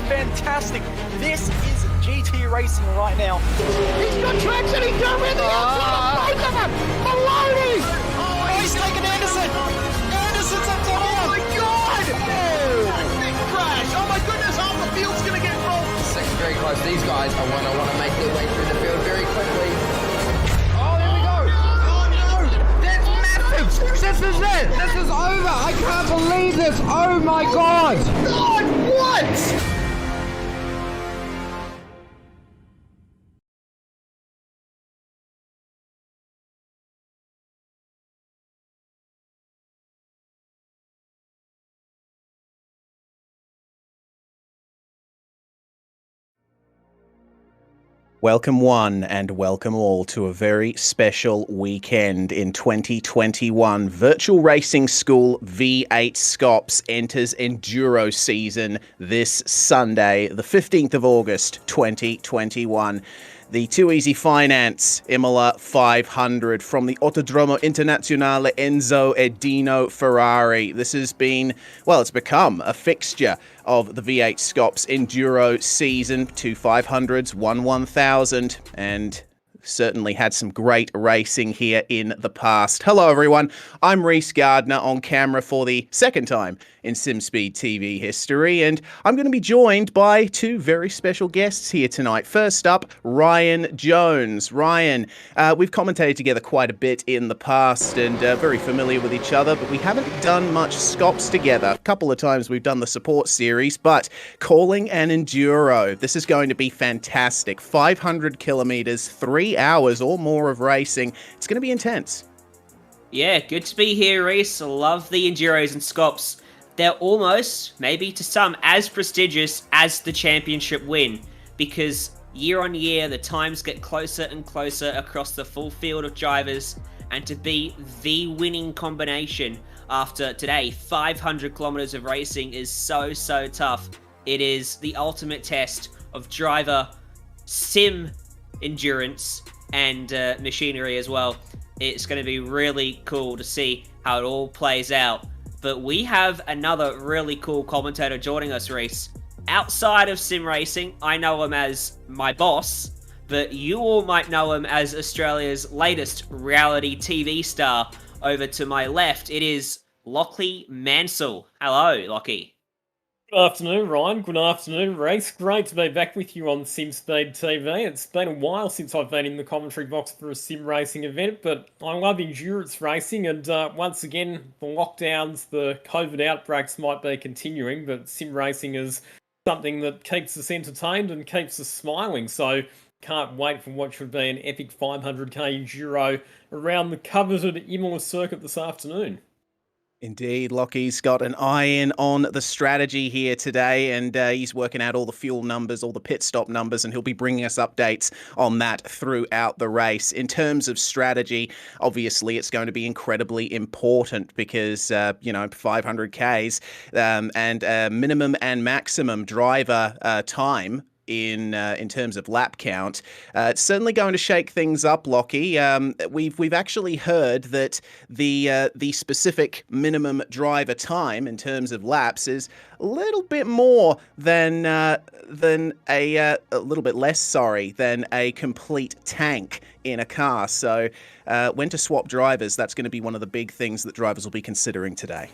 Fantastic. This is GT racing right now. He's got traction, he's going the outside of both of them. Maloney! Oh, he's taken Anderson. Anderson's up to him. Oh my God! Big crash. Oh my goodness, half the field's going to get rolled. Second very close. These guys are want to make their way through the field very quickly. Oh, there we go. Oh no! That's massive! This is it! This is over! I can't believe this! Oh my God! God, what? Welcome one and welcome all to a very special weekend in 2021. Virtual Racing School V8SCOPS enters Enduro season this Sunday, the 15th of August, 2021. The Too Easy Finance Imola 500 from the Autodromo Internazionale Enzo Edino Ferrari. This has been, well, it's become a fixture of the V8SCOPS Enduro season. 2 500s, 1 1000, and certainly had some great racing here in the past. Hello everyone, I'm Reese Gardner on camera for the second time in SimSpeed TV history, and I'm going to be joined by two very special guests here tonight. First up, Ryan Jones. Ryan, we've commentated together quite a bit in the past and very familiar with each other, but we haven't done much SCOPS together. A couple of times we've done the support series, but calling an enduro, this is going to be fantastic. 500 kilometers, 3 hours or more of racing. It's going to be intense. Yeah, good to be here, Reese. I love the Enduros and SCOPS. They're almost, maybe to some, as prestigious as the championship win, because year on year the times get closer and closer across the full field of drivers, and to be the winning combination after today, 500 kilometers of racing is so tough. It is the ultimate test of driver sim endurance and machinery as well. It's going to be really cool to see how it all plays out. But we have another really cool commentator joining us, Reese. Outside of sim racing, I know him as my boss, but you all might know him as Australia's latest reality TV star. Over to my left, it is Lockie Mansell. Hello, Lockie. Good afternoon, Ryan. Good afternoon, Reese. Great to be back with you on SimSpeed TV. It's been a while since I've been in the commentary box for a sim racing event, but I love endurance racing, and once again, the lockdowns, the COVID outbreaks might be continuing, but sim racing is something that keeps us entertained and keeps us smiling, so can't wait for what should be an epic 500k enduro around the coveted Imola circuit this afternoon. Indeed, Lockie's got an eye in on the strategy here today, and he's working out all the fuel numbers, all the pit stop numbers, and he'll be bringing us updates on that throughout the race. In terms of strategy, obviously it's going to be incredibly important because, 500Ks and minimum and maximum driver time in terms of lap count. It's certainly going to shake things up, Lockie. We've actually heard that the specific minimum driver time in terms of laps is a little bit more than a little bit less, sorry, than a complete tank in a car. So when to swap drivers, that's going to be one of the big things that drivers will be considering today.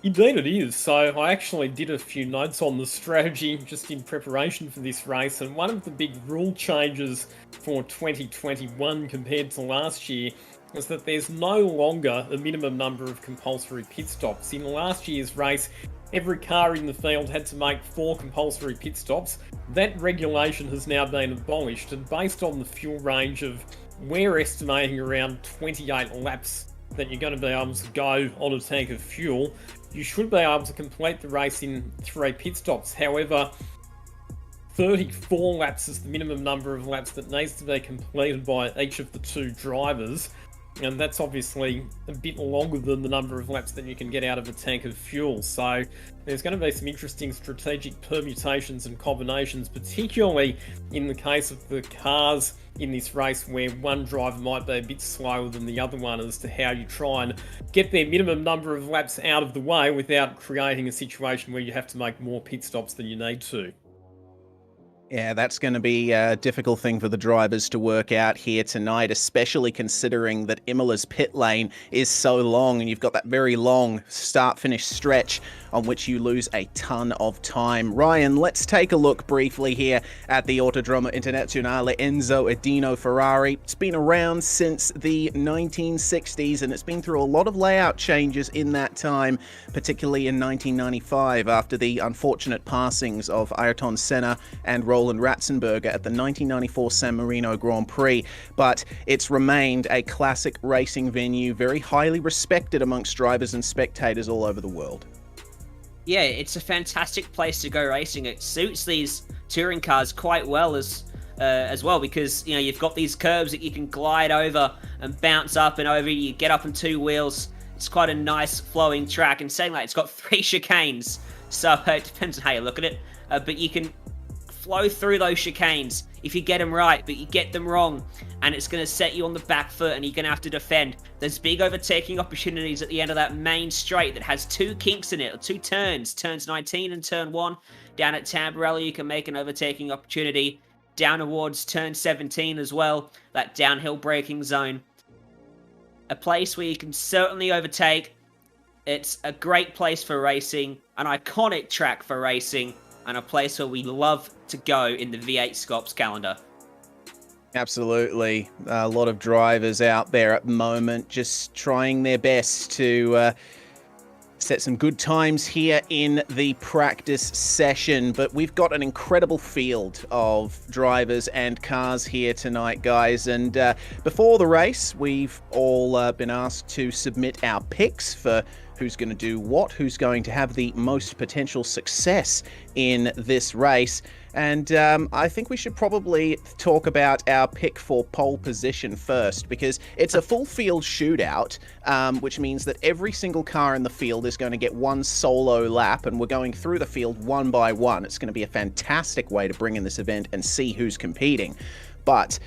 Indeed it is. So I actually did a few notes on the strategy just in preparation for this race, and one of the big rule changes for 2021 compared to last year was that there's no longer a minimum number of compulsory pit stops. In last year's race, every car in the field had to make 4 compulsory pit stops. That regulation has now been abolished, and based on the fuel range of, we're estimating around 28 laps that you're going to be able to go on a tank of fuel, you should be able to complete the race in 3 pit stops. However, 34 laps is the minimum number of laps that needs to be completed by each of the 2 drivers, and that's obviously a bit longer than the number of laps that you can get out of a tank of fuel. So there's going to be some interesting strategic permutations and combinations, particularly in the case of the cars in this race where one driver might be a bit slower than the other one, as to how you try and get their minimum number of laps out of the way without creating a situation where you have to make more pit stops than you need to. Yeah, that's going to be a difficult thing for the drivers to work out here tonight, especially considering that Imola's pit lane is so long and you've got that very long start-finish stretch on which you lose a ton of time. Ryan, let's take a look briefly here at the Autodromo Internazionale Enzo Edino Ferrari. It's been around since the 1960s and it's been through a lot of layout changes in that time, particularly in 1995 after the unfortunate passings of Ayrton Senna and Roland Ratzenberger at the 1994 San Marino Grand Prix, but it's remained a classic racing venue, very highly respected amongst drivers and spectators all over the world. Yeah, it's a fantastic place to go racing. It suits these touring cars quite well as well, because you've got these curves that you can glide over and bounce up and over. You get up on 2 wheels. It's quite a nice flowing track, and saying that, it's got 3 chicanes, so it depends on how you look at it, but you can flow through those chicanes if you get them right, but you get them wrong, and it's going to set you on the back foot and you're going to have to defend. There's big overtaking opportunities at the end of that main straight that has 2 kinks in it, or 2 turns, turns 19 and turn 1. Down at Tamburello you can make an overtaking opportunity, down towards turn 17 as well, that downhill braking zone. A place where you can certainly overtake. It's a great place for racing, an iconic track for racing, and a place where we love to go in the V8SCOPS calendar. Absolutely. A lot of drivers out there at the moment just trying their best to set some good times here in the practice session, but we've got an incredible field of drivers and cars here tonight, guys, and before the race we've all been asked to submit our picks for who's going to do what, who's going to have the most potential success in this race. And I think we should probably talk about our pick for pole position first, because it's a full field shootout, which means that every single car in the field is going to get 1 solo lap, and we're going through the field one by one. It's going to be a fantastic way to bring in this event and see who's competing. But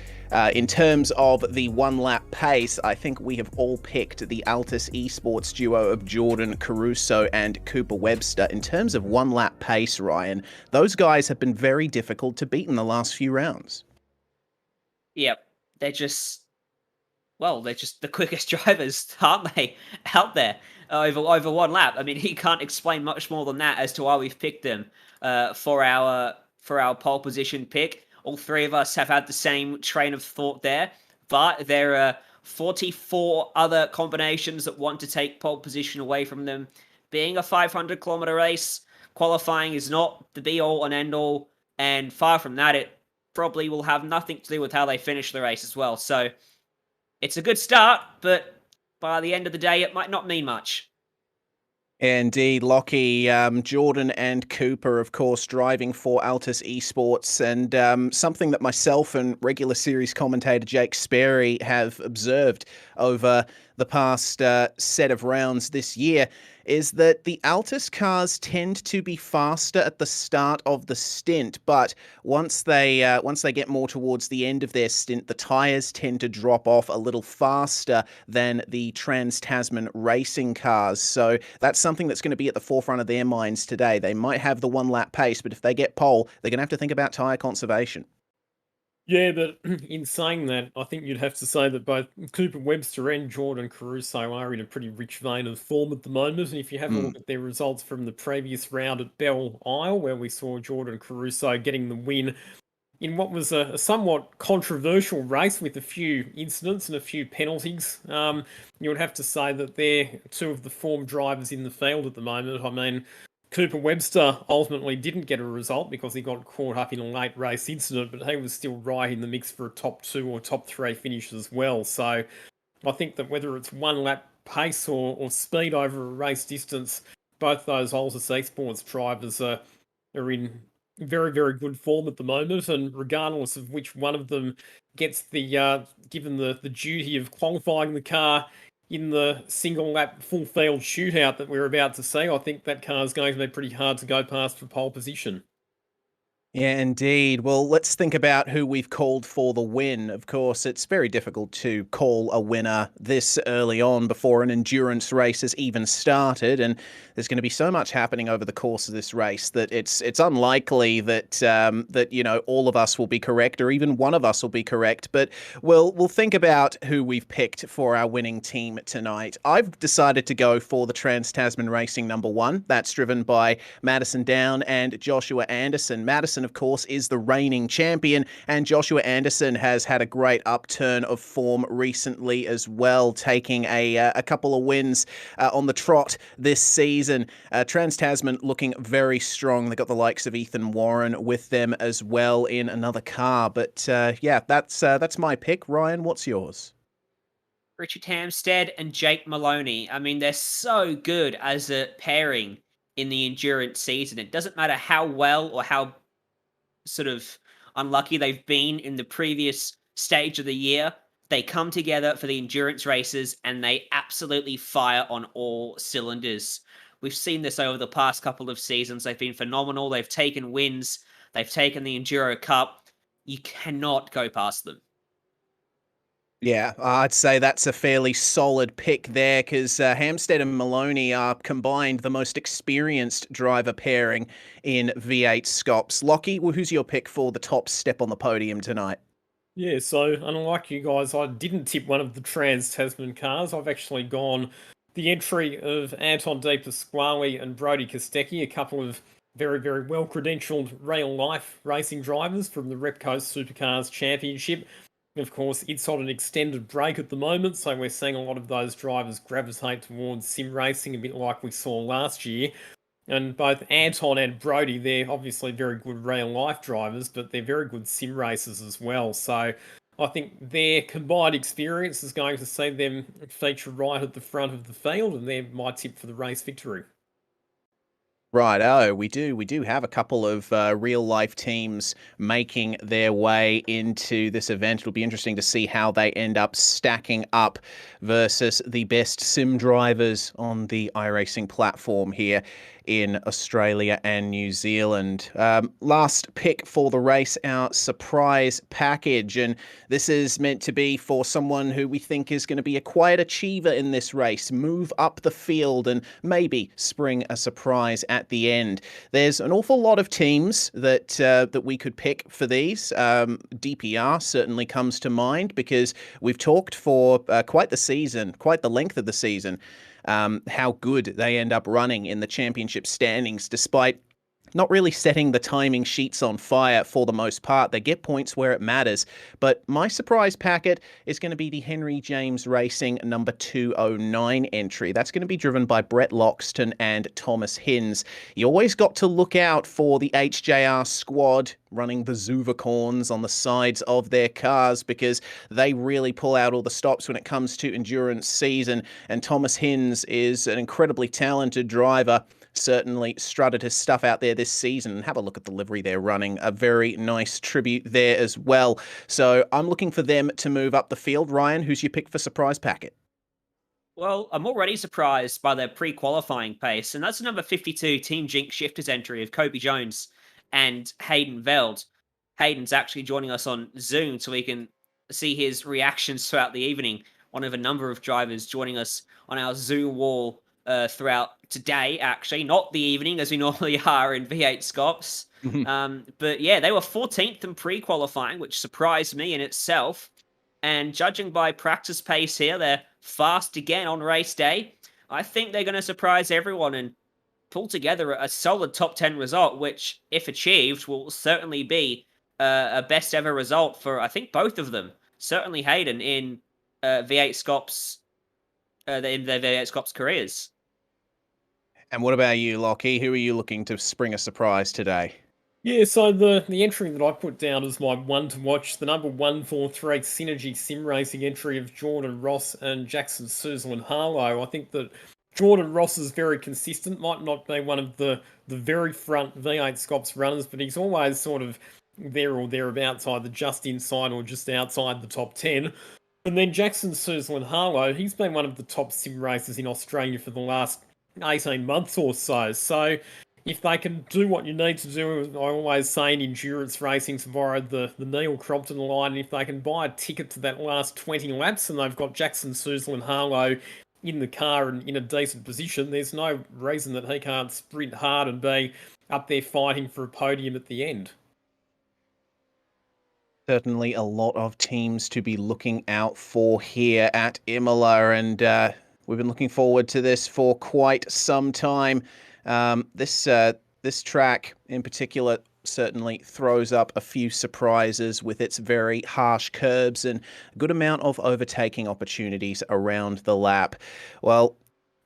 in terms of the 1-lap pace, I think we have all picked the Altus Esports duo of Jordan Caruso and Cooper Webster. In terms of 1-lap pace, Ryan, those guys have been very difficult to beat in the last few rounds. Yep, they're just well, they're just the quickest drivers, aren't they, out there over one lap? I mean, he can't explain much more than that as to why we've picked them for our pole position pick. All three of us have had the same train of thought there, but there are 44 other combinations that want to take pole position away from them. Being a 500-kilometer race, qualifying is not the be-all and end-all, and far from that, it probably will have nothing to do with how they finish the race as well. So it's a good start, but by the end of the day, it might not mean much. Indeed, Lockie, Jordan and Cooper, of course, driving for Altus Esports, and something that myself and regular series commentator Jake Sperry have observed over the past set of rounds this year is that the Altus cars tend to be faster at the start of the stint, but once they get more towards the end of their stint, the tyres tend to drop off a little faster than the Trans-Tasman racing cars. So that's something that's going to be at the forefront of their minds today. They might have the one-lap pace, but if they get pole, they're going to have to think about tyre conservation. Yeah, but in saying that, I think you'd have to say that both Cooper Webster and Jordan Caruso are in a pretty rich vein of form at the moment. And if you have a look at their results from the previous round at Belle Isle, where we saw Jordan Caruso getting the win in what was a somewhat controversial race with a few incidents and a few penalties, you would have to say that they're two of the form drivers in the field at the moment. I mean, Cooper Webster ultimately didn't get a result because he got caught up in a late race incident, but he was still right in the mix for a top 2 or top 3 finish as well. So I think that whether it's one lap pace or speed over a race distance, both those Altus Esports drivers are in very, very good form at the moment. And regardless of which one of them gets the given the duty of qualifying the car in the single lap full field shootout that we're about to see, I think that car is going to be pretty hard to go past for pole position. Yeah, indeed. Well, let's think about who we've called for the win. Of course, it's very difficult to call a winner this early on before an endurance race has even started, and there's going to be so much happening over the course of this race that it's unlikely that that all of us will be correct, or even one of us will be correct. But we'll think about who we've picked for our winning team tonight. I've decided to go for the Trans-Tasman Racing number 1. That's driven by Madison Down and Joshua Anderson. Madison, of course, is the reigning champion, and Joshua Anderson has had a great upturn of form recently as well, taking a couple of wins on the trot this season. Trans-Tasman looking very strong. They've got the likes of Ethan Warren with them as well in another car. But yeah, that's my pick. Ryan, what's yours? Richard Hampstead and Jake Maloney. I mean, they're so good as a pairing in the endurance season. It doesn't matter how well or how sort of unlucky they've been in the previous stage of the year. They come together for the endurance races and they absolutely fire on all cylinders. We've seen this over the past couple of seasons. They've been phenomenal. They've taken wins. They've taken the Enduro Cup. You cannot go past them. Yeah, I'd say that's a fairly solid pick there, because Hampstead and Maloney are combined the most experienced driver pairing in V8SCOPS. Lockie, well, who's your pick for the top step on the podium tonight? Yeah, so unlike you guys, I didn't tip one of the Trans-Tasman cars. I've actually gone the entry of Anton De Pasquale and Brody Kostecki, a couple of very, very well-credentialed real-life racing drivers from the Repco Supercars Championship. Of course, it's on an extended break at the moment, so we're seeing a lot of those drivers gravitate towards sim racing, a bit like we saw last year. And both Anton and Brody, they're obviously very good real-life drivers, but they're very good sim racers as well. So I think their combined experience is going to see them feature right at the front of the field, and they're my tip for the race victory. Right, oh, we do have a couple of real-life teams making their way into this event. It'll be interesting to see how they end up stacking up versus the best sim drivers on the iRacing platform here in Australia and New Zealand. Last pick for the race, our surprise package. And this is meant to be for someone who we think is going to be a quiet achiever in this race, move up the field and maybe spring a surprise at the end. There's an awful lot of teams that we could pick for these. DPR certainly comes to mind because we've talked for quite the season, quite the length of the season, how good they end up running in the championship standings, despite not really setting the timing sheets on fire for the most part. They get points where it matters. But my surprise packet is going to be the Henry James Racing number 209 entry. That's going to be driven by Brett Loxton and Thomas Hinz. You always got to look out for the HJR squad running the Zuvacorns on the sides of their cars because they really pull out all the stops when it comes to endurance season. And Thomas Hinz is an incredibly talented driver. Certainly strutted his stuff out there this season. And have a look at the livery they're running. A very nice tribute there as well. So I'm looking for them to move up the field. Ryan, who's your pick for surprise packet? Well, I'm already surprised by their pre-qualifying pace, and that's number 52 Team Jinx Shifters entry of Kobe Jones and Hayden Veld. Hayden's actually joining us on Zoom so we can see his reactions throughout the evening. One of a number of drivers joining us on our Zoom wall throughout today, actually, not the evening as we normally are in V8SCOPS. But yeah, they were 14th in pre-qualifying, which surprised me in itself. And judging by practice pace here, they're fast again on race day. I think they're going to surprise everyone and pull together a solid top 10 result, which, if achieved, will certainly be a best ever result for, I think, both of them. Certainly Hayden in V8SCOPS, in their V8SCOPS careers. And what about you, Lockie? Who are you looking to spring a surprise today? Yeah, so the entry that I put down as my one to watch, the number 143 Synergy Sim Racing entry of Jordan Ross and Jackson Suzel and Harlow. I think that Jordan Ross is very consistent, might not be one of the very front V8SCOPS runners, but he's always sort of there or thereabouts, either just inside or just outside the top 10. And then Jackson Suzel and Harlow, he's been one of the top sim racers in Australia for the last 18 months or so. So if they can do what you need to do, I always say in endurance racing, to borrow the Neil Crompton line, if they can buy a ticket to that last 20 laps and they've got Jackson Suzel and Harlow in the car and in a decent position, there's no reason that he can't sprint hard and be up there fighting for a podium at the end. Certainly a lot of teams to be looking out for here at Imola, and we've been looking forward to this for quite some time. This track in particular certainly throws up a few surprises with its very harsh curbs and a good amount of overtaking opportunities around the lap. Well,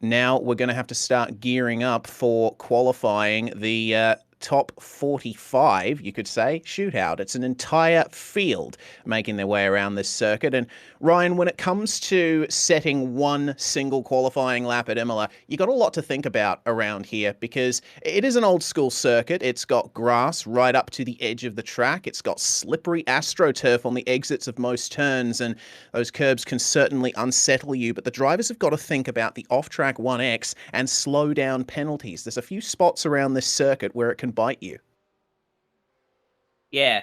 now we're going to have to start gearing up for qualifying the top 45, you could say, shootout. It's an entire field making their way around this circuit. And Ryan, when it comes to setting one single qualifying lap at Imola, you got a lot to think about around here because it is an old school circuit. It's got grass right up to the edge of the track. It's got slippery AstroTurf on the exits of most turns, and those curbs can certainly unsettle you. But the drivers have got to think about the off-track 1X and slow down penalties. There's a few spots around this circuit where it can bite you. Yeah,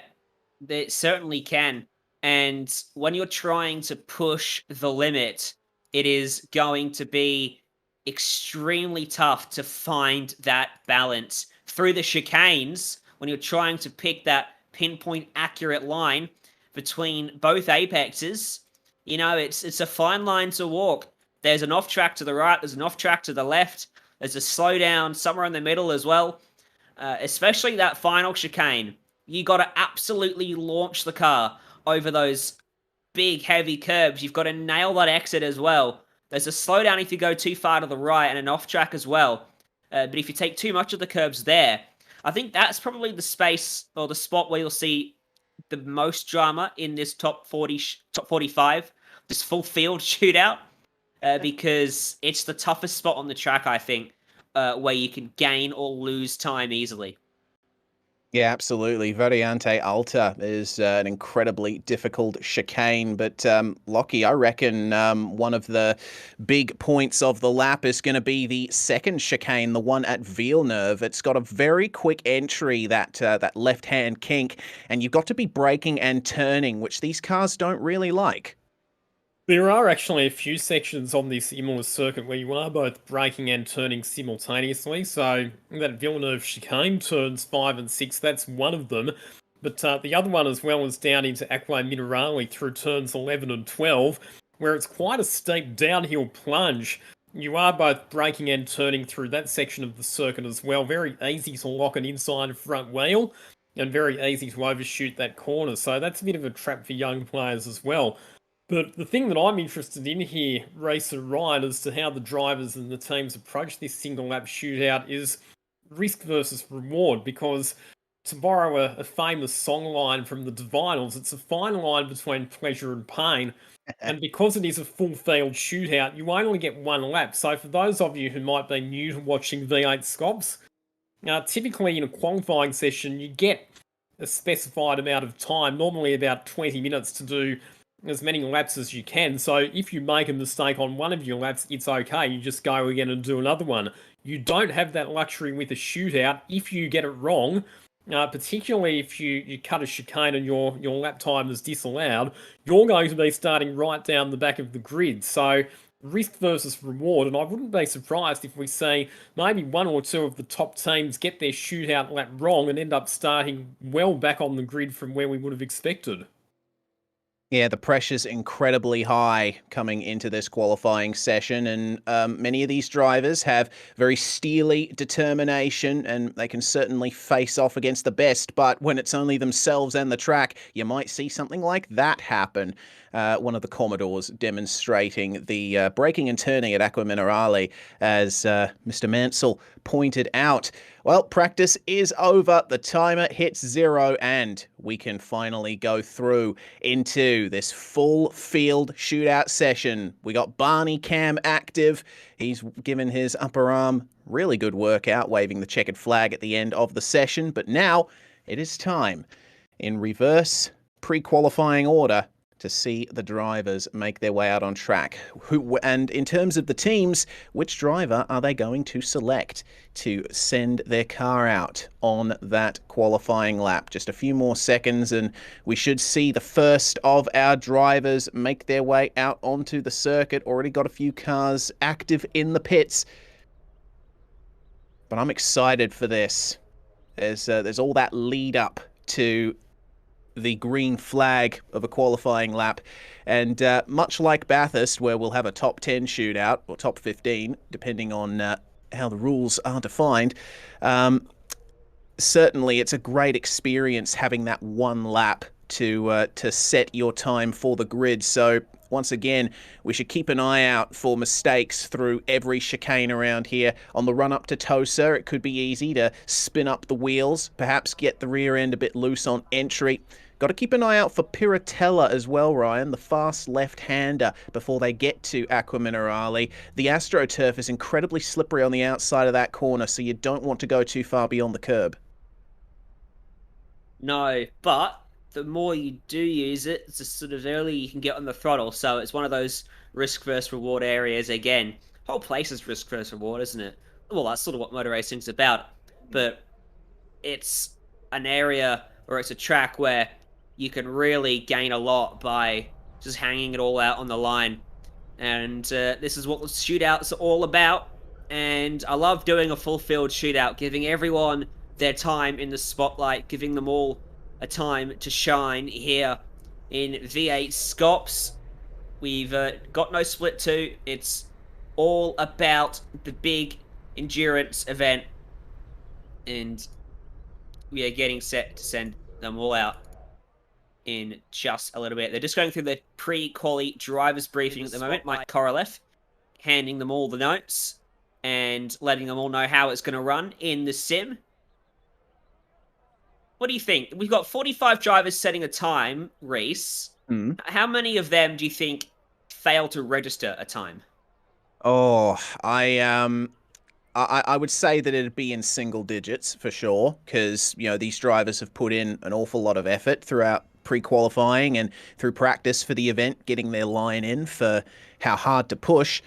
they certainly can. And when you're trying to push the limit, it is going to be extremely tough to find that balance. Through the chicanes, when you're trying to pick that pinpoint accurate line between both apexes, you know, it's a fine line to walk. There's an off track to the right, there's an off track to the left, there's a slowdown somewhere in the middle as well. Especially that final chicane. You got to absolutely launch the car over those big, heavy curbs. You've got to nail that exit as well. There's a slowdown if you go too far to the right and an off track as well. But if you take too much of the curbs there, I think that's probably the space or the spot where you'll see the most drama in this top 45, this full field shootout, because it's the toughest spot on the track, I think, where you can gain or lose time easily. Yeah, absolutely. Variante Alta is an incredibly difficult chicane, but Lockie, I reckon one of the big points of the lap is going to be the second chicane, the one at Villeneuve. It's got a very quick entry, that left-hand kink, and you've got to be braking and turning, which these cars don't really like. There are actually a few sections on this Imola circuit where you are both braking and turning simultaneously. So that Villeneuve chicane, turns 5 and 6, that's one of them. But the other one as well is down into Acqua Minerale through turns 11 and 12, where it's quite a steep downhill plunge. You are both braking and turning through that section of the circuit as well. Very easy to lock an inside front wheel and very easy to overshoot that corner. So that's a bit of a trap for young players as well. But the thing that I'm interested in here, Racer Ryan, as to how the drivers and the teams approach this single lap shootout is risk versus reward, because to borrow a famous song line from the Divinals, it's a fine line between pleasure and pain. And because it is a full field shootout, you only get one lap. So for those of you who might be new to watching V8SCOPS, typically in a qualifying session, you get a specified amount of time, normally about 20 minutes, to do as many laps as you can. So if you make a mistake on one of your laps, it's okay. You just go again and do another one. You don't have that luxury with a shootout. If you get it wrong, particularly if you cut a chicane and your lap time is disallowed, you're going to be starting right down the back of the grid. So risk versus reward, and I wouldn't be surprised if we see maybe one or two of the top teams get their shootout lap wrong and end up starting well back on the grid from where we would have expected. Yeah, the pressure's incredibly high coming into this qualifying session, and many of these drivers have very steely determination, and they can certainly face off against the best, but when it's only themselves and the track, you might see something like that happen. One of the Commodores demonstrating the braking and turning at Acqua Minerale, as Mr. Mansell pointed out. Well, practice is over. The timer hits 0, and we can finally go through into this full field shootout session. We got Barney Cam active. He's given his upper arm really good workout, waving the checkered flag at the end of the session. But now it is time, in reverse pre-qualifying order, to see the drivers make their way out on track. And in terms of the teams, which driver are they going to select to send their car out on that qualifying lap? Just a few more seconds and we should see the first of our drivers make their way out onto the circuit. Already got a few cars active in the pits, but I'm excited for this. There's all that lead up to the green flag of a qualifying lap, and much like Bathurst, where we'll have a top 10 shootout or top 15 depending on how the rules are defined, certainly it's a great experience having that one lap to set your time for the grid. So once again, we should keep an eye out for mistakes through every chicane around here. On the run up to Tosa, it could be easy to spin up the wheels, perhaps get the rear end a bit loose on entry. Got to keep an eye out for Piratella as well, Ryan, the fast left-hander before they get to Acqua Minerale. The AstroTurf is incredibly slippery on the outside of that corner, so you don't want to go too far beyond the curb. No, but the more you do use it, it's the sort of early you can get on the throttle. So it's one of those risk versus reward areas again. Whole place is risk versus reward, isn't it? Well, that's sort of what motor racing's about. But it's an area, or it's a track where you can really gain a lot by just hanging it all out on the line. And this is what the shootouts are all about. And I love doing a full field shootout, giving everyone their time in the spotlight, giving them all a time to shine here in V8SCOPS. We've got no split 2. It's all about the big endurance event. And we are getting set to send them all out in just a little bit. They're just going through the pre-quali drivers briefing at the moment. Mike Korolev handing them all the notes and letting them all know how it's going to run in the sim. What do you think? We've got 45 drivers setting a time, Reese. How many of them do you think fail to register a time? Oh, I I would say that it'd be in single digits for sure, because, you know, these drivers have put in an awful lot of effort throughout pre-qualifying and through practice for the event, getting their line in for how hard to push.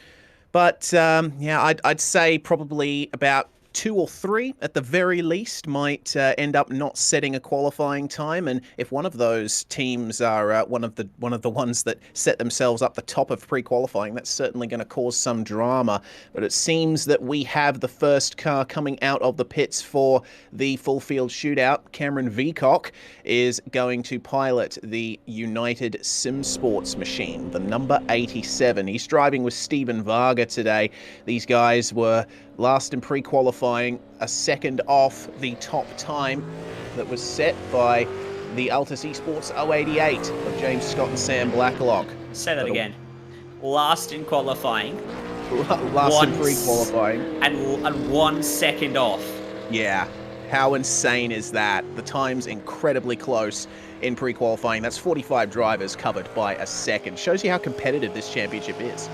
But yeah, I'd say probably about 2 or 3 at the very least might end up not setting a qualifying time, and if one of those teams are one of the ones that set themselves up the top of pre-qualifying, that's certainly going to cause some drama. But it seems that we have the first car coming out of the pits for the full field shootout. Cameron Veacock is going to pilot the United SimSports machine, the number 87. He's driving with Stephen Varga today. These guys were last in pre-qualifying, a second off the top time that was set by the Altus Esports 088 of James Scott and Sam Blacklock. Say that again. Last in qualifying. Last in pre-qualifying. And 1 second off. Yeah. How insane is that? The time's incredibly close in pre-qualifying. That's 45 drivers covered by a second. Shows you how competitive this championship is.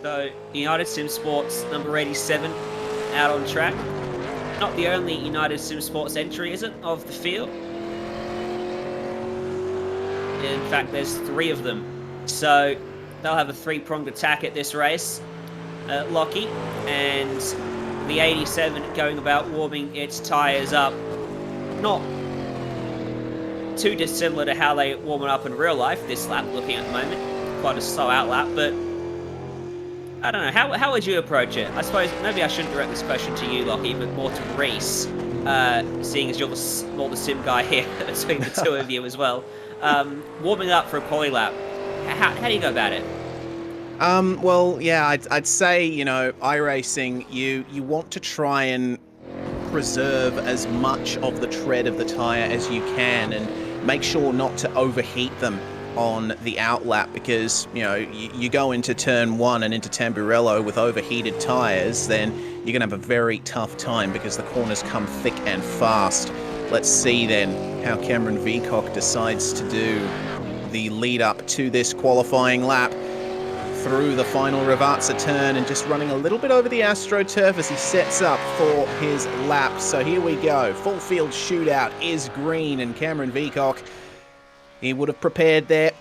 So, United SimSports number 87 out on track. Not the only United SimSports entry, is it, of the field? In fact, there's 3 of them. So, they'll have a 3-pronged attack at this race. Lockie and the 87 going about warming its tyres up. Not too dissimilar to how they warm it up in real life, this lap looking at the moment. Quite a slow out lap, but I don't know, how would you approach it? I suppose maybe I shouldn't direct this question to you, Lockie, but more to Reese, seeing as you're more the sim guy here between the two of you as well. Warming up for a poly lap, how do you go about it? Well, yeah, I'd say, you know, iRacing, you want to try and preserve as much of the tread of the tyre as you can and make sure not to overheat them on the outlap, because, you know, you go into turn 1 and into Tamburello with overheated tyres, then you're going to have a very tough time because the corners come thick and fast. Let's see then how Cameron Veacock decides to do the lead up to this qualifying lap through the final Ravazza turn and just running a little bit over the AstroTurf as he sets up for his lap. So here we go. Full field shootout is green, and Cameron Veacock, he would have prepared there,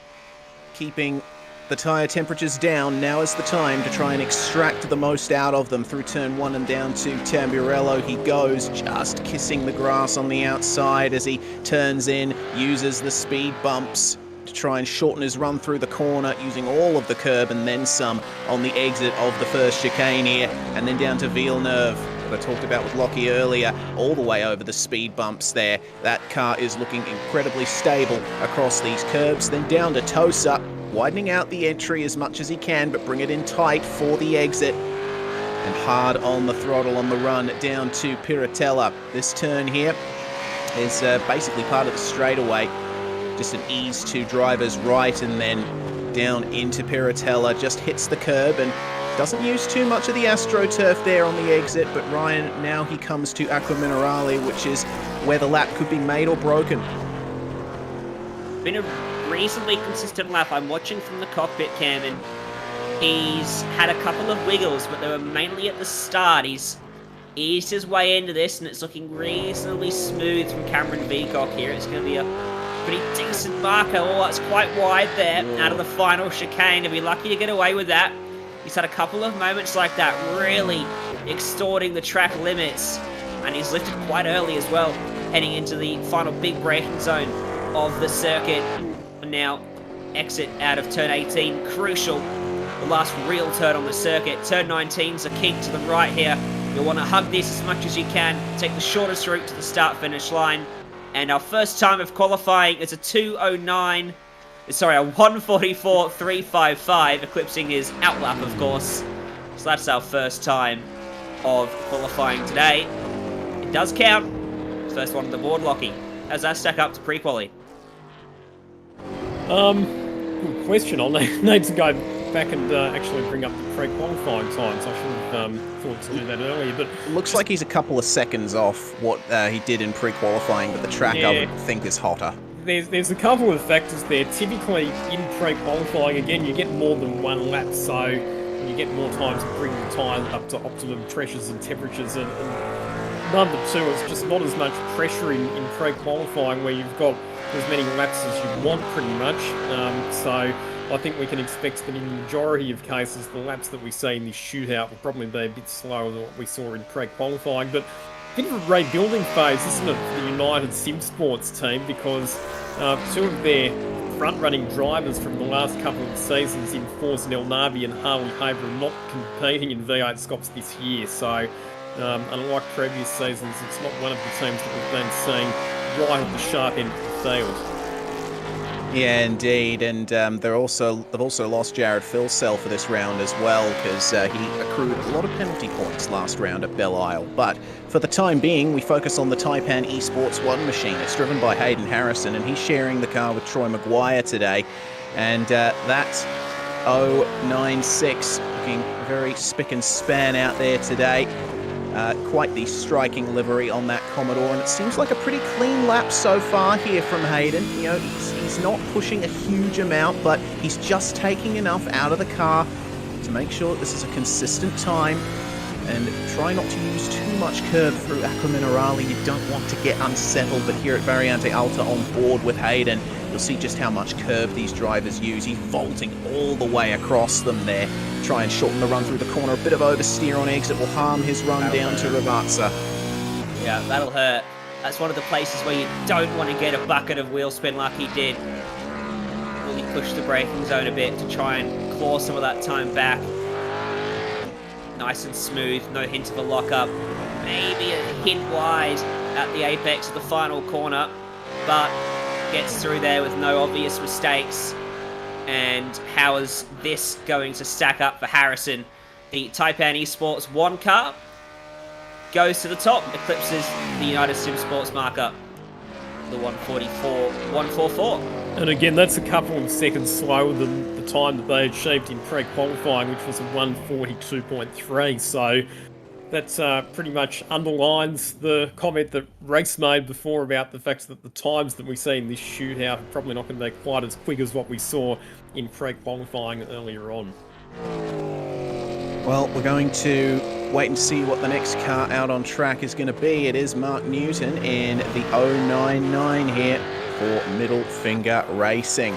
keeping the tyre temperatures down. Now is the time to try and extract the most out of them through turn 1 and down to Tamburello. He goes, just kissing the grass on the outside as he turns in, uses the speed bumps to try and shorten his run through the corner, using all of the curb and then some on the exit of the first chicane here, and then down to Villeneuve, that I talked about with Lockie earlier, all the way over the speed bumps there. That car is looking incredibly stable across these curbs. Then down to Tosa, widening out the entry as much as he can, but bring it in tight for the exit. And hard on the throttle on the run down to Piratella. This turn here is basically part of the straightaway. Just an ease to driver's right, and then down into Piratella, just hits the curb and doesn't use too much of the AstroTurf there on the exit. But Ryan, now he comes to Aqua Minerale, which is where the lap could be made or broken. Been a reasonably consistent lap. I'm watching from the cockpit cam, and he's had a couple of wiggles, but they were mainly at the start. He's eased his way into this, and it's looking reasonably smooth from Cameron Veacock here. It's going to be a pretty decent marker. Oh, that's quite wide there out of the final chicane. He'll be lucky to get away with that. He's had a couple of moments like that, really extorting the track limits, and he's lifted quite early as well, heading into the final big braking zone of the circuit. And now exit out of turn 18, crucial, the last real turn on the circuit. Turn 19's a kink to the right here. You'll want to hug this as much as you can, take the shortest route to the start-finish line. And our first time of qualifying is a 1:44.355, eclipsing his outlap, of course. So that's our first time of qualifying today. It does count. First one on the board, Lockie. How's that stack up to pre-quali? Good question. I'll need to go back and actually bring up the pre-qualifying times. I should have thought to do that earlier, but Looks like he's a couple of seconds off what he did in pre-qualifying, but the track I would think is hotter. there's a couple of factors there. Typically, in pre-qualifying, again, you get more than one lap, so you get more time to bring the tyre up to optimum pressures and temperatures. And number two, it's just not as much pressure in pre-qualifying where you've got as many laps as you want, pretty much. So I think we can expect that in the majority of cases, the laps that we see in this shootout will probably be a bit slower than what we saw in pre-qualifying. But a bit of a rebuilding phase, isn't it, for the United SimSports team, because two of their front-running drivers from the last couple of seasons in Forza Nel Navi and Harley Haver are not competing in V8SCOPS this year. So unlike previous seasons, it's not one of the teams that we've been seeing right at the sharp end of the field. Yeah, indeed, and they've also lost Jared Philsell for this round as well, because he accrued a lot of penalty points last round at Belle Isle. But for the time being, we focus on the Taipan Esports 1 machine. It's driven by Hayden Harrison, and he's sharing the car with Troy Maguire today. And that's 096, looking very spick and span out there today. Quite the striking livery on that Commodore, and it seems like a pretty clean lap so far here from Hayden. You know, he's not pushing a huge amount, but he's just taking enough out of the car to make sure that this is a consistent time, and try not to use too much curve through Acqua Minerale. You don't want to get unsettled, but here at Variante Alta on board with Hayden, you'll see just how much curve these drivers use. He's vaulting all the way across them there. Try and shorten the run through the corner. A bit of oversteer on exit will harm his run down to Ravazza. Yeah, that'll hurt. That's one of the places where you don't want to get a bucket of wheel spin like he did. Really push the braking zone a bit to try and claw some of that time back. Nice and smooth, no hint of a lock-up. Maybe a hint wide at the apex of the final corner, but gets through there with no obvious mistakes. And how is this going to stack up for Harrison? The Taipan Esports 1 car goes to the top, eclipses the United SimSports marker, the 144. And again, that's a couple of seconds slower than the time that they achieved in pre-qualifying, which was a 142.3. So that pretty much underlines the comment that Reese made before about the fact that the times that we see in this shootout are probably not going to be quite as quick as what we saw in pre-qualifying earlier on. Well, we're going to wait and see what the next car out on track is going to be. It is Mark Newton in the 099 here for Middle Finger Racing.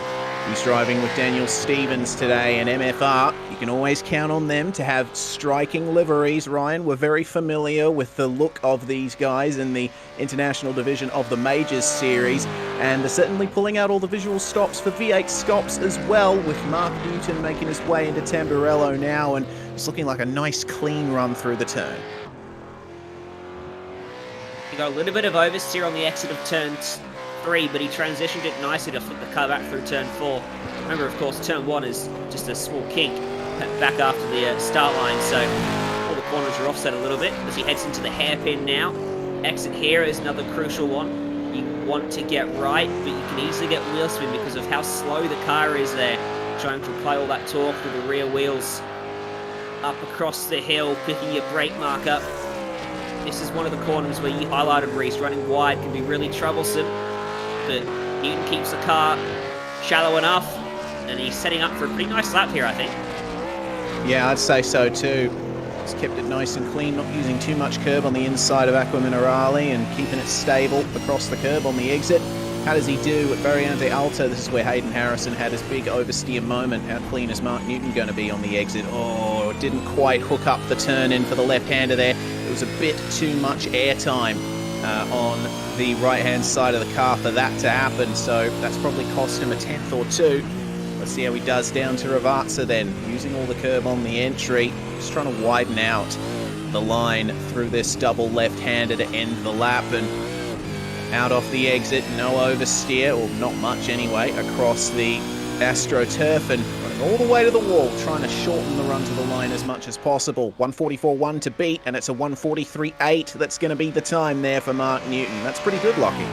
He's driving with Daniel Stevens today, and MFR, you can always count on them to have striking liveries. Ryan, we're very familiar with the look of these guys in the International Division of the Majors Series, and they're certainly pulling out all the visual stops for V8SCOPS as well, with Mark Newton making his way into Tamburello now, and it's looking like a nice clean run through the turn. He got a little bit of oversteer on the exit of turn 3, but he transitioned it nicely to flip the car back through turn 4. Remember, of course, turn 1 is just a small kink back after the start line, so all the corners are offset a little bit as he heads into the hairpin now. Exit here is another crucial one. You want to get right, but you can easily get wheel spin because of how slow the car is there, trying to apply all that torque through the rear wheels. Up across the hill, picking your brake mark up. This is one of the corners where you highlighted, Reese, running wide can be really troublesome. But Newton keeps the car shallow enough, and he's setting up for a pretty nice lap here, I think. Yeah, I'd say so too. He's kept it nice and clean, not using too much curb on the inside of Acqua Minerale and keeping it stable across the curb on the exit. How does he do at Variante Alta? This is where Hayden Harrison had his big oversteer moment. How clean is Mark Newton going to be on the exit? Oh, it didn't quite hook up the turn in for the left-hander there. It was a bit too much airtime on the right-hand side of the car for that to happen, so that's probably cost him a tenth or two. Let's see how he does down to Ravazza then, using all the curb on the entry, just trying to widen out the line through this double left-hander to end the lap, and out off the exit, no oversteer, or not much anyway, across the AstroTurf and running all the way to the wall, trying to shorten the run to the line as much as possible. 144.1 to beat, and it's a 143.8 that's going to be the time there for Mark Newton. That's pretty good, Lockie.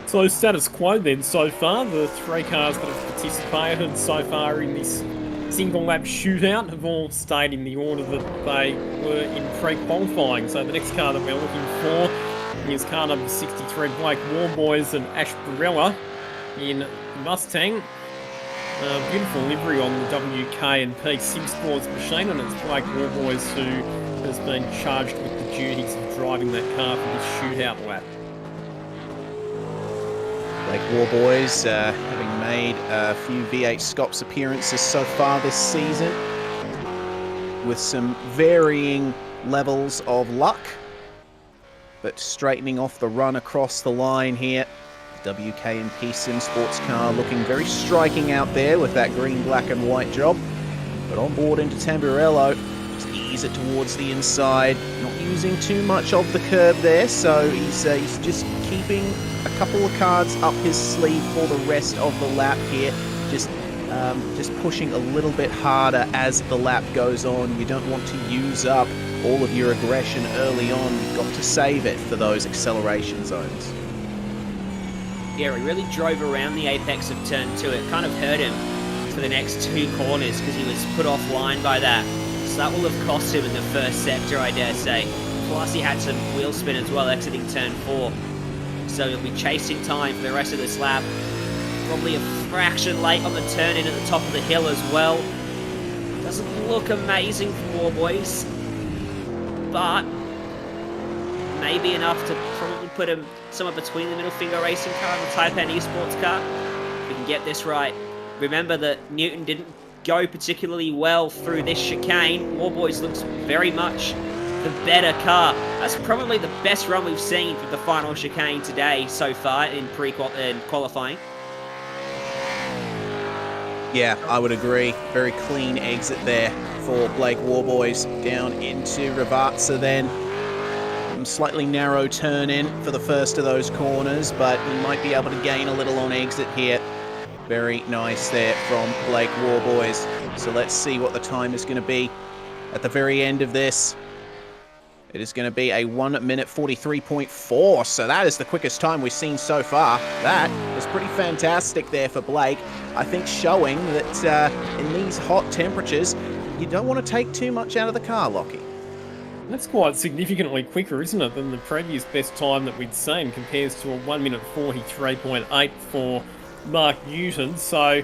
So status quo then so far. The three cars that have participated so far in this single lap shootout have all stayed in the order that they were in pre-qualifying. So the next car that we're looking for is car number 63, Blake Warboys and Ash Barella. in Mustang. Beautiful livery on the WK&P SimSports machine, and it's Blake Warboys who has been charged with the duties of driving that car for this shootout lap. Blake Warboys, having made a few V8SCOPS appearances so far this season, with some varying levels of luck, but straightening off the run across the line here. WK&P SimSports car looking very striking out there with that green, black and white job. But on board into Tamburello, just ease it towards the inside, not using too much of the curb there, so he's just keeping a couple of cards up his sleeve for the rest of the lap here. Just pushing a little bit harder as the lap goes on. You don't want to use up all of your aggression early on. You've got to save it for those acceleration zones. Yeah, he really drove around the apex of turn 2. It kind of hurt him for the next 2 corners because he was put offline by that. So that will have cost him in the first sector, I dare say. Plus he had some wheel spin as well exiting turn 4. So he'll be chasing time for the rest of this lap. Probably a fraction late on the turn in at the top of the hill as well. Doesn't look amazing for Warboys, but maybe enough to probably put him somewhere between the middle finger racing car and the Taipan Esports car. We can get this right. Remember that Newton didn't go particularly well through this chicane. Warboys looks very much the better car. That's probably the best run we've seen for the final chicane today so far in qualifying. Yeah, I would agree. Very clean exit there for Blake Warboys down into Ravazza then. Slightly narrow turn in for the first of those corners, but he might be able to gain a little on exit here. Very nice there from Blake Warboys. So let's see what the time is going to be at the very end of this. It is going to be a 1 minute 43.4, so that is the quickest time we've seen so far. That was pretty fantastic there for Blake. I think showing that in these hot temperatures, you don't want to take too much out of the car, Lockie. That's quite significantly quicker, isn't it, than the previous best time that we'd seen, compares to a 1 minute 43.8 for Mark Newton. So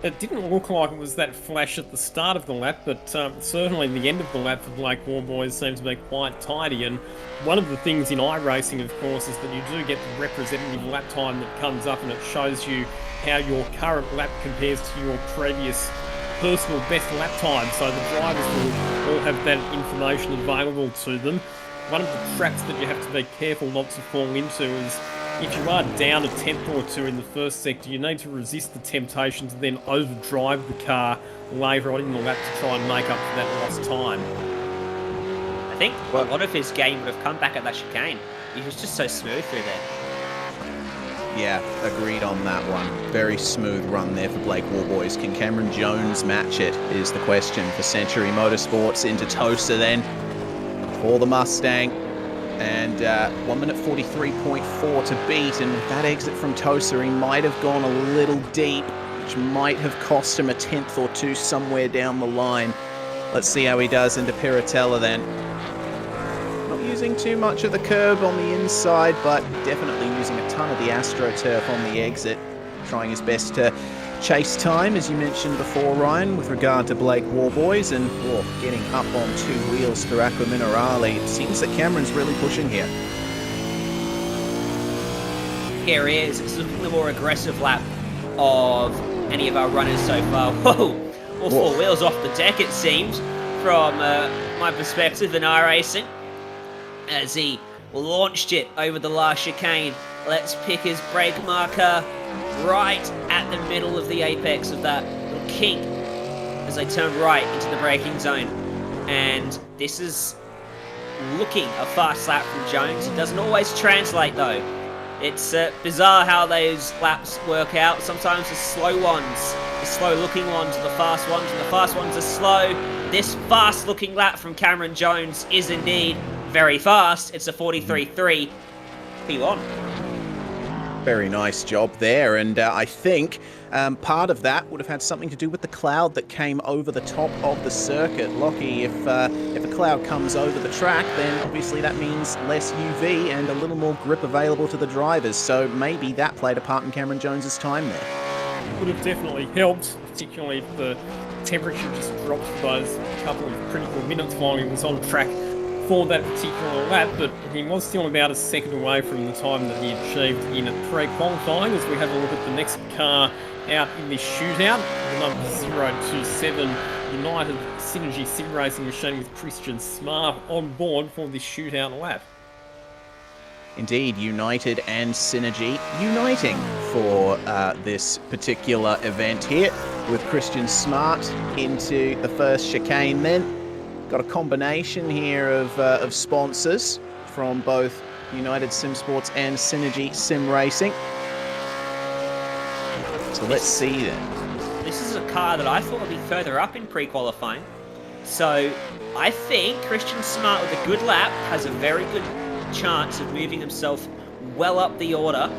it didn't look like it was that flash at the start of the lap, but certainly the end of the lap for Blake Warboys seems to be quite tidy. And one of the things in iRacing, of course, is that you do get the representative lap time that comes up, and it shows you how your current lap compares to your previous personal best lap time, so the drivers will all have that information available to them. One of the traps that you have to be careful not to fall into is if you are down a tenth or two in the first sector, you need to resist the temptation to then overdrive the car later on in the lap to try and make up for that lost time. I think a lot of his game would have come back at that chicane. He was just so smooth through there. Yeah, agreed on that one. Very smooth run there for Blake Warboys. Can Cameron Jones match it is the question for Century Motorsports. Into Tosa then for the Mustang. And 1 minute 43.4 to beat. And with that exit from Tosa, he might have gone a little deep, which might have cost him a tenth or two somewhere down the line. Let's see how he does into Piratella then. Not using too much of the curb on the inside, but definitely using a ton of the AstroTurf on the exit. Trying his best to chase time, as you mentioned before, Ryan, with regard to Blake Warboys, and getting up on 2 wheels through Aqua Minerale. It seems that Cameron's really pushing here. Here he is. It's looking the more aggressive lap of any of our runners so far. Whoa! All 4 wheels off the deck, it seems, from my perspective in iRacing, as he launched it over the last chicane. Let's pick his brake marker right at the middle of the apex of that little kink as they turn right into the braking zone. And this is looking a fast lap from Jones. It doesn't always translate though. It's bizarre how those laps work out. Sometimes the slow ones, the slow looking ones are the fast ones, and the fast ones are slow. This fast looking lap from Cameron Jones is indeed very fast. It's a 43.3 P1. Very nice job there, and I think part of that would have had something to do with the cloud that came over the top of the circuit. Lockie, if a cloud comes over the track, then obviously that means less UV and a little more grip available to the drivers, so maybe that played a part in Cameron Jones's time there. Would have definitely helped, particularly if the temperature just dropped for those couple of critical minutes while he was on track for that particular lap, but he was still about a second away from the time that he achieved in pre-qualifying. As we have a look at the next car out in this shootout, the number 027 United Synergy Sim Racing machine with Christian Smart on board for this shootout lap. Indeed, United and Synergy uniting for this particular event here, with Christian Smart into the first chicane then. Got a combination here of sponsors from both United Sim Sports and Synergy Sim Racing. So let's see then. This is a car that I thought would be further up in pre-qualifying. So I think Christian Smart with a good lap has a very good chance of moving himself well up the order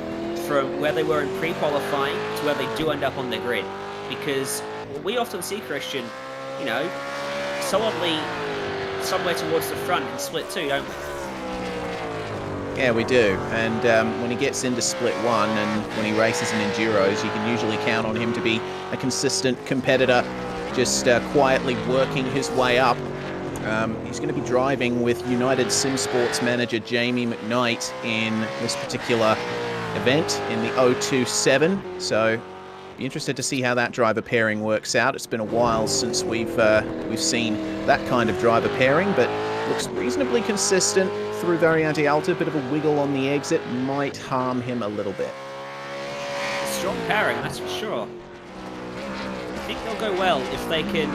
from where they were in pre-qualifying to where they do end up on the grid. Because we often see Christian, you know, solidly somewhere towards the front in split 2, don't we? Yeah, we do. And when he gets into split 1 and when he races in Enduros, you can usually count on him to be a consistent competitor, just quietly working his way up. He's going to be driving with United Sim Sports manager Jamie McKnight in this particular event in the 027. So be interested to see how that driver pairing works out. It's been a while since we've seen that kind of driver pairing, but looks reasonably consistent through Variante Alta. Bit of a wiggle on the exit might harm him a little bit. Strong pairing, that's for sure. I think they'll go well if they can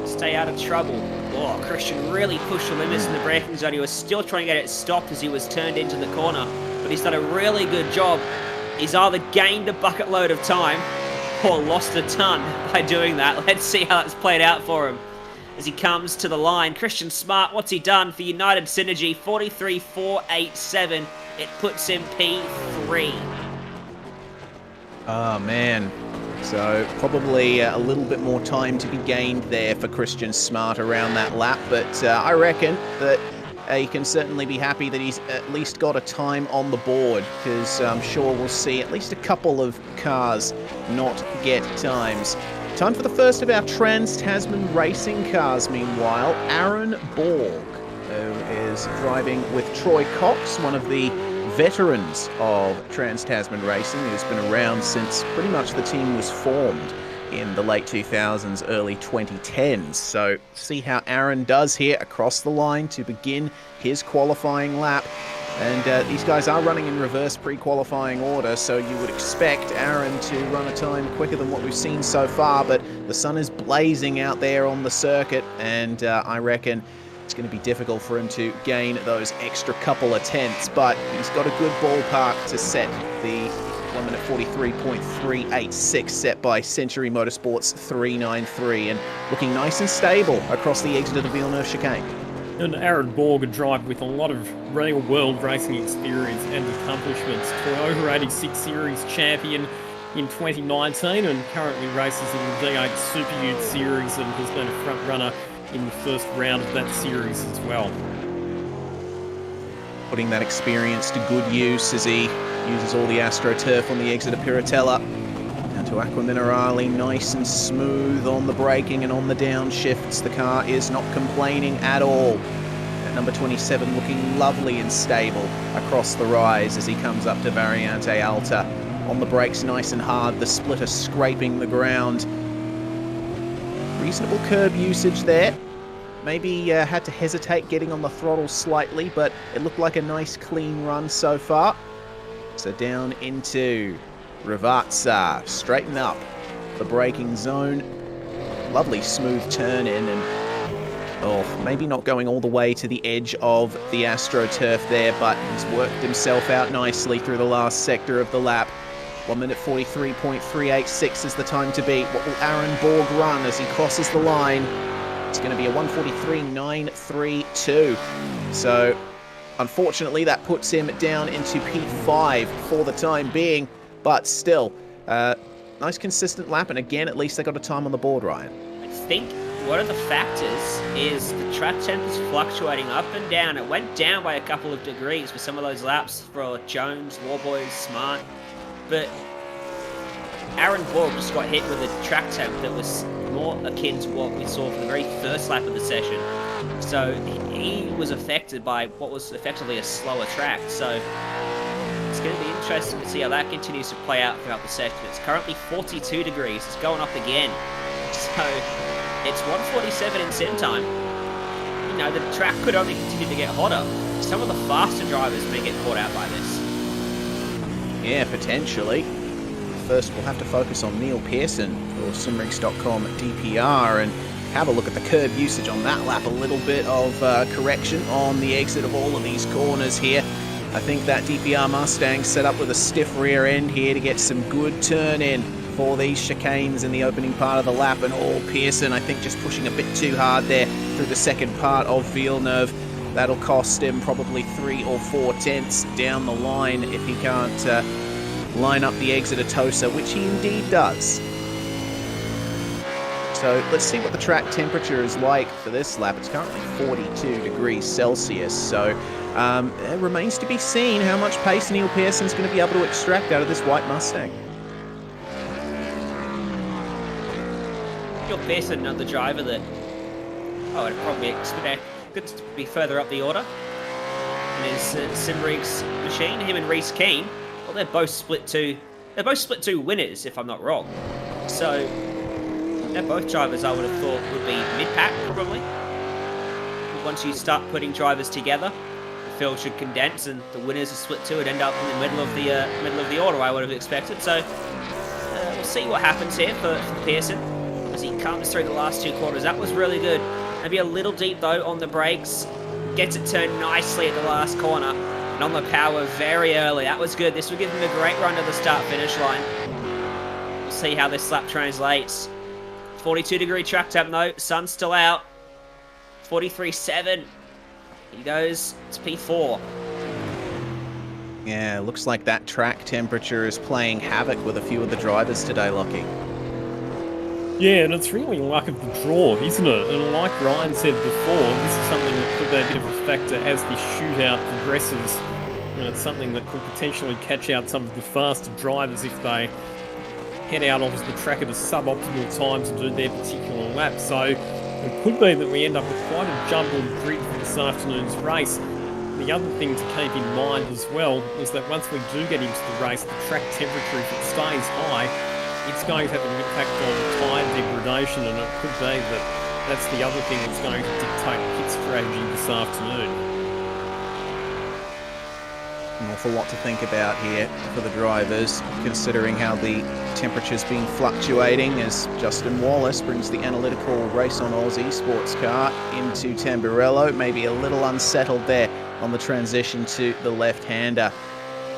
stay out of trouble. Oh, Christian really pushed the limits in the braking zone. He was still trying to get it stopped as he was turned into the corner, but he's done a really good job. He's either gained a bucket load of time or lost a ton by doing that. Let's see how that's played out for him as he comes to the line. Christian Smart, what's he done for United Synergy? 43.487. It puts him P3. Oh, man. So probably a little bit more time to be gained there for Christian Smart around that lap, but I reckon that he can certainly be happy that he's at least got a time on the board, because I'm sure we'll see at least a couple of cars not get times. Time for the first of our Trans-Tasman racing cars, meanwhile. Aaron Borg, who is driving with Troy Cox, one of the veterans of Trans-Tasman Racing, who's been around since pretty much the team was formed in the late 2000s, early 2010s. So see how Aaron does here across the line to begin his qualifying lap. And these guys are running in reverse pre-qualifying order, so you would expect Aaron to run a time quicker than what we've seen so far, but the sun is blazing out there on the circuit, and I reckon it's going to be difficult for him to gain those extra couple of tenths, but he's got a good ballpark to set the 1 minute 43.386 set by Century Motorsports 393, and looking nice and stable across the exit of the Villeneuve chicane. And Aaron Borg, a driver with a lot of real-world racing experience and accomplishments. Toyota 86 Series champion in 2019 and currently races in the V8 Super Ute Series and has been a front runner in the first round of that series as well. Putting that experience to good use as he uses all the AstroTurf on the exit of Piratella. Down to Aqua Minerale, nice and smooth on the braking and on the downshifts. The car is not complaining at all. At number 27 looking lovely and stable across the rise as he comes up to Variante Alta. On the brakes nice and hard, the splitter scraping the ground. Reasonable curb usage there. Maybe had to hesitate getting on the throttle slightly, but it looked like a nice clean run so far. So down into Ravazza, straighten up the braking zone. Lovely smooth turn in, and maybe not going all the way to the edge of the AstroTurf there, but he's worked himself out nicely through the last sector of the lap. 1 minute 43.386 is the time to beat. What will Aaron Borg run as he crosses the line? It's going to be a 1:43.932. So Unfortunately, that puts him down into P5 for the time being, but still, nice consistent lap, and again, at least they got a time on the board, Ryan. I think one of the factors is the track temp is fluctuating up and down. It went down by a couple of degrees for some of those laps for Jones, Warboys, Smart, but Aaron Borg just got hit with a track temp that was more akin to what we saw for the very first lap of the session. So he was affected by what was effectively a slower track. So it's going to be interesting to see how that continues to play out throughout the session. It's currently 42 degrees. It's going up again. So it's 1:47 in sim time. You know, the track could only continue to get hotter. Some of the faster drivers may get caught out by this. Yeah, potentially. First, we'll have to focus on Neil Pearson for simracing.com DPR and have a look at the curb usage on that lap. A little bit of correction on the exit of all of these corners here. I think that DPR Mustang set up with a stiff rear end here to get some good turn in for these chicanes in the opening part of the lap, and Pearson, I think, just pushing a bit too hard there through the second part of Villeneuve. That'll cost him probably 3 or 4 tenths down the line if he can't line up the exit of Tosa, which he indeed does. So let's see what the track temperature is like for this lap. It's currently 42 degrees Celsius, so it remains to be seen how much pace Neil Pearson's going to be able to extract out of this white Mustang. Neil Pearson, another driver that I would probably expect to be further up the order in his Simrigs machine. Him and Reese Keane, well, they're both split two winners, if I'm not wrong. So they're both drivers I would have thought would be mid-pack, probably. Once you start putting drivers together, the field should condense, and the winners are split two and end up in the middle of the order, I would have expected. So we'll see what happens here for Pearson as he comes through the last 2 quarters. That was really good. Maybe a little deep though on the brakes. Gets it turned nicely at the last corner, and on the power very early. That was good. This will give him a great run to the start-finish line. We'll see how this lap translates. 42-degree track temp though. Sun's still out. 43.7. He goes to P4. Yeah, looks like that track temperature is playing havoc with a few of the drivers today, Lockie. Yeah, and it's really luck of the draw, isn't it? And like Ryan said before, this is something that could be a bit of a factor as the shootout progresses. And it's something that could potentially catch out some of the faster drivers if they head out onto the track at a suboptimal time to do their particular lap. So it could be that we end up with quite a jumbled grid for this afternoon's race. The other thing to keep in mind as well is that once we do get into the race, the track temperature, if it stays high, it's going to have an impact on tyre degradation, and it could be that that's the other thing that's going to dictate pit strategy this afternoon. An awful lot to think about here for the drivers, considering how the temperature's been fluctuating as Justin Wallace brings the analytical Race on Oz eSports car into Tamburello. Maybe a little unsettled there on the transition to the left-hander.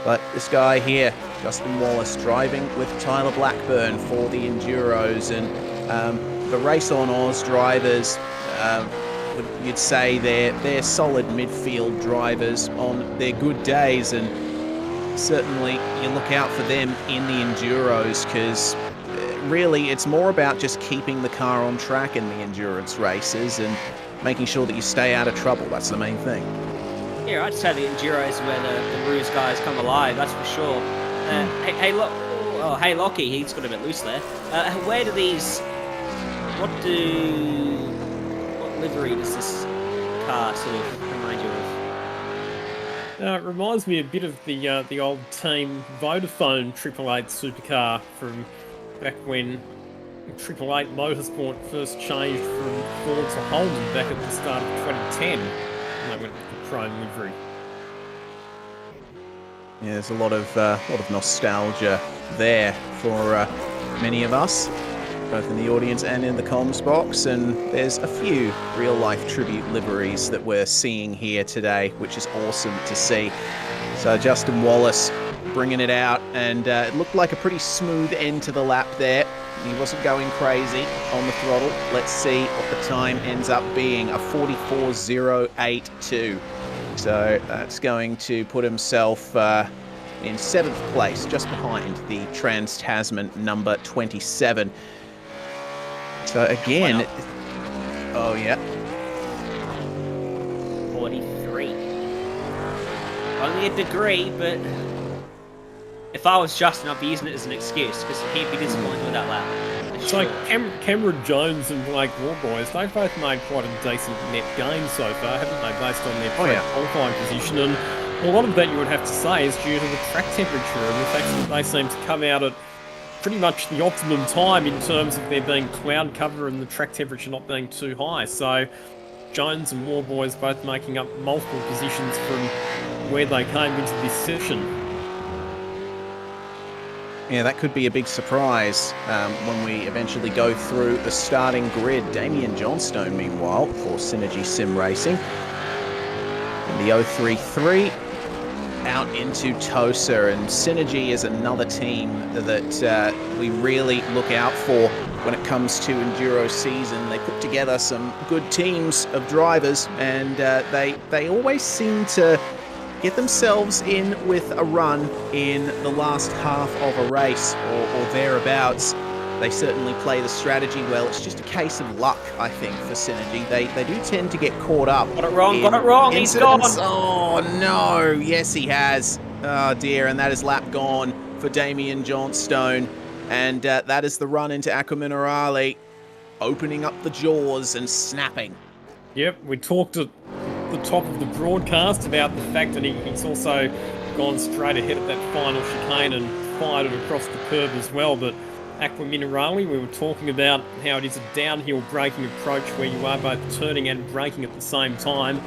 But this guy here, Justin Wallace, driving with Tyler Blackburn for the Enduros, and the Race on Oz drivers, you'd say they're solid midfield drivers on their good days, and certainly you look out for them in the Enduros, because really it's more about just keeping the car on track in the endurance races and making sure that you stay out of trouble. That's the main thing. Yeah, I'd say the Enduro is where the Ruse guys come alive, that's for sure. Hey Lockie, he's got a bit loose there. Where do these... What livery does this car sort of remind you of? It reminds me a bit of the old team Vodafone 888 supercar from back when 888 Motorsport first changed from Ford to Holden back at the start of 2010. And they went with the chrome livery. Yeah, there's a lot of nostalgia there for many of us, both in the audience and in the comms box, and there's a few real-life tribute liveries that we're seeing here today, which is awesome to see. So Justin Wallace bringing it out, and it looked like a pretty smooth end to the lap there. He wasn't going crazy on the throttle. Let's see what the time ends up being, a 44.082. So that's going to put himself in 7th place, just behind the Trans-Tasman number 27. So again, oh yeah. 43. Only a degree, but if I was Justin, I'd be using it as an excuse, because he'd be disappointed with that lap. It's like Cameron Jones and Blake Warboys, they've both made quite a decent net gain so far, haven't they, based on their qualifying position. And a lot of that, you would have to say, is due to the track temperature and the fact that they seem to come out at pretty much the optimum time in terms of there being cloud cover and the track temperature not being too high. So Jones and Warboys both making up multiple positions from where they came into this session. Yeah, that could be a big surprise when we eventually go through the starting grid. Damien Johnstone, meanwhile, for Synergy Sim Racing. In the 033, out into Tosa. And Synergy is another team that we really look out for when it comes to Enduro season. They put together some good teams of drivers, and they always seem to get themselves in with a run in the last half of a race or thereabouts. They certainly play the strategy well. It's just a case of luck, I think, for Synergy. They do tend to get caught up. Got it wrong, he's gone. Oh, no. Yes, he has. Oh, dear. And that is lap gone for Damien Johnstone. And that is the run into Aqua Minerale, opening up the jaws and snapping. Yep, we talked at the top of the broadcast about the fact that he's also gone straight ahead at that final chicane and fired it across the curb as well. But Aqua Minerale, we were talking about how it is a downhill braking approach where you are both turning and braking at the same time.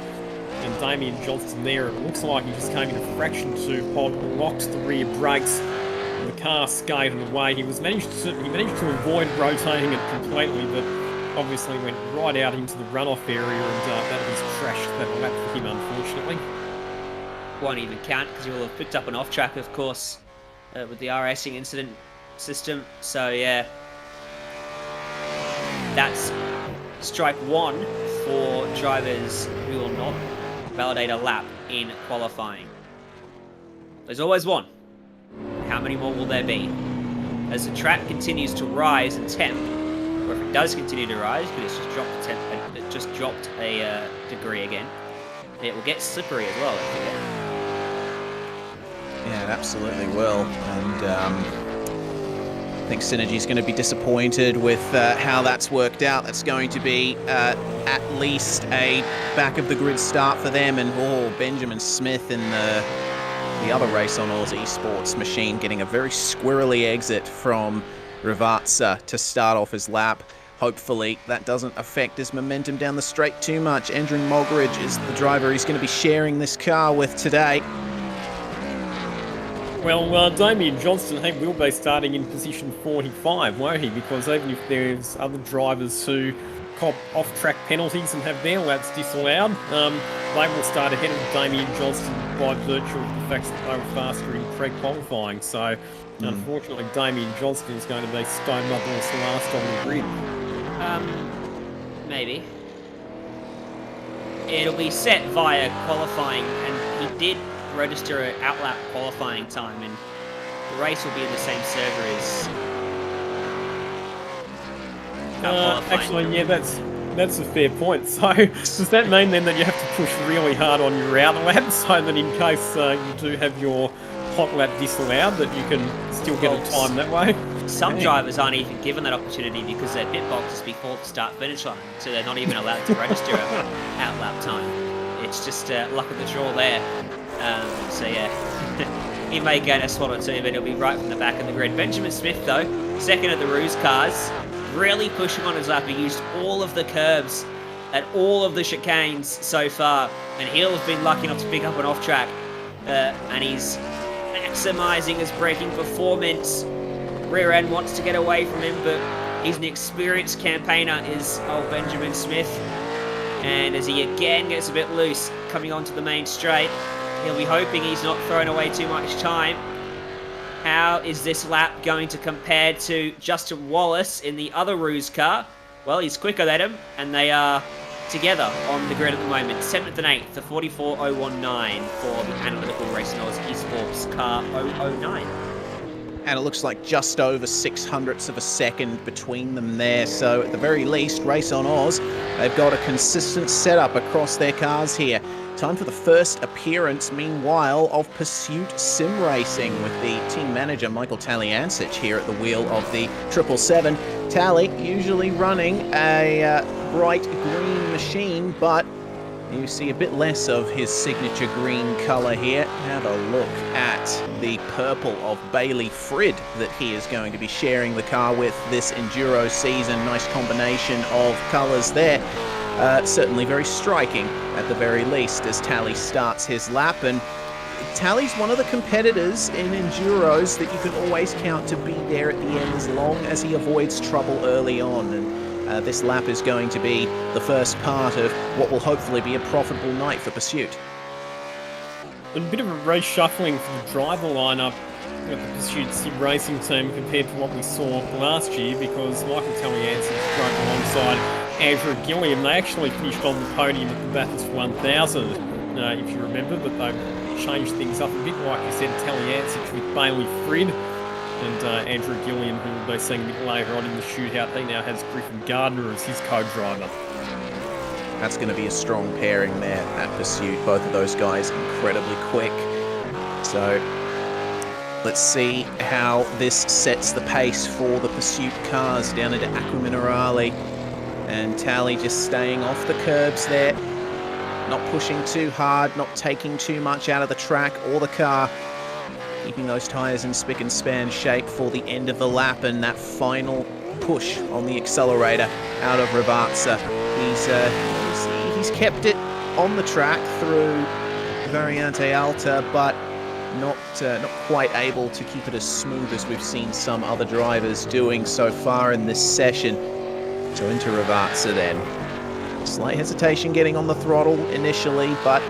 And Damien Johnston there, it looks like he just came in a fraction too hot, locked the rear brakes, and the car skated away. He managed to avoid rotating it completely, but obviously went right out into the runoff area, and that was crashed that lap for him, unfortunately. Won't even count, because he will have picked up an off-track, of course, with the iRacing incident system. So, yeah. That's strike one for drivers who will not validate a lap in qualifying. There's always one. How many more will there be? As the track continues to rise in temp, or if it does continue to rise, but it's just dropped a degree again, it will get slippery as well. Yeah, it absolutely will. And I think Synergy's going to be disappointed with how that's worked out. That's going to be at least a back of the grid start for them. And Benjamin Smith in the other race on Oz Esports machine getting a very squirrely exit from Rivatsa to start off his lap. Hopefully that doesn't affect his momentum down the straight too much. Andrew Mogridge is the driver he's going to be sharing this car with today. Well, Damien Johnston, he will be starting in position 45, won't he? Because even if there's other drivers who cop off-track penalties and have their laps disallowed, they will start ahead of Damien Johnston by virtue of the fact that they were faster in pre-qualifying. So, unfortunately, Damien Johnston is going to be stone knuckles last on the grid. Maybe. It'll be set via qualifying, and he did register an outlap qualifying time, and the race will be in the same server as actually, yeah, that's a fair point. So does that mean then that you have to push really hard on your outer lap so that in case you do have your hot lap disallowed, that you can still get a time that way? Some drivers aren't even given that opportunity because their pit box is before the start-finish line, so they're not even allowed to register an outlap time. It's just luck of the draw there. So yeah, he may gain a spot or two, but he'll be right from the back of the grid. Benjamin Smith, though, second of the Ruse cars, really pushing on his lap. He used all of the curbs at all of the chicanes so far, and he'll have been lucky enough to pick up an off-track, and he's maximising his braking performance. Rear end wants to get away from him, but he's an experienced campaigner, is old Benjamin Smith. And as he again gets a bit loose coming onto the main straight, he'll be hoping he's not throwing away too much time. How is this lap going to compare to Justin Wallace in the other Ruse car? Well, he's quicker than him, and they are together on the grid at the moment. 7th and 8th, the 44.019 for the Analytical Racing Oz eSports car 009. And it looks like just over 600ths of a second between them there. So at the very least, Race on Oz, they've got a consistent setup across their cars here. Time for the first appearance, meanwhile, of Pursuit Sim Racing with the team manager, Michael Taliancic, here at the wheel of the 777. Tally usually running a bright green machine, but you see a bit less of his signature green colour here. Have a look at the purple of Bailey Frid that he is going to be sharing the car with this Enduro season. Nice combination of colours there. Certainly very striking at the very least as Tally starts his lap. And Tally's one of the competitors in Enduros that you can always count to be there at the end as long as he avoids trouble early on. And this lap is going to be the first part of what will hopefully be a profitable night for Pursuit. A bit of a race shuffling for the driver lineup with the Pursuit Sim Racing team compared to what we saw last year, because Michael Taliancic drove alongside Andrew Gilliam. They actually finished on the podium at the Bathurst 1000, if you remember, but they've changed things up a bit. Like you said, Taliancic with Bailey Frid and Andrew Gilliam, who we'll be seeing a bit later on in the shootout. He now has Griffin Gardner as his co-driver. That's going to be a strong pairing there at Pursuit. Both of those guys incredibly quick. So let's see how this sets the pace for the Pursuit cars down into Aqua Minerale. And Tally just staying off the curbs there. Not pushing too hard, not taking too much out of the track or the car. Keeping those tyres in spick and span shape for the end of the lap and that final push on the accelerator out of Ravazza. He's kept it on the track through Variante Alta, but not quite able to keep it as smooth as we've seen some other drivers doing so far in this session. So into Ravazza then. Slight hesitation getting on the throttle initially, but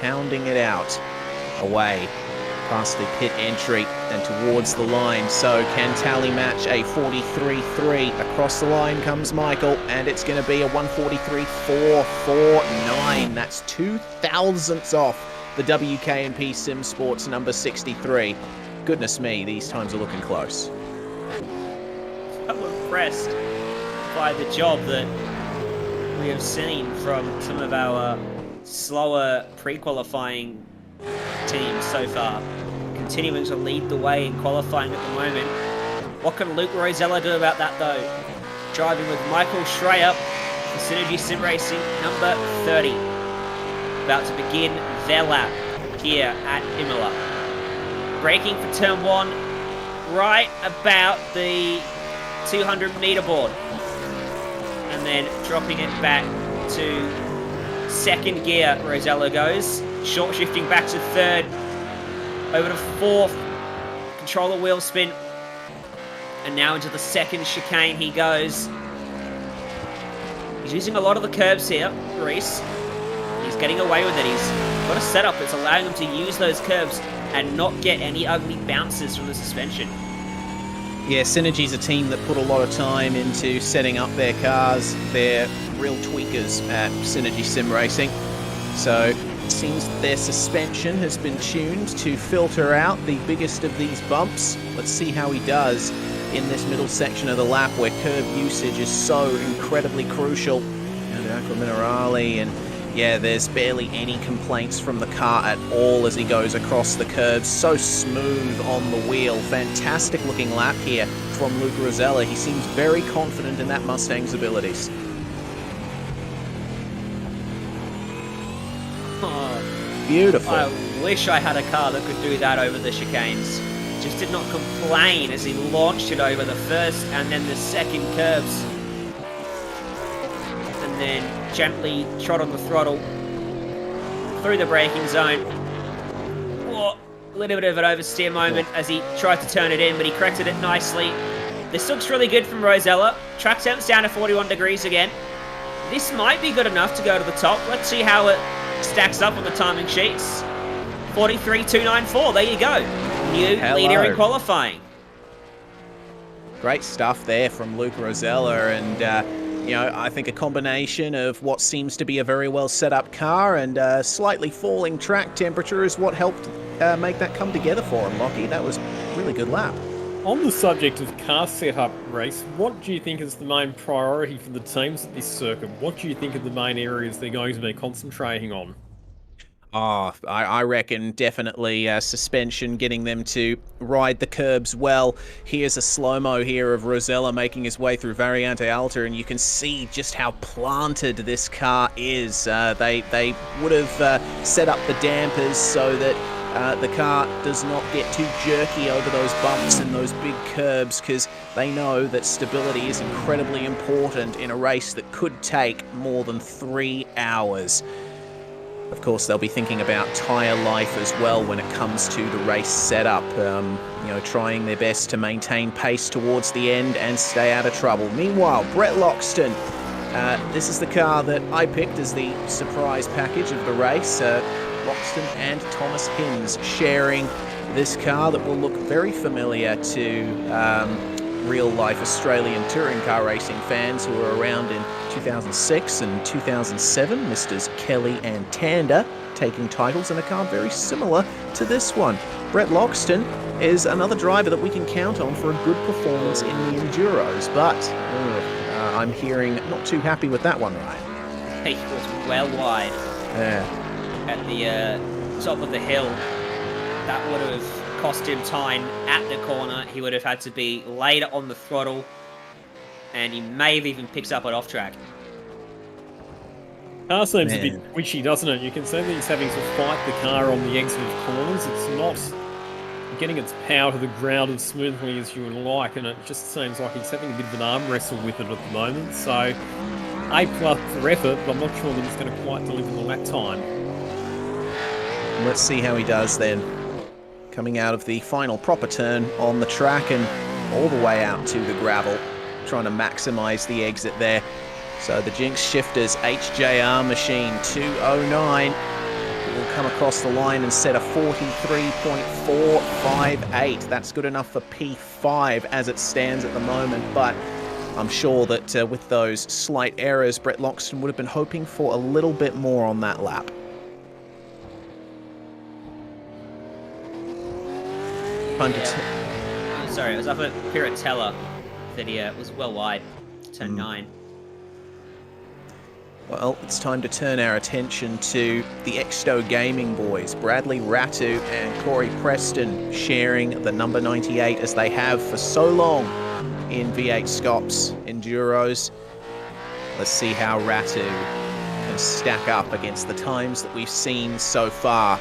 pounding it out away past the pit entry and towards the line. So can Tally match a 43.3? Across the line comes Michael, and it's going to be a 143.449. That's 2 thousandths off the WKNP Sim Sports number 63. Goodness me, these times are looking close. I'm impressed by the job that we have seen from some of our slower pre-qualifying teams so far, continuing to lead the way in qualifying at the moment. What can Luke Rosella do about that though? Driving with Michael Schreier for Synergy Sim Racing number 30. About to begin their lap here at Imola. Braking for turn 1 right about the 200 meter board. And then dropping it back to second gear, Rosella goes. Short shifting back to third. Over to fourth. Controller wheel spin. And now into the second chicane he goes. He's using a lot of the curbs here, Reese. He's getting away with it. He's got a setup that's allowing him to use those curbs and not get any ugly bounces from the suspension. Yeah, Synergy's a team that put a lot of time into setting up their cars. They're real tweakers at Synergy Sim Racing. So it seems that their suspension has been tuned to filter out the biggest of these bumps. Let's see how he does in this middle section of the lap where curb usage is so incredibly crucial. And Aqua Minerale, and yeah, there's barely any complaints from the car at all as he goes across the curbs. So smooth on the wheel. Fantastic looking lap here from Luke Rosella. He seems very confident in that Mustang's abilities. Oh, beautiful. I wish I had a car that could do that over the chicanes. Just did not complain as he launched it over the first and then the second curbs. And then gently trod on the throttle through the braking zone. Oh, a little bit of an oversteer moment as he tried to turn it in, but he corrected it nicely. This looks really good from Rosella. Track temp's down to 41 degrees again. This might be good enough to go to the top. Let's see how it stacks up on the timing sheets. 43.294, there you go. New leader in qualifying. Great stuff there from Luke Rosella, and I think a combination of what seems to be a very well set up car and slightly falling track temperature is what helped make that come together for him, Lockie. That was a really good lap. On the subject of car setup, Race, what do you think is the main priority for the teams at this circuit? What do you think are the main areas they're going to be concentrating on? Oh, I reckon definitely suspension, getting them to ride the curbs well. Here's a slow-mo here of Rosella making his way through Variante Alta, and you can see just how planted this car is. They would have set up the dampers so that the car does not get too jerky over those bumps and those big curbs, because they know that stability is incredibly important in a race that could take more than 3 hours. Of course, they'll be thinking about tyre life as well when it comes to the race setup, trying their best to maintain pace towards the end and stay out of trouble. Meanwhile, Brett Loxton, this is the car that I picked as the surprise package of the race. Loxton and Thomas Hinds sharing this car that will look very familiar to real-life Australian touring car racing fans who were around in 2006 and 2007. Misters Kelly and Tander taking titles in a car very similar to this one. Brett Loxton is another driver that we can count on for a good performance in the Enduros, but I'm hearing not too happy with that one, Ryan. He was well wide. Yeah. At the top of the hill. That would have cost him time at the corner. He would have had to be later on the throttle, and he may have even picked up an off track. Car seems a bit twitchy, doesn't it? You can see that he's having to fight the car on the exit of corners. It's not getting its power to the ground as smoothly as you would like, and it just seems like he's having a bit of an arm wrestle with it at the moment. So, A+ for effort, but I'm not sure that he's going to quite deliver the lap time. Let's see how he does then. Coming out of the final proper turn on the track and all the way out to the gravel, trying to maximise the exit there. So the Jinx Shifters HJR machine 209 will come across the line and set a 43.458. That's good enough for P5 as it stands at the moment, but I'm sure that with those slight errors, Brett Loxton would have been hoping for a little bit more on that lap. Sorry, it was up at Piratella that he was well wide, turn 9. Well, it's time to turn our attention to the Exto Gaming boys. Bradley Ratu and Corey Preston sharing the number 98 as they have for so long in V8SCOPS Enduros. Let's see how Ratu can stack up against the times that we've seen so far.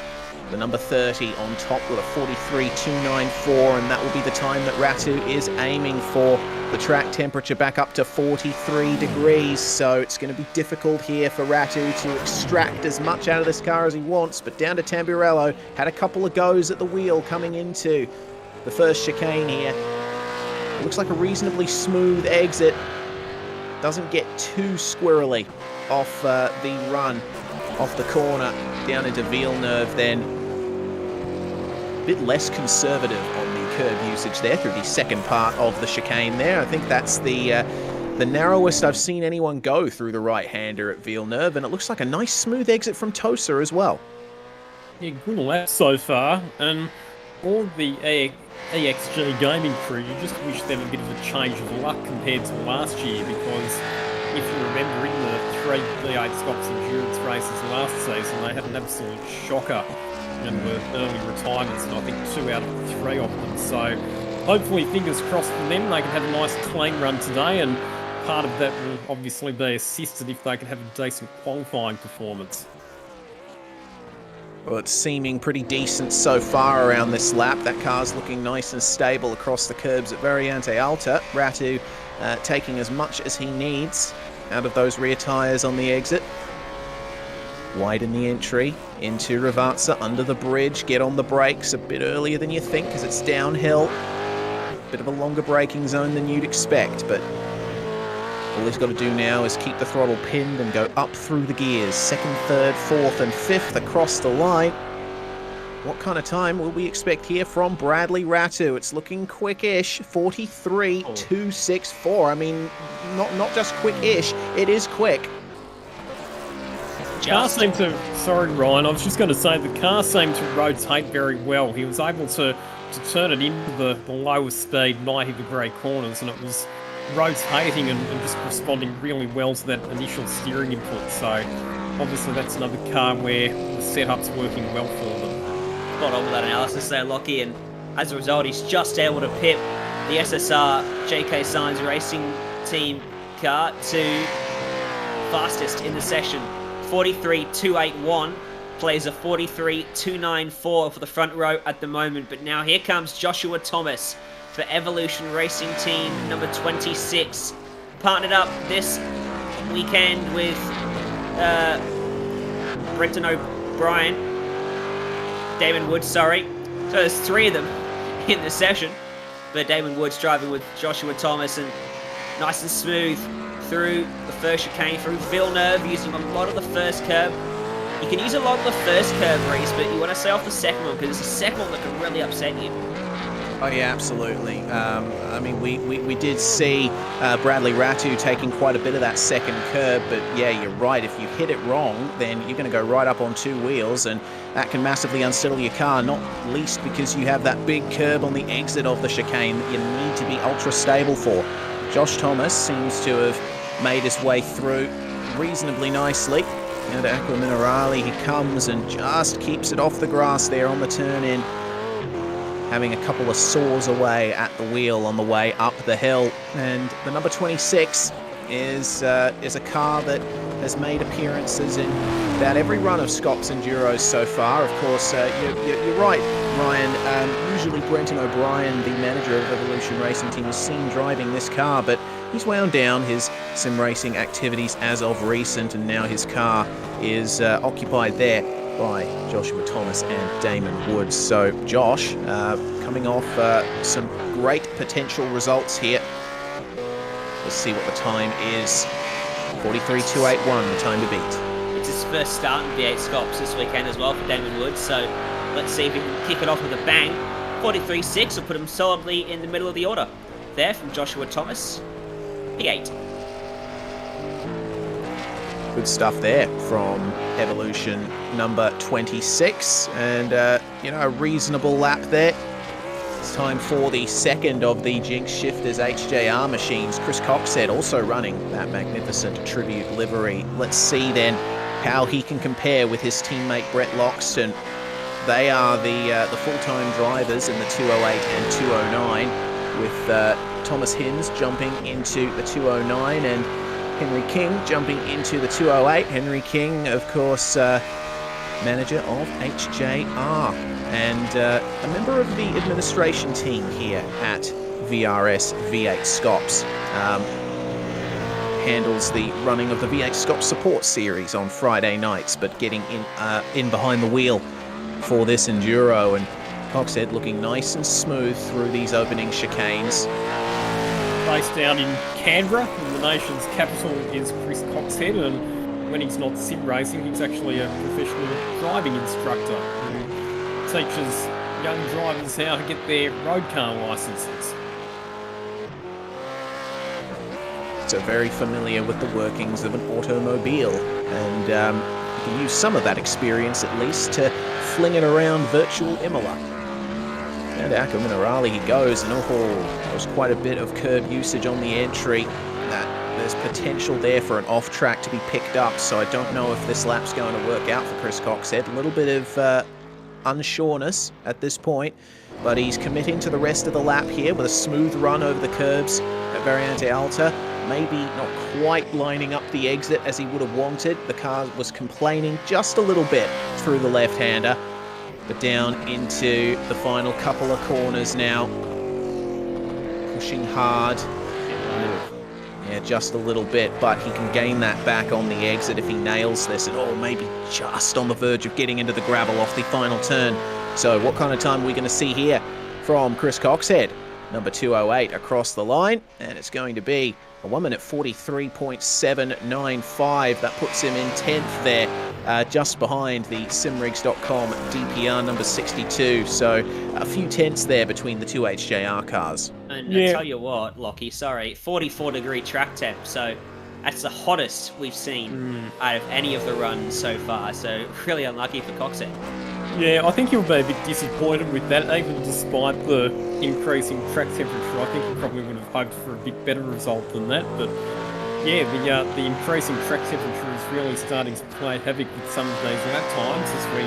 The number 30 on top with a 43.294, and that will be the time that Ratu is aiming for. The track temperature back up to 43 degrees, so it's going to be difficult here for Ratu to extract as much out of this car as he wants, but down to Tamburello, had a couple of goes at the wheel coming into the first chicane here. It looks like a reasonably smooth exit. Doesn't get too squirrely off the run, off the corner, down into Villeneuve then. A bit less conservative on the curb usage there through the second part of the chicane there. I think that's the narrowest I've seen anyone go through the right-hander at Villeneuve, and it looks like a nice smooth exit from Tosa as well. Yeah, good lap so far, and all the EXG gaming crew, you just wish them a bit of a change of luck compared to last year, because if you remember in the 3 V8SCOPS endurance races last season, they had an absolute shocker and were early retirements, and I think 2 out of 3 of them. So hopefully, fingers crossed for them, they can have a nice clean run today, and part of that will obviously be assisted if they can have a decent qualifying performance. Well, it's seeming pretty decent so far around this lap. That car's looking nice and stable across the curbs at Variante Alta. Ratu taking as much as he needs out of those rear tyres on the exit. Widen the entry into Ravazza under the bridge. Get on the brakes a bit earlier than you think because it's downhill. Bit of a longer braking zone than you'd expect, but all he's got to do now is keep the throttle pinned and go up through the gears. 2nd, 3rd, 4th and 5th across the line. what kind of time will we expect here from Bradley Ratu? It's looking quick-ish, 43.264. I mean, not just quick-ish, it is quick. Car seemed to, sorry Ryan, I was just going to say the car seemed to rotate very well. He was able to turn it into the lowest speed 90-degree corners, and it was rotating and just responding really well to that initial steering input. So obviously that's another car where the setup's working well for them. Spot on with that analysis there, Lockie, and as a result he's just able to pip the SSR JK Signs Racing Team car to fastest in the session. 43.281, plays a 43.294 for the front row at the moment, but now here comes Joshua Thomas for Evolution Racing Team number 26, partnered up this weekend with Brenton O'Brien, Damon Woods, sorry. So there's three of them in the session, but Damon Woods driving with Joshua Thomas, and nice and smooth through the first chicane, through Villeneuve, using a lot of the first curb. You can use a lot of the first curb, Reese, but you want to stay off the second one, because it's the second one that can really upset you. Oh yeah, absolutely. I mean, we did see Bradley Ratu taking quite a bit of that second curb, but yeah, you're right. If you hit it wrong, then you're going to go right up on two wheels, and that can massively unsettle your car, not least because you have that big curb on the exit of the chicane that you need to be ultra stable for. Josh Thomas seems to have made his way through reasonably nicely. And Aqua Minerale, he comes and just keeps it off the grass there on the turn in, having a couple of saws away at the wheel on the way up the hill. And the number 26 is a car that has made appearances in about every run of Scops Enduros so far. Of course, you're right, Ryan. Usually Brenton O'Brien, the manager of Evolution Racing Team, is seen driving this car, but he's wound down his sim racing activities as of recent, and now his car is occupied there by Joshua Thomas and Damon Woods. So Josh, coming off some great potential results here. Let's see what the time is. 43.281, the time to beat. It's his first start in V8SCOPS this weekend as well for Damon Woods, so let's see if he can kick it off with a bang. 43.6 will put him solidly in the middle of the order. There from Joshua Thomas, P8. Good stuff there from Evolution number 26, and a reasonable lap there. It's time for the second of the Jinx Shifters HJR machines. Chris Coxhead also running that magnificent tribute livery. Let's see then how he can compare with his teammate Brett Loxton. They are the full-time drivers in the 208 and 209, with Thomas Hinz jumping into the 209 and Henry King jumping into the 208. Henry King, of course, manager of HJR and a member of the administration team here at V8SCOPS. Handles the running of the V8SCOPS support series on Friday nights, but getting in behind the wheel for this enduro, and Coxhead looking nice and smooth through these opening chicanes. Based down in Canberra, and the nation's capital is Chris Coxhead, and when he's not sim racing, he's actually a professional driving instructor who teaches young drivers how to get their road car licenses. So very familiar with the workings of an automobile, and you can use some of that experience at least to fling it around virtual Imola. And Aqua Minerale he goes, and there's quite a bit of curb usage on the entry. That there's potential there for an off track to be picked up, so I don't know if this lap's going to work out for Chris Coxhead. A little bit of unsureness at this point, but he's committing to the rest of the lap here with a smooth run over the curbs at Variante Alta. Maybe not quite lining up the exit as he would have wanted. The car was complaining just a little bit through the left-hander, but down into the final couple of corners now. Pushing hard. Yeah, just a little bit, but he can gain that back on the exit if he nails this, and maybe just on the verge of getting into the gravel off the final turn. So what kind of time are we going to see here from Chris Coxhead? number 208 across the line, and it's going to be a 1 minute 43.795. That puts him in 10th there, just behind the simrigs.com DPR number 62. So a few tenths there between the two HJR cars. And I tell you what, Lockie, sorry, 44-degree track temp, so that's the hottest we've seen out of any of the runs so far, so really unlucky for Coxette. Yeah, I think he'll be a bit disappointed with that, even despite the increasing track temperature. I think he probably would have hoped for a bit better result than that. But yeah, the increasing track temperature is really starting to play havoc with some of these lap times as we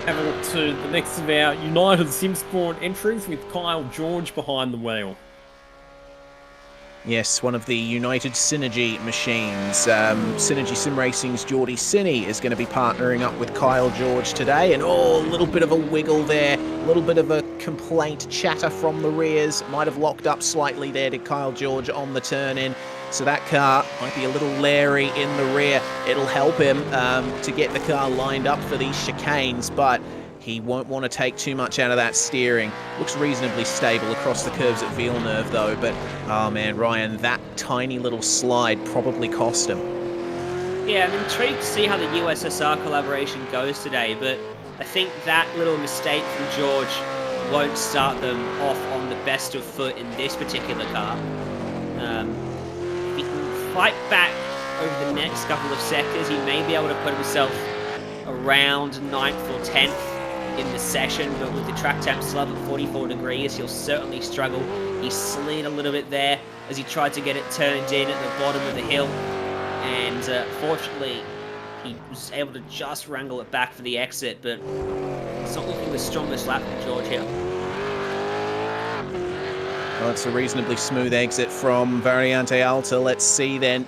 have a look to the next of our United SimSport entries with Kyle George behind the wheel. Yes, one of the United Synergy machines. Synergy Sim Racing's Geordie Sinney is going to be partnering up with Kyle George today. And a little bit of a wiggle there. A little bit of a complaint chatter from the rears. Might have locked up slightly there to Kyle George on the turn-in. So that car might be a little leery in the rear. It'll help him to get the car lined up for these chicanes, but he won't want to take too much out of that steering. Looks reasonably stable across the curves at Villeneuve though, but oh man, Ryan, that tiny little slide probably cost him. Yeah, I'm intrigued to see how the USSR collaboration goes today, but I think that little mistake from George won't start them off on the best of foot in this particular car. If he can fight back over the next couple of sectors, he may be able to put himself around 9th or 10th in the session, but with the track temp still up at 44 degrees, he'll certainly struggle. He slid a little bit there as he tried to get it turned in at the bottom of the hill, and fortunately he was able to just wrangle it back for the exit, but it's not looking the strongest lap from George here. Well, it's a reasonably smooth exit from Variante Alta. Let's see then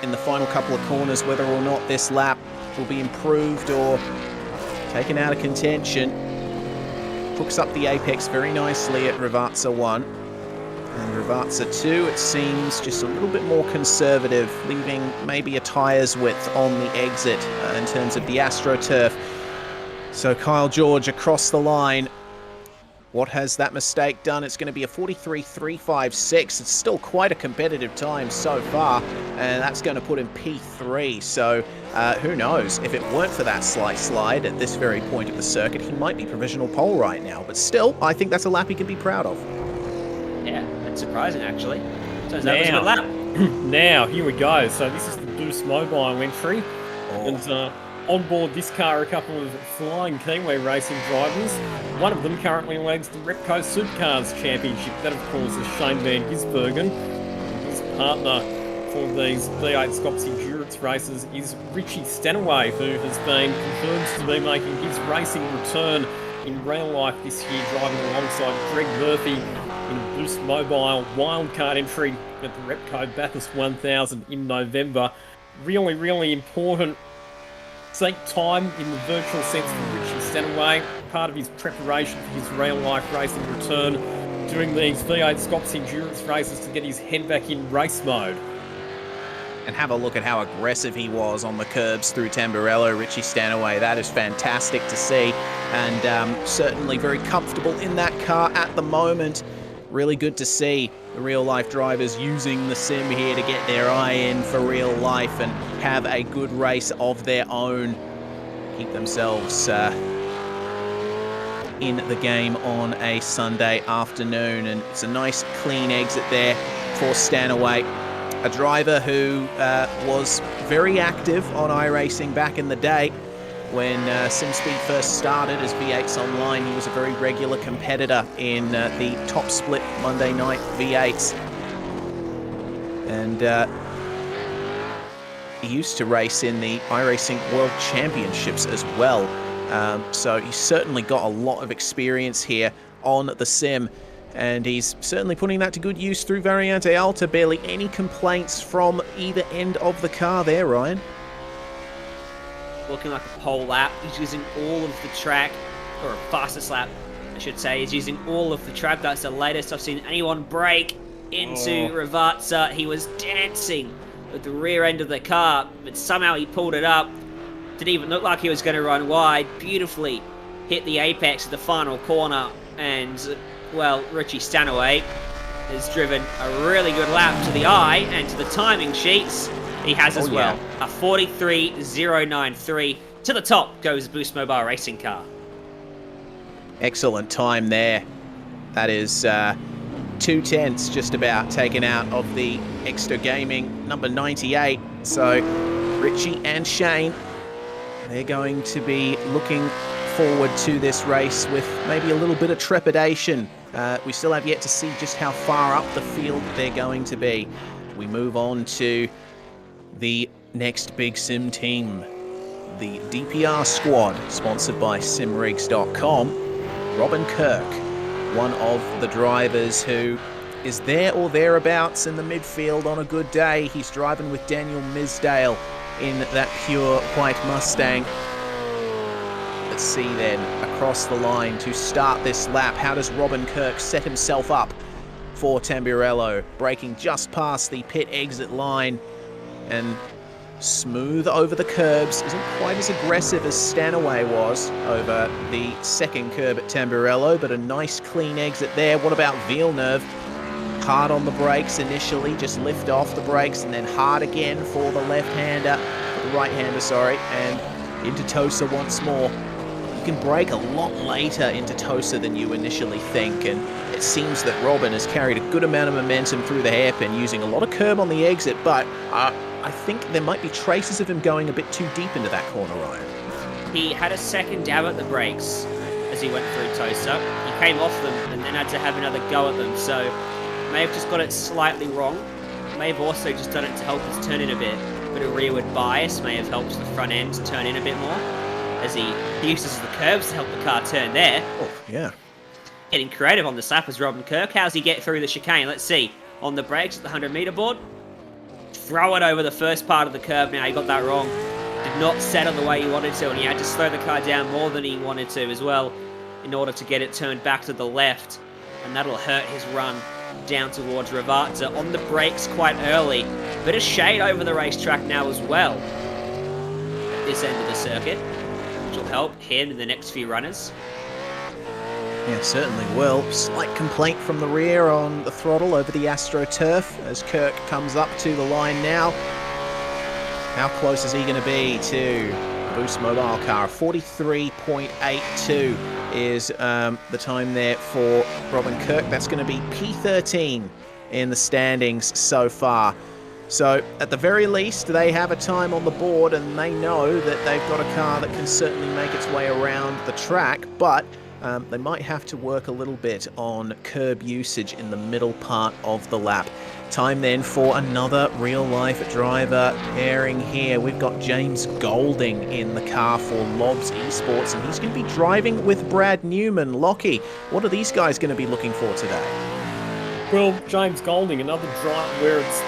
in the final couple of corners whether or not this lap will be improved or taken out of contention. Hooks up the apex very nicely at Ravazza 1. And Ravazza 2, it seems, just a little bit more conservative, leaving maybe a tyres width on the exit in terms of the AstroTurf. So Kyle George across the line. What has that mistake done? It's going to be a 43.356. It's still quite a competitive time so far, and that's going to put him P3. So who knows? If it weren't for that slight slide at this very point of the circuit, he might be provisional pole right now. But still, I think that's a lap he can be proud of. Yeah, that's surprising actually. So that was a good lap. Now, here we go. So this is the Boost Mobile entry. And on board this car, a couple of flying Kiwi racing drivers. One of them currently leads the Repco Supercars Championship. That, of course, is Shane Van Gisbergen. His partner for these V8SCOPS endurance races is Richie Stanaway, who has been confirmed to be making his racing return in real life this year, driving alongside Greg Murphy in Boost Mobile wildcard entry at the Repco Bathurst 1000 in November. Really, really important take time in the virtual sense for Richie Stanaway, part of his preparation for his real-life racing return, doing these V8SCOPS endurance races to get his head back in race mode. And have a look at how aggressive he was on the curbs through Tamburello, Richie Stanaway. That is fantastic to see, and certainly very comfortable in that car at the moment. Really good to see the real-life drivers using the sim here to get their eye in for real life and have a good race of their own. Keep themselves in the game on a Sunday afternoon, and it's a nice clean exit there for Stanaway, a driver who was very active on iRacing back in the day. When SimSpeed first started as V8s Online, he was a very regular competitor in the top split Monday night V8s. And he used to race in the iRacing World Championships as well. So he's certainly got a lot of experience here on the sim. And he's certainly putting that to good use through Variante Alta. Barely any complaints from either end of the car there, Ryan. Looking like a pole lap. He's using all of the track, or a fastest lap, I should say. He's using all of the track. That's the latest I've seen anyone break into Ravazza. He was dancing with the rear end of the car, but somehow he pulled it up. Didn't even look like he was going to run wide. Beautifully hit the apex of the final corner, and well, Richie Stanaway has driven a really good lap to the eye and to the timing sheets. He has as well. A 43.093. To the top goes Boost Mobile racing car. Excellent time there. That is 2/10 just about taken out of the Extra Gaming number 98. So Richie and Shane, they're going to be looking forward to this race with maybe a little bit of trepidation. We still have yet to see just how far up the field they're going to be. We move on to the next big sim team, the DPR squad, sponsored by simrigs.com. Robin Kirk, one of the drivers who is there or thereabouts in the midfield on a good day. He's driving with Daniel Misdale in that pure white Mustang. Let's see then, across the line to start this lap. How does Robin Kirk set himself up for Tamburello? Braking just past the pit exit line and smooth over the curbs. Isn't quite as aggressive as Stanaway was over the second curb at Tamburello, but a nice clean exit there. What about Villeneuve? Hard on the brakes initially, just lift off the brakes and then hard again for the left-hander, the right-hander, sorry, and into Tosa once more. You can brake a lot later into Tosa than you initially think, and it seems that Robin has carried a good amount of momentum through the hairpin, using a lot of curb on the exit, but I think there might be traces of him going a bit too deep into that corner, Ryan. He had a second dab at the brakes as he went through Tosa. He came off them and then had to have another go at them, so may have just got it slightly wrong. May have also just done it to help us turn in a bit. But a rearward bias may have helped the front end turn in a bit more, as he uses the curbs to help the car turn there. Oh, yeah. Getting creative on the lap as Robin Kirk. How's he get through the chicane? Let's see. On the brakes at the 100-metre board. Throw it over the first part of the curve now. He got that wrong. Did not settle the way he wanted to, and he had to slow the car down more than he wanted to as well in order to get it turned back to the left. And that'll hurt his run down towards Rivarta on the brakes quite early. Bit of shade over the racetrack now as well at this end of the circuit, which will help him and the next few runners. Yeah, certainly will. Slight complaint from the rear on the throttle over the AstroTurf as Kirk comes up to the line now. How close is he going to be to the Boost Mobile car? 43.82 is the time there for Robin Kirk. That's going to be P13 in the standings so far. So at the very least, they have a time on the board and they know that they've got a car that can certainly make its way around the track, but they might have to work a little bit on curb usage in the middle part of the lap. Time then for another real-life driver pairing here. We've got James Golding in the car for Lobs Esports, and he's going to be driving with Brad Newman. Lockie, what are these guys going to be looking for today? Well, James Golding, another drive where it's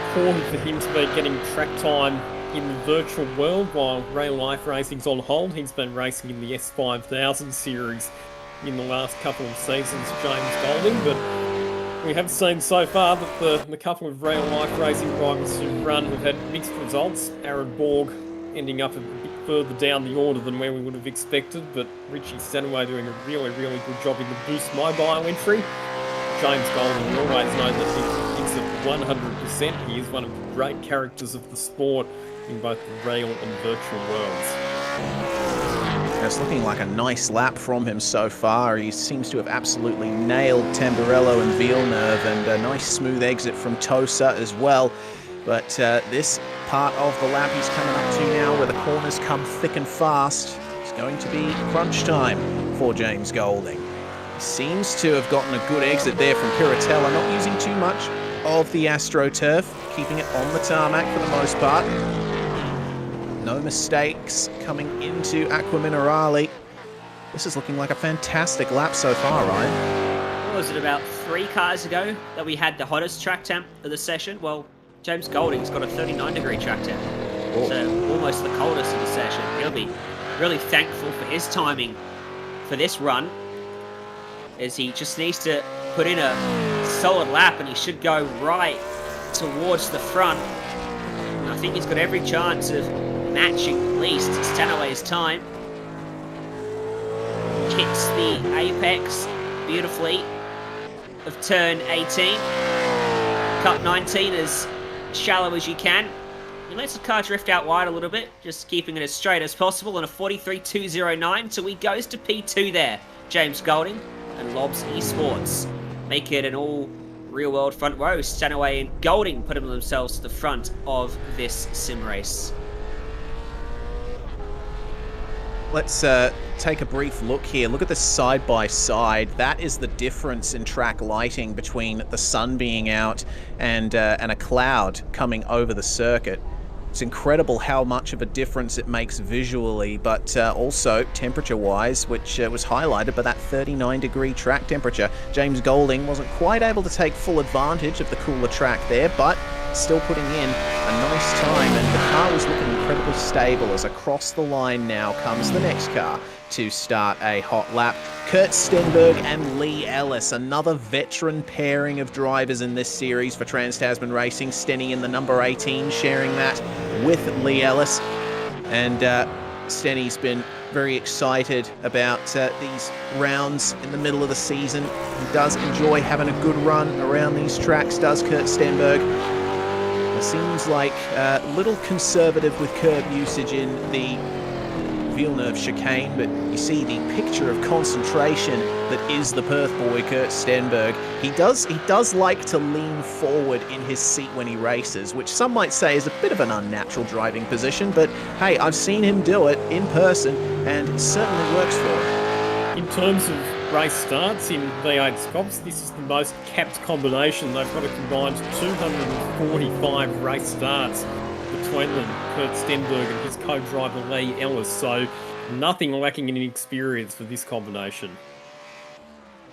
important for him to be getting track time in the virtual world while real life racing's on hold. He's been racing in the S5000 series in the last couple of seasons, James Golding, but we have seen so far that the couple of real life racing drivers who've run have had mixed results. Aaron Borg ending up a bit further down the order than where we would have expected, but Richie Stanaway doing a really, really good job in the Boost Mobile entry. James Golding, we always know that he's at 100%. He is one of the great characters of the sport in both the real and virtual worlds. It's looking like a nice lap from him so far. He seems to have absolutely nailed Tamburello and Villeneuve, and a nice smooth exit from Tosa as well. But this part of the lap he's coming up to now, where the corners come thick and fast, is going to be crunch time for James Golding. He seems to have gotten a good exit there from Piratella, not using too much of the AstroTurf, keeping it on the tarmac for the most part. No mistakes coming into Aqua Minerale. This is looking like a fantastic lap so far, Ryan. What was it, about 3 cars ago that we had the hottest track temp of the session? Well, James Golding's got a 39-degree track temp. Oh. So almost the coldest of the session. He'll be really thankful for his timing for this run, as he just needs to put in a solid lap and he should go right towards the front. And I think he's got every chance of matching at least Stanaway's time. Hits the apex beautifully of turn 18. Cut 19 as shallow as you can. He lets the car drift out wide a little bit, just keeping it as straight as possible on a 43.209, so he goes to P2 there. James Golding and Lobs Esports make it an all real-world front row. Stanaway and Golding put themselves to the front of this sim race. Let's take a brief look here. Look at the side-by-side. That is the difference in track lighting between the sun being out and a cloud coming over the circuit. It's incredible how much of a difference it makes visually, but also temperature-wise, which was highlighted by that 39-degree track temperature. James Golding wasn't quite able to take full advantage of the cooler track there, but still putting in a nice time, and the car was looking incredibly stable as across the line now comes the next car to start a hot lap. Kurt Stenberg and Lee Ellis, another veteran pairing of drivers in this series for Trans-Tasman Racing. Stenny in the number 18 sharing that with Lee Ellis, and Stenny's been very excited about these rounds in the middle of the season. He does enjoy having a good run around these tracks, does Kurt Stenberg. It seems like a little conservative with curb usage in the Villeneuve chicane, but you see the picture of concentration that is the Perth boy, Kurt Stenberg. He does like to lean forward in his seat when he races, which some might say is a bit of an unnatural driving position, but hey, I've seen him do it in person, and it certainly works for him. In terms of race starts in V8SCOPS, this is the most capped combination. They've got a combined 245 race starts between them, Kurt Stenberg and his co-driver Lee Ellis, so nothing lacking in experience for this combination.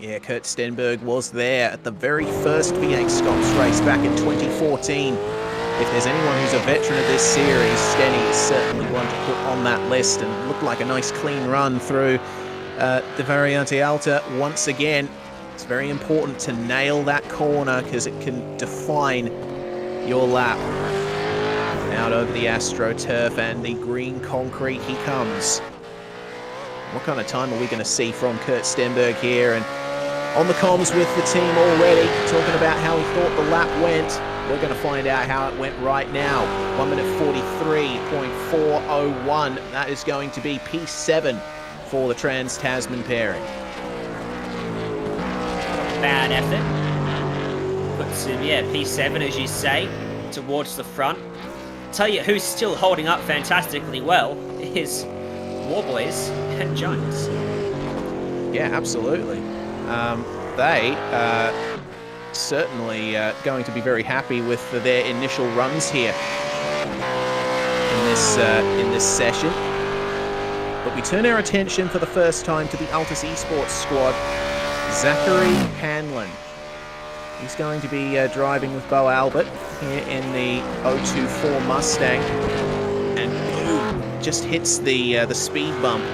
Yeah, Kurt Stenberg was there at the very first V8SCOPS race back in 2014. If there's anyone who's a veteran of this series, Stenny is certainly one to put on that list, and looked like a nice clean run through the Variante Alta once again. It's very important to nail that corner because it can define your lap. Out over the AstroTurf and the green concrete he comes. What kind of time are we going to see from Kurt Stenberg here? And on the comms with the team already, talking about how he thought the lap went. We're going to find out how it went right now. 1 minute 43.401. That is going to be P7 for the Trans-Tasman pairing. Bad effort. Puts him, P7 as you say, towards the front. Tell you who's still holding up fantastically well is Warboys and Jones. Yeah, absolutely. They certainly going to be very happy with their initial runs here in this session. But we turn our attention for the first time to the Altus Esports squad. Zachary Hanlon. He's going to be driving with Bo Albert here in the 024 Mustang, and boom, just hits the speed bump.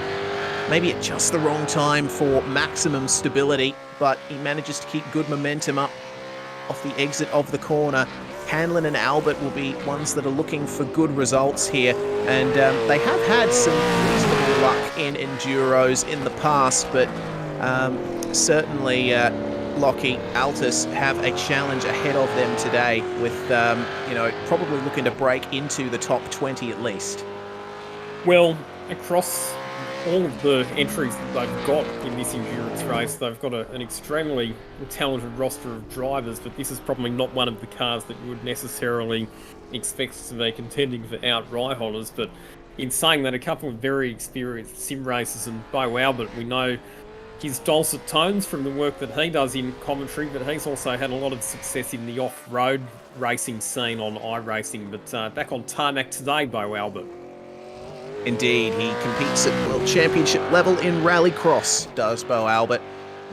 Maybe at just the wrong time for maximum stability, but he manages to keep good momentum up off the exit of the corner. Hanlon and Albert will be ones that are looking for good results here, and they have had some reasonable luck in enduros in the past, but certainly Lockie Altus have a challenge ahead of them today with, probably looking to break into the top 20 at least. Well, across all of the entries that they've got in this endurance race, they've got an extremely talented roster of drivers, but this is probably not one of the cars that you would necessarily expect to be contending for outright honours. But in saying that, a couple of very experienced sim racers, and Bo Albert, we know his dulcet tones from the work that he does in commentary, but he's also had a lot of success in the off-road racing scene on iRacing. But back on tarmac today, Bo Albert. Indeed, he competes at World Championship level in Rallycross, does Bo Albert.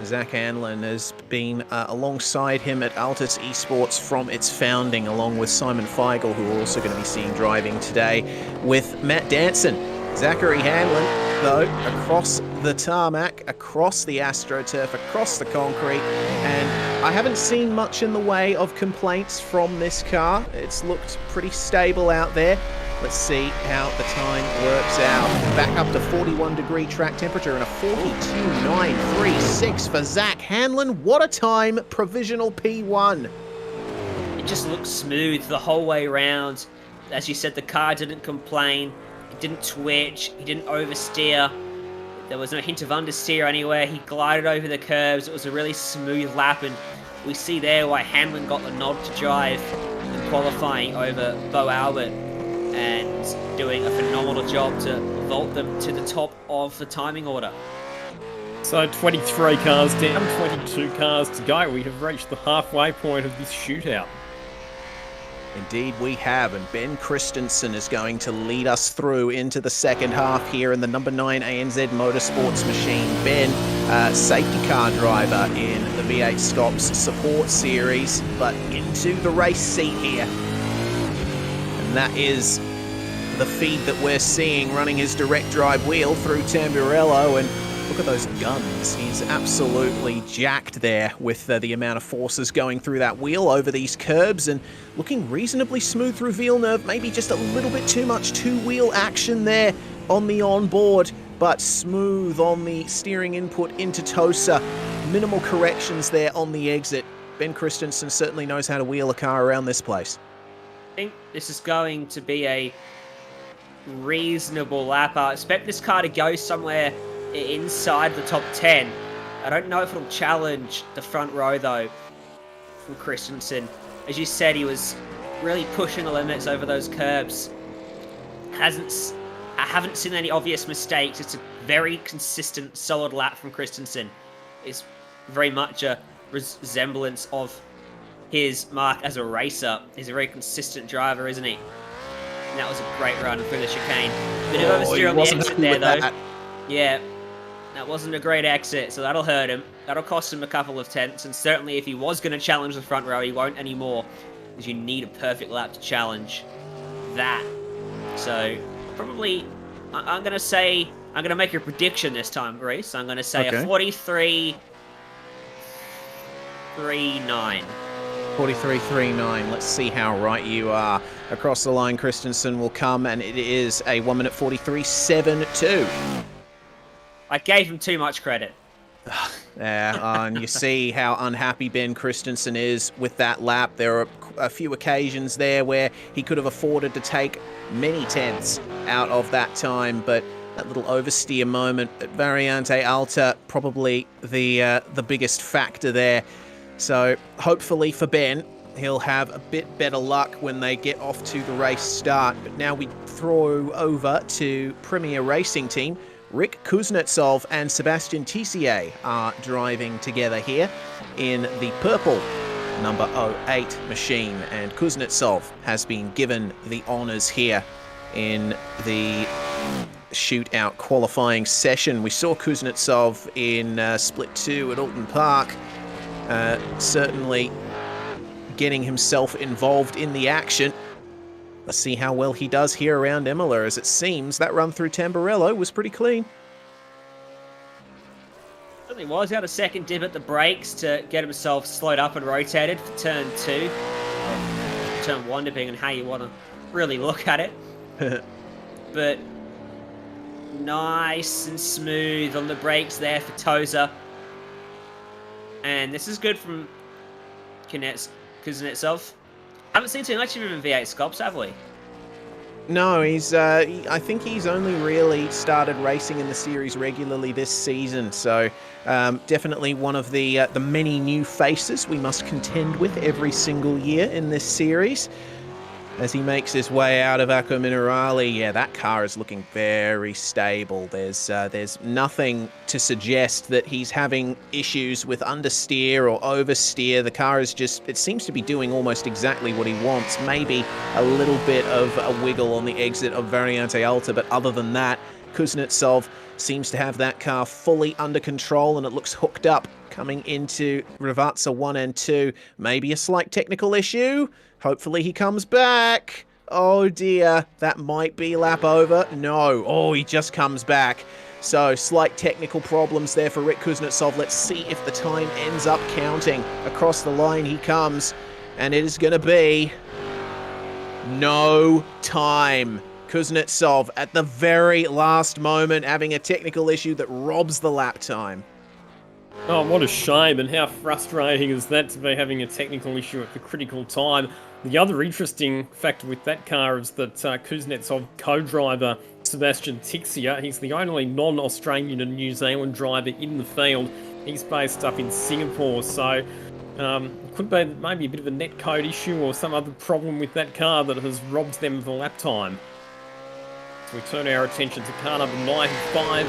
Zach Hanlon has been alongside him at Altus Esports from its founding, along with Simon Feigl, who we're also going to be seeing driving today with Matt Danson. Zachary Hanlon, though, across the tarmac, across the AstroTurf, across the concrete, and I haven't seen much in the way of complaints from this car. It's looked pretty stable out there. Let's see how the time works out. Back up to 41-degree track temperature and a 42.936 for Zach Hanlon. What a time, provisional P1. It just looked smooth the whole way around. As you said, the car didn't complain. It didn't twitch. He didn't oversteer. There was no hint of understeer anywhere. He glided over the curves. It was a really smooth lap, and we see there why Hanlon got the nod to drive in qualifying over Bo Albert and doing a phenomenal job to vault them to the top of the timing order. So 23 cars down, 22 cars to go. We have reached the halfway point of this shootout. Indeed we have, and Ben Christensen is going to lead us through into the second half here in the number 9 ANZ Motorsports machine. Ben, safety car driver in the V8SCOPS support series, but into the race seat here. And that is the feed that we're seeing, running his direct drive wheel through Tamburello, and look at those guns. He's absolutely jacked there with the amount of forces going through that wheel over these curbs, and looking reasonably smooth through Villeneuve. Maybe just a little bit too much two-wheel action there on the onboard, but smooth on the steering input into Tosa. Minimal corrections there on the exit. Ben Christensen certainly knows how to wheel a car around this place. I think this is going to be a reasonable lap. I expect this car to go somewhere inside the top 10. I don't know if it'll challenge the front row though from Christensen. As you said, he was really pushing the limits over those curbs. I haven't seen any obvious mistakes. It's a very consistent, solid lap from Christensen. It's very much a resemblance of his mark as a racer. He's a very consistent driver, isn't he? And that was a great run through the chicane. Bit of oversteer on the exit there, though. Yeah, that wasn't a great exit, so that'll hurt him. That'll cost him a couple of tenths, and certainly if he was going to challenge the front row, he won't anymore, because you need a perfect lap to challenge that. So, probably, I'm going to make a prediction this time, Reese. I'm going to say a 43.39. 43.39. Let's see how right you are. Across the line, Christensen will come, and it is a 1 minute 43.72. I gave him too much credit. And you see how unhappy Ben Christensen is with that lap. There are a few occasions there where he could have afforded to take many tenths out of that time, but that little oversteer moment at Variante Alta, probably the biggest factor there. So hopefully for Ben, he'll have a bit better luck when they get off to the race start. But now we throw over to Premier Racing Team. Rick Kuznetsov and Sebastian Tissier are driving together here in the purple number 08 machine. And Kuznetsov has been given the honours here in the shootout qualifying session. We saw Kuznetsov in Split 2 at Alton Park. Certainly getting himself involved in the action. Let's see how well he does here around Imola, as it seems that run through Tamburello was pretty clean. Certainly was. He had a second dip at the brakes to get himself slowed up and rotated for turn 2. Turn 1, depending on how you want to really look at it. But nice and smooth on the brakes there for Tosa. And this is good from Kuznetsov. Haven't seen too much of him in V8SCOPS, have we? No, I think he's only really started racing in the series regularly this season. So definitely one of the many new faces we must contend with every single year in this series. As he makes his way out of Acqua Minerale, yeah, that car is looking very stable. There's nothing to suggest that he's having issues with understeer or oversteer. The car is just, it seems to be doing almost exactly what he wants. Maybe a little bit of a wiggle on the exit of Variante Alta, but other than that, Kuznetsov seems to have that car fully under control, and it looks hooked up coming into Rivazza 1 and 2. Maybe a slight technical issue. Hopefully he comes back. Oh dear, that might be lap over. No, oh, he just comes back. So slight technical problems there for Rick Kuznetsov. Let's see if the time ends up counting. Across the line he comes, and it is going to be No time. Kuznetsov at the very last moment having a technical issue that robs the lap time. Oh, what a shame, and how frustrating is that to be having a technical issue at the critical time. The other interesting factor with that car is that Kuznetsov co-driver Sebastian Tixia, he's the only non-Australian and New Zealand driver in the field. He's based up in Singapore, so could be maybe a bit of a netcode issue or some other problem with that car that has robbed them of a lap time. So we turn our attention to car number 95,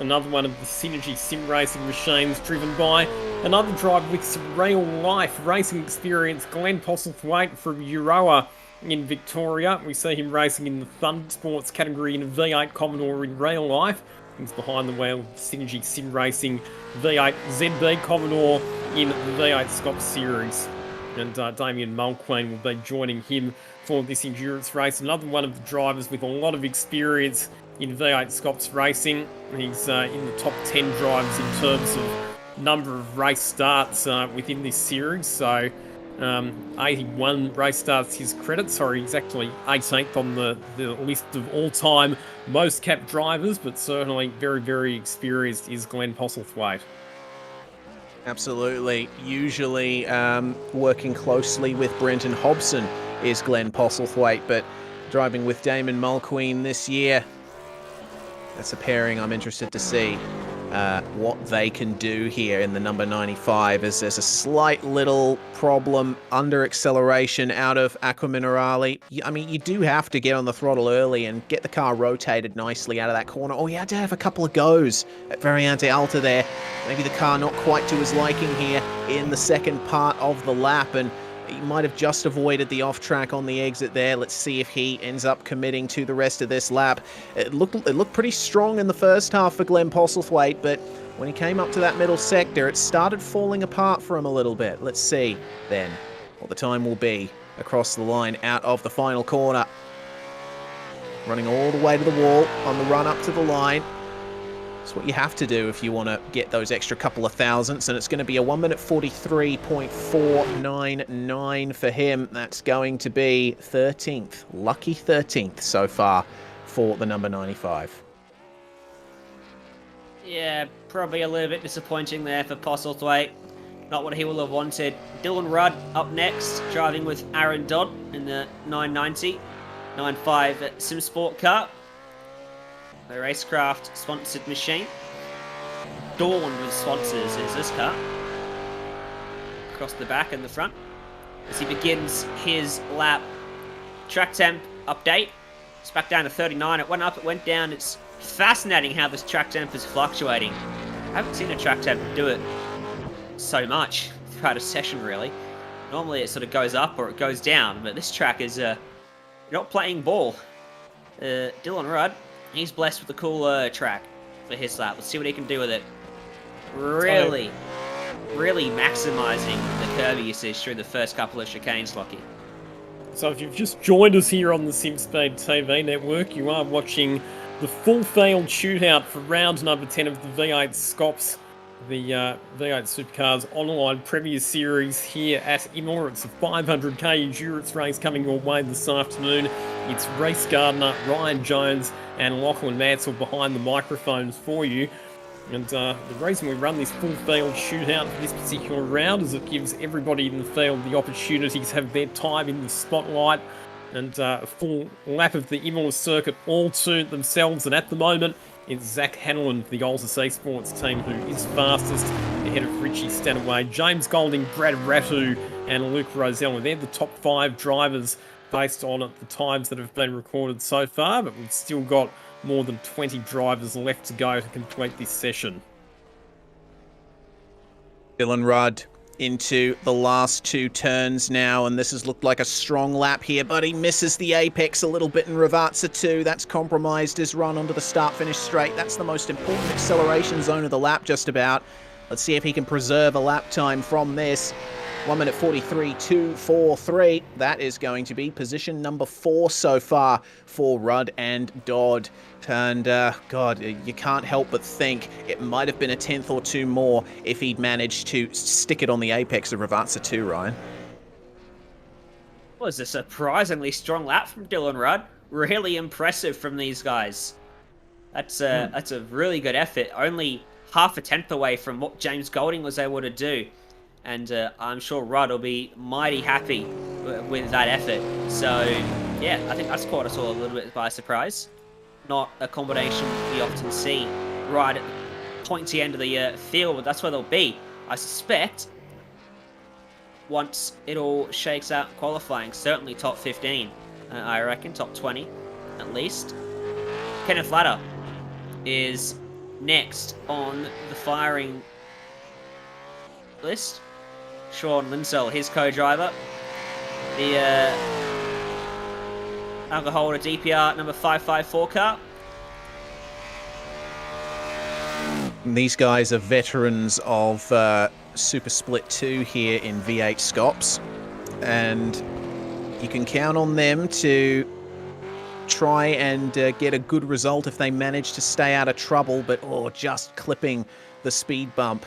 another one of the Synergy sim racing machines driven by another driver with some real-life racing experience, Glenn Postlethwaite from Euroa in Victoria. We see him racing in the Thunder Sports category in a V8 Commodore in real life. He's behind the wheel of Synergy sim racing V8 ZB Commodore in the V8SCOPS series. And Damien Mulqueen will be joining him for this endurance race. Another one of the drivers with a lot of experience in V8SCOPS racing. He's in the top 10 drivers in terms of number of race starts within this series. So 81 race starts his credit. Sorry, he's actually 18th on the list of all-time most capped drivers, but certainly very, very experienced is Glenn Postlethwaite. Absolutely. Usually working closely with Brenton Hobson is Glenn Postlethwaite, but driving with Damon Mulqueen this year, that's a pairing I'm interested to see what they can do here in the number 95, as there's a slight little problem under acceleration out of Aqua Minerale. I mean, you do have to get on the throttle early and get the car rotated nicely out of that corner. Oh, you had to have a couple of goes at Variante Alta there. Maybe the car not quite to his liking here in the second part of the lap, and he might have just avoided the off-track on the exit there. Let's see if he ends up committing to the rest of this lap. It looked pretty strong in the first half for Glenn Postlethwaite, but when he came up to that middle sector, it started falling apart for him a little bit. Let's see then what the time will be across the line out of the final corner. Running all the way to the wall on the run up to the line. It's what you have to do if you want to get those extra couple of thousandths, and it's going to be a 1 minute 43.499 for him. That's going to be 13th, lucky 13th so far for the number 95. Yeah, probably a little bit disappointing there for Postlethwaite. Not what he will have wanted. Dylan Rudd up next, driving with Aaron Dodd in the 990, 95 SimSport car. The Racecraft sponsored machine. Adorned with sponsors is this car. Across the back and the front. As he begins his lap. Track temp update. It's back down to 39. It went up, it went down. It's fascinating how this track temp is fluctuating. I haven't seen a track temp do it so much throughout a session, really. Normally it sort of goes up or it goes down, but this track is not playing ball. Dylan Rudd, he's blessed with a cool track for his lap. Let's see what he can do with it. Really maximising the curb usage through the first couple of chicanes, Lockie. So if you've just joined us here on the SimSpeed TV network, you are watching the full field shootout for round number 10 of the V8SCOPS, the V8 Supercars Online Premier Series here at Imola. It's a 500k endurance race coming your way this afternoon. It's Reece Gardner, Ryan Jones and Lachlan Mansell behind the microphones for you. And the reason we run this full field shootout for this particular round is it gives everybody in the field the opportunity to have their time in the spotlight and a full lap of the Imola circuit all to themselves. And at the moment, it's Zach Hanlon, the Altus Esports team, who is fastest ahead of Richie Stanaway, James Golding, Brad Rattu and Luke Rosella. They're the top 5 drivers based on the times that have been recorded so far, but we've still got more than 20 drivers left to go to complete this session. Dylan Rudd into the last 2 turns now, and this has looked like a strong lap here, but he misses the apex a little bit in Ravazza 2. That's compromised his run onto the start-finish straight. That's the most important acceleration zone of the lap, just about. Let's see if he can preserve a lap time from this. 1 minute 43.243. That is going to be position number 4 so far for Rudd and Dodd. And, God, you can't help but think it might have been a 10th or 2 more if he'd managed to stick it on the apex of Ravazza 2, Ryan. Was a surprisingly strong lap from Dylan Rudd. Really impressive from these guys. That's a really good effort. Only half a tenth away from what James Golding was able to do. And I'm sure Rudd will be mighty happy with that effort. So, yeah, I think that's caught us all a little bit by surprise. Not a combination we often see right at the pointy end of the field, but that's where they'll be, I suspect, once it all shakes out qualifying. Certainly top 15, I reckon, top 20 at least. Kenneth Latta is next on the firing list. Sean Linsell, his co-driver. The alcohol holder DPR number 554 car. These guys are veterans of Super Split 2 here in V8SCOPS, and you can count on them to try and get a good result if they manage to stay out of trouble, but just clipping the speed bump.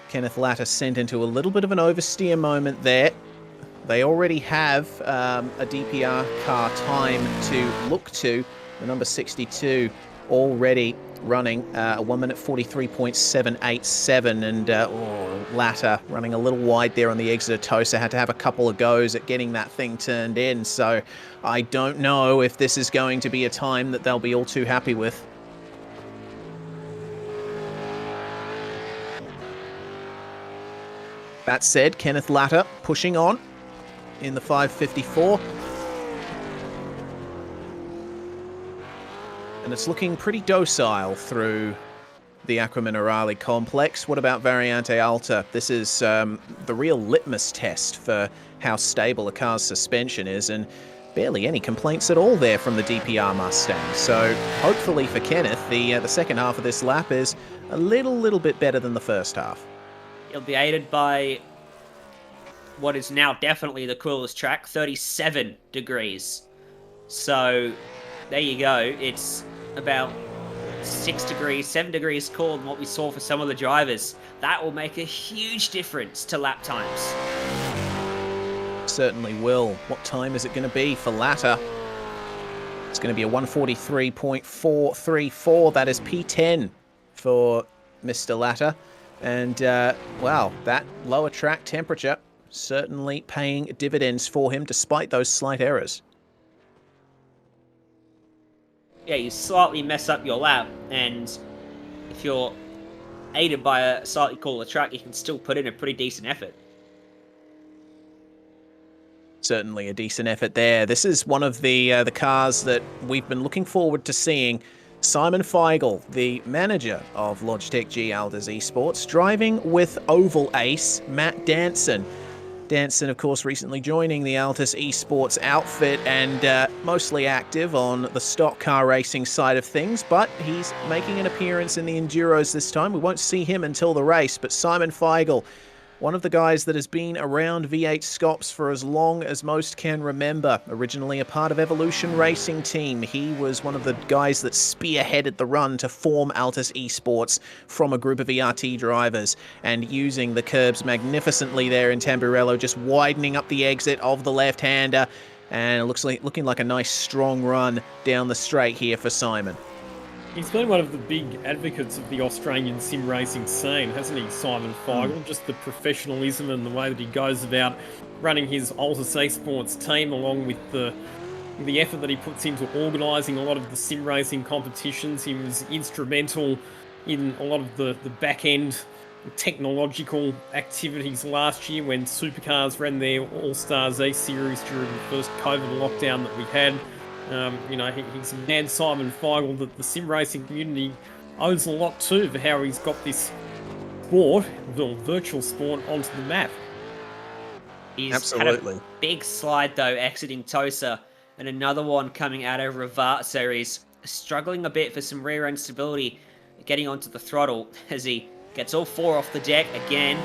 Kenneth Latta sent into a little bit of an oversteer moment there. They already have a DPR car time to look to. The number 62 already running a 1 minute 43.787, and Latta running a little wide there on the exit of Tosa. Had to have a couple of goes at getting that thing turned in, so I don't know if this is going to be a time that they'll be all too happy with. That said, Kenneth Latta pushing on in the 554. And it's looking pretty docile through the Acqua Minerale complex. What about Variante Alta? This is the real litmus test for how stable a car's suspension is, and barely any complaints at all there from the DPR Mustang. So hopefully for Kenneth, the second half of this lap is a little bit better than the first half. He'll be aided by what is now definitely the coolest track, 37 degrees. So there you go. It's about 6 degrees, 7 degrees cooler than what we saw for some of the drivers. That will make a huge difference to lap times. Certainly will. What time is it going to be for Latta? It's going to be a 143.434. That is P10 for Mr. Latta. And, wow, that lower track temperature certainly paying dividends for him despite those slight errors. Yeah, you slightly mess up your lap, and if you're aided by a slightly cooler track, you can still put in a pretty decent effort. Certainly a decent effort there. This is one of the cars that we've been looking forward to seeing. Simon Feigl, the manager of Logitech G Alders Esports, driving with Oval Ace Matt Danson. Danson, of course, recently joining the Altus Esports outfit and mostly active on the stock car racing side of things, but he's making an appearance in the Enduros this time. We won't see him until the race, but Simon Feigl, one of the guys that has been around V8SCOPS for as long as most can remember. Originally a part of Evolution Racing Team, he was one of the guys that spearheaded the run to form Altus Esports from a group of ERT drivers, and using the curbs magnificently there in Tamburello, just widening up the exit of the left-hander, and it looks like looking like a nice strong run down the straight here for Simon. He's been one of the big advocates of the Australian sim racing scene, hasn't he, Simon Feigl? Just the professionalism and the way that he goes about running his Altus Esports team, along with the effort that he puts into organising a lot of the sim racing competitions. He was instrumental in a lot of the back-end technological activities last year when Supercars ran their All-Stars E-Series during the first COVID lockdown that we had. He's a man, Simon Feigl, that the sim racing community owes a lot to for how he's got this sport, the virtual sport, onto the map. He's Absolutely. had a big slide, though, exiting Tosa, and another one coming out of Rivazzo. He's struggling a bit for some rear-end stability, getting onto the throttle as he gets all four off the deck again.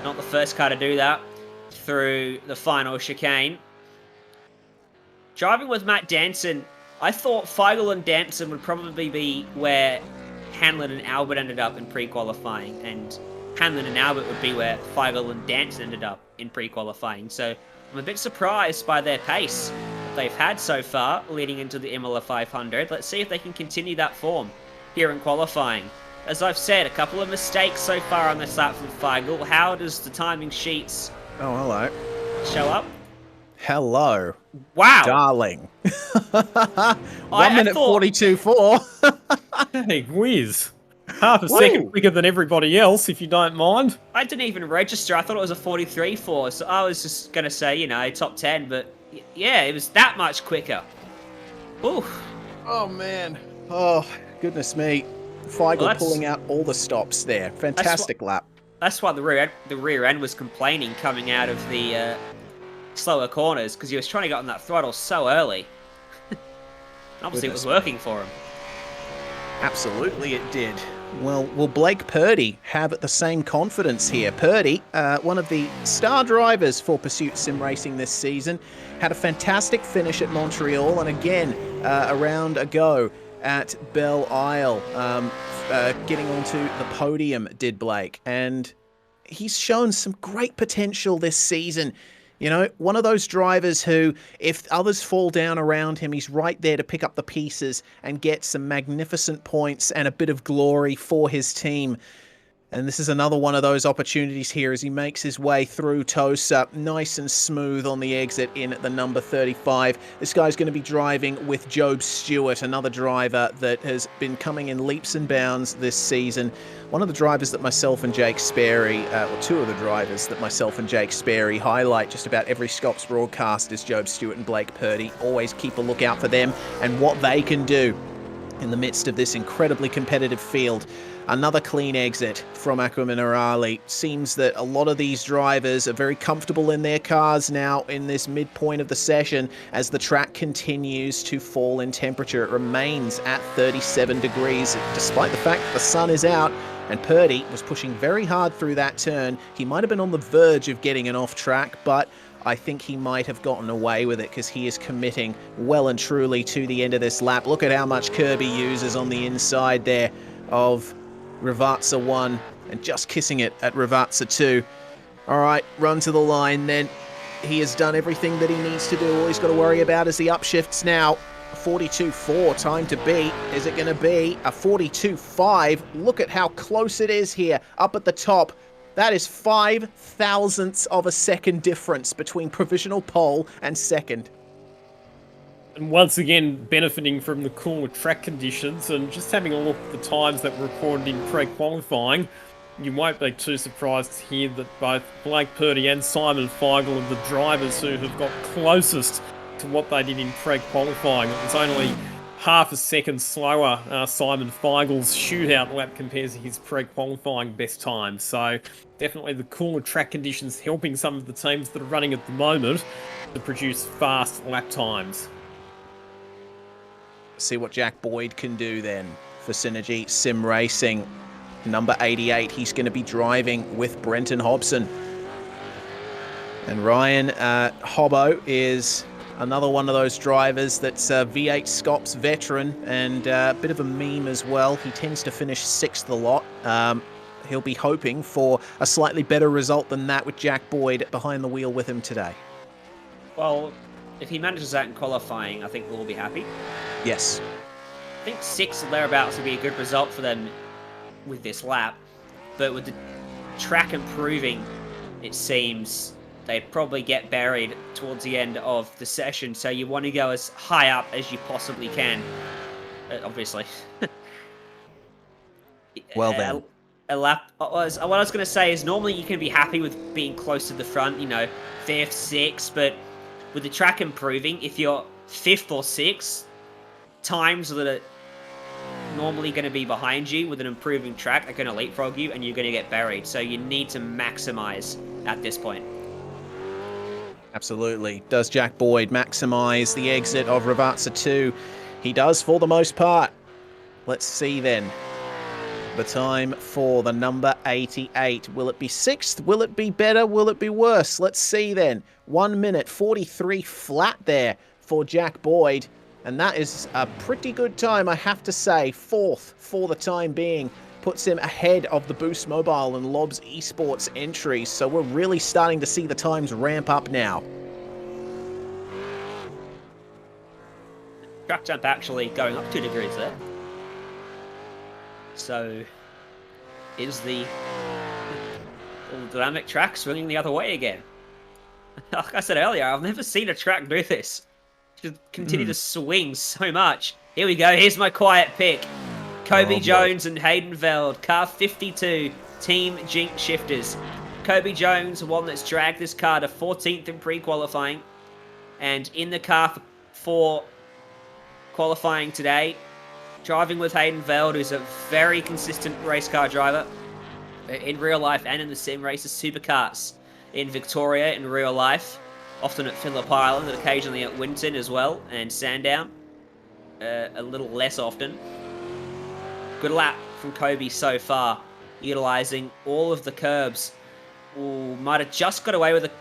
Not the first car to do that through the final chicane. Driving with Matt Danson, I thought Feigl and Danson would probably be where Hanlon and Albert ended up in pre-qualifying, and Hanlon and Albert would be where Feigl and Danson ended up in pre-qualifying. So I'm a bit surprised by their pace they've had so far leading into the Imola 500. Let's see if they can continue that form here in qualifying. As I've said, a couple of mistakes so far on this lap from Feigl. How does the timing sheets Oh, hello. show up? Hello. Wow! Darling. 1 I minute thought- 42.4. Hey, whiz. Half a second quicker than everybody else, if you don't mind. I didn't even register. I thought it was a 43.4, so I was just going to say, you know, top 10, but yeah, it was that much quicker. Oof. Oh, man. Oh, goodness me. Feigl Well, pulling out all the stops there. Fantastic lap. That's why the rear end was complaining coming out of the slower corners, because he was trying to get on that throttle so early. Obviously, it was working for him. Absolutely it did. Well, will Blake Purdy have the same confidence here? Purdy, one of the star drivers for Pursuit Sim Racing this season, had a fantastic finish at Montreal, and again, a round ago at Belle Isle, getting onto the podium, did Blake. And he's shown some great potential this season. You know, one of those drivers who, if others fall down around him, he's right there to pick up the pieces and get some magnificent points and a bit of glory for his team. And this is another one of those opportunities here as he makes his way through Tosa, nice and smooth on the exit in at the number 35. This guy's going to be driving with Job Stewart, another driver that has been coming in leaps and bounds this season. One of the drivers that myself and Jake Sperry, or two of the drivers that myself and Jake Sperry highlight just about every SCOPS broadcast is Job Stewart and Blake Purdy. Always keep a lookout for them and what they can do in the midst of this incredibly competitive field. Another clean exit from Acqua Minerale. Seems that a lot of these drivers are very comfortable in their cars now in this midpoint of the session as the track continues to fall in temperature. It remains at 37 degrees despite the fact that the sun is out, and Purdy was pushing very hard through that turn. He might have been on the verge of getting an off track, but I think he might have gotten away with it because he is committing well and truly to the end of this lap. Look at how much Kirby uses on the inside there of Ravazza 1 and just kissing it at Ravazza 2. All right, run to the line then. He has done everything that he needs to do. All he's got to worry about is the upshifts now. 42.4 time to beat. Is it going to be a 42.5? Look at how close it is here up at the top. That is 5 thousandths of a second difference between provisional pole and second. And once again, benefiting from the cooler track conditions and just having a look at the times that were recorded in pre-qualifying, you won't be too surprised to hear that both Blake Purdy and Simon Feigl are the drivers who have got closest to what they did in pre-qualifying. It was only half a second slower, Simon Feigl's shootout lap compared to his pre-qualifying best time. So definitely the cooler track conditions helping some of the teams that are running at the moment to produce fast lap times. See what Jack Boyd can do then for Synergy Sim Racing. Number 88, he's going to be driving with Brenton Hobson. And Ryan Hobbo is another one of those drivers that's a V8SCOPS veteran and a bit of a meme as well. He tends to finish 6th a lot. He'll be hoping for a slightly better result than that with Jack Boyd behind the wheel with him today. Well, if he manages that in qualifying, I think we'll all be happy. Yes. I think 6th or thereabouts would be a good result for them with this lap. But with the track improving, it seems they'd probably get buried towards the end of the session. So you want to go as high up as you possibly can, obviously. Well then. A lap. What I was going to say is normally you can be happy with being close to the front, you know, 5th, 6th, but with the track improving, if you're 5th or 6th, times that are normally going to be behind you with an improving track are going to leapfrog you and you're going to get buried. So you need to maximize at this point. Absolutely. Does Jack Boyd maximize the exit of Ravazza 2? He does for the most part. Let's see then. The time for the number 88. Will it be 6th? Will it be better? Will it be worse? Let's see then. 1 minute 43 flat there for Jack Boyd. And that is a pretty good time, I have to say. 4th for the time being. Puts him ahead of the Boost Mobile and Lobs Esports entries. So we're really starting to see the times ramp up now. track temp actually going up 2 degrees there. So, is the dynamic track swinging the other way again? Like I said earlier, I've never seen a track do this. Just continue to swing so much. Here we go, here's my quiet pick. Kobe Jones and Hayden Veld, car 52, Team Jink Shifters. Kobe Jones, one that's dragged this car to 14th in pre-qualifying. And in the car for qualifying today, driving with Hayden Veld, who's a very consistent race car driver in real life and in the sim races, supercars in Victoria in real life, often at Phillip Island and occasionally at Winton as well, and Sandown a little less often. Good lap from Kobe so far, utilising all of the curbs. Ooh, might have just got away with a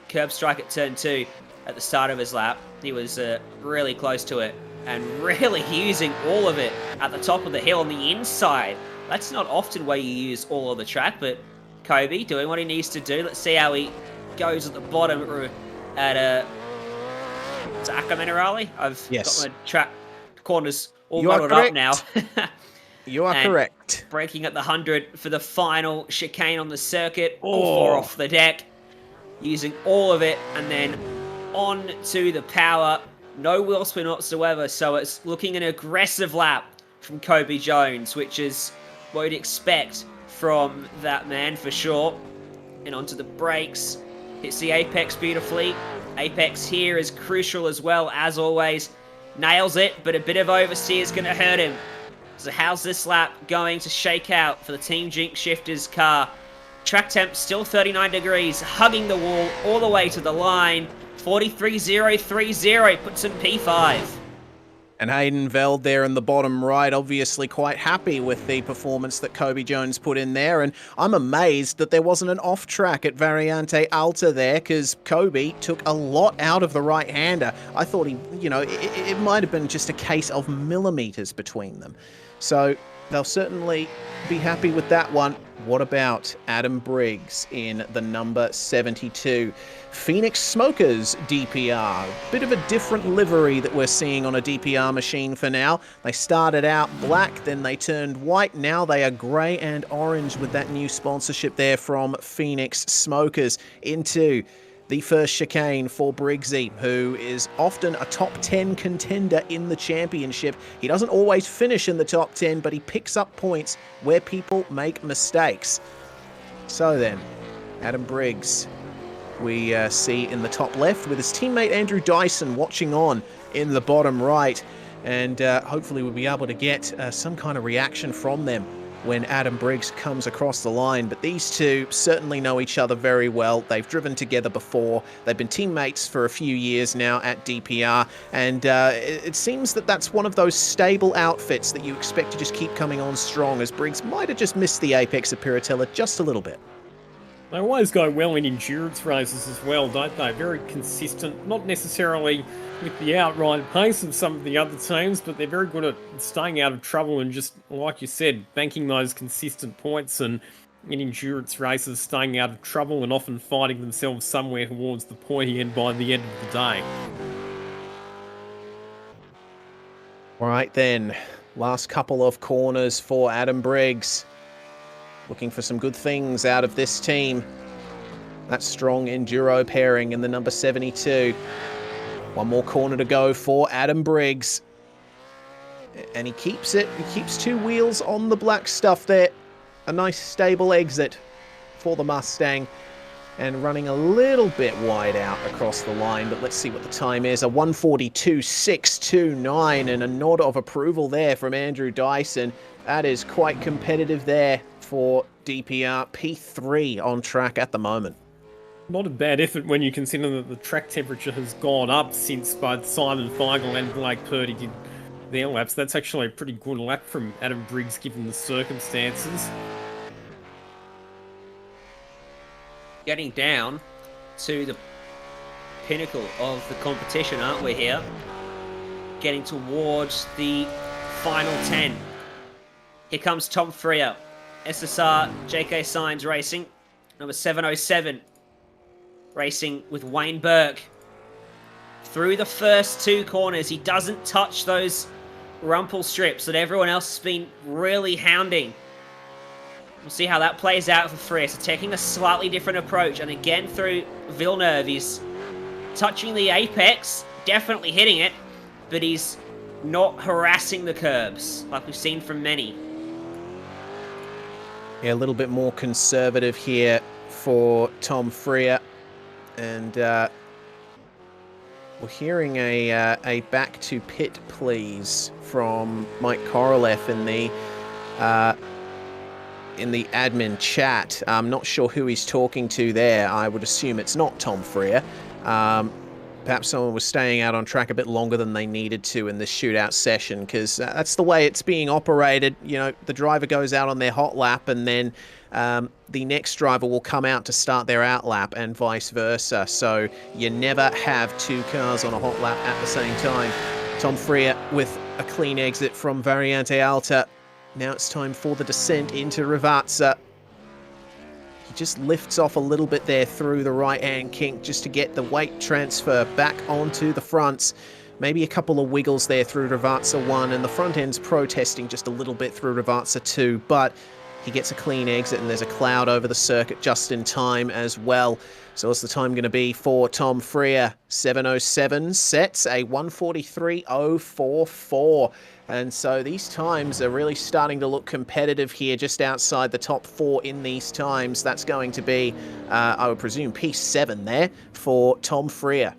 curb strike at turn 2 at the start of his lap. He was really close to it, and really using all of it at the top of the hill on the inside. That's not often where you use all of the track, but Kobe doing what he needs to do. Let's see how he goes at the bottom at it's Acca Minerale. I've got my track corners all muddled up now. You are correct. Braking at the 100 for the final chicane on the circuit. All 4 off the deck. Using all of it, and then on to the power. No wheel spin whatsoever, so it's looking an aggressive lap from Kobe Jones, which is what you'd expect from that man for sure. And onto the brakes. Hits the apex beautifully. Apex here is crucial as well, as always. Nails it, but a bit of oversteer is going to hurt him. So how's this lap going to shake out for the Team Jink Shifters car? Track temp still 39 degrees, hugging the wall all the way to the line. 43.030 puts in P5. And Hayden Veld there in the bottom right, obviously quite happy with the performance that Kobe Jones put in there. And I'm amazed that there wasn't an off track at Variante Alta there, because Kobe took a lot out of the right-hander. I thought he, it might have been just a case of millimeters between them. So they'll certainly be happy with that one. What about Adam Briggs in the number 72? Phoenix Smokers DPR. Bit of a different livery that we're seeing on a DPR machine for now. They started out black, then they turned white. Now they are grey and orange with that new sponsorship there from Phoenix Smokers. Into the first chicane for Briggsy, who is often a top 10 contender in the championship. He doesn't always finish in the top 10, but he picks up points where people make mistakes. So then, Adam Briggs, we see in the top left with his teammate Andrew Dyson watching on in the bottom right. And hopefully we'll be able to get some kind of reaction from them when Adam Briggs comes across the line. But these two certainly know each other very well. They've driven together before. They've been teammates for a few years now at DPR. And it seems that that's one of those stable outfits that you expect to just keep coming on strong, as Briggs might have just missed the apex of Piratella just a little bit. They always go well in endurance races as well, don't they? Very consistent, not necessarily with the outright pace of some of the other teams, but they're very good at staying out of trouble and just, like you said, banking those consistent points, and in endurance races staying out of trouble and often finding themselves somewhere towards the pointy end by the end of the day. All right then, last couple of corners for Adam Briggs. Looking for some good things out of this team. That strong enduro pairing in the number 72. One more corner to go for Adam Briggs. And he keeps it. He keeps 2 wheels on the black stuff there. A nice stable exit for the Mustang. And running a little bit wide out across the line. But let's see what the time is. A 1:42.629, and a nod of approval there from Andrew Dyson. That is quite competitive there for DPR. P3 on track at the moment. Not a bad effort when you consider that the track temperature has gone up since both Simon Feigl and Blake Purdy did their laps. That's actually a pretty good lap from Adam Briggs given the circumstances. Getting down to the pinnacle of the competition, aren't we here? Getting towards the final 10. Here comes Tom Freer, SSR JK Signs Racing, number 707. Racing with Wayne Burke. through the first 2 corners. He doesn't touch those rumple strips that everyone else has been really hounding. We'll see how that plays out for Free. So taking a slightly different approach, and again through Villeneuve, he's touching the apex, definitely hitting it, but he's not harassing the curbs like we've seen from many. Yeah, a little bit more conservative here for Tom Freer, and we're hearing a back to pit please from Mike Korolev in the admin chat. I'm not sure who he's talking to there. I would assume it's not Tom Freer. Perhaps someone was staying out on track a bit longer than they needed to in this shootout session, because that's the way it's being operated. You know, the driver goes out on their hot lap, and then the next driver will come out to start their out lap, and vice versa. So you never have 2 cars on a hot lap at the same time. Tom Freer with a clean exit from Variante Alta. Now it's time for the descent into Rivazza. He just lifts off a little bit there through the right-hand kink just to get the weight transfer back onto the fronts. Maybe a couple of wiggles there through Rivazza 1, and the front end's protesting just a little bit through Rivazza 2, but he gets a clean exit, and there's a cloud over the circuit just in time as well. So what's the time going to be for Tom Freer? 7:07 sets a 1:43.044. And so these times are really starting to look competitive here, just outside the top 4 in these times. That's going to be, I would presume, P7 there for Tom Freer.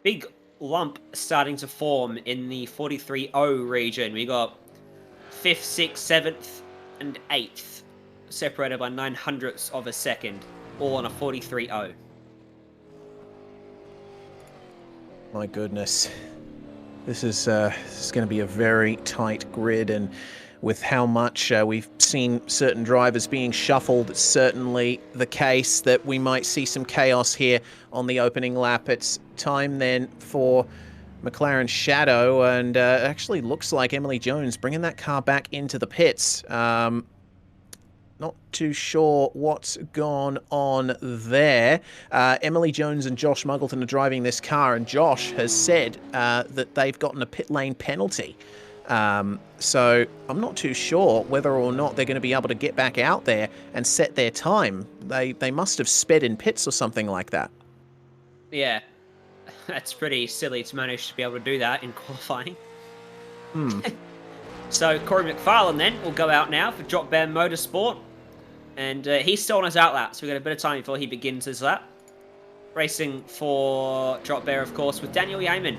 Big lump starting to form in the 43.0 region. We got 5th, 6th, 7th, and 8th, separated by 900ths of a second, all on a 43.0. My goodness, this is going to be a very tight grid, and with how much we've seen certain drivers being shuffled, it's certainly the case that we might see some chaos here on the opening lap. It's time then for McLaren Shadow, and actually looks like Emily Jones bringing that car back into the pits. Not too sure what's gone on there. Emily Jones and Josh Muggleton are driving this car, and Josh has said that they've gotten a pit lane penalty. So I'm not too sure whether or not they're going to be able to get back out there and set their time. They must have sped in pits or something like that. Yeah, that's pretty silly to manage to be able to do that in qualifying. So Corey McFarlane then will go out now for Drop Bear Motorsport. And he's still on his out lap, so we've got a bit of time before he begins his lap. Racing for Drop Bear, of course, with Daniel Yeaman.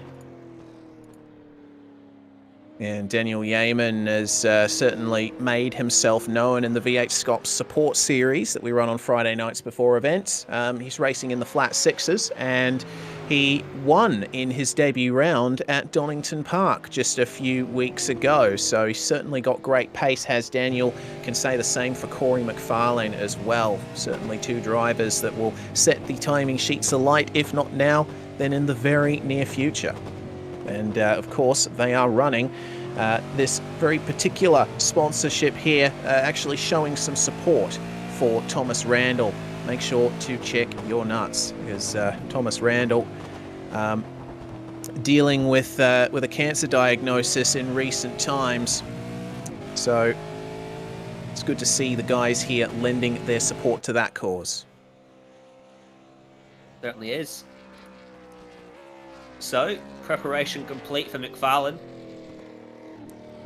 And Daniel Yeaman has certainly made himself known in the V8SCOPS support series that we run on Friday nights before events. He's racing in the flat sixes, and he won in his debut round at Donington Park just a few weeks ago. So he's certainly got great pace, has Daniel. Can say the same for Corey McFarlane as well. Certainly 2 drivers that will set the timing sheets alight, if not now, then in the very near future. And of course, they are running this very particular sponsorship here, actually showing some support for Thomas Randall. Make sure to check your nuts, because Thomas Randall dealing with a cancer diagnosis in recent times. So it's good to see the guys here lending their support to that cause. Certainly is. So, preparation complete for McFarlane.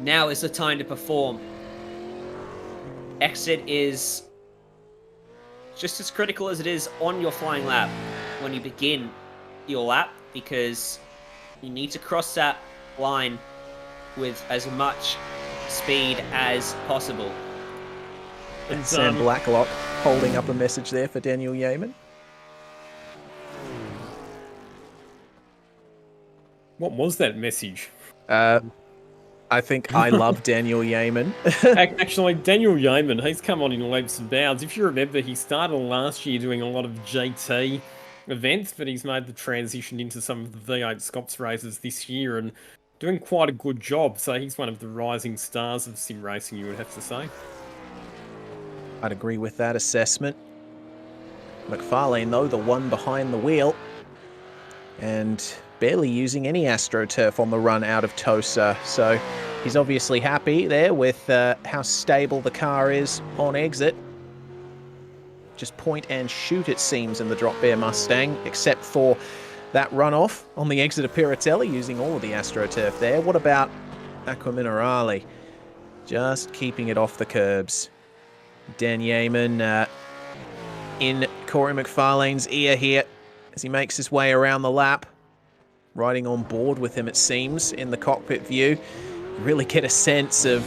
Now is the time to perform. Exit is just as critical as it is on your flying lap when you begin your lap, because you need to cross that line with as much speed as possible. And Sam Blacklock holding up a message there for Daniel Yeaman. What was that message? I think I love Daniel Yeaman. Actually, Daniel Yeaman, he's come on in leaps and bounds. If you remember, he started last year doing a lot of GT events, but he's made the transition into some of the V8SCOPS races this year and doing quite a good job. So he's one of the rising stars of sim racing, you would have to say. I'd agree with that assessment. McFarlane, though, the one behind the wheel. And barely using any AstroTurf on the run out of Tosa. So he's obviously happy there with how stable the car is on exit. Just point and shoot, it seems, in the Drop Bear Mustang, except for that runoff on the exit of Piratelli, using all of the AstroTurf there. What about Aqua Minerale? Just keeping it off the curbs. Dan Yeaman in Corey McFarlane's ear here as he makes his way around the lap. Riding on board with him, it seems, in the cockpit view. You really get a sense of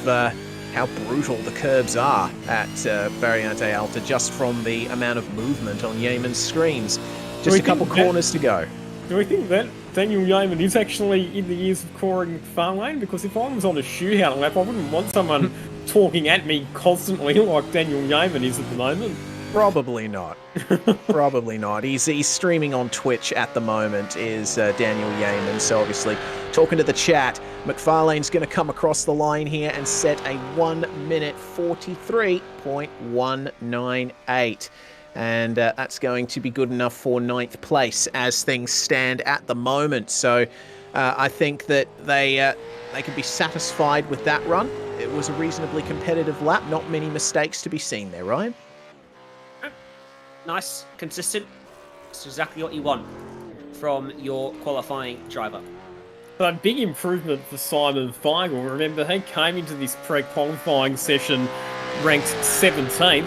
how brutal the curbs are at Variante Alta just from the amount of movement on Yeaman's screens. Just a couple corners to go. Do we think that Daniel Yeaman is actually in the ears of Corey McFarlane? Because if I was on a shootout lap, I wouldn't want someone talking at me constantly like Daniel Yeaman is at the moment. Probably not. Probably not. He's streaming on Twitch at the moment, is Daniel Yeaman. So obviously, talking to the chat, McFarlane's going to come across the line here and set a 1:43.198. And that's going to be good enough for 9th place as things stand at the moment. So I think that they can be satisfied with that run. It was a reasonably competitive lap. Not many mistakes to be seen there, Ryan. Nice, consistent. It's exactly what you want from your qualifying driver. So big improvement for Simon Feigl. Remember, he came into this pre-qualifying session ranked 17th.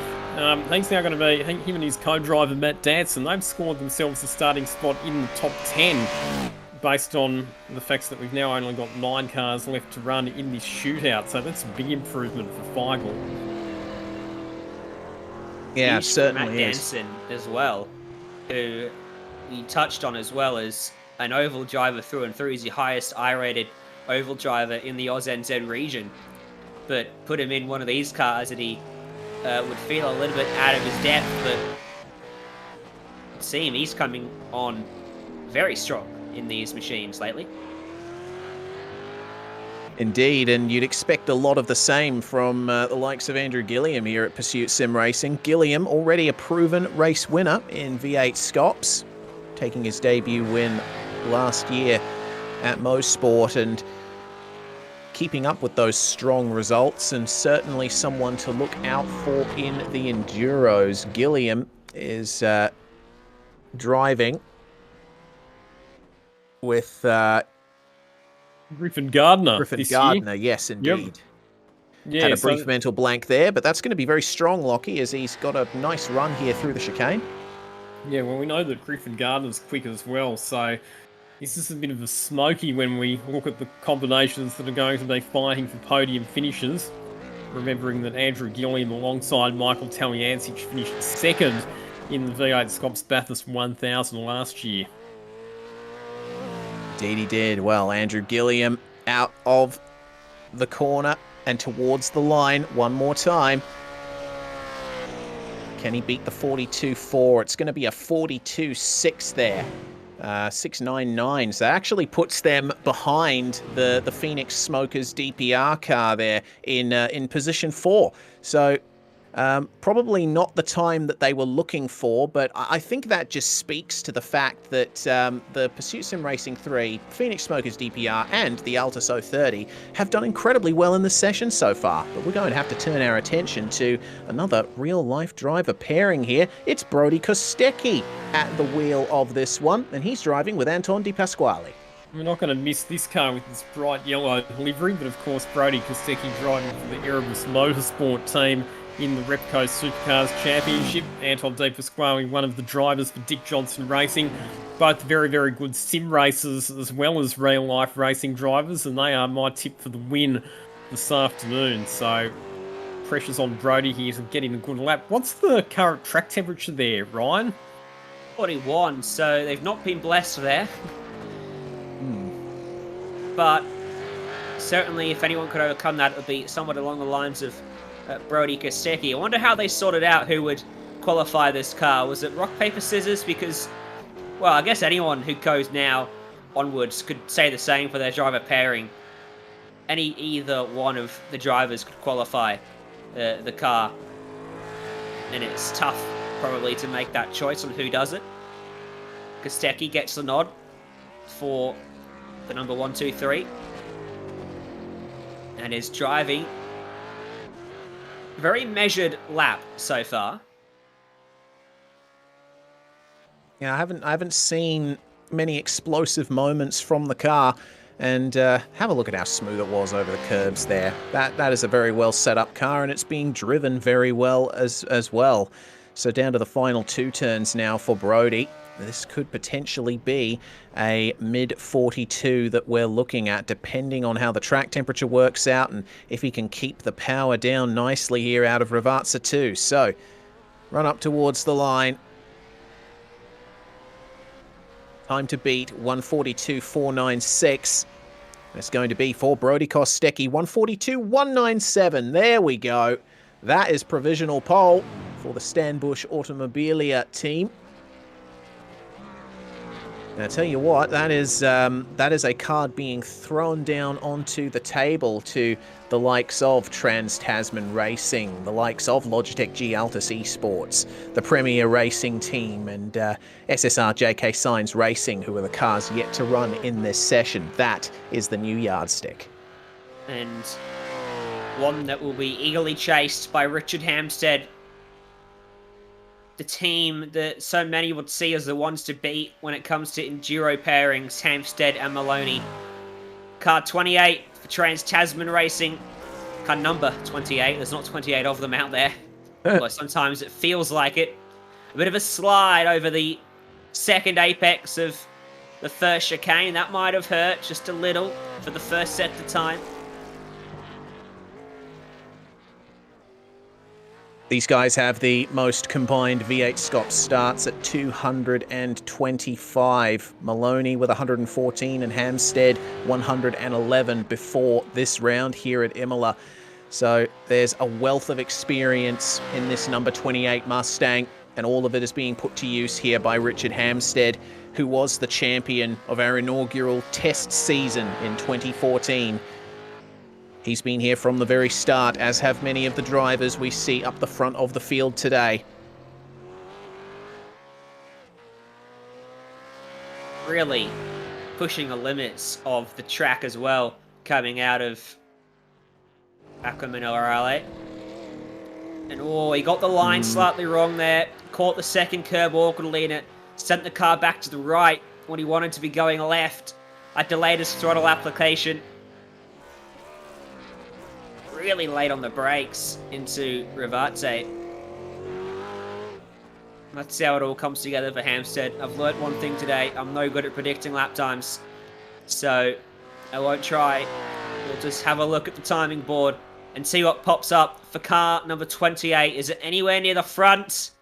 He's now going to be, him and his co-driver Matt Danson, they've scored themselves a starting spot in the top 10 based on the facts that we've now only got 9 cars left to run in this shootout. So that's a big improvement for Feigl. Yeah, Huge certainly Matt Danson as well, who he touched on as well as an oval driver through and through. He's the highest I-rated oval driver in the AusNZ region. But put him in one of these cars and he would feel a little bit out of his depth, but see him, he's coming on very strong in these machines lately. Indeed, and you'd expect a lot of the same from the likes of Andrew Gilliam here at Pursuit Sim Racing. Gilliam, already a proven race winner in V8SCOPS, taking his debut win last year at Mosport and keeping up with those strong results, and certainly someone to look out for in the Enduros. Gilliam is driving with Griffin Gardner. Griffin Gardner, yes, indeed. Yeah, Had a brief mental blank there, but that's going to be very strong, Lockie, as he's got a nice run here through the chicane. Yeah, well, we know that Griffin Gardner's quick as well, so this is a bit of a smoky when we look at the combinations that are going to be fighting for podium finishes. Remembering that Andrew Gilliam alongside Michael Taliancic finished second in the V8SCOPS Bathurst 1000 last year. Indeed he did. Well, Andrew Gilliam out of the corner and towards the line one more time. Can he beat the 42.4? It's going to be a 42.6 there. 6.99. So that actually puts them behind the Phoenix Smokers DPR car there in position 4. So probably not the time that they were looking for, but I think that just speaks to the fact that the Pursuit Sim Racing 3, Phoenix Smokers DPR, and the Altus 030 have done incredibly well in this session so far. But we're going to have to turn our attention to another real-life driver pairing here. It's Brody Kostecki at the wheel of this one, and he's driving with Anton Di Pasquale. We're not going to miss this car with this bright yellow livery, but of course Brody Kostecki driving for the Erebus Motorsport team in the Repco Supercars Championship. Anton Di Pasquale, one of the drivers for Dick Johnson Racing. Both very, very good sim racers as well as real-life racing drivers, and they are my tip for the win this afternoon. So, pressure's on Brody here to get in a good lap. What's the current track temperature there, Ryan? 41, so they've not been blessed there. But certainly, if anyone could overcome that, it would be somewhat along the lines of Brody Kostecki. I wonder how they sorted out who would qualify this car. Was it rock, paper, scissors? Because, well, I guess anyone who goes now onwards could say the same for their driver pairing. Either one of the drivers could qualify the car. And it's tough probably to make that choice on who does it. Kostecki gets the nod for the number 1, 2, 3. And is driving a very measured lap so far. Yeah, I haven't seen many explosive moments from the car. And have a look at how smooth it was over the curbs there. That is a very well set up car, and it's being driven very well as well. So down to the final 2 turns now for Brodie. This could potentially be a mid-42 that we're looking at, depending on how the track temperature works out and if he can keep the power down nicely here out of Ravazza too. So, run up towards the line. Time to beat 142.496. It's going to be for Brodie Kostecki, 142.197. There we go. That is provisional pole for the Stanbush Automobilia team. And I tell you what, that is a card being thrown down onto the table to the likes of Trans-Tasman Racing, the likes of Logitech G Altus Esports, the Premier Racing Team, and SSR JK Signs Racing, who are the cars yet to run in this session. That is the new yardstick. And one that will be eagerly chased by Richard Hampstead. The team that so many would see as the ones to beat when it comes to enduro pairings, Hampstead and Maloney. Car 28 for Trans-Tasman Racing. Car number 28. There's not 28 of them out there. Although sometimes it feels like it. A bit of a slide over the second apex of the first chicane. That might have hurt just a little for the first set of time. These guys have the most combined V8SCOPS starts at 225. Maloney with 114 and Hampstead 111 before this round here at Imola. So there's a wealth of experience in this number 28 Mustang, and all of it is being put to use here by Richard Hampstead, who was the champion of our inaugural test season in 2014. He's been here from the very start, as have many of the drivers we see up the front of the field today. Really pushing the limits of the track as well, coming out of Aquaminarale. And oh, he got the line slightly wrong there. Caught the second curb awkwardly and it sent the car back to the right when he wanted to be going left. I delayed his throttle application. Really late on the brakes into Ravazza. Let's see how it all comes together for Hampstead. I've learnt one thing today. I'm no good at predicting lap times. So, I won't try. We'll just have a look at the timing board and see what pops up for car number 28. Is it anywhere near the front?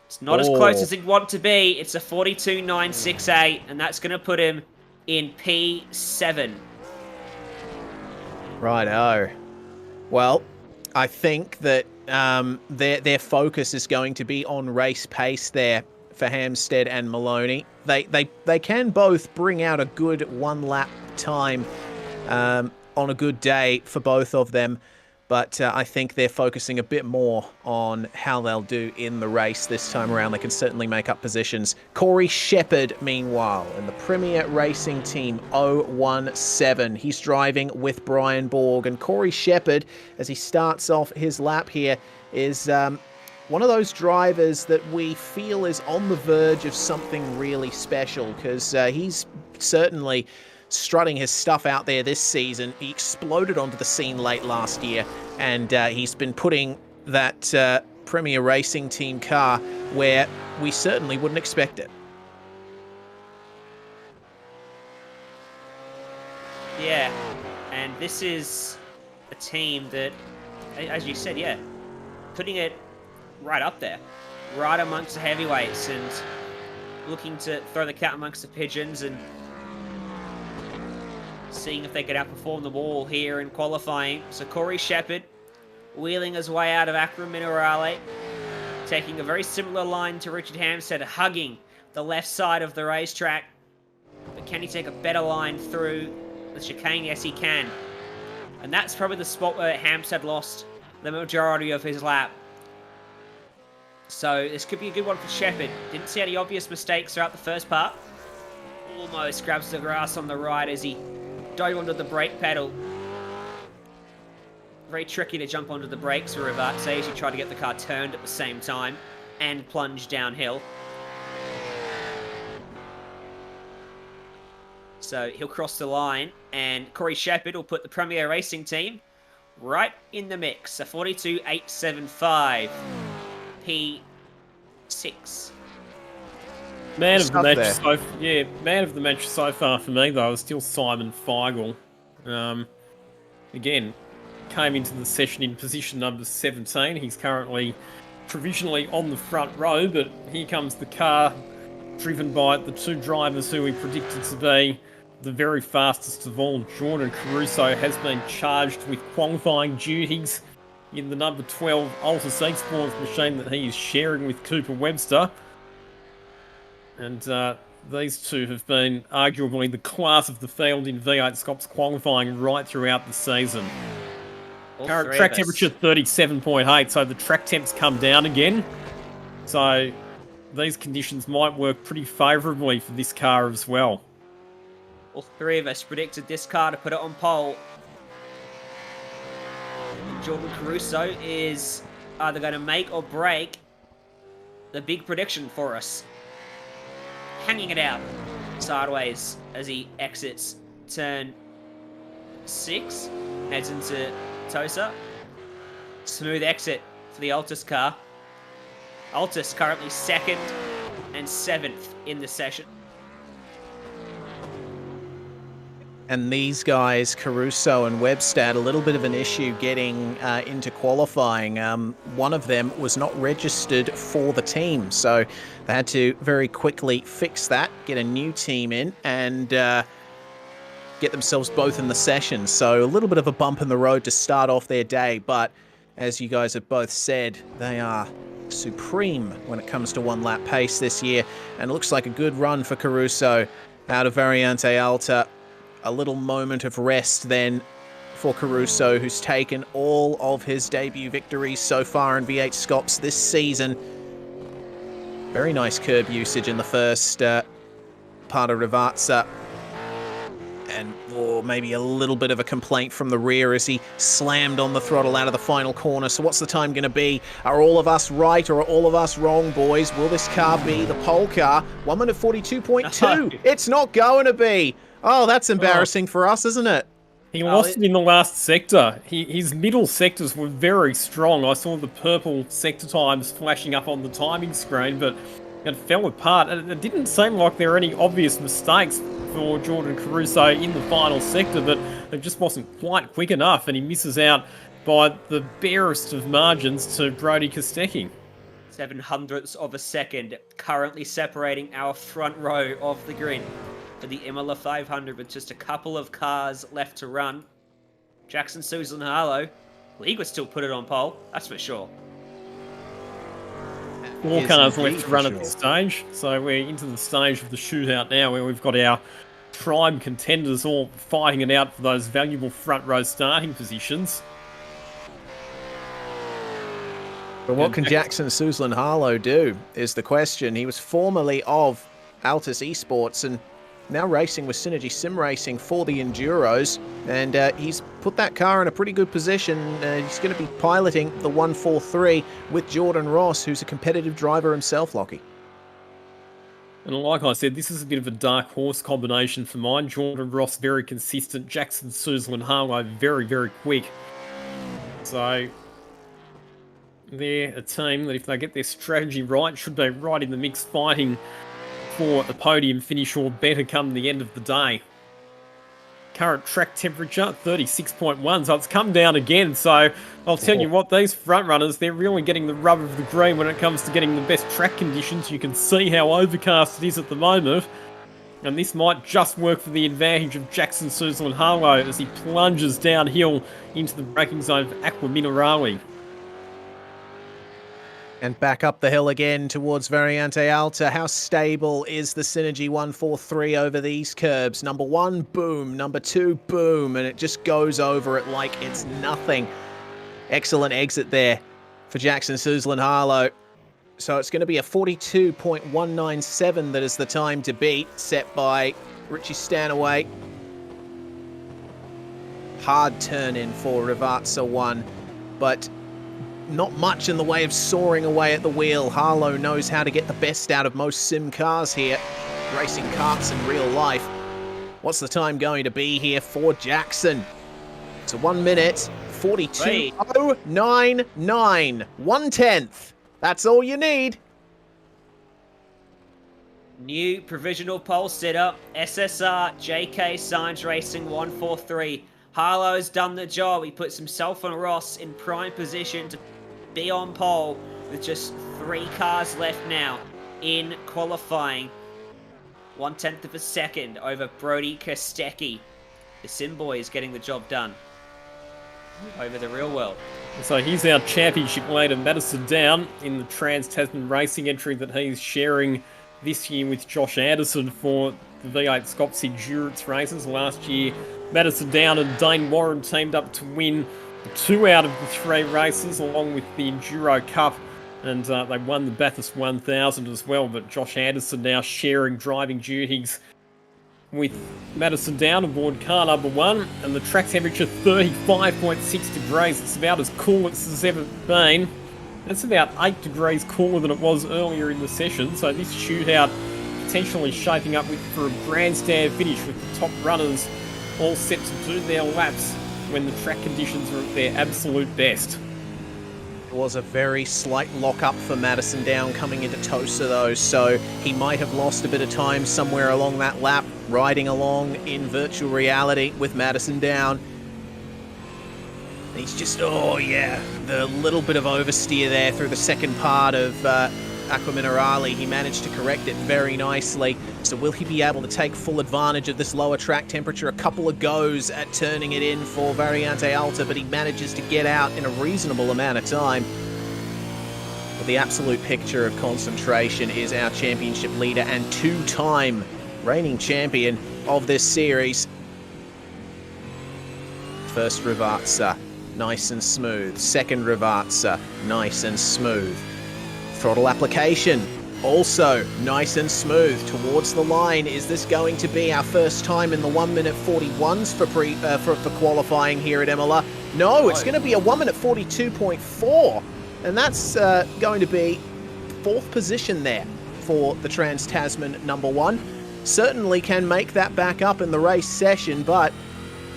It's not as close as he'd want to be. It's a 42.968, and that's going to put him in P7. Righto. Well, I think that their focus is going to be on race pace there for Hampstead and Maloney. They can both bring out a good one-lap time on a good day for both of them, but I think they're focusing a bit more on how they'll do in the race this time around. They can certainly make up positions. Corey Shepherd, meanwhile, in the Premier Racing Team 017. He's driving with Brian Borg, and Corey Shepherd, as he starts off his lap here, is one of those drivers that we feel is on the verge of something really special, because he's certainly strutting his stuff out there this season. He exploded onto the scene late last year, and he's been putting that Premier Racing Team car where we certainly wouldn't expect it. Yeah, and this is a team that, as you said, yeah, putting it right up there, right amongst the heavyweights, and looking to throw the cat amongst the pigeons and seeing if they could outperform them all here in qualifying. So Corey Shepherd wheeling his way out of Acro Minerale, taking a very similar line to Richard Hampstead, hugging the left side of the racetrack. But can he take a better line through the chicane? Yes, he can. And that's probably the spot where Hampstead lost the majority of his lap. So this could be a good one for Shepherd. Didn't see any obvious mistakes throughout the first part. Almost grabs the grass on the right as he dove onto the brake pedal. Very tricky to jump onto the brakes for Rivazzi as he tried to get the car turned at the same time and plunge downhill. So he'll cross the line, and Corey Shepherd will put the Premier Racing team right in the mix. A 42.875 P6. Man of the Up match there. man of the match so far for me though is still Simon Feigl. Again, came into the session in position number 17. He's currently provisionally on the front row, but here comes the car driven by the two drivers who we predicted to be the very fastest of all. Jordan Caruso has been charged with qualifying duties in the number 12 Altus Esports machine that he is sharing with Cooper Webster. And these two have been arguably the class of the field in V8SCOPS qualifying right throughout the season. Current track temperature 37.8, so the track temps come down again. So these conditions might work pretty favourably for this car as well. All three of us predicted this car to put it on pole. And Jordan Caruso is either going to make or break the big prediction for us. Hanging it out sideways as he exits turn 6, heads into Tosa. Smooth exit for the Altus car. Altus currently 2nd and 7th in the session. And these guys, Caruso and Webster, had a little bit of an issue getting into qualifying. One of them was not registered for the team, so they had to very quickly fix that, get a new team in, and get themselves both in the session. So a little bit of a bump in the road to start off their day, but as you guys have both said, they are supreme when it comes to one-lap pace this year, and it looks like a good run for Caruso out of Variante Alta. A little moment of rest then for Caruso, who's taken all of his debut victories so far in V8SCOPS this season. Very nice curb usage in the first part of Rivazzi. And maybe a little bit of a complaint from the rear as he slammed on the throttle out of the final corner. So what's the time going to be? Are all of us right or are all of us wrong, boys? Will this car be the pole car? 1 minute 42.2. No. It's not going to be. Oh, that's embarrassing for us, isn't it? He lost it in the last sector. His middle sectors were very strong. I saw the purple sector times flashing up on the timing screen, but it fell apart. And it didn't seem like there were any obvious mistakes for Jordan Caruso in the final sector, but it just wasn't quite quick enough, and he misses out by the barest of margins to Brody Kostecki. 0.07 of a second, currently separating our front row of the grid for the Imola 500 with just a couple of cars left to run. Jackson Susan Harlow, League would still put it on pole, that's for sure. 4 cars left to run at this stage, so we're into the stage of the shootout now where we've got our prime contenders all fighting it out for those valuable front row starting positions. But what can Jackson Suzlin Harlow do is the question. He was formerly of Altus Esports and now racing with Synergy Sim Racing for the Enduros, and he's put that car in a pretty good position. He's going to be piloting the 143 with Jordan Ross, who's a competitive driver himself, Lockie. And like I said, this is a bit of a dark horse combination for mine. Jordan Ross, very consistent. Jackson Suzlin Harlow, very, very quick. So they're a team that if they get their strategy right, should be right in the mix fighting for a podium finish or better come the end of the day. Current track temperature 36.1, so it's come down again. So I'll tell you what, these front runners, they're really getting the rub of the green when it comes to getting the best track conditions. You can see how overcast it is at the moment, and this might just work for the advantage of Jackson Suzlin Harlow as he plunges downhill into the braking zone of Aqua Minerale. And back up the hill again towards Variante Alta. How stable is the Synergy 143 over these curbs? Number 1, boom. Number 2, boom. And it just goes over it like it's nothing. Excellent exit there for Jackson Suzlin Harlow. So it's going to be a 42.197 that is the time to beat, set by Richie Stanaway. Hard turn in for Rivarza 1, but not much in the way of soaring away at the wheel. Harlow knows how to get the best out of most sim cars here, racing karts in real life. What's the time going to be here for Jackson? It's a 1 minute, 42.099, 1/10. That's all you need. New provisional pole setup, SSR JK Signs Racing 143. Harlow's done the job. He puts himself and Ross in prime position to be on pole with just 3 cars left now in qualifying. 1/10 of a second over Brody Kostecki. The Sim boy is getting the job done over the real world. So here's our championship leader, Madison Down, in the Trans-Tasman Racing entry that he's sharing this year with Josh Anderson for the V8SCOPS endurance races. Last year, Madison Down and Dane Warren teamed up to win 2 out of the 3 races, along with the Enduro Cup, and they won the Bathurst 1000 as well. But Josh Anderson now sharing driving duties with Madison Down aboard car number 1, and the track temperature 35.6 degrees. It's about as cool as it's ever been. That's about 8 degrees cooler than it was earlier in the session, so this shootout potentially shaping up for a grandstand finish with the top runners all set to do their laps when the track conditions are at their absolute best. It was a very slight lock-up for Madison Down coming into Tosa, though, so he might have lost a bit of time somewhere along that lap, riding along in virtual reality with Madison Down. He's just, oh yeah, the little bit of oversteer there through the second part of Aqua Minerale. He managed to correct it very nicely. So will he be able to take full advantage of this lower track temperature? A couple of goes at turning it in for Variante Alta, but he manages to get out in a reasonable amount of time. But the absolute picture of concentration is our championship leader and 2-time reigning champion of this series. First Rivarza, nice and smooth. Second Rivarza, nice and smooth. Throttle application, also nice and smooth towards the line. Is this going to be our first time in the 1 minute 41s for qualifying here at Imola? No, it's going to be a 1 minute 42.4, and that's going to be 4th position there for the Trans-Tasman number 1. Certainly can make that back up in the race session, but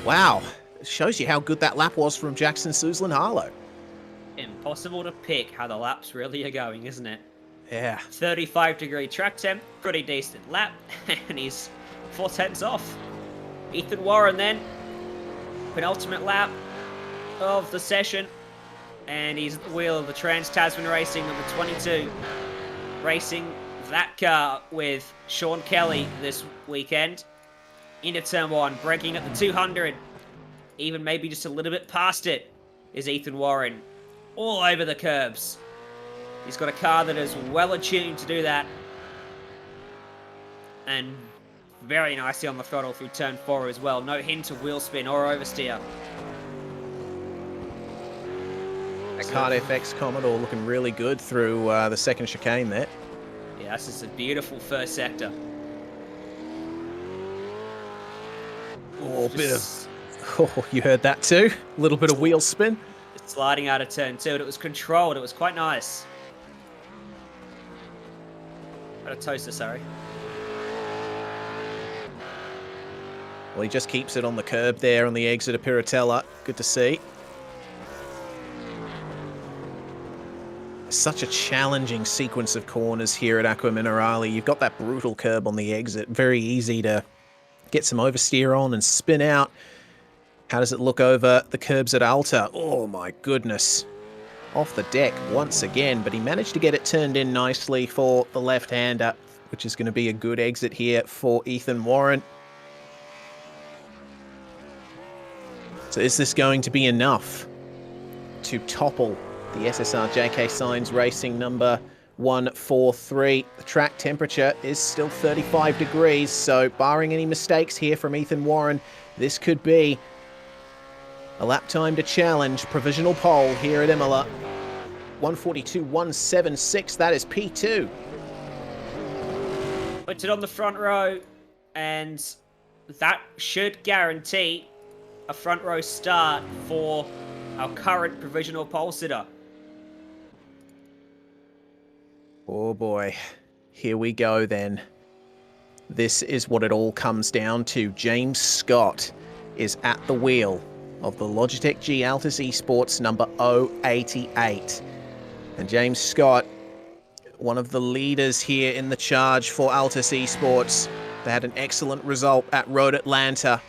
wow, it shows you how good that lap was from Jackson Suzlin Harlow. Impossible to pick how the laps really are going, isn't it? Yeah. 35-degree track temp, pretty decent lap, and he's 4/10 off. Ethan Warren then, penultimate lap of the session, and he's at the wheel of the Trans-Tasman Racing number 22, racing that car with Sean Kelly this weekend. Into turn 1, braking at the 200, even maybe just a little bit past it, is Ethan Warren. All over the curbs. He's got a car that is well attuned to do that. And very nicely on the throttle through turn 4 as well. No hint of wheel spin or oversteer. That Kart FX Commodore looking really good through the second chicane there. Yeah, this is a beautiful first sector. Oh, bit of... Oh, you heard that too? A little bit of wheel spin. Sliding out of turn 2, and it was controlled. It was quite nice. Got a toaster, sorry. Well, he just keeps it on the curb there on the exit of Piratella. Good to see. Such a challenging sequence of corners here at Aqua Minerale. You've got that brutal curb on the exit. Very easy to get some oversteer on and spin out. How does it look over the curbs at Alta? Oh my goodness. Off the deck once again, but he managed to get it turned in nicely for the left-hander, which is going to be a good exit here for Ethan Warren. So is this going to be enough to topple the SSR JK Signs Racing number 143? The track temperature is still 35 degrees, so barring any mistakes here from Ethan Warren, this could be a lap time to challenge provisional pole here at Imola. 142.176. That is P2. Puts it on the front row, and that should guarantee a front row start for our current provisional pole sitter. Oh boy, here we go then. This is what it all comes down to. James Scott is at the wheel of the Logitech G Altus Esports number 088. And James Scott, one of the leaders here in the charge for Altus Esports. They had an excellent result at Road Atlanta.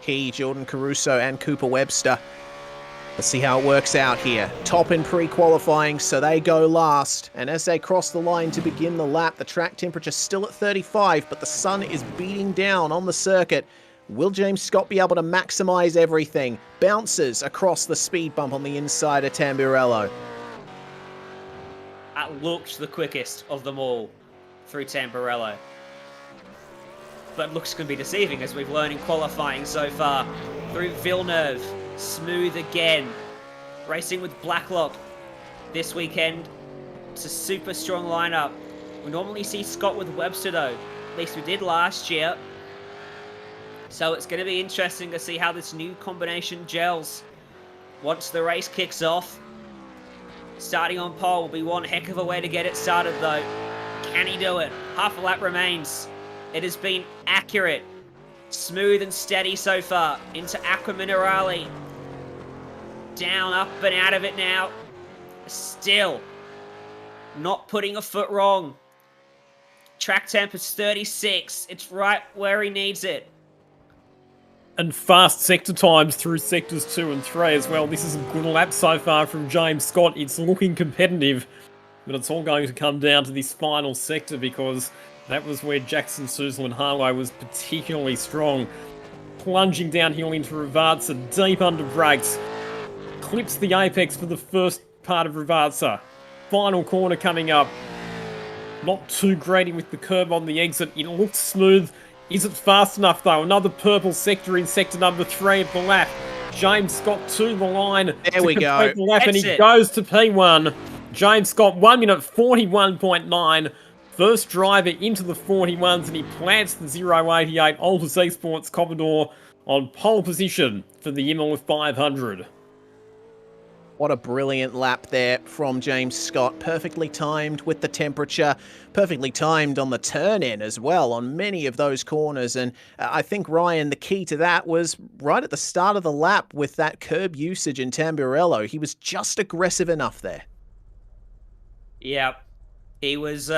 He, Jordan Caruso, and Cooper Webster. Let's see how it works out here. Top in pre-qualifying, so they go last. And as they cross the line to begin the lap, the track temperature still at 35, but the sun is beating down on the circuit. Will James Scott be able to maximize everything? Bounces across the speed bump on the inside of Tamburello. That looked the quickest of them all through Tamburello. But looks going to be deceiving, as we've learned in qualifying so far. Through Villeneuve. Smooth again. Racing with Blacklock this weekend. It's a super strong lineup. We normally see Scott with Webster though. At least we did last year. So it's going to be interesting to see how this new combination gels once the race kicks off. Starting on pole will be one heck of a way to get it started though. Can he do it? Half a lap remains. It has been accurate. Smooth and steady so far. Into Aqua Minerale. Down, up and out of it now. Still not putting a foot wrong. Track temp is 36. It's right where he needs it. And fast sector times through sectors 2 and 3 as well. This is a good lap so far from James Scott. It's looking competitive, but it's all going to come down to this final sector, because that was where Jackson, Susel and Harlow was particularly strong. Plunging downhill into Ravazza, deep under brakes. Clips the apex for the first part of Ravazza. Final corner coming up. Not too greedy with the curb on the exit. It looks smooth. Is it fast enough though? Another purple sector in sector number 3 of the lap. James Scott to the line. There we go. The lap, and he That's it. goes to P1. James Scott, 1 minute 41.9. First driver into the 41s, and he plants the 088 Altus Esports Commodore on pole position for the Imola 500. What a brilliant lap there from James Scott. Perfectly timed with the temperature, perfectly timed on the turn-in as well on many of those corners. And I think, Ryan, the key to that was right at the start of the lap with that curb usage in Tamburello. He was just aggressive enough there. Yeah, he was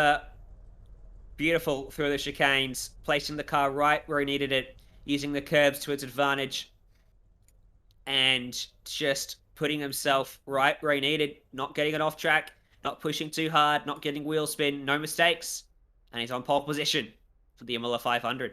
beautiful through the chicanes, placing the car right where he needed it, using the curbs to its advantage, and just putting himself right where he needed, not getting it off track, not pushing too hard, not getting wheel spin, no mistakes, and he's on pole position for the Imola 500.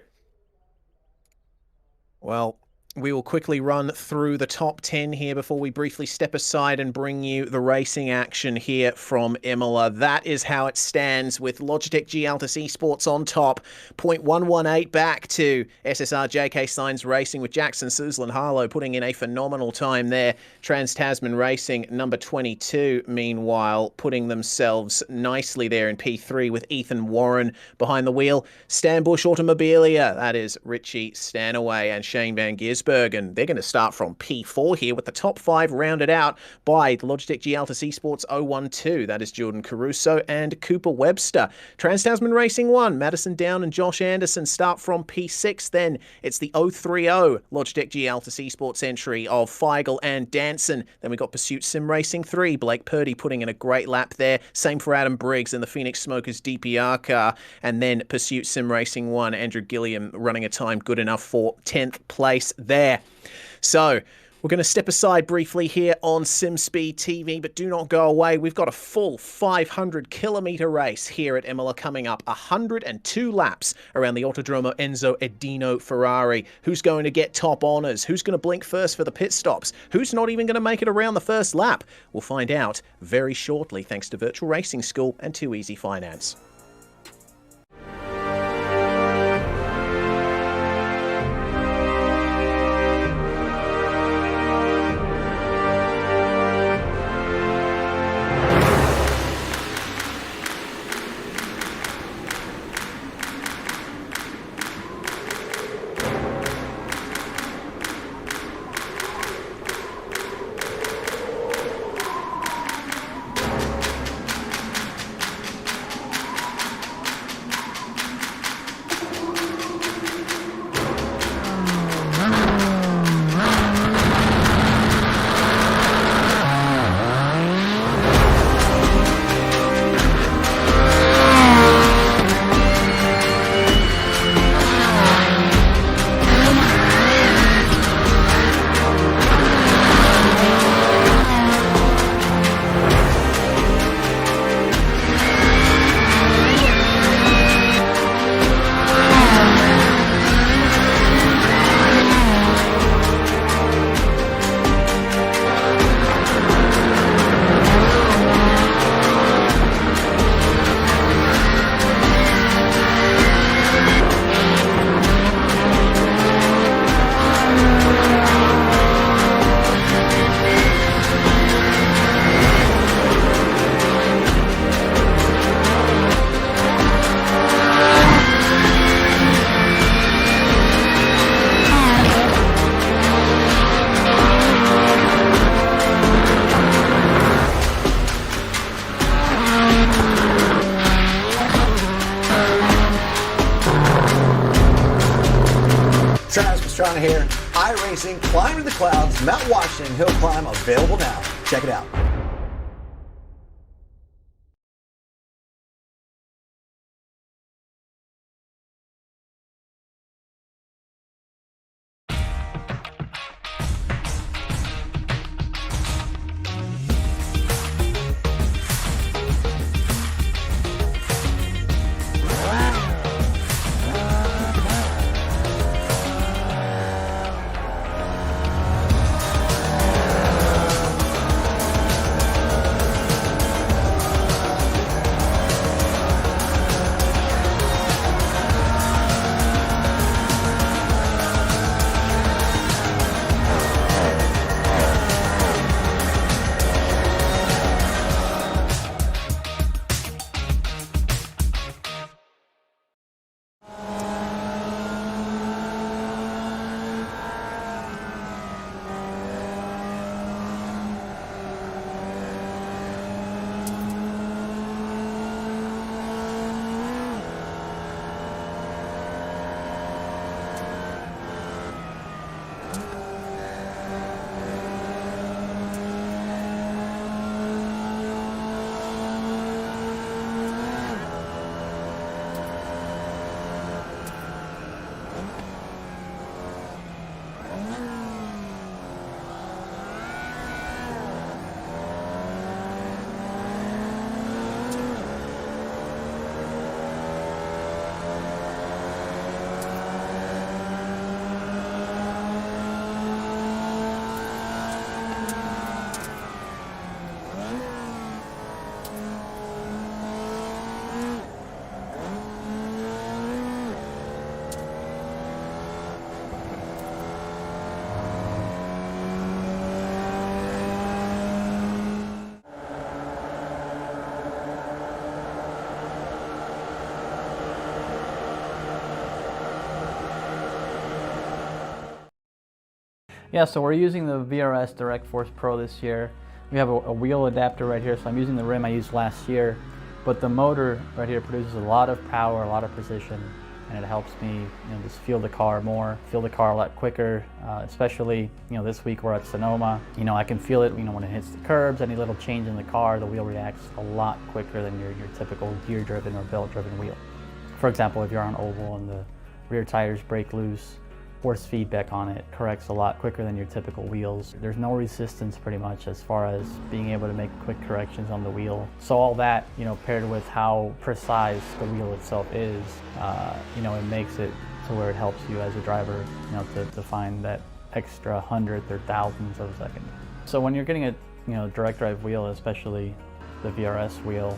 Well, we will quickly run through the top 10 here before we briefly step aside and bring you the racing action here from Imola. That is how it stands, with Logitech G Altus Esports on top. 0.118 back to SSR JK Signs Racing, with Jackson, Susel and Harlow putting in a phenomenal time there. Trans-Tasman Racing, number 22, meanwhile, putting themselves nicely there in P3 with Ethan Warren behind the wheel. Stanbush Automobilia, that is Richie Stanaway and Shane Van Gisbergen. They're going to start from P4 here, with the top 5 rounded out by the Logitech G Altus Esports 012. That is Jordan Caruso and Cooper Webster. Trans-Tasman Racing 1, Madison Down and Josh Anderson start from P6. Then it's the 030 Logitech G Altus Esports entry of Feigl and Danson. Then we got Pursuit Sim Racing 3, Blake Purdy putting in a great lap there. Same for Adam Briggs and the Phoenix Smokers DPR car. And then Pursuit Sim Racing 1, Andrew Gilliam running a time good enough for 10th place there. So we're going to step aside briefly here on SimSpeed TV, but do not go away. We've got a full 500-kilometre race here at Imola coming up. 102 laps around the Autodromo Enzo Edino Ferrari. Who's going to get top honours? Who's going to blink first for the pit stops? Who's not even going to make it around the first lap? We'll find out very shortly, thanks to Virtual Racing School and Too Easy Finance. Sean here. iRacing, Climb to the Clouds, Mount Washington Hill Climb, available now. Check it out. Yeah, so we're using the VRS Direct Force Pro this year. We have a wheel adapter right here, so I'm using the rim I used last year, but the motor right here produces a lot of power, a lot of precision, and it helps me, just feel the car more, feel the car a lot quicker, especially, this week we're at Sonoma. I can feel it, when it hits the curbs, any little change in the car, the wheel reacts a lot quicker than your typical gear-driven or belt-driven wheel. For example, if you're on oval and the rear tires break loose, force feedback on it corrects a lot quicker than your typical wheels. There's no resistance pretty much as far as being able to make quick corrections on the wheel. So all that, paired with how precise the wheel itself is, it makes it to where it helps you as a driver, to find that extra hundredth or thousandths of a second. So when you're getting a direct drive wheel, especially the VRS wheel,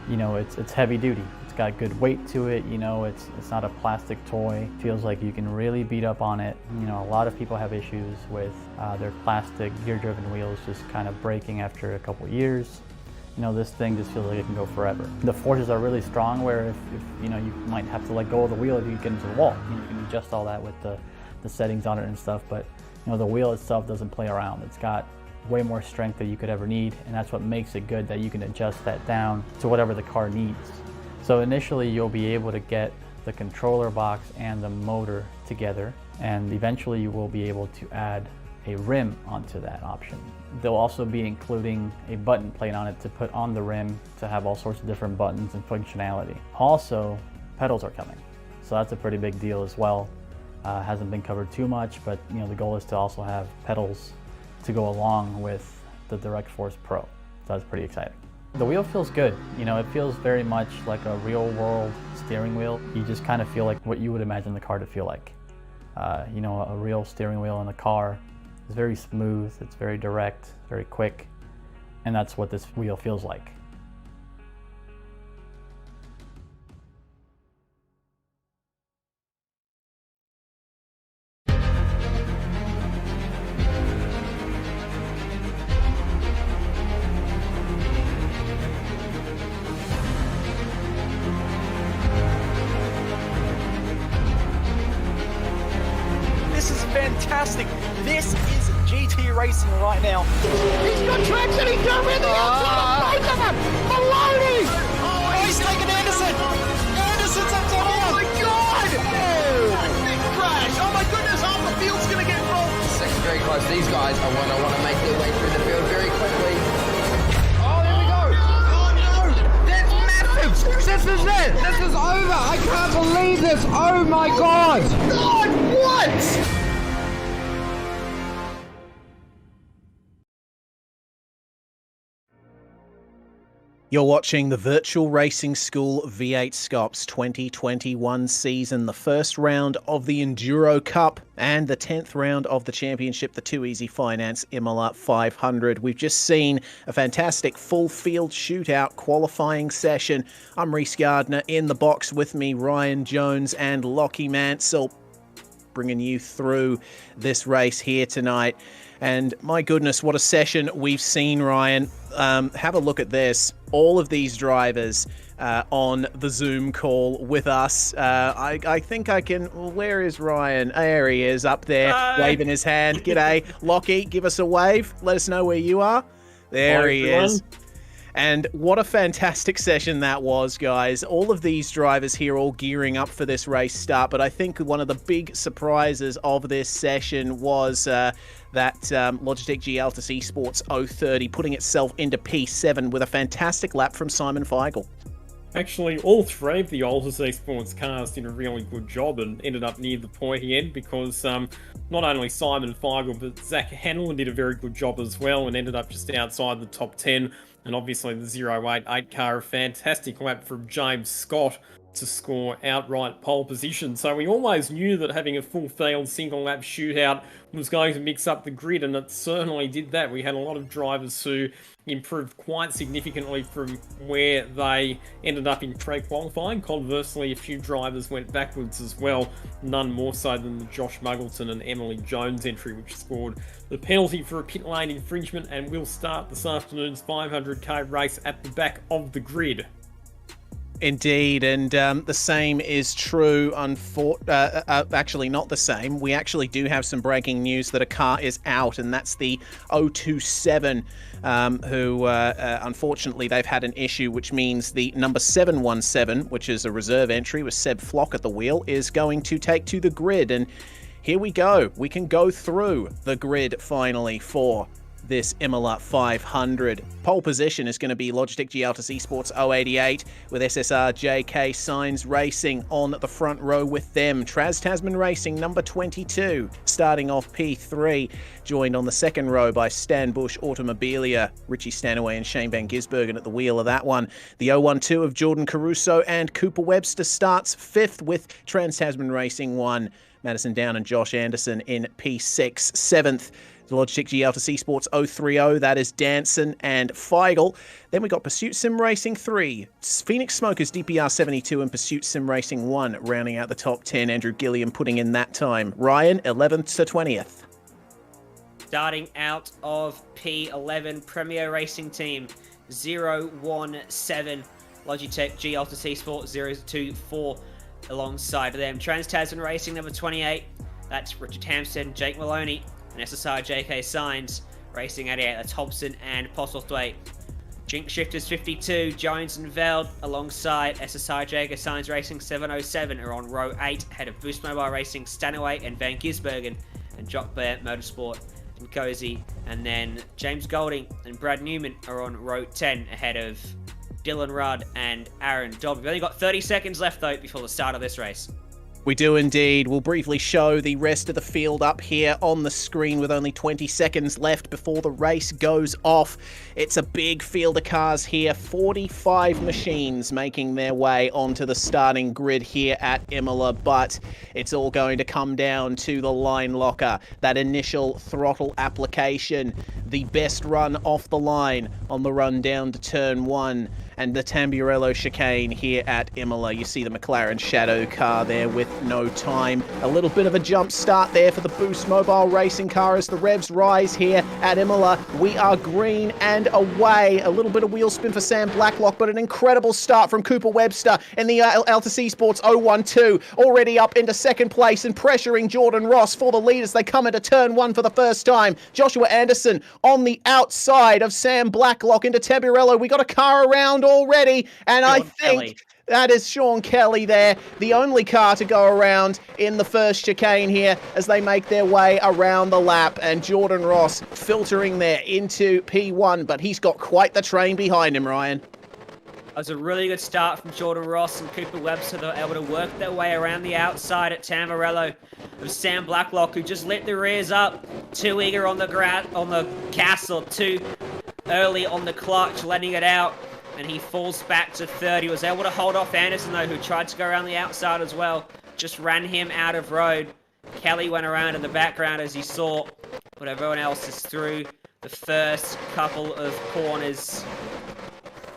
it's heavy duty. It's got good weight to it, it's not a plastic toy. Feels like you can really beat up on it. A lot of people have issues with their plastic gear-driven wheels just kind of breaking after a couple years. This thing just feels like it can go forever. The forces are really strong where if you might have to let go of the wheel if you get into the wall. You can adjust all that with the settings on it and stuff, but the wheel itself doesn't play around. It's got way more strength than you could ever need, and that's what makes it good, that you can adjust that down to whatever the car needs. So initially you'll be able to get the controller box and the motor together, and eventually you will be able to add a rim onto that option. They'll also be including a button plate on it to put on the rim to have all sorts of different buttons and functionality. Also, pedals are coming, so that's a pretty big deal as well. Hasn't been covered too much, but the goal is to also have pedals to go along with the Direct Force Pro. So that's pretty exciting. The wheel feels good. It feels very much like a real world steering wheel. You just kind of feel like what you would imagine the car to feel like. A real steering wheel in a car is very smooth, it's very direct, very quick, and that's what this wheel feels like. Fantastic. This is GT racing right now. He's got traction, he's got rid of the outside of both of them! Maloney! Oh, he's taking Anderson. Anderson's up to Oh my god! Oh! Big crash! Oh my goodness, off the realize these guys are going to want to make their way through the field very quickly. Oh, there we go. Oh, no. That's massive. This is it. This is over. I can't believe this. Oh, my God. God, what? You're watching the Virtual Racing School V8SCOPS 2021 season, the first round of the Enduro Cup and the 10th round of the championship, the Too Easy Finance Imola 500. We've just seen a fantastic full field shootout qualifying session. I'm Rhys Gardner, in the box with me, Ryan Jones and Lockie Mansell, bringing you through this race here tonight. And my goodness, what a session we've seen, Ryan. Have a look at this. All of these drivers on the Zoom call with us. I think I can... Well, where is Ryan? There he is, up there, waving his hand. G'day. Lockie, give us a wave. Let us know where you are. There he is. And what a fantastic session that was, guys. All of these drivers here all gearing up for this race start, but I think one of the big surprises of this session was that Logitech GL Esports 030 putting itself into P7 with a fantastic lap from Simon Feigl. Actually, all three of the Altus Esports cars did a really good job and ended up near the pointy end because not only Simon Feigl, but Zach Hanlon did a very good job as well and ended up just outside the top 10. And obviously the 088 car, a fantastic lap from James Scott to score outright pole position. So we always knew that having a full field single lap shootout was going to mix up the grid, and it certainly did that. We had a lot of drivers who improved quite significantly from where they ended up in pre-qualifying. Conversely, a few drivers went backwards as well, none more so than the Josh Muggleton and Emily Jones entry, which scored the penalty for a pit lane infringement and will start this afternoon's 500k race at the back of the grid. Indeed, and the same is true, actually not the same. We actually do have some breaking news that a car is out, and that's the 027, who unfortunately they've had an issue, which means the number 717, which is a reserve entry with Seb Flock at the wheel, is going to take to the grid. And here we go. We can go through the grid finally for this Imola 500. Pole position is going to be Logitech Gialtis Esports 088 with SSR JK Signs Racing on the front row with them. Traz Tasman Racing number 22 starting off P3, joined on the second row by Stan Bush Automobilia, Richie Stanaway and Shane Van Gisbergen at the wheel of that one. The 012 of Jordan Caruso and Cooper Webster starts fifth with Trans Tasman Racing 1. Madison Down and Josh Anderson in P6. Seventh, the Logitech GL Esports 030, that is Danson and Feigl. Then we got Pursuit Sim Racing 3, Phoenix Smokers DPR 72 and Pursuit Sim Racing 1 rounding out the top 10. Andrew Gilliam putting in that time. Ryan, 11th to 20th. Starting out of P11, Premier Racing Team 017, Logitech GL Esports 024 alongside them. Trans Tasman Racing number 28, that's Richard Hampstead, Jake Maloney, and SSR JK Signs Racing 88, that's Hobson and Postlethwaite. Jinx Shifters 52, Jones and Veld alongside SSR JK Signs Racing 707 are on row 8 ahead of Boost Mobile Racing, Stanaway and Van Gisbergen, and Jock Bear Motorsport and Cozy. And then James Golding and Brad Newman are on row 10 ahead of Dylan Rudd and Aaron Dobb. We've only got 30 seconds left, though, before the start of this race. We do indeed. We'll briefly show the rest of the field up here on the screen with only 20 seconds left before the race goes off. It's a big field of cars here. 45 machines making their way onto the starting grid here at Imola, but it's all going to come down to the line locker, that initial throttle application, the best run off the line on the run down to turn 1, and the Tamburello chicane here at Imola. You see the McLaren Shadow car there with no time. A little bit of a jump start there for the Boost Mobile Racing car as the revs rise here at Imola. We are green and away. A little bit of wheel spin for Sam Blacklock, but an incredible start from Cooper Webster in the Altus Esports 012. Already up into second place and pressuring Jordan Ross for the lead as they come into turn 1 for the first time. Joshua Anderson on the outside of Sam Blacklock into Tamburello. We got a car around already, and I think That is Sean Kelly there, the only car to go around in the first chicane here as they make their way around the lap, and Jordan Ross filtering there into P1, but he's got quite the train behind him, Ryan. That was a really good start from Jordan Ross and Cooper Webster. They were able to work their way around the outside at Tamburello. It was Sam Blacklock who just lit the rears up. Too eager on the castle, too early on the clutch, letting it out. And he falls back to third. He was able to hold off Anderson, though, who tried to go around the outside as well. Just ran him out of road. Kelly went around in the background as he saw, but everyone else is through the first couple of corners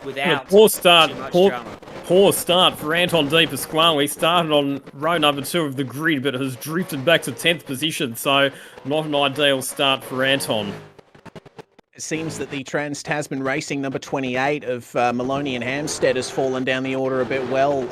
without poor start. too much drama. Poor start for Anton De Pasquale. He started on row number 2 of the grid, but has drifted back to 10th position, so not an ideal start for Anton. It seems that the Trans-Tasman Racing number 28 of Maloney and Hampstead has fallen down the order a bit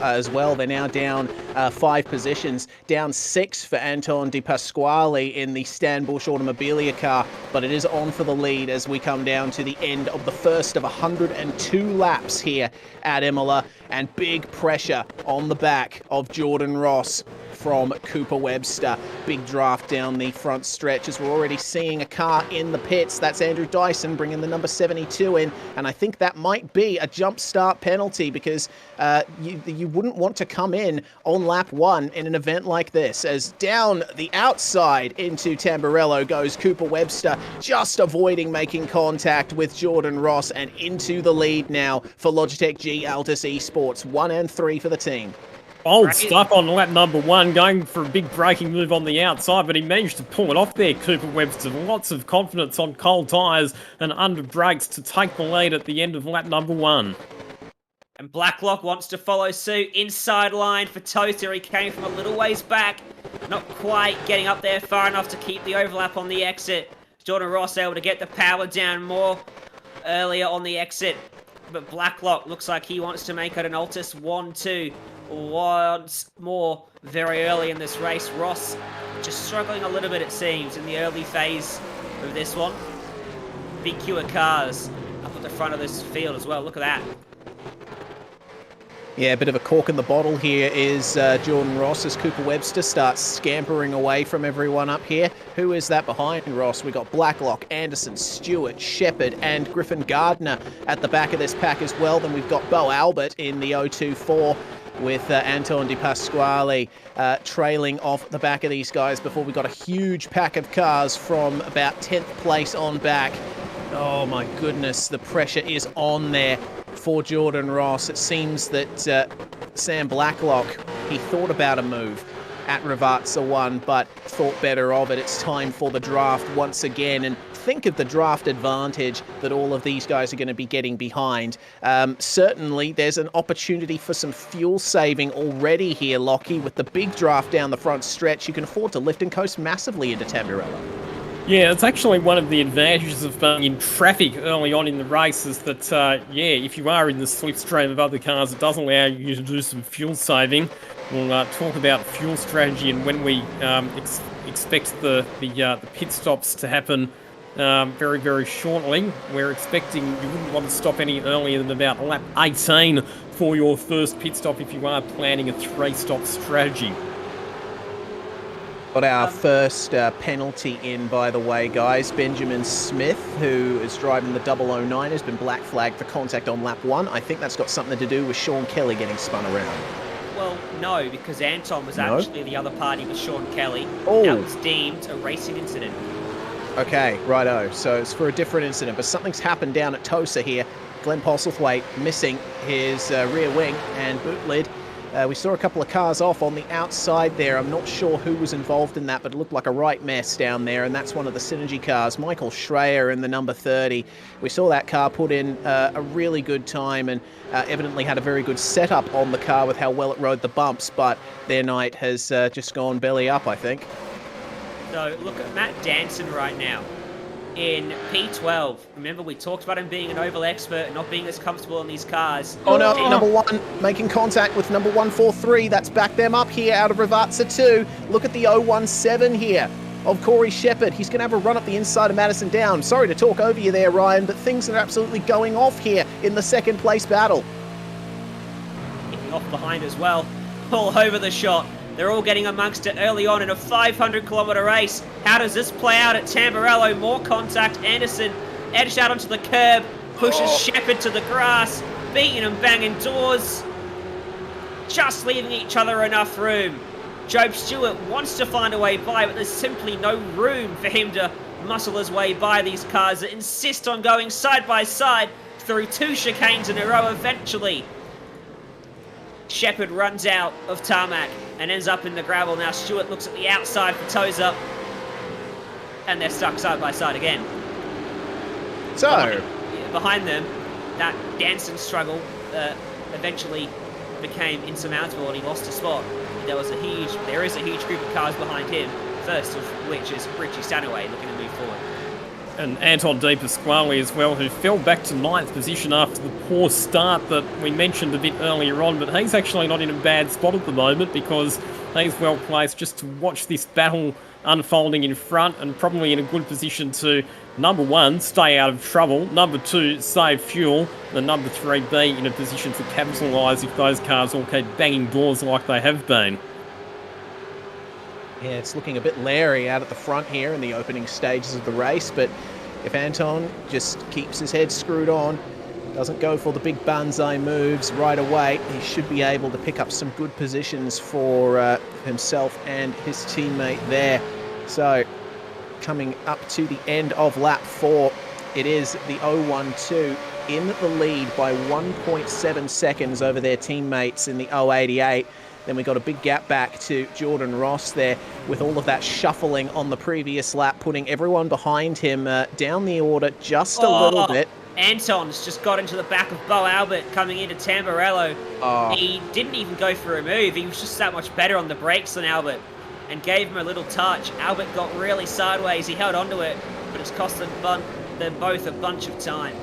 as well. They're now down 5 positions, down 6 for Anton De Pasquale in the Stan Bush Automobilia car, but it is on for the lead as we come down to the end of the first of 102 laps here at Imola, and big pressure on the back of Jordan Ross from Cooper Webster. Big draft down the front stretch as we're already seeing a car in the pits. That's Andrew Dyson bringing the number 72 in, and I think that might be a jump start penalty because you wouldn't want to come in on lap 1 in an event like this, as down the outside into Tamburello goes Cooper Webster, just avoiding making contact with Jordan Ross, and into the lead now for Logitech G Altus Esports. 1 and 3 for the team. Bold stuff on lap number 1, going for a big braking move on the outside, but he managed to pull it off there, Cooper Webster. Lots of confidence on cold tyres and under brakes to take the lead at the end of lap number 1. And Blacklock wants to follow suit. Inside line for Toaster. He came from a little ways back. Not quite getting up there far enough to keep the overlap on the exit. Jordan Ross able to get the power down more earlier on the exit. But Blacklock looks like he wants to make it an Altus 1-2. Once more very early in this race. Ross just struggling a little bit, it seems, in the early phase of this one. Big queue of cars up at the front of this field as well. Look at that. Yeah, a bit of a cork in the bottle here is Jordan Ross as Cooper Webster starts scampering away from everyone up here. Who is that behind Ross? We got Blacklock, Anderson, Stewart, Shepherd, and Griffin Gardner at the back of this pack as well. Then we've got Bo Albert in the 024. With Anton De Pasquale trailing off the back of these guys before we got a huge pack of cars from about 10th place on back. Oh my goodness, the pressure is on there for Jordan Ross. It seems that Sam Blacklock, he thought about a move at Ravazza 1, but thought better of it. It's time for the draft once again, and think of the draft advantage that all of these guys are going to be getting behind. Certainly, there's an opportunity for some fuel saving already here, Lockie, with the big draft down the front stretch. You can afford to lift and coast massively into Tamburello. Yeah, it's actually one of the advantages of being in traffic early on in the race is that, if you are in the slipstream of other cars, it does allow you to do some fuel saving. We'll talk about fuel strategy and when we expect the pit stops to happen very, very shortly. We're expecting you wouldn't want to stop any earlier than about lap 18 for your first pit stop if you are planning a 3-stop strategy. Got our first penalty in, by the way, guys. Benjamin Smith, who is driving the 009, has been black flagged for contact on lap 1. I think that's got something to do with Sean Kelly getting spun around. Well, no, because Anton was actually the other party with Sean Kelly. Oh. That was deemed a racing incident. Okay, righto. So it's for a different incident, but something's happened down at Tosa here. Glenn Postlethwaite missing his rear wing and boot lid. We saw a couple of cars off on the outside there. I'm not sure who was involved in that, but it looked like a right mess down there, and that's one of the Synergy cars, Michael Schreier in the number 30. We saw that car put in a really good time and evidently had a very good setup on the car with how well it rode the bumps, but their night has just gone belly up, I think. So look at Matt Danson right now in P12. Remember, we talked about him being an oval expert, not being as comfortable in these cars. Oh no, number 1 making contact with number 143. That's backed them up here out of Ravazza 2. Look at the 017 here of Corey Shepherd. He's going to have a run up the inside of Madison Down. Sorry to talk over you there, Ryan, but things are absolutely going off here in the second place battle. off behind as well. All over the shot. They're all getting amongst it early on in a 500-kilometre race. How does this play out at Tamburello? More contact. Anderson edged out onto the curb, pushes Shepherd to the grass, beating and banging doors, just leaving each other enough room. Job Stewart wants to find a way by, but there's simply no room for him to muscle his way by these cars that insist on going side by side through 2 chicanes in a row eventually. Shepherd runs out of tarmac and ends up in the gravel. Now Stewart looks at the outside for toes up, and they're stuck side by side again. So, behind them, that dancing struggle eventually became insurmountable, and he lost a spot. There is a huge group of cars behind him, first of which is Richie Stanaway looking to move forward. And Anton De Pasquale as well, who fell back to 9th position after the poor start that we mentioned a bit earlier on, but he's actually not in a bad spot at the moment because he's well placed just to watch this battle unfolding in front and probably in a good position to, number 1, stay out of trouble, number 2, save fuel, and number 3, be in a position to capitalise if those cars all keep banging doors like they have been. yeah, it's looking a bit leery out at the front here in the opening stages of the race, but if Anton just keeps his head screwed on, doesn't go for the big banzai moves right away, he should be able to pick up some good positions for himself and his teammate there. So, coming up to the end of lap 4, it is the 012 in the lead by 1.7 seconds over their teammates in the 088. Then we got a big gap back to Jordan Ross there with all of that shuffling on the previous lap, putting everyone behind him down the order just a little bit. Anton's just got into the back of Bo Albert coming into Tamburello. He didn't even go for a move. He was just that much better on the brakes than Albert and gave him a little touch. Albert got really sideways. He held onto it, but it's cost them both a bunch of time.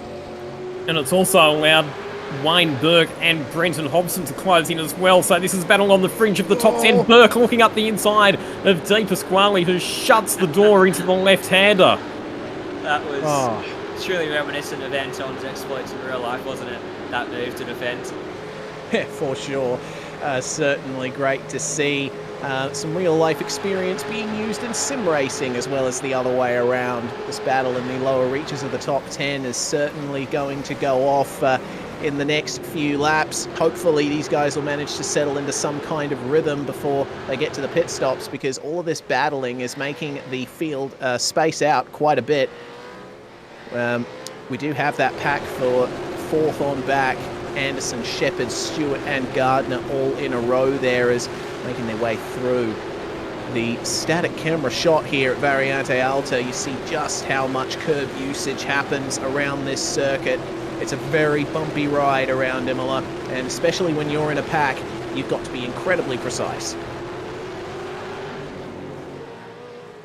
And it's also allowed Wayne Burke and Brenton Hobson to close in as well. So this is battle on the fringe of the top 10. Burke looking up the inside of De Pasquale, who shuts the door into the left-hander. That was truly reminiscent of Anton's exploits in real life, wasn't it? That move to defend. Yeah, for sure. Certainly great to see some real-life experience being used in sim racing as well as the other way around. This battle in the lower reaches of the top 10 is certainly going to go off in the next few laps. Hopefully these guys will manage to settle into some kind of rhythm before they get to the pit stops, because all of this battling is making the field space out quite a bit. We do have that pack for 4th on back. Anderson, Shepherd, Stewart and Gardner all in a row there as making their way through. The static camera shot here at Variante Alta, you see just how much curb usage happens around this circuit. It's a very bumpy ride around Imola, and especially when you're in a pack, you've got to be incredibly precise.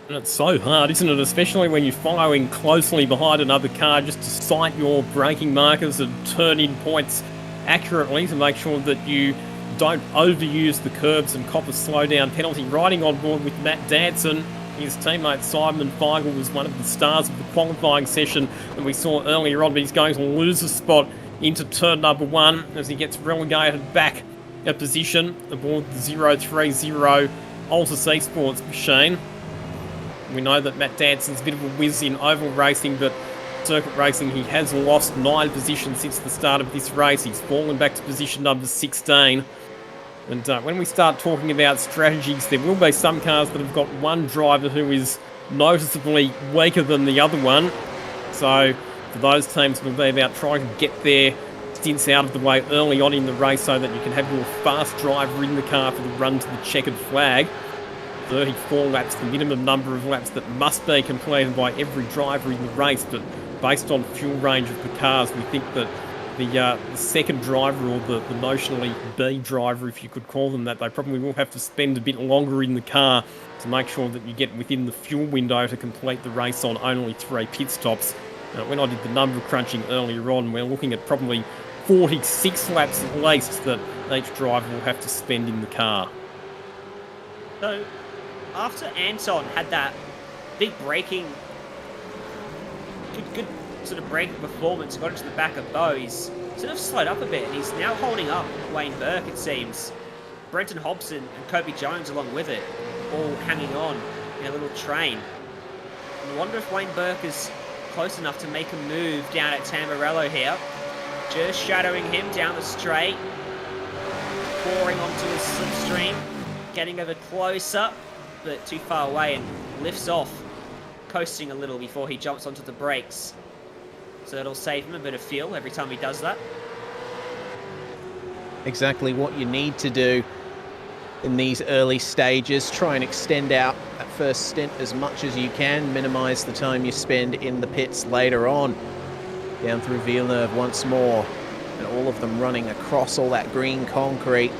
And it's so hard, isn't it? Especially when you're following closely behind another car, just to sight your braking markers and turn in points accurately to make sure that you don't overuse the curbs and cop a slowdown penalty. Riding on board with Matt Danson, his teammate Simon Feigl was one of the stars of the qualifying session that we saw earlier on, but he's going to lose a spot into turn number 1 as he gets relegated back a position aboard the 030 Altus Esports machine. We know that Matt Danson's a bit of a whiz in oval racing, but circuit racing, he has lost 9 positions since the start of this race. He's fallen back to position number 16. And when we start talking about strategies, there will be some cars that have got one driver who is noticeably weaker than the other one. So for those teams, it'll be about trying to get their stints out of the way early on in the race so that you can have your fast driver in the car for the run to the checkered flag. 34 laps, the minimum number of laps that must be completed by every driver in the race, but based on fuel range of the cars, we think that the second driver, or the notionally B driver, if you could call them that, they probably will have to spend a bit longer in the car to make sure that you get within the fuel window to complete the race on only 3 pit stops. When I did the number crunching earlier on, we're looking at probably 46 laps at least that each driver will have to spend in the car. So, after Anton had that big braking, good sort of braking performance, got into the back of Bo, he's sort of slowed up a bit, and he's now holding up Wayne Burke, it seems. Brenton Hobson and Kobe Jones along with it, all hanging on in a little train. I wonder if Wayne Burke is close enough to make a move down at Tamburello here. Just shadowing him down the straight, pouring onto his slipstream, getting over closer, but too far away, and lifts off, coasting a little before he jumps onto the brakes. So that'll save him a bit of fuel every time he does that. Exactly what you need to do in these early stages. Try and extend out that first stint as much as you can, minimize the time you spend in the pits later on. Down through Villeneuve once more, and all of them running across all that green concrete.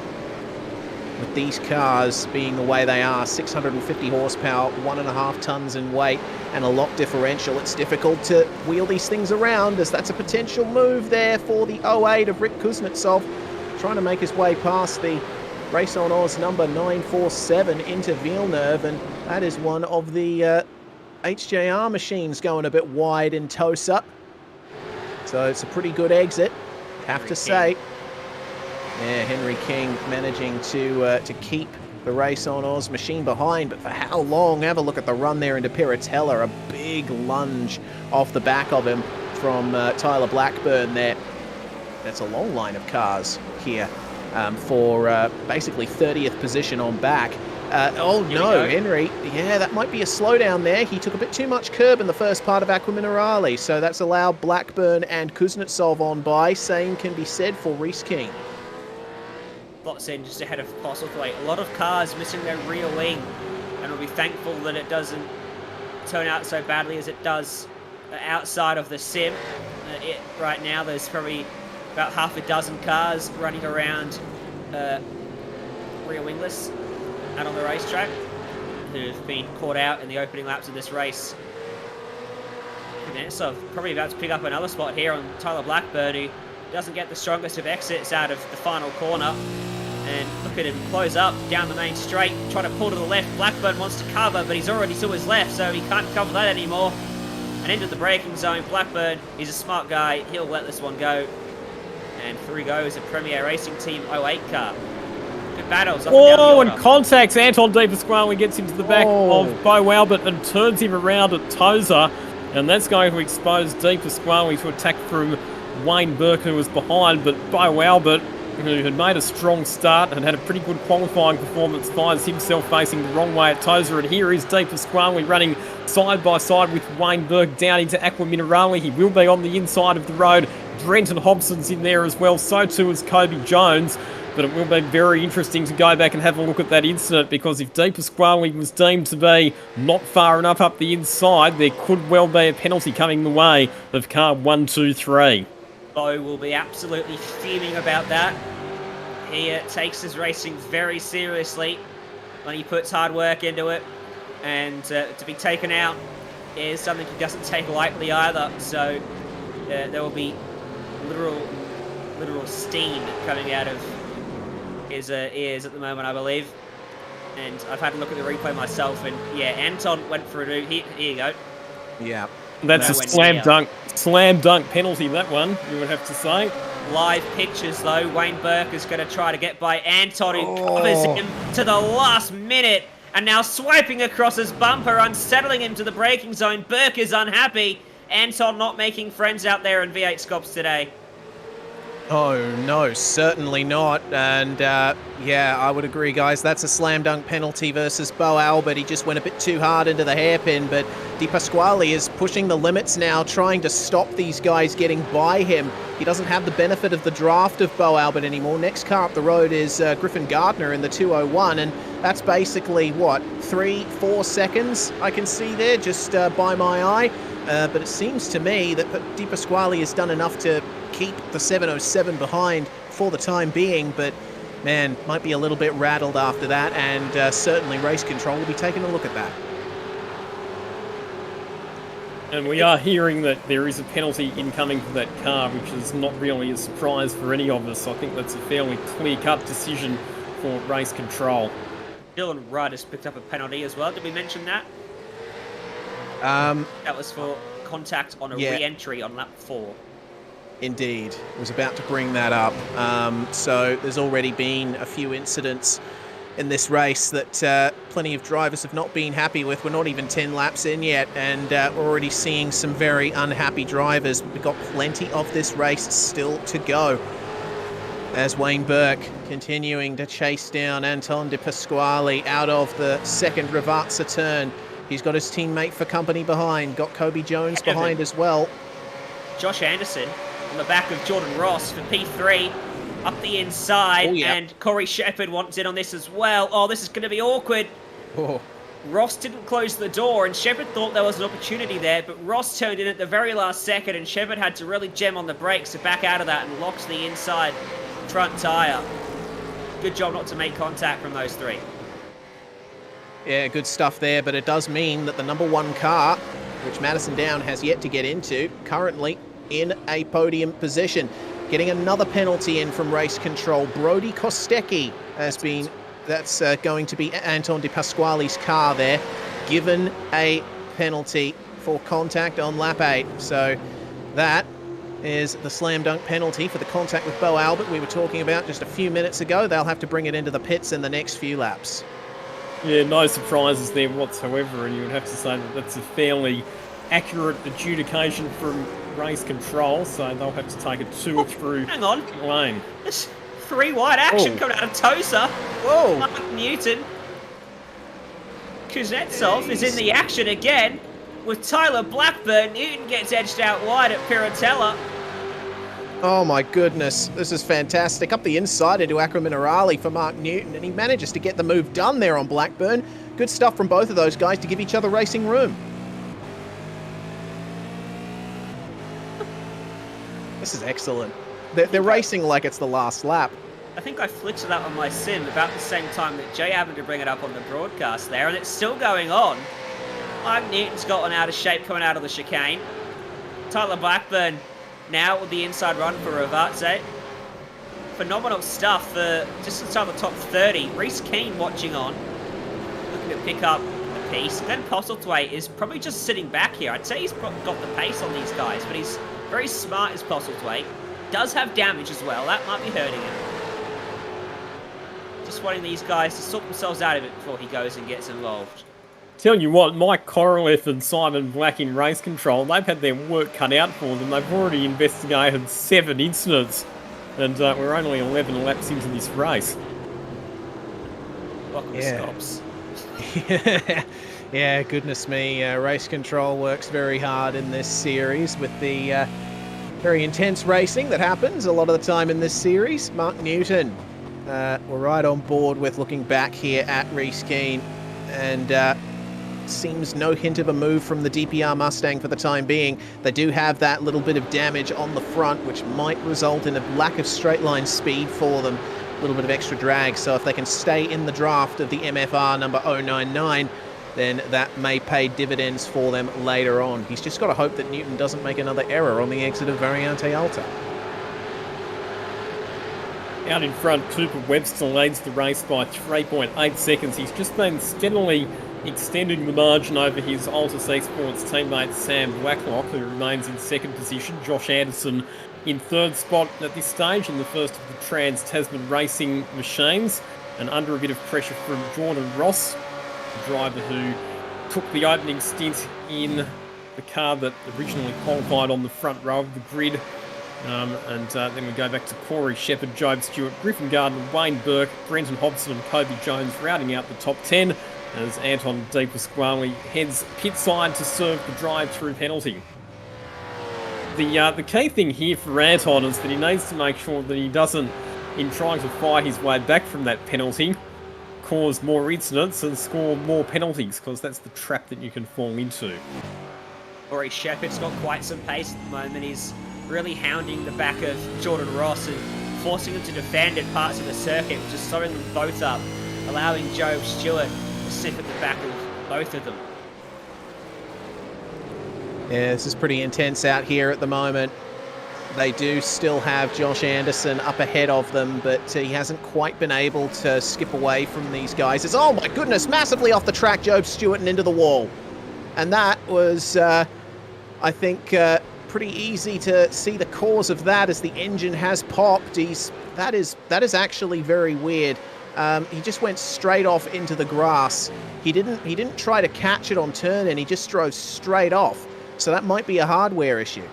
With these cars being the way they are, 650 horsepower, 1.5 tons in weight, and a lock differential, it's difficult to wheel these things around, as that's a potential move there for the 08 of Rick Kuznetsov, trying to make his way past the Race on Oz number 947 into Villeneuve, and that is one of the HJR machines going a bit wide in Tosa. So it's a pretty good exit, have to say. Yeah, Henry King managing to keep the Race on Oz machine behind, but for how long? Have a look at the run there into Piratella, a big lunge off the back of him from Tyler Blackburn there. That's a long line of cars here for basically 30th position on back. Oh no, Henry, yeah, that might be a slowdown there. He took a bit too much curb in the first part of Aqua Minerale, so that's allowed Blackburn and Kuznetsov on by. Same can be said for Reese King. Lots in just ahead of Postlethwaite. A lot of cars missing their rear wing, and we'll be thankful that it doesn't turn out so badly as it does outside of the sim. Right now there's probably about half a dozen cars running around rear wingless out on the racetrack who've been caught out in the opening laps of this race. So probably about to pick up another spot here on Tyler Blackburn, who doesn't get the strongest of exits out of the final corner. And look at him close up down the main straight, try to pull to the left. Blackburn wants to cover, but he's already to his left, so he can't cover that anymore. And into the braking zone. Blackburn, he's a smart guy, he'll let this one go. And through goes a Premier Racing Team 08 car. Good battles up and down the order. And contacts Anton De Pasquale, gets into the back of Bo Albert and turns him around at Tosa. And that's going to expose De Pasquale to attack from Wayne Burke, who was behind, but Bo Albert, who had made a strong start and had a pretty good qualifying performance, finds himself facing the wrong way at Tosa. And here is De Pasquale running side by side with Wayne Burke down into Aqua Minerale. He will be on the inside of the road. Brenton Hobson's in there as well, so too is Kobe Jones. But it will be very interesting to go back and have a look at that incident, because if De Pasquale was deemed to be not far enough up the inside, there could well be a penalty coming the way of car 123. Bo will be absolutely fuming about that. He takes his racing very seriously when he puts hard work into it, and to be taken out is something he doesn't take lightly either. So there will be literal steam coming out of his ears at the moment, I believe. And I've had a look at the replay myself, and yeah, Anton went for a do. Here you go. Yeah. That's a slam dunk penalty, that one, you would have to say. Live pictures, though. Wayne Burke is going to try to get by Anton, who covers him to the last minute, and now swiping across his bumper, unsettling him to the braking zone. Burke is unhappy. Anton not making friends out there in V8SCOPS today. Oh, no, certainly not. And, yeah, I would agree, guys. That's a slam dunk penalty versus Bo Albert. He just went a bit too hard into the hairpin, but De Pasquale is pushing the limits now, trying to stop these guys getting by him. He doesn't have the benefit of the draft of Bo Albert anymore. Next car up the road is Griffin Gardner in the 201, and that's basically, what, 3-4 seconds I can see there, just by my eye. But it seems to me that De Pasquale has done enough to keep the 707 behind for the time being, but man, might be a little bit rattled after that, and certainly race control will be taking a look at that. And we are hearing that there is a penalty incoming for that car, which is not really a surprise for any of us. I think that's a fairly clear-cut decision for race control. Dylan Rudd has picked up a penalty as well. Did we mention that? That was for contact on a re-entry on lap 4. Indeed, was about to bring that up. So there's already been a few incidents in this race that plenty of drivers have not been happy with. We're not even 10 laps in yet, and we're already seeing some very unhappy drivers. We've got plenty of this race still to go. As Wayne Burke continuing to chase down Anton De Pasquale out of the second Ravazza turn. He's got his teammate for company behind, got Kobe Jones behind as well. Josh Anderson on the back of Jordan Ross for P3 up the inside, and Corey Shepherd wants in on this as well. Oh, this is going to be awkward. Ross didn't close the door, and Shepherd thought there was an opportunity there, but Ross turned in at the very last second, and Shepherd had to really jam on the brakes to back out of that and locked the inside front tyre. Good job not to make contact from those three. Yeah, good stuff there, but it does mean that the number one car, which Madison Down has yet to get into, currently in a podium position. Getting another penalty in from race control. Brody Kostecki has been, that's going to be Anton De Pasquale's car there, given a penalty for contact on lap 8. So that is the slam dunk penalty for the contact with Bo Albert we were talking about just a few minutes ago. They'll have to bring it into the pits in the next few laps. Yeah, no surprises there whatsoever, and you would have to say that that's a fairly accurate adjudication from race control, so they'll have to take it to or through Hang on. lane. There's 3 wide action coming out of Tosa. Whoa. Mark Newton. Kuznetsov is in the action again with Tyler Blackburn. Newton gets edged out wide at Piratella. Oh my goodness, this is fantastic. Up the inside into Acro Minerali for Mark Newton, and he manages to get the move done there on Blackburn. Good stuff from both of those guys to give each other racing room. This is excellent. They're racing like it's the last lap. I think I flicked it up on my sim about the same time that Jay happened to bring it up on the broadcast there, and it's still going on. Mark Newton's gotten out of shape coming out of the chicane. Tyler Blackburn now with the inside run for Ravazza. Phenomenal stuff for just inside the top 30. Reese Keane watching on, looking to pick up a piece. Glenn Postlethwaite is probably just sitting back here. I'd say he's got the pace on these guys, but he's very smart as Postlethwaite. Does have damage as well. That might be hurting him. Just wanting these guys to sort themselves out of it before he goes and gets involved. Tell you what, Mike Korolev and Simon Black in race control, they've had their work cut out for them. They've already investigated 7 incidents, and we're only 11 laps into this race. Welcome to SCOPS. Yeah, goodness me. Race control works very hard in this series with the very intense racing that happens a lot of the time in this series. Mark Newton, we're right on board with looking back here at Reese Keane, and seems no hint of a move from the DPR Mustang for the time being. They do have that little bit of damage on the front, which might result in a lack of straight line speed for them, a little bit of extra drag. So if they can stay in the draft of the MFR number 099, then that may pay dividends for them later on. He's just got to hope that Newton doesn't make another error on the exit of Variante Alta. Out in front, Cooper Webster leads the race by 3.8 seconds. He's just been steadily extending the margin over his Altus Esports teammate Sam Blacklock, who remains in second position. Josh Anderson in third spot at this stage in the first of the Trans-Tasman Racing machines, and under a bit of pressure from Jordan Ross, the driver who took the opening stint in the car that originally qualified on the front row of the grid. Then we go back to Corey Shepherd, Job Stewart, Griffin Gardner, Wayne Burke, Brenton Hobson and Kobe Jones rounding out the top 10 as Anton De Pasquale heads pit side to serve the drive-through penalty. The key thing here for Anton is that he needs to make sure that he doesn't, in trying to fight his way back from that penalty, cause more incidents and score more penalties, because that's the trap that you can fall into. Corey Shepherd's got quite some pace at the moment. He's really hounding the back of Jordan Ross and forcing him to defend at parts of the circuit, which is throwing them both up, allowing Job Stewart to sniff at the back of both of them. Yeah, this is pretty intense out here at the moment. They do still have Josh Anderson up ahead of them, but he hasn't quite been able to skip away from these guys. It's, oh my goodness, massively off the track, Job Stewart, and into the wall. And that was, I think, pretty easy to see the cause of that as the engine has popped. That is actually very weird. He just went straight off into the grass. He didn't try to catch it on turn, and he just drove straight off. So that might be a hardware issue.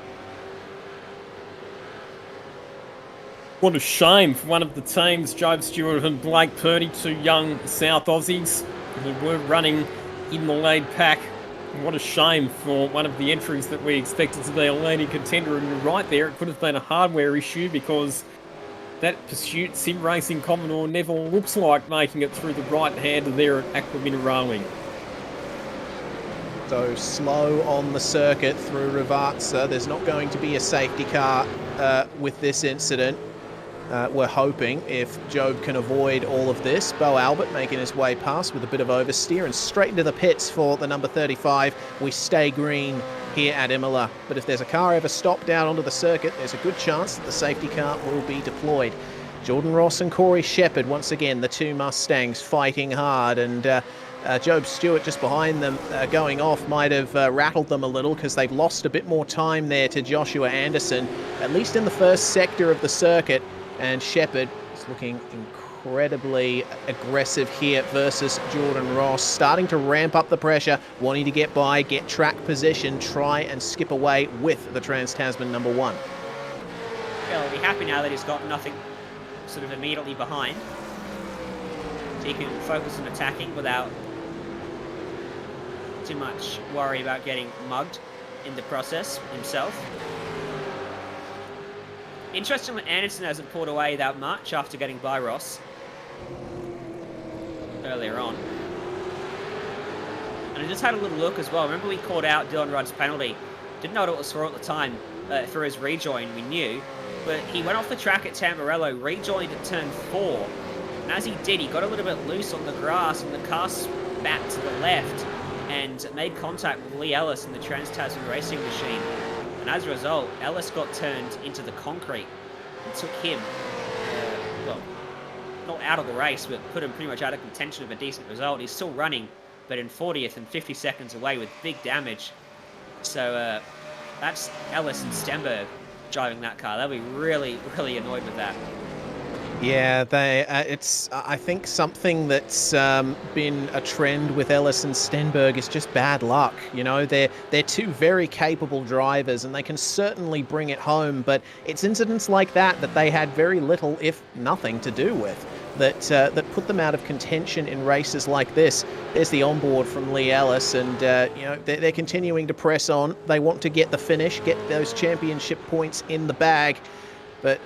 What a shame for one of the teams, Job Stewart and Blake Purdy, two young South Aussies who were running in the lead pack. What a shame for one of the entries that we expected to be a leading contender. And you're right there, it could have been a hardware issue because that Pursuit SimRacing Commodore never looks like making it through the right-hander there at Aquaminaroling. So slow on the circuit through Rivarza. There's not going to be a safety car with this incident. We're hoping, if Job can avoid all of this. Bo Albert making his way past with a bit of oversteer and straight into the pits for the number 35. We stay green here at Imola, but if there's a car ever stopped out onto the circuit, there's a good chance that the safety car will be deployed. Jordan Ross and Corey Shepherd, once again, the two Mustangs fighting hard, and Job Stewart just behind them going off might have rattled them a little because they've lost a bit more time there to Joshua Anderson, at least in the first sector of the circuit. And Shepherd is looking incredibly aggressive here versus Jordan Ross, starting to ramp up the pressure, wanting to get by, get track position, try and skip away with the Trans-Tasman number 1. Yeah, he'll be happy now that he's got nothing sort of immediately behind. So he can focus on attacking without too much worry about getting mugged in the process himself. Interestingly, Anderson hasn't pulled away that much after getting by Ross earlier on. And I just had a little look as well. Remember we called out Dylan Rudd's penalty. Didn't know what it was for at the time for his rejoin, we knew. But he went off the track at Tamburello, rejoined at turn 4. And as he did, he got a little bit loose on the grass and the car spat to the left and made contact with Lee Ellis in the Trans-Tasman racing machine. And as a result, Ellis got turned into the concrete and took him, well, not out of the race, but put him pretty much out of contention of a decent result. He's still running, but in 40th and 50 seconds away with big damage. So that's Ellis and Stenberg driving that car. They'll be really, really annoyed with that. Yeah, it's I think something that's been a trend with Ellis and Stenberg is just bad luck. You know, they're two very capable drivers and they can certainly bring it home, but it's incidents like that that they had very little, if nothing, to do with that put them out of contention in races like this. There's the onboard from Lee Ellis, and you know, they're continuing to press on. They want to get the finish, get those championship points in the bag, but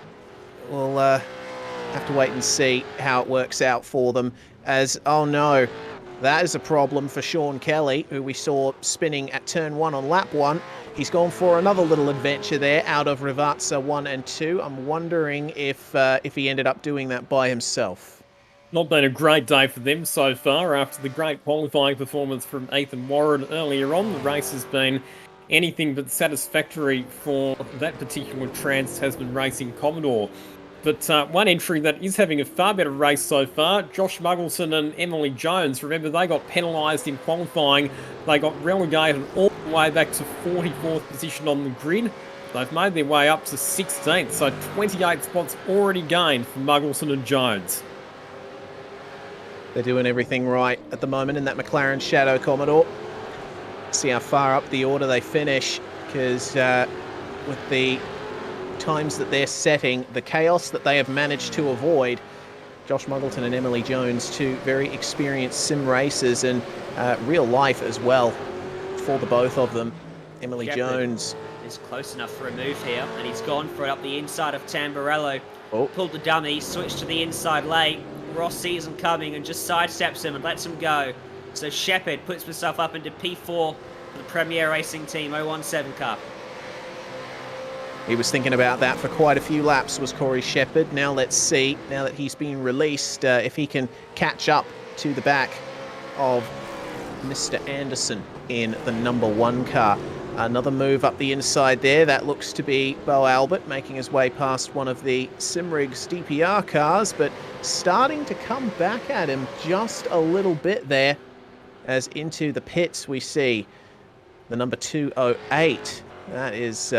we'll have to wait and see how it works out for them. As, oh no, that is a problem for Sean Kelly, who we saw spinning at turn 1 on lap 1. He's gone for another little adventure there out of Rivarza 1 and 2. I'm wondering if he ended up doing that by himself. Not been a great day for them so far. After the great qualifying performance from Ethan Warren earlier on, the race has been anything but satisfactory for that particular Trans-Tasman Racing Commodore. But one entry that is having a far better race so far, Josh Muggleson and Emily Jones. Remember, they got penalised in qualifying. They got relegated all the way back to 44th position on the grid. They've made their way up to 16th, so 28 spots already gained for Muggleson and Jones. They're doing everything right at the moment in that McLaren Shadow Commodore. See how far up the order they finish, because with the times that they're setting, the chaos that they have managed to avoid, Josh Muggleton and Emily Jones, two very experienced sim racers and real life as well for the both of them. Emily Jones is close enough for a move here, and he's gone for it up the inside of Tamburello. Oh. Pulled the dummy, switched to the inside lane. Ross sees him coming and just sidesteps him and lets him go. So Shepherd puts himself up into P4 for the Premier Racing Team 017 car. He was thinking about that for quite a few laps, was Corey Shepherd. Now let's see, now that he's been released, if he can catch up to the back of Mr. Anderson in the number 1 car. Another move up the inside there. That looks to be Bo Albert making his way past one of the Simrigs DPR cars, but starting to come back at him just a little bit there. As into the pits we see the number 208. That is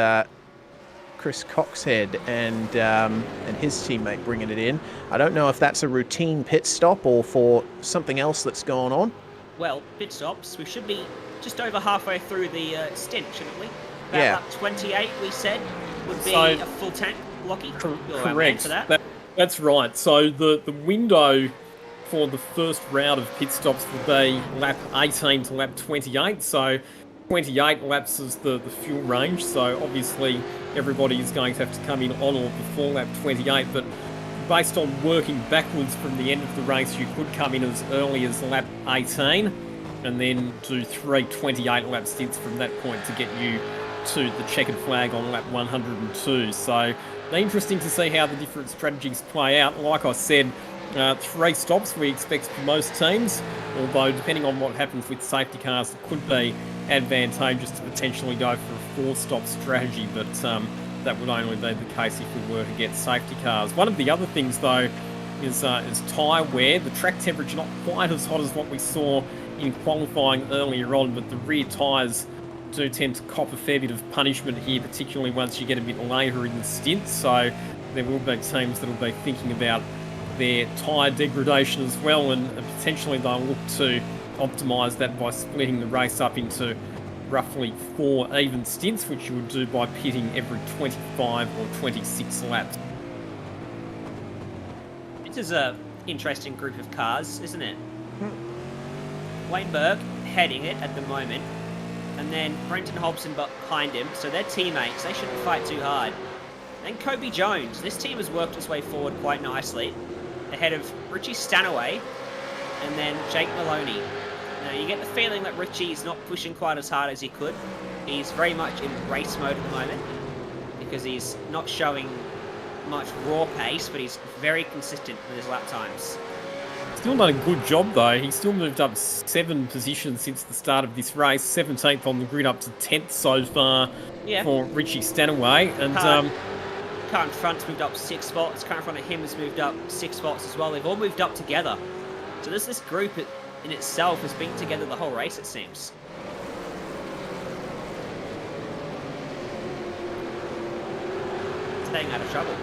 Chris Coxhead and his teammate bringing it in. I don't know if that's a routine pit stop or for something else that's going on. Well, pit stops. We should be just over halfway through the stint, shouldn't we? About Yeah. lap 28, we said, would be So- a full tank, Lockie. You're our man Correct. for that. That's right. So the window for the first round of pit stops will be lap 18 to lap 28. So 28 laps is the fuel range. So obviously everybody is going to have to come in on or before lap 28. But based on working backwards from the end of the race, you could come in as early as lap 18 and then do 3 28 lap stints from that point to get you to the checkered flag on lap 102. So interesting to see how the different strategies play out. Like I said, 3 stops we expect for most teams, although depending on what happens with safety cars, it could be advantageous to potentially go for a 4-stop strategy, but that would only be the case if we were to get safety cars. One of the other things, though, is tyre wear. The track temperature not quite as hot as what we saw in qualifying earlier on, but the rear tyres do tend to cop a fair bit of punishment here, particularly once you get a bit later in the stint. So there will be teams that will be thinking about their tyre degradation as well, and potentially they'll look to optimise that by splitting the race up into roughly 4 even stints, which you would do by pitting every 25 or 26 laps. This is a interesting group of cars, isn't it? Wayne Burke heading it at the moment, and then Brenton Hobson behind him, so they're teammates, they shouldn't fight too hard. Then Kobe Jones, this team has worked its way forward quite nicely, ahead of Richie Stanaway, and then Jake Maloney. Now you get the feeling that Richie's not pushing quite as hard as he could. He's very much in race mode at the moment, because he's not showing much raw pace, but he's very consistent with his lap times. Still done a good job though. He's still moved up 7 positions since the start of this race. 17th on the grid, up to 10th so far for Richie Stanaway. And car in front's moved up 6 spots. Car in front of him has moved up 6 spots as well. They've all moved up together. So this group in itself has been together the whole race, it seems. Staying out of trouble.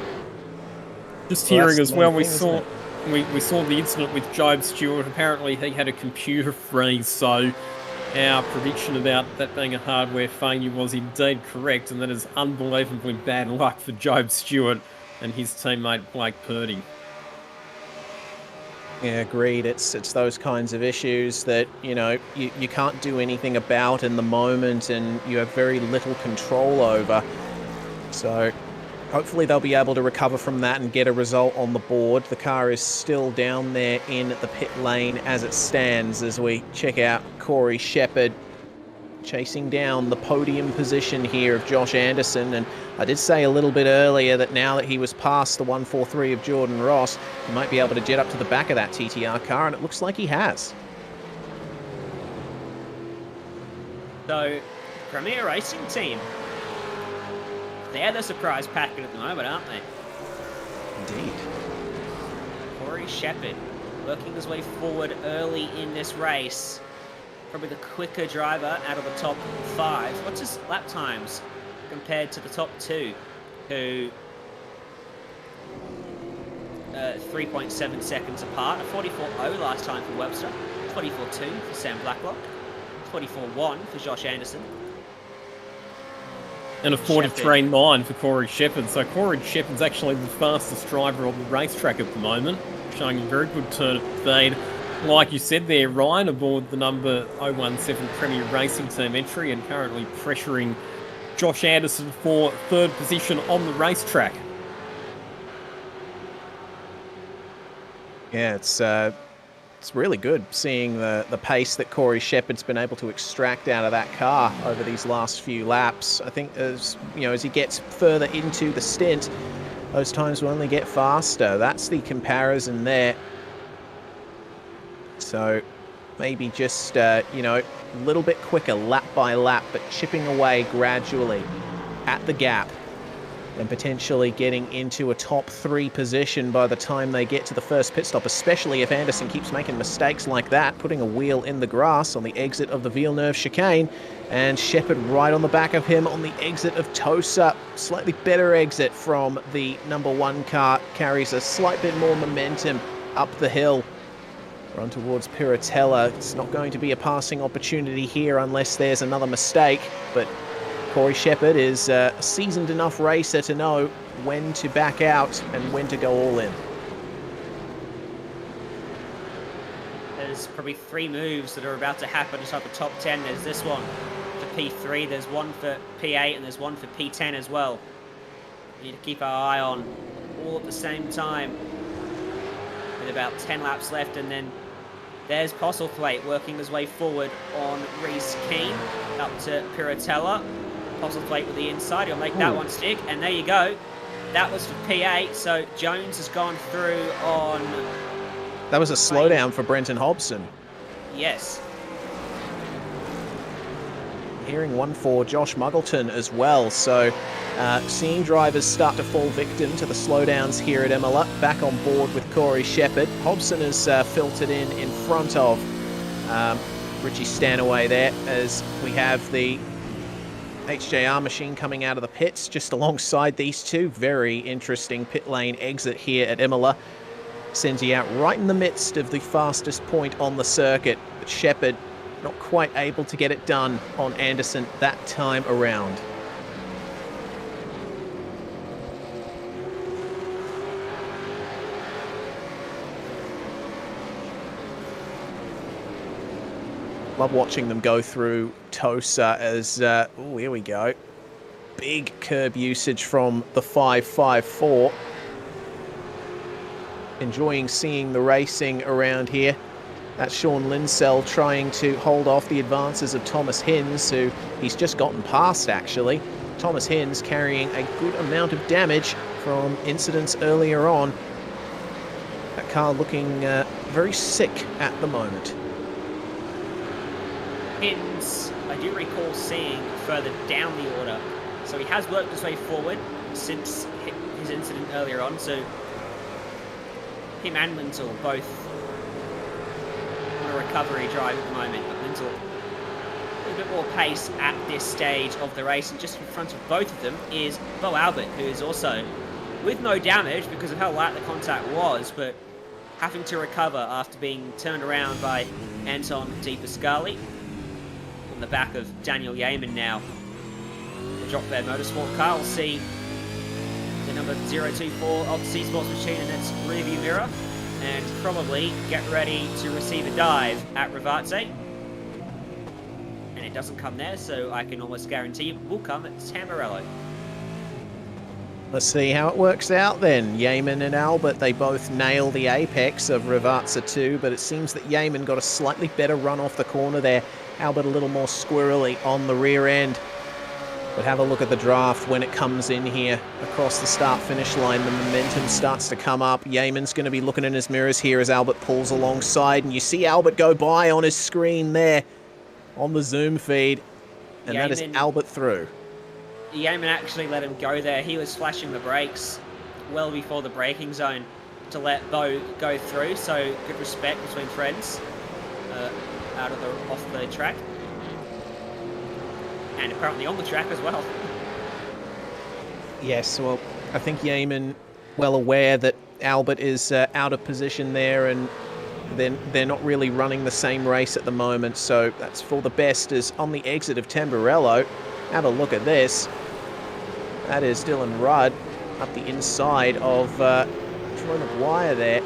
just hearing as well, we saw the incident with Job Stewart. Apparently he had a computer freeze, so our prediction about that being a hardware failure was indeed correct, and that is unbelievably bad luck for Job Stewart and his teammate Blake Purdy. Yeah, agreed. It's those kinds of issues that, you know, you can't do anything about in the moment and you have very little control over. So hopefully they'll be able to recover from that and get a result on the board. The car is still down there in the pit lane as it stands as we check out Corey Shepherd chasing down the podium position here of Josh Anderson. And I did say a little bit earlier that now that he was past the 143 of Jordan Ross, he might be able to jet up to the back of that TTR car, and it looks like he has. So, Premier Racing Team. They're the surprise packet at the moment, aren't they? Indeed. Corey Shepherd working his way forward early in this race. Probably the quicker driver out of the top 5. What's his lap times compared to the top 2? Who 3.7 seconds apart. A 44.0 last time for Webster. 24.2 for Sam Blacklock. 24.1 for Josh Anderson. And a 43.9 for Corey Shepherd. So Corey Shepherd's actually the fastest driver on the racetrack at the moment, showing a very good turn of speed. Like you said there, Ryan, aboard the number 017 Premier Racing Team entry and currently pressuring Josh Anderson for 3rd position on the racetrack. Yeah, it's really good seeing the pace that Corey Shepherd's been able to extract out of that car over these last few laps. I think as he gets further into the stint, those times will only get faster. That's the comparison there. So maybe just a little bit quicker lap by lap, but chipping away gradually at the gap and potentially getting into a top 3 position by the time they get to the first pit stop, especially if Anderson keeps making mistakes like that, putting a wheel in the grass on the exit of the Villeneuve chicane, and Shepard right on the back of him on the exit of Tosa. Slightly better exit from the number 1 car, carries a slight bit more momentum up the hill. Run towards Piratella. It's not going to be a passing opportunity here unless there's another mistake, but Corey Shepard is a seasoned enough racer to know when to back out and when to go all in. There's probably 3 moves that are about to happen inside the top 10. There's this one for P3, there's one for P8, and there's one for P10 as well. We need to keep our eye on all at the same time. With about 10 laps left, and then there's Postlethwaite working his way forward on Reese Keane up to Piratella. Postlethwaite with the inside, he'll make that one stick, and there you go. That was for P8, so Jones has gone through on... That was a slowdown for Brenton Hobson. Yes. Hearing one for Josh Muggleton as well, so seeing drivers start to fall victim to the slowdowns here at Imola. Back on board with Corey Shepard. Hobson has filtered in front of Richie Stanaway there, as we have the HJR machine coming out of the pits just alongside these two. Very interesting pit lane exit here at Imola. Sends you out right in the midst of the fastest point on the circuit, but Shepard not quite able to get it done on Anderson that time around. Love watching them go through Tosa as, oh, here we go. Big curb usage from the 554. Enjoying seeing the racing around here. That's Sean Linsell trying to hold off the advances of Thomas Hinds, who he's just gotten past, actually. Thomas Hinds carrying a good amount of damage from incidents earlier on. That car looking very sick at the moment. Hinds, I do recall seeing further down the order. So he has worked his way forward since his incident earlier on. So him and Lindsell both on a recovery drive at the moment. But Lindsell a little bit more pace at this stage of the race. And just in front of both of them is Bo Albert, who is also with no damage because of how light the contact was, but having to recover after being turned around by Anton Di Pasquale. On the back of Daniel Yeaman now. The Drop Bear Motorsport car will see the number 024 of the C-Sports machine in its rearview mirror and probably get ready to receive a dive at Rivarze. And it doesn't come there, so I can almost guarantee it will come at Tamburello. Let's see how it works out then. Yeaman and Albert, they both nail the apex of Rivarza 2, but it seems that Yeaman got a slightly better run off the corner there. Albert a little more squirrely on the rear end. But have a look at the draft when it comes in here across the start-finish line. The momentum starts to come up. Yeaman's going to be looking in his mirrors here as Albert pulls alongside, and you see Albert go by on his screen there on the Zoom feed, and that is Albert through. Yeaman actually let him go there. He was flashing the brakes well before the braking zone to let Bo go through, so good respect between friends out of the off the track. And apparently on the track as well. Yes, well, I think Yeaman well aware that Albert is out of position there, and then they're not really running the same race at the moment, so that's for the best. As on the exit of Tamburello, have a look at this. That is Dylan Rudd up the inside of Troy Maguire there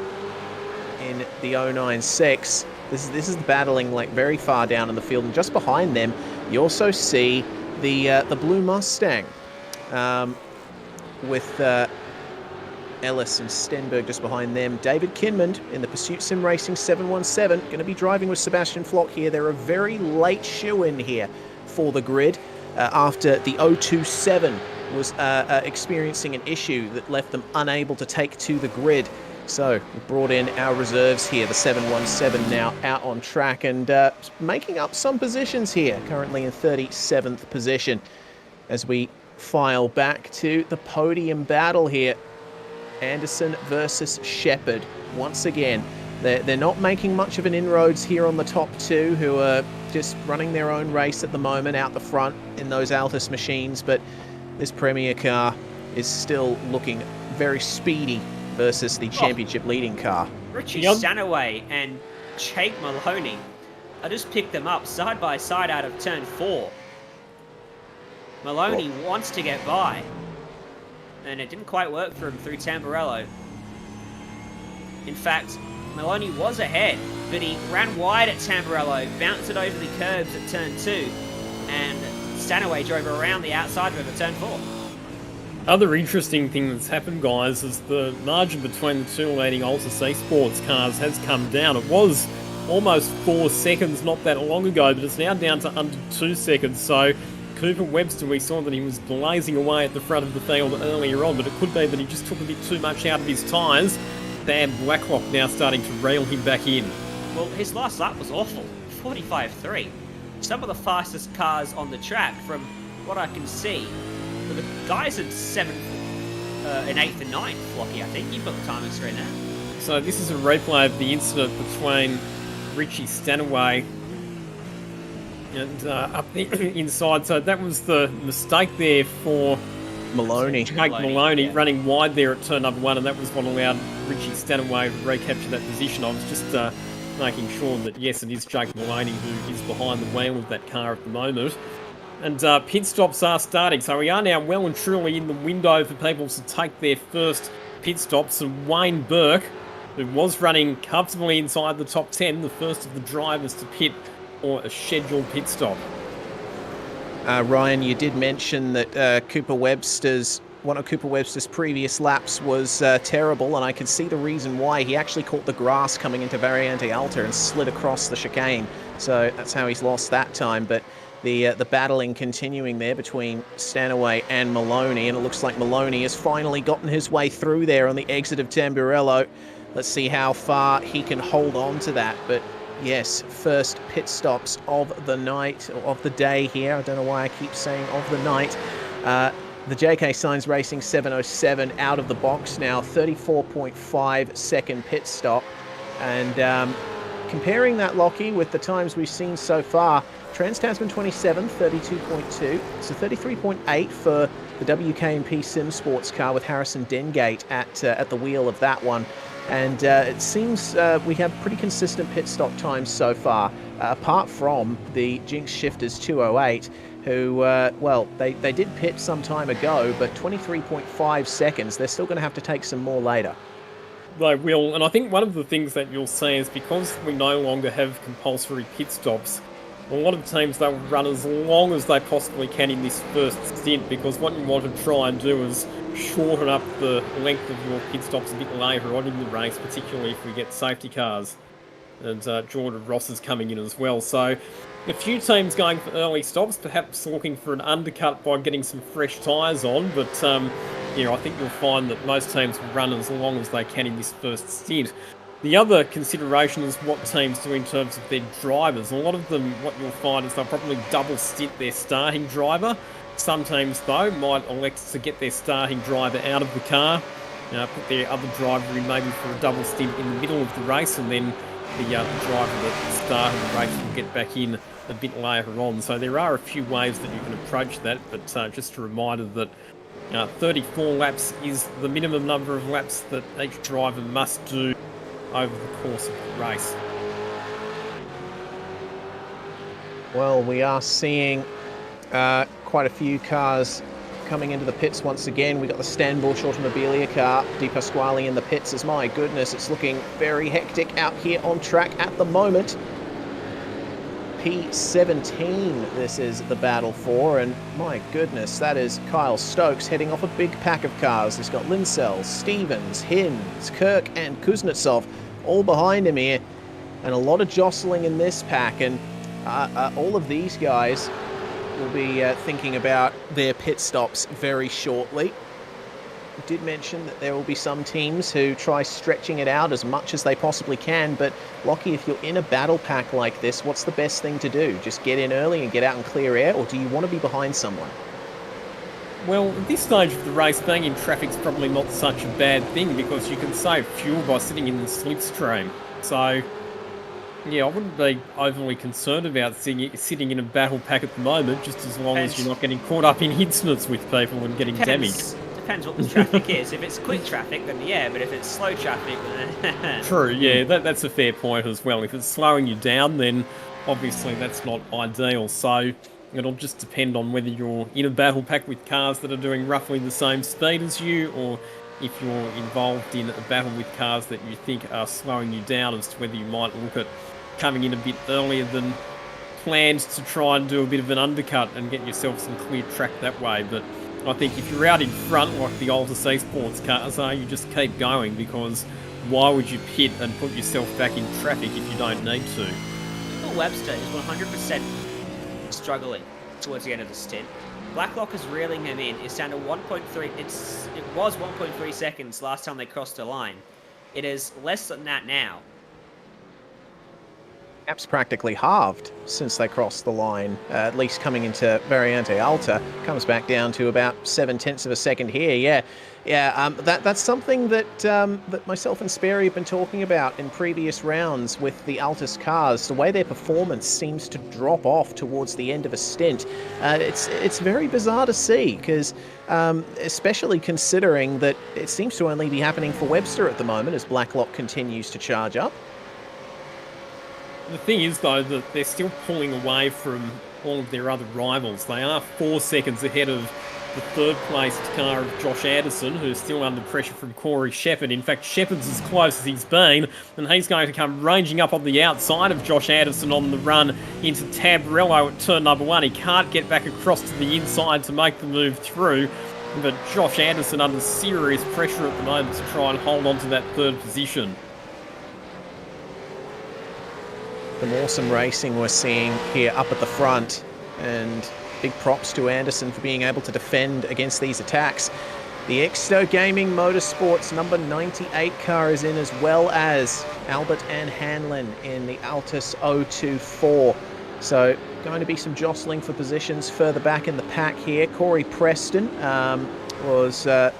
in the 096. This is the battling like very far down in the field, and just behind them you also see the blue Mustang with Ellis and Stenberg just behind them. David Kinmond in the Pursuit Sim Racing 717 going to be driving with Sebastian Flock here. They're a very late shoe-in here for the grid after the 027 was experiencing an issue that left them unable to take to the grid. So we brought in our reserves here, the 717 now out on track and making up some positions here, currently in 37th position as we file back to the podium battle here. Anderson versus Shepherd. Once again, they're not making much of an inroads here on the top two, who are just running their own race at the moment out the front in those Altus machines, but this Premier car is still looking very speedy versus the championship leading car. Richie Stanaway and Jake Maloney. I just picked them up side by side out of turn 4. Maloney wants to get by, and it didn't quite work for him through Tamburello. In fact, Maloney was ahead, but he ran wide at Tamburello, bounced it over the curbs at turn 2, and Stanaway drove around the outside of him at turn 4. Other interesting thing that's happened, guys, is the margin between the two leading Altus Esports cars has come down. It was almost 4 seconds not that long ago, but it's now down to under 2 seconds. So Cooper Webster, we saw that he was blazing away at the front of the field earlier on, but it could be that he just took a bit too much out of his tyres. Dan Blacklock now starting to reel him back in. Well, his last lap was awful, 45.3. Some of the fastest cars on the track, from what I can see. But the guys in 7th, in 8th and 9th, Flocky, I think. You've got the timing screen there. So this is a replay of the incident between Richie Stanaway and up the inside. So that was the mistake there for Maloney. Jake Maloney running wide there at turn number 1, and that was what allowed Richie Stanaway to recapture that position. I was just making sure that, yes, it is Jake Maloney who is behind the wheel of that car at the moment. And pit stops are starting, so we are now well and truly in the window for people to take their first pit stops. And Wayne Burke, who was running comfortably inside the top 10, the first of the drivers to pit for a scheduled pit stop. Ryan, you did mention that one of Cooper Webster's previous laps was terrible, and I can see the reason why. He actually caught the grass coming into Variante Alta and slid across the chicane, so that's how he's lost that time. But the battling continuing there between Stanaway and Maloney, and it looks like Maloney has finally gotten his way through there on the exit of Tamburello. Let's see how far he can hold on to that. But yes, first pit stops of the night, or of the day here. I don't know why I keep saying of the night. The JK Signs Racing 707 out of the box now, 34.5 second pit stop. And comparing that, Lockie, with the times we've seen so far, Trans-Tasman 27, 32.2. So 33.8 for the WKMP Sim Sports car with Harrison Dengate at the wheel of that one. And it seems we have pretty consistent pit stop times so far, apart from the Jinx Shifters 208, who, well, they did pit some time ago, but 23.5 seconds. They're still going to have to take some more later. They will, and I think one of the things that you'll see is because we no longer have compulsory pit stops, a lot of teams, they'll run as long as they possibly can in this first stint, because what you want to try and do is shorten up the length of your pit stops a bit later on in the race, particularly if we get safety cars. And Jordan Ross is coming in as well. So a few teams going for early stops, perhaps looking for an undercut by getting some fresh tyres on, but I think you'll find that most teams will run as long as they can in this first stint. The other consideration is what teams do in terms of their drivers. A lot of them, what you'll find is they'll probably double stint their starting driver. Some teams, though, might elect to get their starting driver out of the car, put their other driver in maybe for a double stint in the middle of the race, and then the driver that started the race will get back in a bit later on. So there are a few ways that you can approach that, but just a reminder that 34 laps is the minimum number of laps that each driver must do over the course of the race. Well, we are seeing quite a few cars coming into the pits once again. We got the Stanbush Automobilia car, Di Pasquale in the pits. As my goodness, it's looking very hectic out here on track at the moment. P17 this is the battle for, and my goodness, that is Kyle Stokes heading off a big pack of cars. He's got Linsell, Stevens, Hinds, Kirk and Kuznetsov all behind him here, and a lot of jostling in this pack, and all of these guys will be thinking about their pit stops very shortly. I did mention that there will be some teams who try stretching it out as much as they possibly can, but Lockie, if you're in a battle pack like this, what's the best thing to do? Just get in early and get out and clear air, or do you want to be behind someone? Well, at this stage of the race, being in traffic's probably not such a bad thing because you can save fuel by sitting in the slipstream. So, yeah, I wouldn't be overly concerned about sitting in a battle pack at the moment, just as long as you're not getting caught up in incidents with people and getting damaged. Depends what the traffic is. If it's quick traffic, then yeah, but if it's slow traffic, then... True, yeah, that's a fair point as well. If it's slowing you down, then obviously that's not ideal. So it'll just depend on whether you're in a battle pack with cars that are doing roughly the same speed as you, or if you're involved in a battle with cars that you think are slowing you down, as to whether you might look at coming in a bit earlier than planned to try and do a bit of an undercut and get yourself some clear track that way. But I think if you're out in front like the Altus Esports cars are, you just keep going, because why would you pit and put yourself back in traffic if you don't need to? Well, Webster is 100% struggling towards the end of the stint. Blacklock is reeling him in. It's down to 1.3. It was 1.3 seconds last time they crossed the line. It is less than that now. Gap's practically halved since they crossed the line, at least coming into Variante Alta. Comes back down to about 0.7 of a second here. That's something that that myself and Sperry have been talking about in previous rounds with the Altus cars. The way their performance seems to drop off towards the end of a stint. It's very bizarre to see, because especially considering that it seems to only be happening for Webster at the moment as Blacklock continues to charge up. The thing is, though, that they're still pulling away from all of their other rivals. They are 4 seconds ahead of the third-placed car of Josh Anderson, who's still under pressure from Corey Shepherd. In fact, Shepherd's as close as he's been, and he's going to come ranging up on the outside of Josh Anderson on the run into Tabarello at turn number 1. He can't get back across to the inside to make the move through, but Josh Anderson under serious pressure at the moment to try and hold on to that third position. Some awesome racing we're seeing here up at the front, and big props to Anderson for being able to defend against these attacks. The Exto Gaming Motorsports number 98 car is in, as well as Albert and Hanlon in the Altus 024. So going to be some jostling for positions further back in the pack here. Corey Preston was the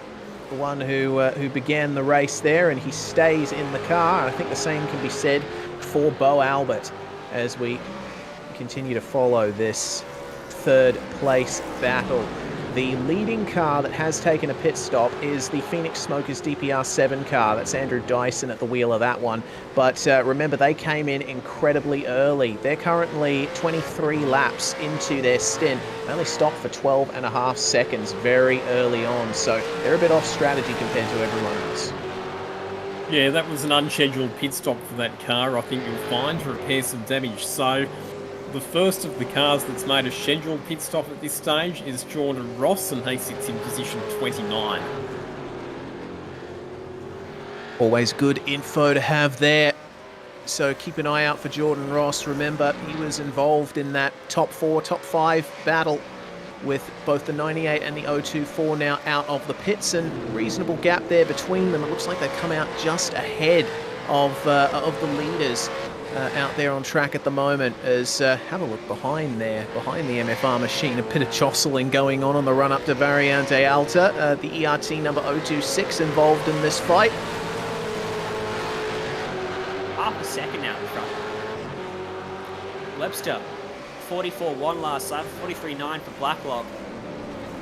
one who began the race there, and he stays in the car. I think the same can be said for Bo Albert as we continue to follow this third place battle. The leading car that has taken a pit stop is the Phoenix Smokers DPR7 car. That's Andrew Dyson at the wheel of that one. But remember, they came in incredibly early. They're currently 23 laps into their stint. They only stopped for 12.5 seconds very early on. So they're a bit off strategy compared to everyone else. Yeah, that was an unscheduled pit stop for that car, I think you'll find, to repair some damage. So the first of the cars that's made a scheduled pit stop at this stage is Jordan Ross, and he sits in position 29. Always good info to have there. So keep an eye out for Jordan Ross. Remember, he was involved in that top 4, top 5 battle with both the 98 and the 024 now out of the pits, and reasonable gap there between them. It looks like they've come out just ahead of the leaders out there on track at the moment. As have a look behind there, behind the MFR machine, a bit of jostling going on the run up to Variante Alta. The ERT number 026 involved in this fight. Half a second now in front. Webster 44.1 last lap, 43.9 for Blacklock.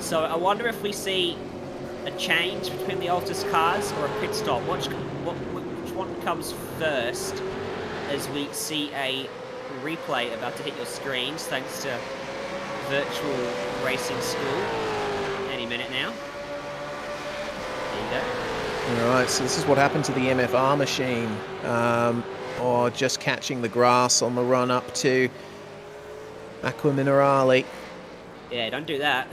So I wonder if we see a change between the Altus cars or a pit stop. Which one comes first, as we see a replay about to hit your screens thanks to Virtual Racing School any minute now. There you go. Alright, so this is what happened to the MFR machine, or just catching the grass on the run up to Aqua Minerale. Yeah, don't do that.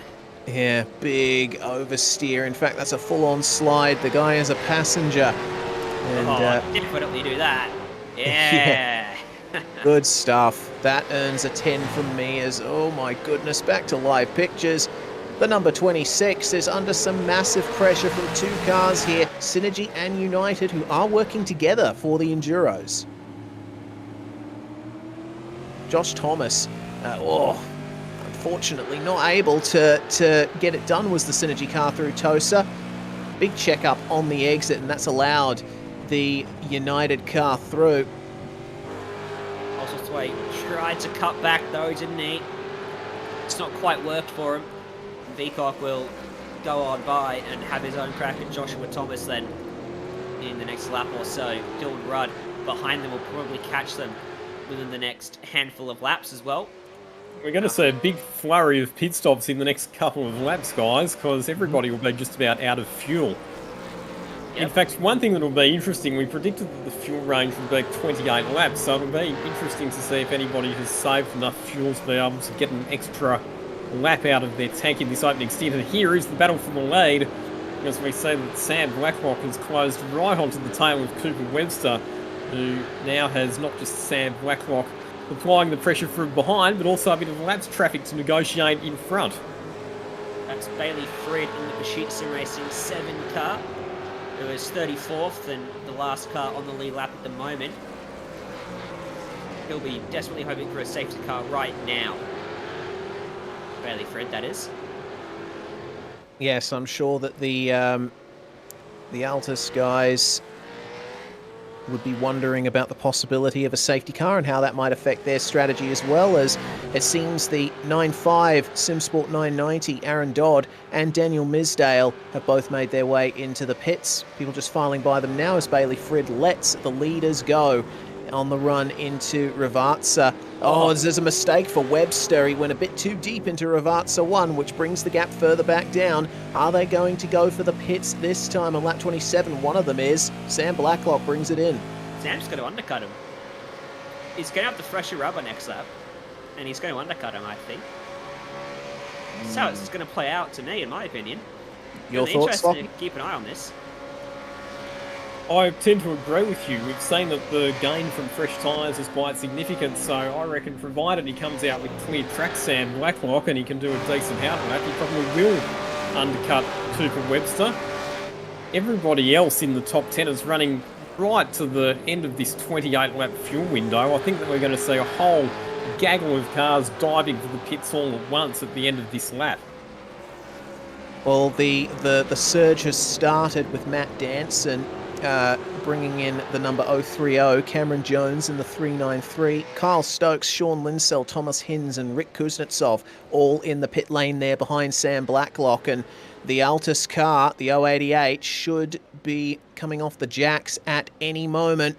Yeah, big oversteer. In fact, that's a full-on slide. The guy is a passenger. And, definitely do that. Yeah. Good stuff. That earns a 10 from me as, oh my goodness, back to live pictures. The number 26 is under some massive pressure from 2 cars here, Synergy and United, who are working together for the Enduros. Josh Thomas, unfortunately not able to get it done was the Synergy car through Tosa. Big checkup on the exit, and that's allowed the United car through. Oswald tried to cut back though, didn't he? It's not quite worked for him. V8SCOPS will go on by and have his own crack at Joshua Thomas then in the next lap or so. Dylan Rudd behind them will probably catch them within the next handful of laps as well. We're going to see a big flurry of pit stops in the next couple of laps, guys, because everybody will be just about out of fuel. Yep. In fact, one thing that will be interesting, we predicted that the fuel range would be 28 laps, so it'll be interesting to see if anybody has saved enough fuel to be able to get an extra lap out of their tank in this opening stint. And here is the battle for the lead, as we see that Sam Blacklock has closed right onto the tail of Cooper Webster, who now has not just Sam Blacklock applying the pressure from behind, but also a bit of laps traffic to negotiate in front. That's Bailey Fred in the Pursuit Sim Racing 7 car, who is 34th and the last car on the lead lap at the moment. He'll be desperately hoping for a safety car right now. Bailey Fred, that is. Yes, I'm sure that the Altus guys would be wondering about the possibility of a safety car and how that might affect their strategy, as well as it seems the 9.5 SimSport 990, Aaron Dodd and Daniel Misdale have both made their way into the pits. People just filing by them now as Bailey Frid lets the leaders go on the run into Ravazza. Oh, there's a mistake for Webster. He went a bit too deep into Ravazza 1, which brings the gap further back down. Are they going to go for the pits this time on lap 27? One of them is. Sam Blacklock brings it in. Sam's going to undercut him. He's going to have the fresher rubber next lap, and he's going to undercut him, I think. That's how it's going to play out to me, in my opinion. Your Really thoughts, interesting to keep an eye on this. I tend to agree with you. We've seen that the gain from fresh tyres is quite significant, so I reckon provided he comes out with clear track Sam Blacklock and he can do a decent out lap, he probably will undercut Cooper Webster. Everybody else in the top 10 is running right to the end of this 28-lap fuel window. I think that we're going to see a whole gaggle of cars diving for the pits all at once at the end of this lap. Well, the surge has started with Matt Danson bringing in the number 030, Cameron Jones in the 393, Kyle Stokes, Sean Linsell, Thomas Hinz and Rick Kuznetsov all in the pit lane there behind Sam Blacklock, and the Altus car, the 088, should be coming off the jacks at any moment.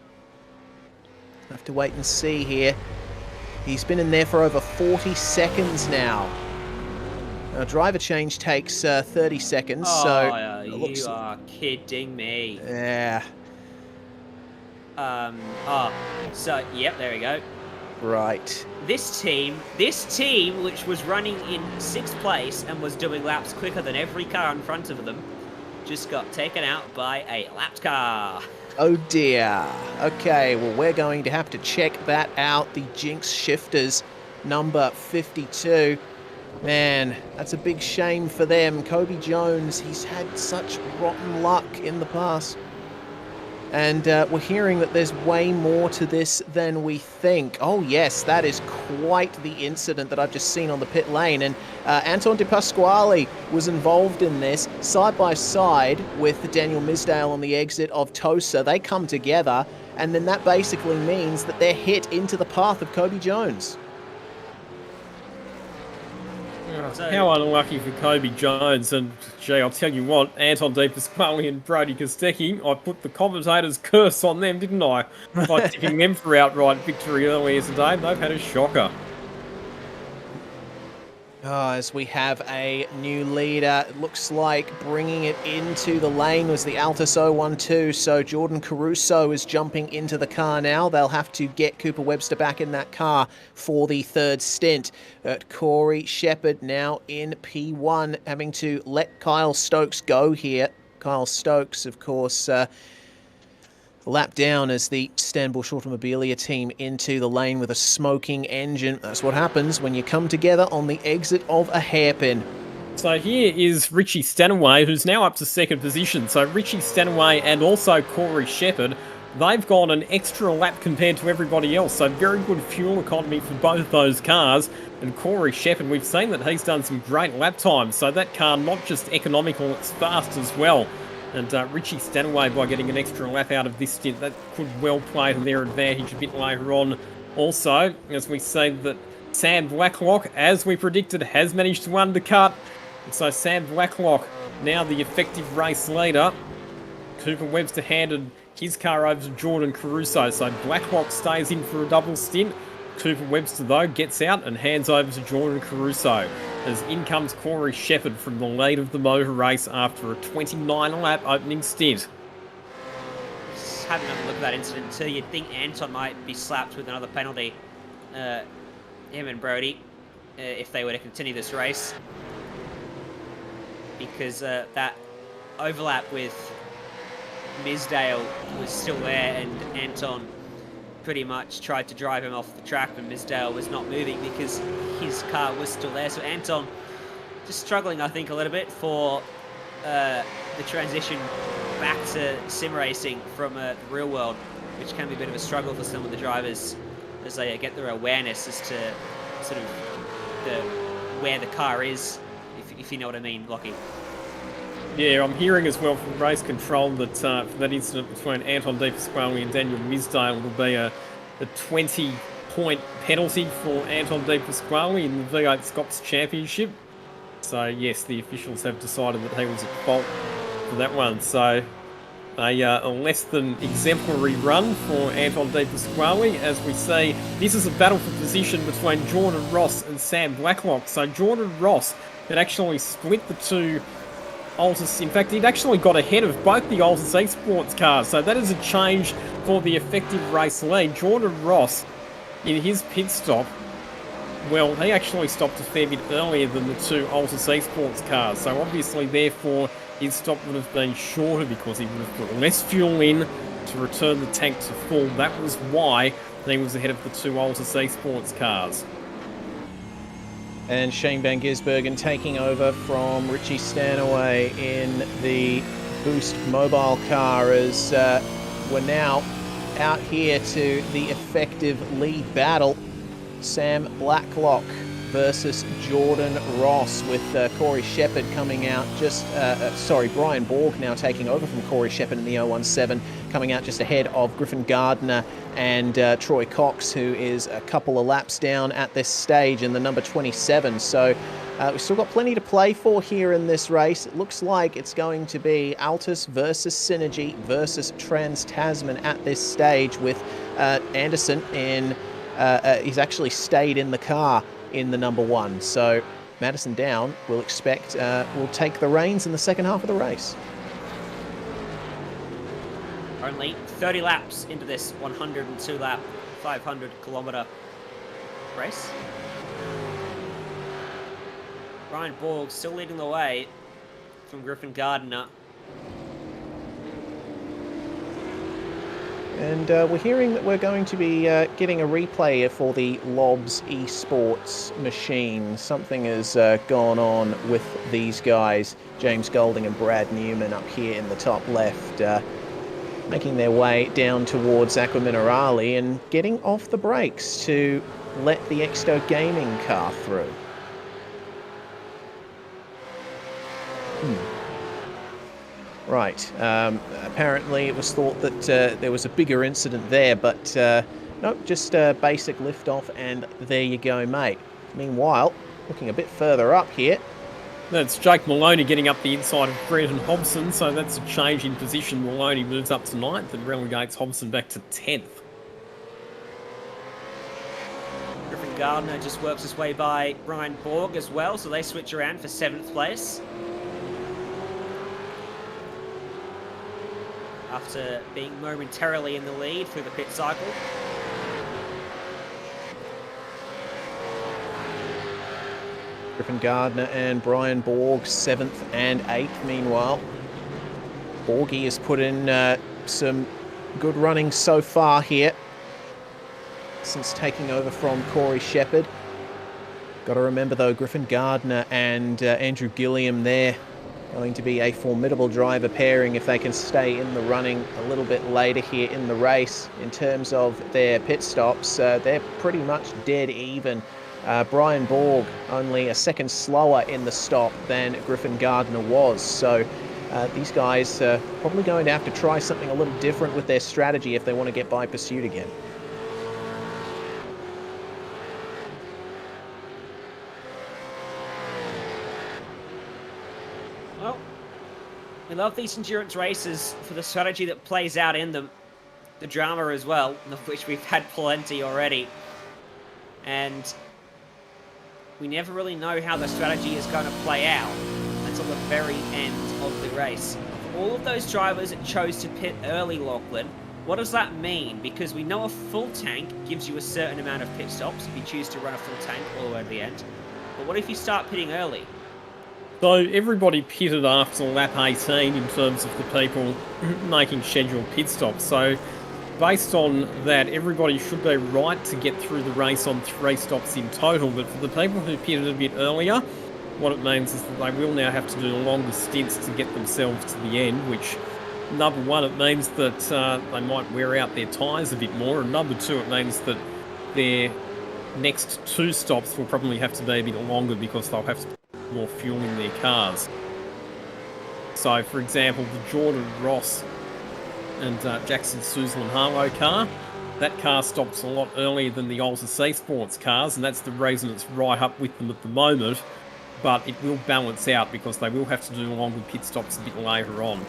Have to wait and see here. He's been in there for over 40 seconds now. A driver change takes 30 seconds, so... you are kidding me. Yeah. So, yep, there we go. Right. This team, which was running in 6th place and was doing laps quicker than every car in front of them, just got taken out by a lapped car. Oh dear. Okay, well, we're going to have to check that out. The Jinx Shifters, number 52. Man, that's a big shame for them. Kobe Jones, he's had such rotten luck in the past. And we're hearing that there's way more to this than we think. Oh yes, that is quite the incident that I've just seen on the pit lane. And Anton De Pasquale was involved in this, side by side with Daniel Misdale on the exit of Tosa. They come together, and then that basically means that they're hit into the path of Kobe Jones. How unlucky for Kobe Jones, and gee, I'll tell you what, Anton De Pasquale and Brody Kostecki, I put the commentator's curse on them, didn't I? By tipping them for outright victory earlier today. They've had a shocker. Oh, as we have a new leader, it looks like bringing it into the lane was the Altus 012, so Jordan Caruso is jumping into the car now. They'll have to get Cooper Webster back in that car for the third stint. Corey Shepard now in P1, having to let Kyle Stokes go here. Kyle Stokes, of course, lap down as the Stanbush Automobilia team into the lane with a smoking engine. That's what happens when you come together on the exit of a hairpin. So here is Richie Stanaway, who's now up to second position. So Richie Stanaway and also Corey Shepard they've got an extra lap compared to everybody else. So very good fuel economy for both those cars. And Corey Shepherd, we've seen that he's done some great lap times. So that car, not just economical, it's fast as well. And Richie Stanaway, by getting an extra lap out of this stint, that could well play to their advantage a bit later on. Also, as we say that Sam Blacklock, as we predicted, has managed to undercut. And so Sam Blacklock, now the effective race leader. Cooper Webster handed his car over to Jordan Caruso. So Blacklock stays in for a double stint. Cooper Webster, though, gets out and hands over to Jordan Caruso. As in comes Corey Shepherd from the lead of the motor race after a 29-lap opening stint. Just having a look at that incident too, you'd think Anton might be slapped with another penalty. Him and Brody, if they were to continue this race. Because that overlap with Misdale was still there, and Anton pretty much tried to drive him off the track, but Misdale was not moving because his car was still there. So Anton just struggling, I think, a little bit for the transition back to sim racing from the real world, which can be a bit of a struggle for some of the drivers as they get their awareness as to sort of where the car is, if you know what I mean, Lockie. Yeah, I'm hearing as well from race control that for that incident between Anton De Pasquale and Daniel Misdale will be a 20-point penalty for Anton De Pasquale in the V8SCOPS Championship. So yes, the officials have decided that he was at fault for that one. So a less than exemplary run for Anton De Pasquale. As we see, this is a battle for position between Jordan Ross and Sam Blacklock. So Jordan Ross had actually split the two Altus. In fact, he'd actually got ahead of both the Altus Esports cars. So that is a change for the effective race lead. Jordan Ross, in his pit stop, well, he actually stopped a fair bit earlier than the two Altus Esports cars. So obviously, therefore, his stop would have been shorter because he would have put less fuel in to return the tank to full. That was why he was ahead of the two Altus Esports cars. And Shane Van Gisbergen taking over from Richie Stanaway in the Boost mobile car as we're now out here to the effective lead battle. Sam Blacklock versus Jordan Ross, with Corey Shepherd coming out just, Brian Borg now taking over from Corey Shepherd in the 017, coming out just ahead of Griffin Gardner and Troy Cox, who is a couple of laps down at this stage in the number 27. So we've still got plenty to play for here in this race. It looks like it's going to be Altus versus Synergy versus Trans-Tasman at this stage, with Anderson in, he's actually stayed in the car in the number one. So Madison Down will expect will take the reins in the second half of the race. Only 30 laps into this 102 lap 500 kilometer race. Ryan Borg still leading the way from Griffin Gardner. And we're hearing that we're going to be getting a replay for the Lobs eSports machine. Something has gone on with these guys, James Golding and Brad Newman up here in the top left, making their way down towards Aqua Minerale and getting off the brakes to let the Exto Gaming car through. Right, apparently it was thought that there was a bigger incident there, but nope, just a basic liftoff, and there you go, mate. Meanwhile, looking a bit further up here. That's Jake Maloney getting up the inside of Brendan Hobson, so that's a change in position. Maloney moves up to 9th and relegates Hobson back to 10th. Griffin Gardner just works his way by Brian Borg as well, so they switch around for 7th place. After being momentarily in the lead through the pit cycle. Griffin Gardner and Brian Borg 7th and 8th. Meanwhile, Borgie has put in some good running so far here since taking over from Corey Shepherd. Got to remember though, Griffin Gardner and Andrew Gilliam there Going to be a formidable driver pairing if they can stay in the running a little bit later here in the race. In terms of their pit stops, they're pretty much dead even. Brian Borg only a second slower in the stop than Griffin Gardner was. So these guys are probably going to have to try something a little different with their strategy if they want to get by pursuit again. Well, we love these endurance races for the strategy that plays out in them. The drama as well, of which we've had plenty already. And we never really know how the strategy is going to play out until the very end of the race. For all of those drivers that chose to pit early, Lachlan, what does that mean? Because we know a full tank gives you a certain amount of pit stops if you choose to run a full tank all the way to the end. But what if you start pitting early? So everybody pitted after lap 18 in terms of the people making scheduled pit stops. So based on that, everybody should be right to get through the race on 3 stops in total. But for the people who pitted a bit earlier, what it means is that they will now have to do longer stints to get themselves to the end, which, number one, it means that they might wear out their tyres a bit more, and number two, it means that their next 2 stops will probably have to be a bit longer because they'll have to put more fuel in their cars. So, for example, the Jordan Ross and Jackson Suzlin Harlow car, that car stops a lot earlier than the Alta C Sports cars, and that's the reason it's right up with them at the moment. But it will balance out because they will have to do longer pit stops a bit later on.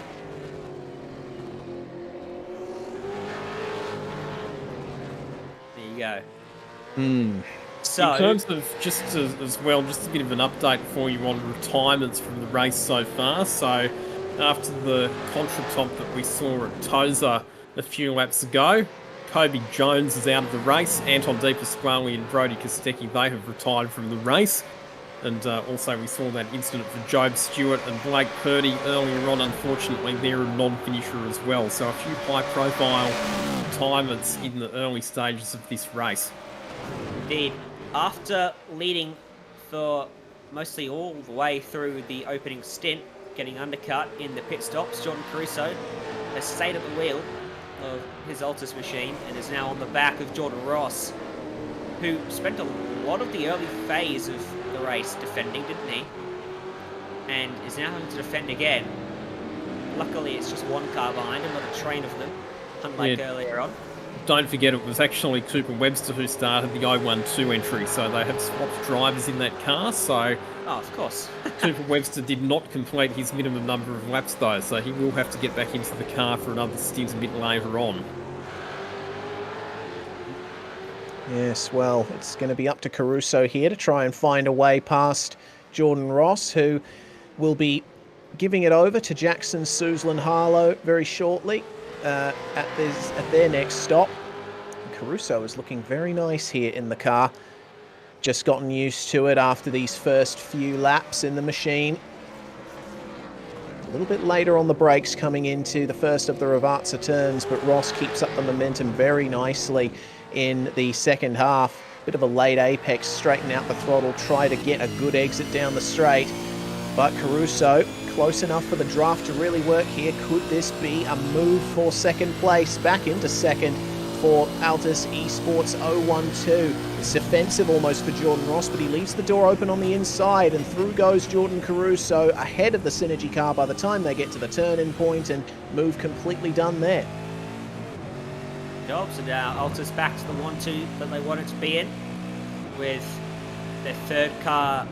There you go. So, in terms of just as well, just a bit of an update for you on retirements from the race so far. So after the contretemps that we saw at Tosa a few laps ago, Kobe Jones is out of the race. Anton De Pasquale and Brody Kostecki, they have retired from the race. And also we saw that incident for Job Stewart and Blake Purdy earlier on. Unfortunately, they're a non-finisher as well. So a few high-profile retirements in the early stages of this race. Indeed. After leading for mostly all the way through the opening stint, getting undercut in the pit stops, Jordan Caruso has stayed at the wheel of his Altus machine and is now on the back of Jordan Ross, who spent a lot of the early phase of the race defending, didn't he? And is now having to defend again. Luckily, it's just one car behind him, not a train of them, unlike earlier on. Don't forget, it was actually Cooper Webster who started the 012 entry, so they have swapped drivers in that car. So, oh, of course. Cooper Webster did not complete his minimum number of laps, though, so he will have to get back into the car for another stint a bit later on. Yes, well, it's going to be up to Caruso here to try and find a way past Jordan Ross, who will be giving it over to Jackson Suzlin Harlow very shortly at their next stop. Caruso is looking very nice here in the car. Just gotten used to it after these first few laps in the machine. A little bit later on the brakes coming into the first of the Ravazza turns, but Ross keeps up the momentum very nicely in the second half. Bit of a late apex, straighten out the throttle, try to get a good exit down the straight. But Caruso, close enough for the draft to really work here. Could this be a move for second place? Back into second for Altus Esports 012. It's offensive almost for Jordan Ross, but he leaves the door open on the inside, and through goes Jordan Caruso ahead of the Synergy car by the time they get to the turn-in point, and move completely done there. Jobs, and now Altus back to the 1-2 that they wanted to be in, with their third car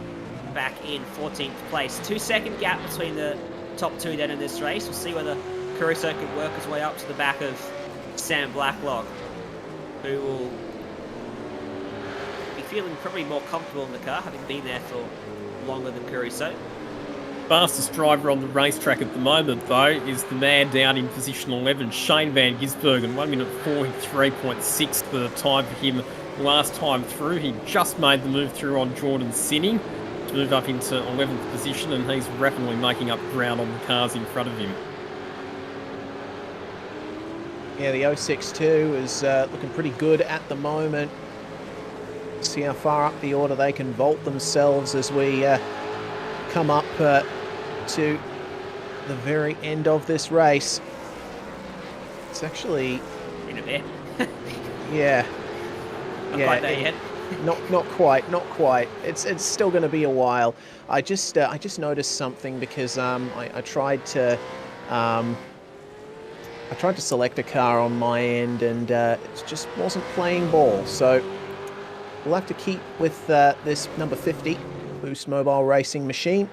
back in 14th place. 2-second gap between the top two then in this race. We'll see whether Caruso can work his way up to the back of Sam Blacklock, who will be feeling probably more comfortable in the car, having been there for longer than Caruso. Fastest driver on the racetrack at the moment, though, is the man down in position 11, Shane Van Gisbergen. 1 minute 43.6 the time for him last time through. He just made the move through on Jordan Sinning to move up into 11th position, and he's rapidly making up ground on the cars in front of him. Yeah, the 062 is looking pretty good at the moment. See how far up the order they can vault themselves as we come up to the very end of this race. It's actually... In a bit. Yeah. Not quite there yet. Not quite. It's still going to be a while. I just noticed something because I tried to select a car on my end and it just wasn't playing ball. So we'll have to keep with this number 50 Boost Mobile Racing machine.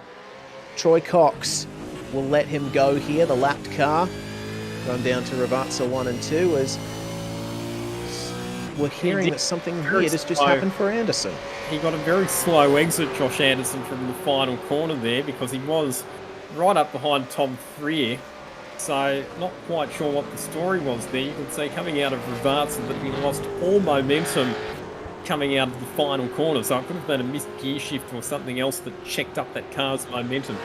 Troy Cox will let him go here, the lapped car. Run down to Ravazza 1 and 2 as we're hearing that something weird has just happened for Anderson. He got a very slow exit, Josh Anderson, from the final corner there because he was right up behind Tom Freer. So not quite sure what the story was there. You could see coming out of Ravazza that he lost all momentum coming out of the final corner. So it could have been a missed gear shift or something else that checked up that car's momentum.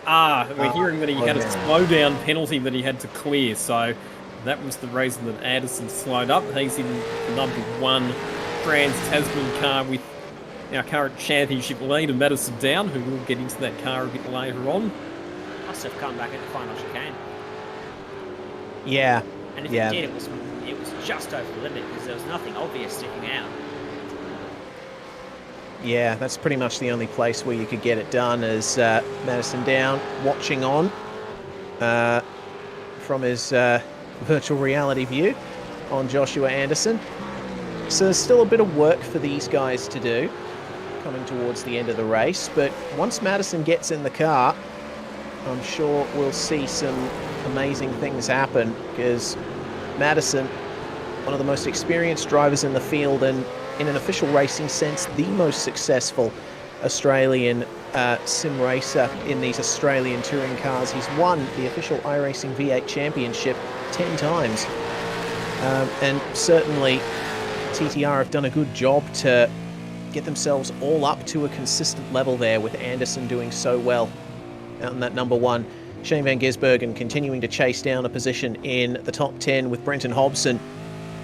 We're hearing that he had a slow-down penalty that he had to clear, so that was the reason that Anderson slowed up. He's in the number 1 Trans-Tasman car with our current championship leader, Madison Down, who will get into that car a bit later on. Must have come back at the final chicane. Yeah. And if it did, it was just over the limit because there was nothing obvious sticking out. Yeah, that's pretty much the only place where you could get it done is Madison Down watching on from his virtual reality view on Joshua Anderson. So there's still a bit of work for these guys to do coming towards the end of the race, but once Madison gets in the car, I'm sure we'll see some amazing things happen because Madison, one of the most experienced drivers in the field and in an official racing sense, the most successful Australian sim racer in these Australian touring cars. He's won the official iRacing V8 championship 10 times. And certainly TTR have done a good job to get themselves all up to a consistent level there with Anderson doing so well out in that number 1. Shane van Gisbergen continuing to chase down a position in the top 10 with Brenton Hobson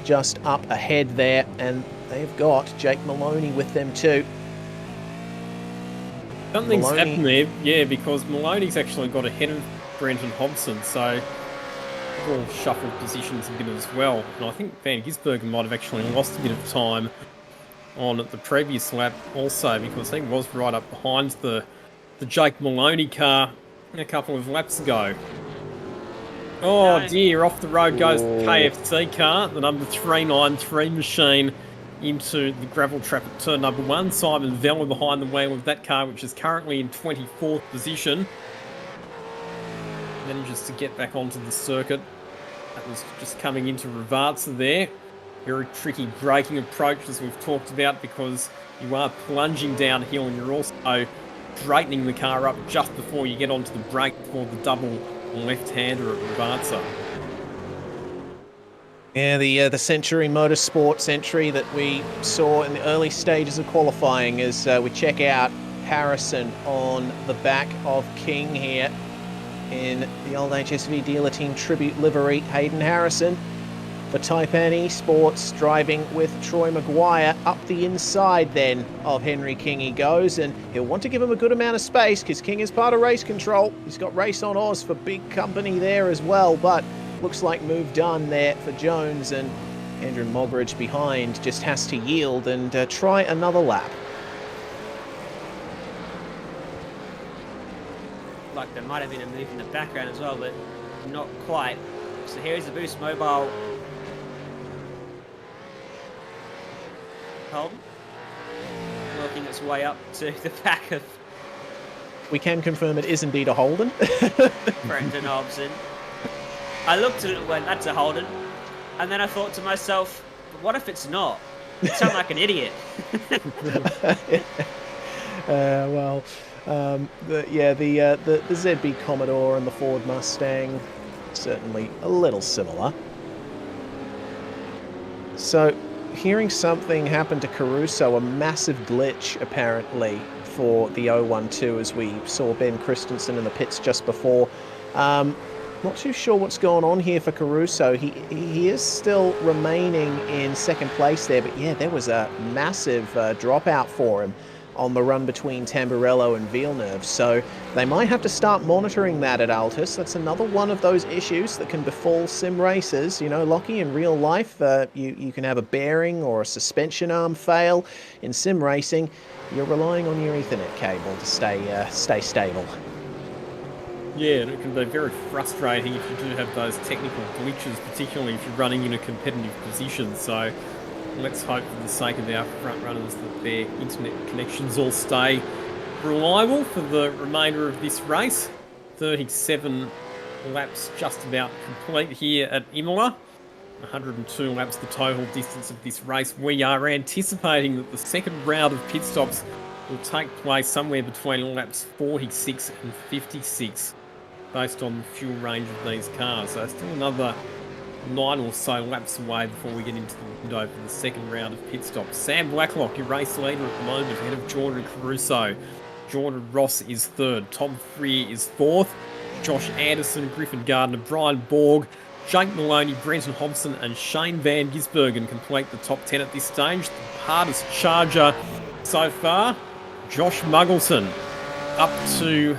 just up ahead there, and they've got Jake Maloney with them too. Something's happened there, yeah, because Maloney's actually got ahead of Brenton Hobson, so all shuffled positions a bit as well. And I think Van Gisbergen might have actually lost a bit of time on the previous lap also because he was right up behind the Jake Maloney car a couple of laps ago. Oh dear, off the road goes the KFC car, the number 393 machine into the gravel trap at turn number 1. Simon Vella behind the wheel of that car, which is currently in 24th position. Manages to get back onto the circuit. That was just coming into Ravazza there. Very tricky braking approach, as we've talked about, because you are plunging downhill and you're also straightening the car up just before you get onto the brake for the double left-hander at Ravazza. Yeah, the Century Motorsports entry that we saw in the early stages of qualifying as we check out Harrison on the back of King here in the old HSV dealer team tribute livery. Hayden Harrison for Taipan Esports driving with Troy Maguire up the inside then of Henry King he goes, and he'll want to give him a good amount of space because King is part of race control. He's got Race on Oz for big company there as well, but looks like move done there for Jones, and Andrew Mogridge behind just has to yield and try another lap. Like there might have been a move in the background as well, but not quite. So here's the Boost Mobile. Holden working its way up to the back of We can confirm it is indeed a Holden. Brenton Hobson. I looked at it and went, that's a Holden. And then I thought to myself, but what if it's not? You sound like an idiot. The ZB Commodore and the Ford Mustang, certainly a little similar. So, hearing something happen to Caruso, a massive glitch apparently for the 012 as we saw Ben Christensen in the pits just before. Not too sure what's going on here for Caruso. He is still remaining in second place there, but yeah, there was a massive dropout for him on the run between Tamburello and Villeneuve. So they might have to start monitoring that at Altus. That's another one of those issues that can befall sim racers. You know, Lockie, in real life, you can have a bearing or a suspension arm fail. In sim racing, you're relying on your Ethernet cable to stay stable. Yeah, and it can be very frustrating if you do have those technical glitches, particularly if you're running in a competitive position. So let's hope, for the sake of our front runners, that their internet connections all stay reliable for the remainder of this race. 37 laps just about complete here at Imola. 102 laps the total distance of this race. We are anticipating that the second round of pit stops will take place somewhere between laps 46 and 56, based on the fuel range of these cars. So still another 9 or so laps away before we get into the window for the second round of pit stops. Sam Blacklock, your race leader at the moment, ahead of Jordan Caruso. Jordan Ross is third. Tom Freer is fourth. Josh Anderson, Griffin Gardner, Brian Borg, Jake Maloney, Brenton Hobson and Shane Van Gisbergen complete the top 10 at this stage. The hardest charger so far, Josh Muggleton, up to...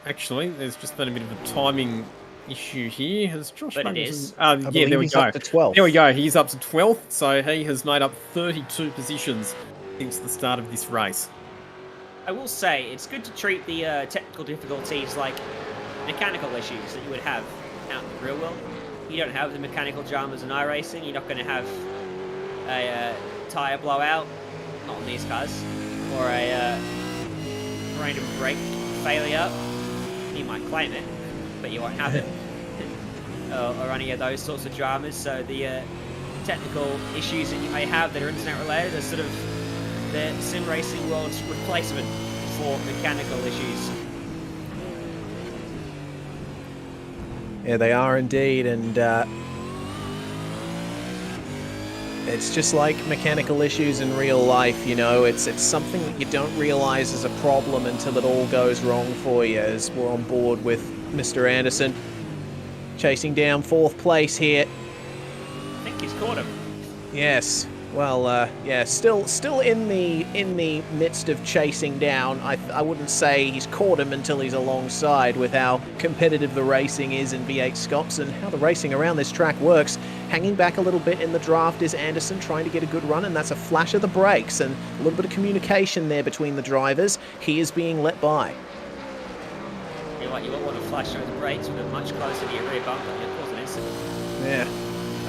Actually, there's just been a bit of a timing issue here. Has Josh But Muggleton... it is. yeah, there we he's go. up to 12th. There we go. He's up to 12th, so he has made up 32 positions since the start of this race. I will say, it's good to treat the technical difficulties like mechanical issues that you would have out in the real world. You don't have the mechanical dramas in iRacing. You're not going to have a tyre blowout, not on these cars, or a random brake failure. You might claim it, but you won't have it. Or any of those sorts of dramas. So the technical issues that you may have that are internet related are sort of the sim racing world's replacement for mechanical issues. Yeah, they are indeed, and it's just like mechanical issues in real life, you know. It's something that you don't realise is a problem until it all goes wrong for you, as we're on board with Mr. Anderson, chasing down 4th place here. I think he's caught him. Yes. Well, yeah, still in the midst of chasing down. I wouldn't say he's caught him until he's alongside, with how competitive the racing is in V8SCOPS and how the racing around this track works. Hanging back a little bit in the draft is Anderson, trying to get a good run, and that's a flash of the brakes and a little bit of communication there between the drivers. He is being let by. You're like, you won't want to flash over the brakes with a much closer to your rear bumper. You'll cause an incident. Yeah,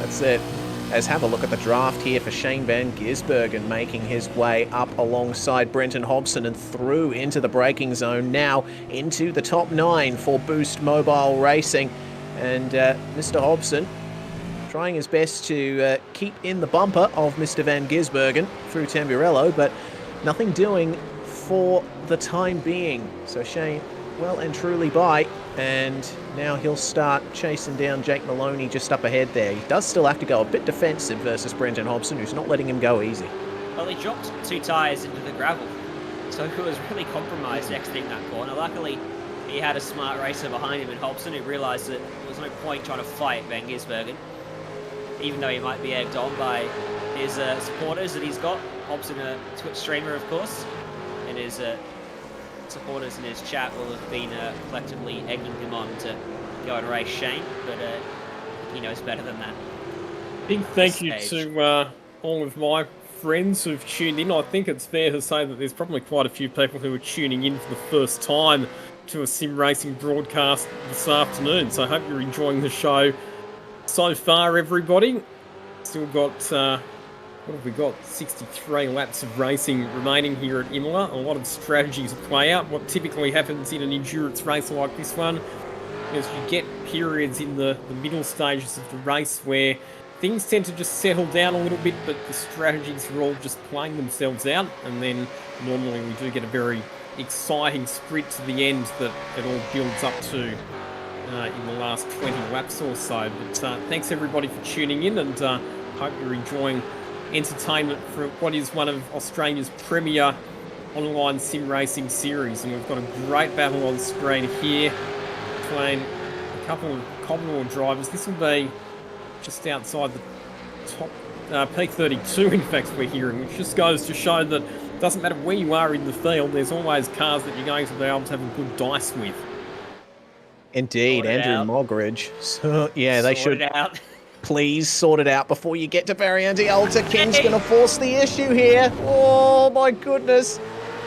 that's it. As have a look at the draft here for Shane Van Gisbergen, making his way up alongside Brenton Hobson and through into the braking zone, now into the top 9 for Boost Mobile Racing. And Mr. Hobson trying his best to keep in the bumper of Mr. Van Gisbergen through Tamburello, but nothing doing for the time being. So Shane well and truly by, and now he'll start chasing down Jake Maloney just up ahead there. He does still have to go a bit defensive versus Brenton Hobson, who's not letting him go easy. Well, he dropped 2 tyres into the gravel, so he was really compromised exiting that corner. Luckily, he had a smart racer behind him in Hobson, who realised that there was no point trying to fight Van Gisbergen, even though he might be egged on by his supporters that he's got. Hobson, a Twitch streamer, of course, and his supporters in his chat will have been collectively egging him on to go and race Shane, but he knows better than that. Big thank you to all of my friends who've tuned in. I think it's fair to say that there's probably quite a few people who are tuning in for the first time to a sim racing broadcast this afternoon, so I hope you're enjoying the show so far, everybody. Still got what have we got? 63 laps of racing remaining here at Imola. A lot of strategies to play out. What typically happens in an endurance race like this one is you get periods in the middle stages of the race where things tend to just settle down a little bit, but the strategies are all just playing themselves out, and then normally we do get a very exciting sprint to the end that it all builds up to in the last 20 laps or so. But thanks everybody for tuning in, and hope you're enjoying entertainment for what is one of Australia's premier online sim racing series. And we've got a great battle on screen here between a couple of Commodore drivers. This will be just outside the top peak 32, in fact, we're hearing, which just goes to show that it doesn't matter where you are in the field, there's always cars that you're going to be able to have a good dice with. Indeed, Sort it Andrew out. Mogridge. So, yeah, they Sort should it out. please sort it out before you get to Variante Alta. King's going to force the issue here. Oh, my goodness.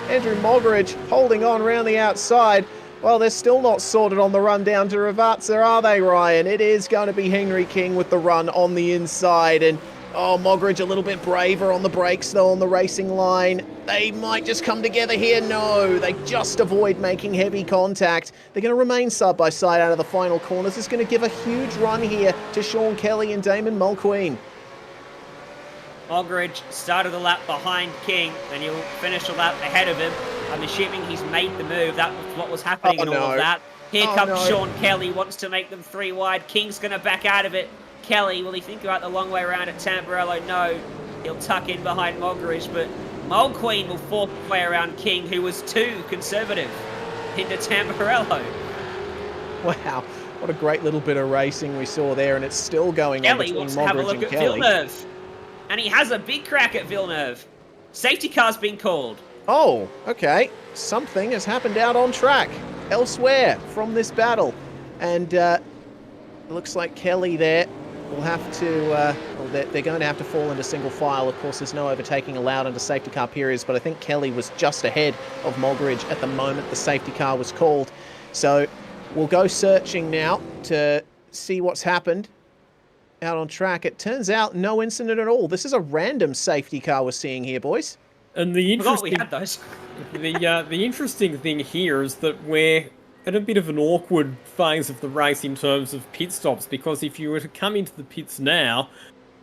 Andrew Mogridge holding on round the outside. Well, they're still not sorted on the run down to Ravazza, are they, Ryan? It is going to be Henry King with the run on the inside. And, oh, Mogridge a little bit braver on the brakes, though, on the racing line. They might just come together here. No, they just avoid making heavy contact. They're going to remain side by side out of the final corners. It's going to give a huge run here to Sean Kelly and Damon Mulqueen. Mogridge started the lap behind King, and he'll finish the lap ahead of him. I'm assuming he's made the move. That was what was happening in all of that. Here comes Sean Kelly, wants to make them 3 wide. King's going to back out of it. Kelly, will he think about the long way around at Tamburello? No. He'll tuck in behind Mogridge, but Mulqueen will force the way around King, who was too conservative, into Tamburello. Wow, what a great little bit of racing we saw there, and it's still going on Kelly between wants to have a Mogridge look and at Kelly. Villeneuve. And he has a big crack at Villeneuve. Safety car's been called. Oh, okay. Something has happened out on track elsewhere from this battle. And it looks like Kelly there will have to, well, they're going to have to fall into single file. Of course, there's no overtaking allowed under safety car periods, but I think Kelly was just ahead of Mogridge at the moment the safety car was called. So we'll go searching now to see what's happened out on track. It turns out no incident at all. This is a random safety car we're seeing here, boys. And the Forgot we interesting, had those. the interesting thing here is that we're at a bit of an awkward phase of the race in terms of pit stops, because if you were to come into the pits now,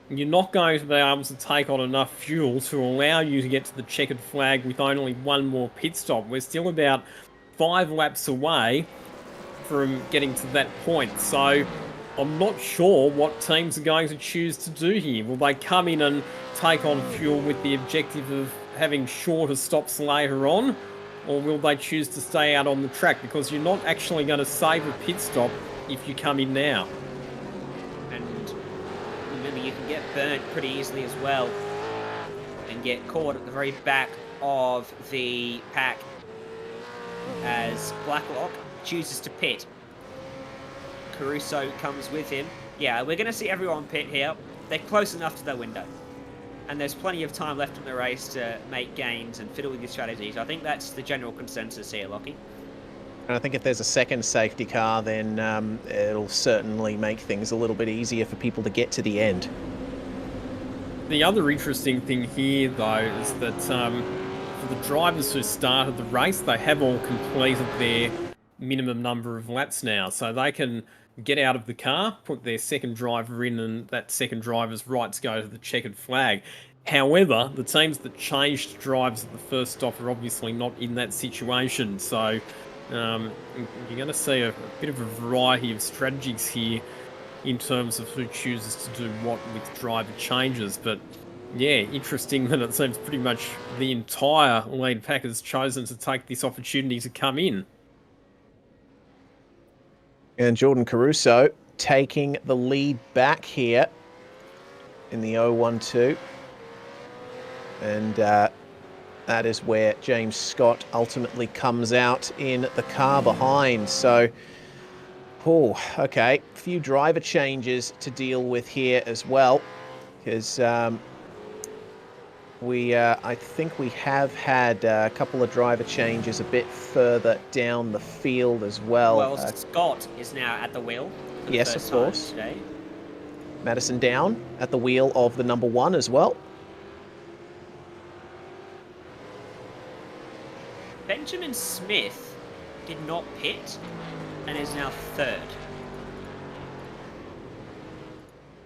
you're not going to be able to take on enough fuel to allow you to get to the checkered flag with only one more pit stop. We're still about 5 laps away from getting to that point, so I'm not sure what teams are going to choose to do here. Will they come in and take on fuel with the objective of having shorter stops later on? Or will they choose to stay out on the track? Because you're not actually going to save a pit stop if you come in now. And remember, you can get burnt pretty easily as well. And get caught at the very back of the pack as Blacklock chooses to pit. Caruso comes with him. Yeah, we're going to see everyone pit here. They're close enough to their window. And there's plenty of time left in the race to make gains and fiddle with your strategies. I think that's the general consensus here, Lockie. And I think if there's a second safety car, then it'll certainly make things a little bit easier for people to get to the end. The other interesting thing here, though, is that for the drivers who started the race, they have all completed their minimum number of laps now. So they can get out of the car, put their second driver in, and that second driver's right to go to the checkered flag. However, the teams that changed drives at the first stop are obviously not in that situation. So you're going to see a bit of a variety of strategies here in terms of who chooses to do what with driver changes. But yeah, interesting that it seems pretty much the entire lead pack has chosen to take this opportunity to come in. And Jordan Caruso taking the lead back here in the 0-1-2. And that is where James Scott ultimately comes out in the car behind. So, oh, okay, a few driver changes to deal with here as well. Because I think we have had a couple of driver changes a bit further down the field as well. Well, Scott is now at the wheel. Yes, of course. Madison down at the wheel of the number 1 as well. Benjamin Smith did not pit and is now 3rd.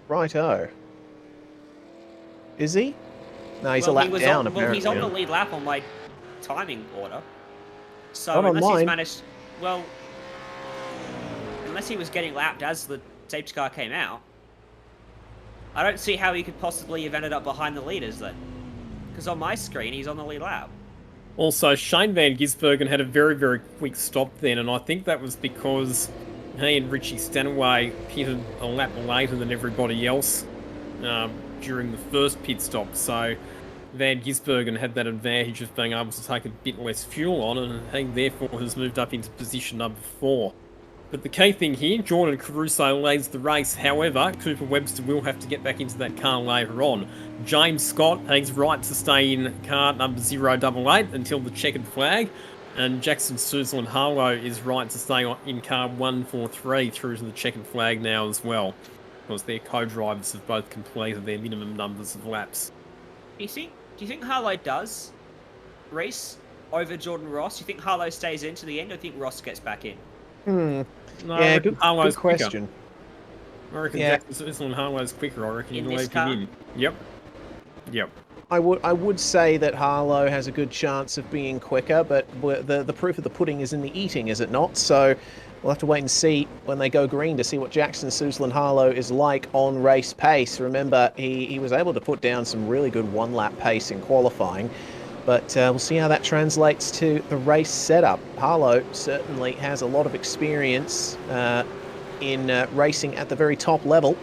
Righto. Is he? No, he's a lap down, apparently. Well, he's on the lead lap on my timing order. So Not unless on he's mine. managed... Well, unless he was getting lapped as the safety car came out, I don't see how he could possibly have ended up behind the leaders then. Because on my screen, he's on the lead lap. Also, Shane Van Gisbergen had a very, very quick stop then, and I think that was because he and Richie Stanaway pitted a lap later than everybody else during the first pit stop, so Van Gisbergen had that advantage of being able to take a bit less fuel on, and he therefore has moved up into position number 4. But the key thing here, Jordan Caruso leads the race. However, Cooper Webster will have to get back into that car later on. James Scott, he's right to stay in car number 088 until the checkered flag. And Jackson Suzlin Harlow is right to stay in car 143 through to the checkered flag now as well. Because their co-drivers have both completed their minimum numbers of laps. Do you think Harlow does race over Jordan Ross? Do you think Harlow stays in to the end, or do you think Ross gets back in? No, Yeah, good question. I reckon Yeah. Jackson Suzlin Harlow's quicker. I reckon In you'll this leave car? him in. Yep. I would say that Harlow has a good chance of being quicker, but the proof of the pudding is in the eating, is it not? So we'll have to wait and see when they go green to see what Jackson Suzlin Harlow is like on race pace. Remember, he was able to put down some really good one-lap pace in qualifying, but we'll see how that translates to the race setup. Harlow certainly has a lot of experience in racing at the very top level.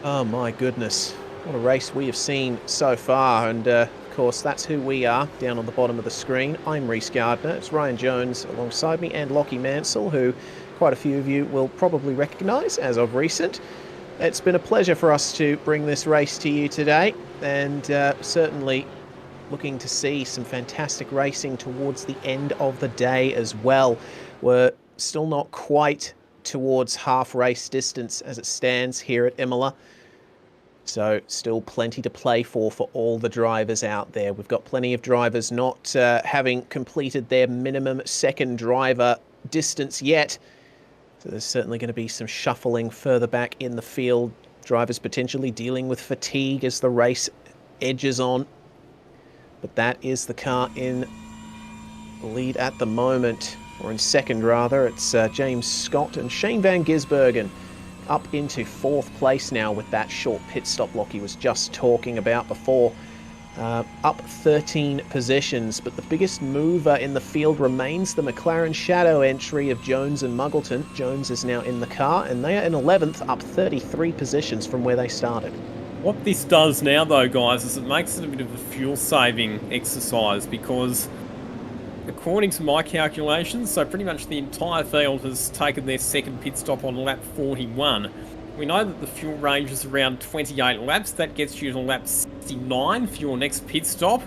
Oh my goodness, what a race we have seen so far, and of course that's who we are down on the bottom of the screen. I'm Rhys Gardner, it's Ryan Jones alongside me, and Lockie Mansell, who quite a few of you will probably recognise as of recent. It's been a pleasure for us to bring this race to you today, and certainly looking to see some fantastic racing towards the end of the day as well. We're still not quite towards half race distance as it stands here at Imola. So still plenty to play for all the drivers out there. We've got plenty of drivers not having completed their minimum second driver distance yet. So there's certainly going to be some shuffling further back in the field. Drivers potentially dealing with fatigue as the race edges on. But that is the car in the lead at the moment, or in second rather. It's James Scott and Shane Van Gisbergen up into 4th place now with that short pit stop Lockie was just talking about before. Up 13 positions, but the biggest mover in the field remains the McLaren Shadow entry of Jones and Muggleton. Jones is now in the car, and they are in 11th, up 33 positions from where they started. What this does now, though, guys, is it makes it a bit of a fuel-saving exercise, because according to my calculations, so pretty much the entire field has taken their second pit stop on lap 41. We know that the fuel range is around 28 laps. That gets you to lap 69 for your next pit stop.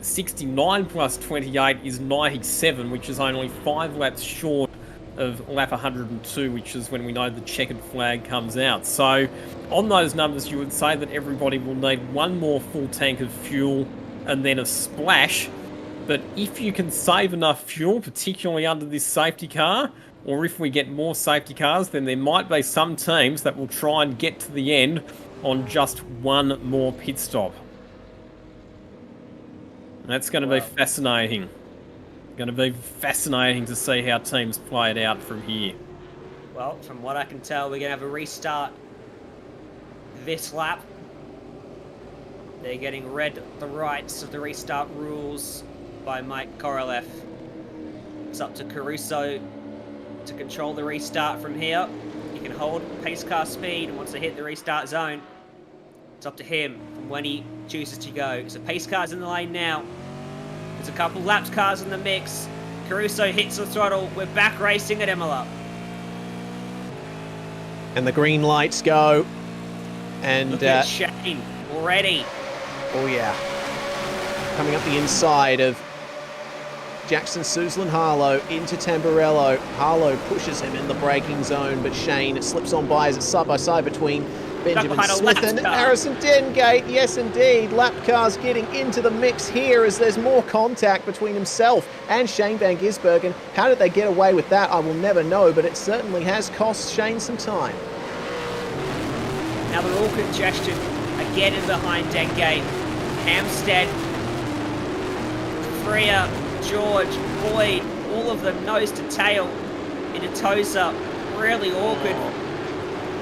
69 plus 28 is 97, which is only 5 laps short of lap 102, which is when we know the checkered flag comes out. So on those numbers, you would say that everybody will need one more full tank of fuel and then a splash. But if you can save enough fuel, particularly under this safety car, or if we get more safety cars, then there might be some teams that will try and get to the end on just one more pit stop. And that's going to be fascinating. Going to be fascinating to see how teams play it out from here. Well, from what I can tell, we're going to have a restart this lap. They're getting read the rights of the restart rules by Mike Korolev. It's up to Caruso to control the restart from here. He can hold pace car speed, and once they hit the restart zone, it's up to him from when he chooses to go. So pace car's in the lane now. There's a couple laps cars in the mix. Caruso hits the throttle. We're back racing at Imola. And the green lights go. And Look at Shane already. oh yeah, coming up the inside of Jackson Suzlin Harlow into Tamburello. Harlow pushes him in the braking zone, but Shane slips on by as it's side by side between Benjamin behind a Smith lap and car. Harrison Dengate. Yes, indeed. Lap cars getting into the mix here as there's more contact between himself and Shane Van Gisbergen. How did they get away with that? I will never know, but it certainly has cost Shane some time. Now they're all congestion. Again in behind Dengate. Hampstead, Freya, George, Boyd, all of them nose to tail into Tosa. Really awkward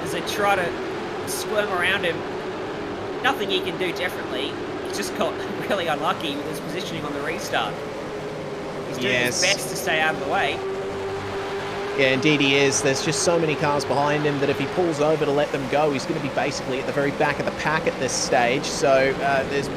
as they try to squirm around him. Nothing he can do differently. He's just got really unlucky with his positioning on the restart. He's doing his best to stay out of the way. Yeah, indeed he is. There's just so many cars behind him that if he pulls over to let them go, he's going to be basically at the very back of the pack at this stage. So there's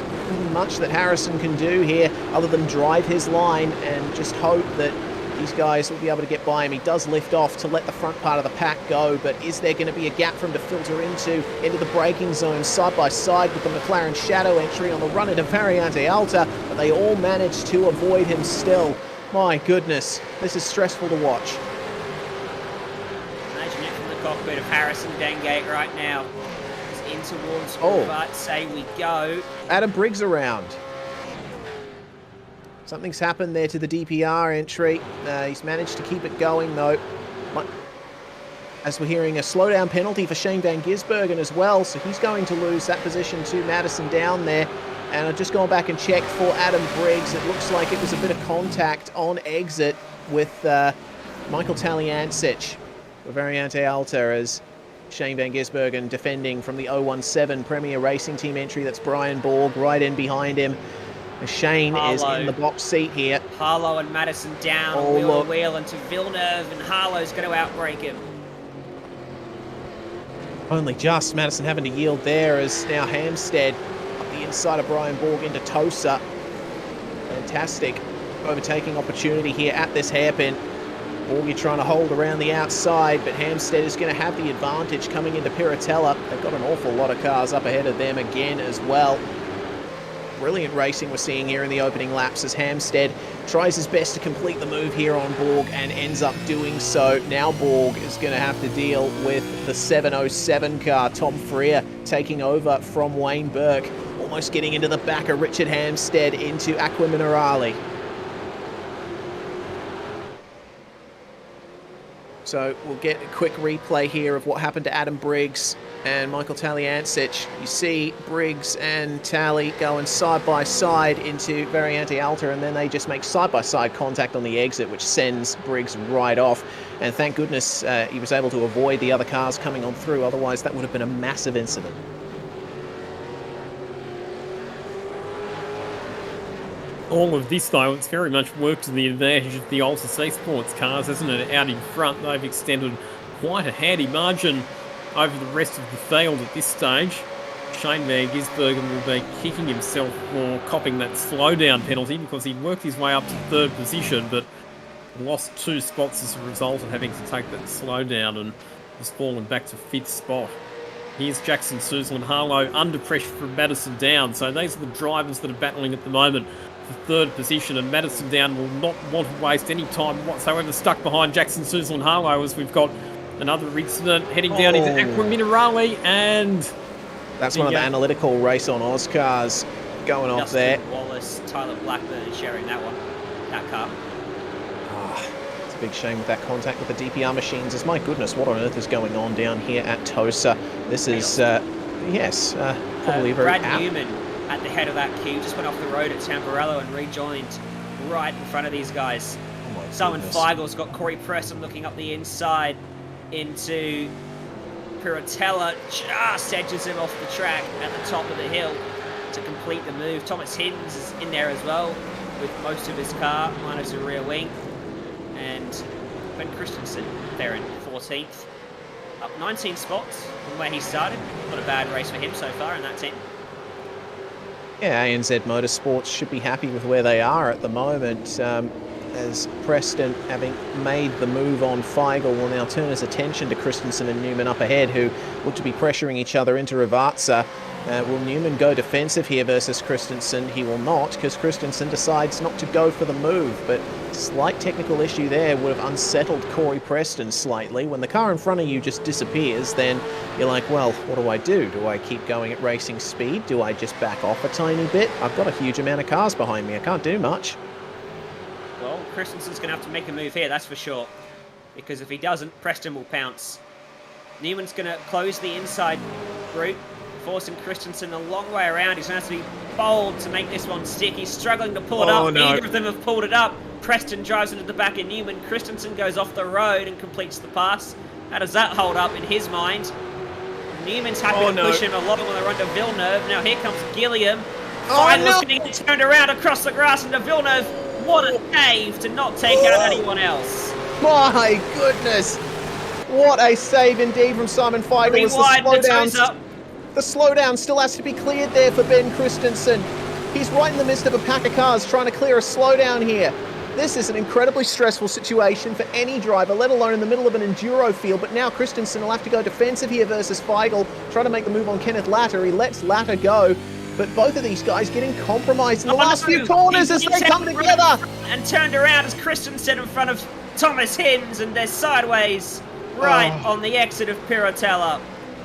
much that Harrison can do here other than drive his line and just hope that these guys will be able to get by him. He does lift off to let the front part of the pack go, but is there going to be a gap for him to filter into the braking zone side by side with the McLaren Shadow entry on the run into Variante Alta, but they all managed to avoid him still. My goodness, this is stressful to watch. Imagine it from the cockpit of Harrison Dengate right now. He's in towards but say we go. Adam Briggs around. Something's happened there to the DPR entry. He's managed to keep it going though. As we're hearing a slowdown penalty for Shane Van Gisbergen as well, so he's going to lose that position to Madison down there. And I've just gone back and checked for Adam Briggs. It looks like it was a bit of contact on exit with Michael Taliancic for Variante Alta as Shane Van Gisbergen defending from the 017 Premier Racing Team entry. That's Brian Borg right in behind him. Shane is in the box seat here. Harlow and Madison down, wheel to wheel into Villeneuve, and Harlow's going to outbrake him. Only just. Madison having to yield there as now Hamstead up the inside of Brian Borg into Tosa. Fantastic overtaking opportunity here at this hairpin. Borgie trying to hold around the outside, but Hamstead is going to have the advantage coming into Piratella. They've got an awful lot of cars up ahead of them again as well. Brilliant racing we're seeing here in the opening laps as Hamstead tries his best to complete the move here on Borg and ends up doing so. Now Borg is going to have to deal with the 707 car. Tom Freer taking over from Wayne Burke, almost getting into the back of Richard Hamstead into Aqua Minerale. So we'll get a quick replay here of what happened to Adam Briggs and Michael Taliancic. You see Briggs and Tally going side by side into Variante Alta, and then they just make side-by-side contact on the exit, which sends Briggs right off. And thank goodness he was able to avoid the other cars coming on through, otherwise that would have been a massive incident. All of this, though, it's very much worked to the advantage of the Alta C Sports cars, hasn't it? Out in front, they've extended quite a handy margin over the rest of the field at this stage. Shane Van Gisbergen will be kicking himself for copping that slowdown penalty because he'd worked his way up to third position, but lost 2 spots as a result of having to take that slowdown and has fallen back to 5th spot. Here's Jackson Suzlin Harlow under pressure from Madison Down. So these are the drivers that are battling at the moment for third position, and Madison Down will not want to waste any time whatsoever stuck behind Jackson Suzlin Harlow as we've got another incident heading down into Aqua Minerale, and that's one of the analytical Race on Oz cars going off there. Wallace, Tyler Blackburn is sharing that car. It's a big shame with that contact with the DPR machines. As my goodness, what on earth is going on down here at Tosa? This is, probably very Brad Newman at the head of that queue just went off the road at Tamburello and rejoined right in front of these guys. Simon Feigel's got Corey Preston looking up the inside into Piratella, just edges him off the track at the top of the hill to complete the move. Thomas Hiddens is in there as well with most of his car, minus a rear wing. And Ben Christensen there in 14th. Up 19 spots from where he started. Not a bad race for him so far in that team. Yeah, ANZ Motorsports should be happy with where they are at the moment. As Preston, having made the move on Feigl, will now turn his attention to Christensen and Newman up ahead, who look to be pressuring each other into Rivazza. Will Newman go defensive here versus Christensen? He will not, because Christensen decides not to go for the move, but slight technical issue there would have unsettled Corey Preston slightly. When the car in front of you just disappears, then you're like, well, what do I do? Do I keep going at racing speed? Do I just back off a tiny bit? I've got a huge amount of cars behind me. I can't do much. Well, Christensen's going to have to make a move here, that's for sure. Because if he doesn't, Preston will pounce. Newman's going to close the inside route, forcing Christensen a long way around. He's going to have to be bold to make this one stick. He's struggling to pull it up. No. Neither of them have pulled it up. Preston drives into the back of Newman. Christensen goes off the road and completes the pass. How does that hold up in his mind? Newman's happy to push him along when they run to Villeneuve. Now here comes Gilliam. Finally getting turned around across the grass into Villeneuve. What a save to not take out anyone else. My goodness. What a save indeed from Simon Feigl as Rewind, the toes the up. The slowdown still has to be cleared there for Ben Christensen. He's right in the midst of a pack of cars trying to clear a slowdown here. This is an incredibly stressful situation for any driver, let alone in the middle of an enduro field. But now Christensen will have to go defensive here versus Feigl, trying to make the move on Kenneth Latter. He lets Latter go, but both of these guys getting compromised in the last few corners as they come together. And turned around as Christensen in front of Thomas Hinds, and they're sideways right on the exit of Pirotella.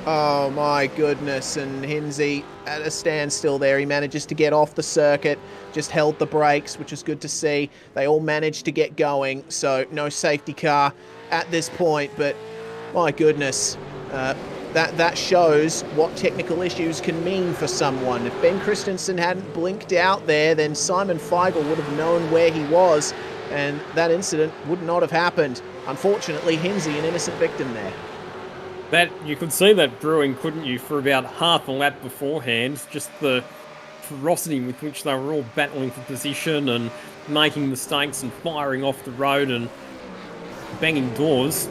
Oh my goodness, and Hinsey at a standstill there. He manages to get off the circuit, just held the brakes, which is good to see. They all managed to get going, so no safety car at this point, but my goodness, that shows what technical issues can mean for someone. If Ben Christensen hadn't blinked out there, then Simon Feigl would have known where he was, and that incident would not have happened. Unfortunately, Hinsey, an innocent victim there. That you could see that brewing, couldn't you, for about half a lap beforehand? Just the ferocity with which they were all battling for position and making mistakes and firing off the road and banging doors.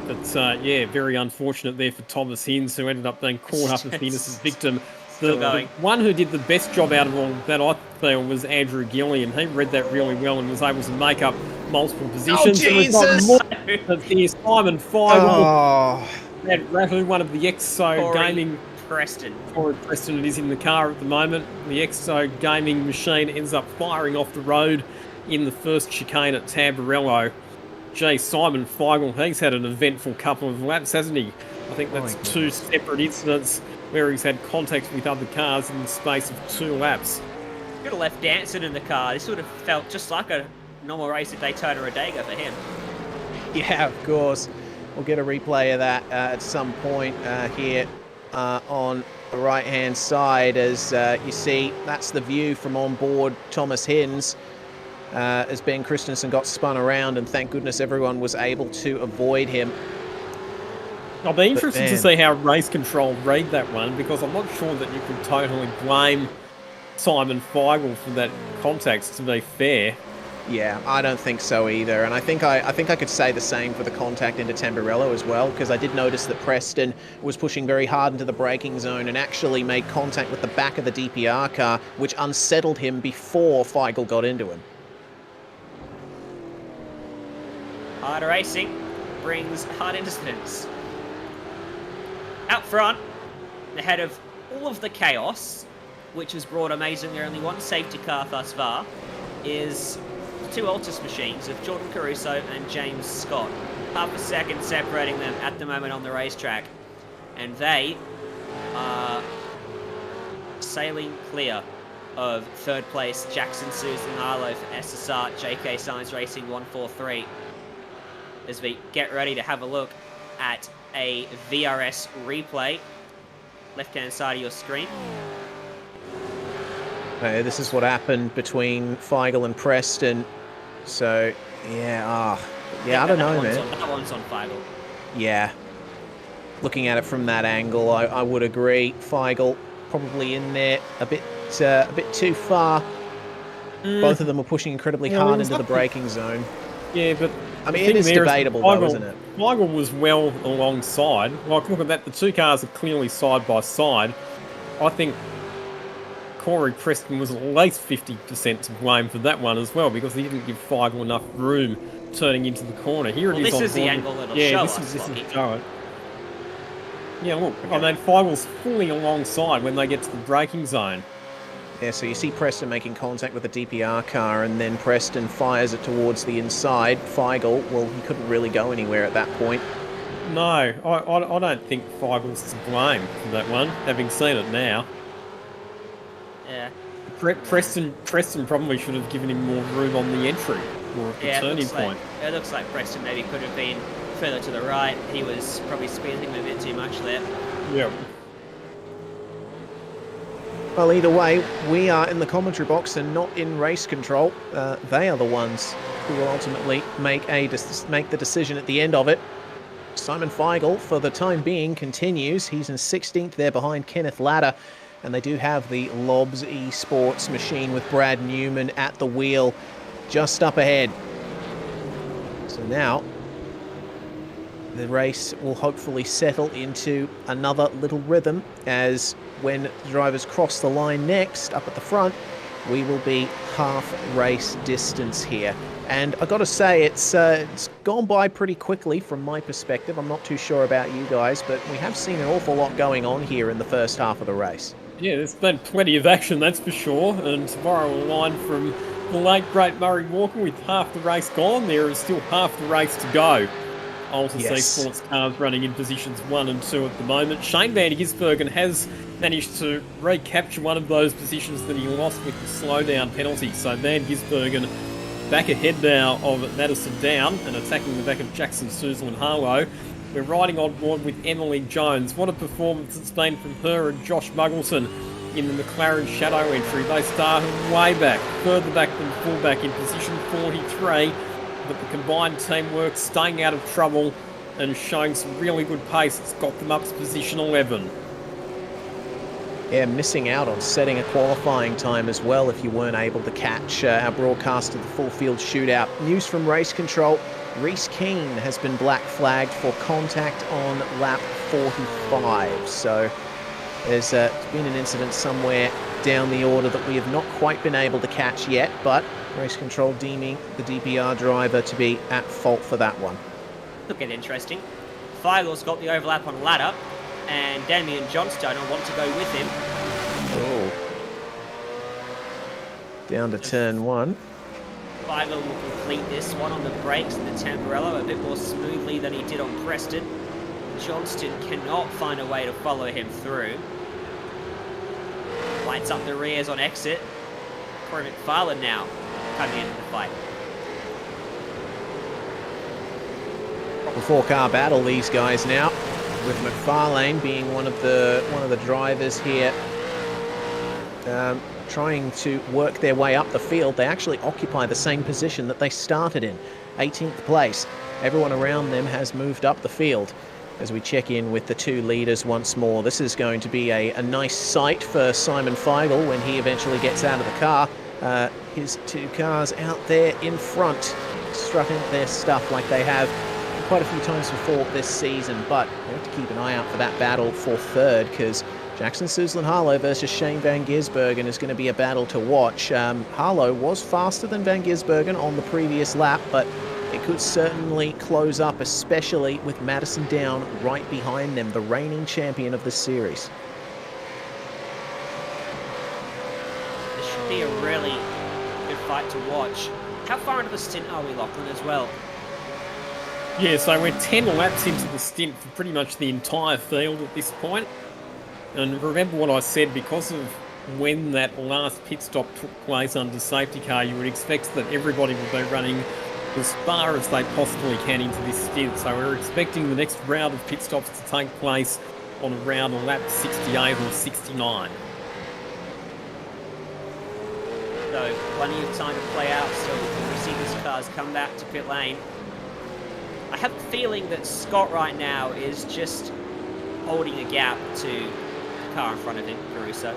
But yeah, very unfortunate there for Thomas Hinds, who ended up being caught up as the innocent victim. The one who did the best job out of all that, I feel, was Andrew Gillian. He read that really well and was able to make up multiple positions. Oh, Jesus! Simon Feigl. Had Rattle, one of the EXO Gaming... Corey Preston is in the car at the moment. The EXO Gaming machine ends up firing off the road in the first chicane at Tamburello. Gee, Simon Feigl, he's had an eventful couple of laps, hasn't he? I think that's two separate incidents where he's had contact with other cars in the space of 2 laps. Could have left Danson in the car. This would have felt just like a normal race at Daytona Rodega for him. Yeah, of course. We'll get a replay of that at some point here on the right-hand side. As you see, that's the view from on board Thomas Hinds as Ben Christensen got spun around, and thank goodness everyone was able to avoid him. I'll be interested to see how race control read that one, because I'm not sure that you can totally blame Simon Feigl for that contact, to be fair. Yeah, I don't think so either, and I think I could say the same for the contact into Tamburello as well, because I did notice that Preston was pushing very hard into the braking zone and actually made contact with the back of the DPR car, which unsettled him before Feigl got into him. Hard racing brings hard incidents. Out front, ahead of all of the chaos, which has brought amazingly only one safety car thus far, is 2 Altus machines of Jordan Caruso and James Scott. Half a second separating them at the moment on the racetrack. And they are sailing clear of 3rd place Jackson Susan Harlow for SSR JK Science Racing 143. As we get ready to have a look at a VRS replay. Left-hand side of your screen. This is what happened between Feigl and Preston. So, yeah, I don't know, man. That one's on Feigl. Yeah. Looking at it from that angle, I would agree. Feigl probably in there a bit too far. Both of them are pushing incredibly hard into the braking zone. Yeah, but I mean, it is debatable, though, isn't it? Feigl was well alongside. Like, look at that. The 2 cars are clearly side by side. I think Corey Preston was at least 50% to blame for that one as well, because he didn't give Feigl enough room turning into the corner. Here it is. This is the angle that'll show us. This is show it. Yeah, look, I mean, Feigl's fully alongside when they get to the braking zone. Yeah, so you see Preston making contact with the DPR car, and then Preston fires it towards the inside. Feigl, well, he couldn't really go anywhere at that point. No, I don't think Feigl's to blame for that one, having seen it now. Yeah. Preston probably should have given him more room on the entry, or at the turning point. It looks like Preston maybe could have been further to the right. He was probably speeding a bit too much there. Yeah. Well, either way, we are in the commentary box and not in race control. They are the ones who will ultimately make the decision at the end of it. Simon Feigl, for the time being, continues. He's in 16th there behind Kenneth Latter. And they do have the Lobs Esports machine with Brad Newman at the wheel just up ahead. So now the race will hopefully settle into another little rhythm, as when the drivers cross the line next, up at the front, we will be half race distance here. And I got to say, it's gone by pretty quickly from my perspective. I'm not too sure about you guys, but we have seen an awful lot going on here in the first half of the race. Yeah, there's been plenty of action, that's for sure. And to borrow a line from the late great Murray Walker, with half the race gone, there is still half the race to go. I also see sports cars running in positions 1 and 2 at the moment. Shane Van Gisbergen has managed to recapture one of those positions that he lost with the slowdown penalty. So Van Gisbergen back ahead now of Madison Down and attacking the back of Jackson Suzel and Harlow. We're riding on board with Emily Jones. What a performance it's been from her and Josh Muggleton in the McLaren Shadow entry. They started way back, further back than fullback in position 43. But the combined teamwork, staying out of trouble and showing some really good pace. It's got them up to position 11. Yeah, missing out on setting a qualifying time as well if you weren't able to catch our broadcast of the full field shootout. News from race control, Reese Keane has been black flagged for contact on lap 45. So there's been an incident somewhere down the order that we have not quite been able to catch yet, but race control deeming the DPR driver to be at fault for that one. Look at interesting. Feigel's got the overlap on ladder, and Damien Johnstone will want to go with him. Oh. Down to turn 1. Feigl will complete this one on the brakes and the Tamburello a bit more smoothly than he did on Preston. Johnston cannot find a way to follow him through. Lights up the rears on exit. Corey McFarlane now coming into the fight. Proper 4-car battle, these guys now, with McFarlane being one of the drivers here, trying to work their way up the field. They actually occupy the same position that they started in, 18th place. Everyone around them has moved up the field. As we check in with the two leaders once more, this is going to be a nice sight for Simon Feigl when he eventually gets out of the car. His two cars out there in front, strutting their stuff like they have quite a few times before this season. But we have to keep an eye out for that battle for third, because Jackson Suzel Harlow versus Shane Van Gisbergen is going to be a battle to watch. Harlow was faster than Van Gisbergen on the previous lap, but it could certainly close up, especially with Madison Down right behind them, the reigning champion of the series. This should be a really good fight to watch. How far into the stint are we, Lachlan, as well? Yeah, so we're 10 laps into the stint for pretty much the entire field at this point. And remember what I said, because of when that last pit stop took place under safety car, you would expect that everybody will be running as far as they possibly can into this stint. So we're expecting the next round of pit stops to take place on around lap 68 or 69. So plenty of time to play out, so we see these cars come back to pit lane. I have a feeling that Scott right now is just holding a gap to the car in front of him, Caruso.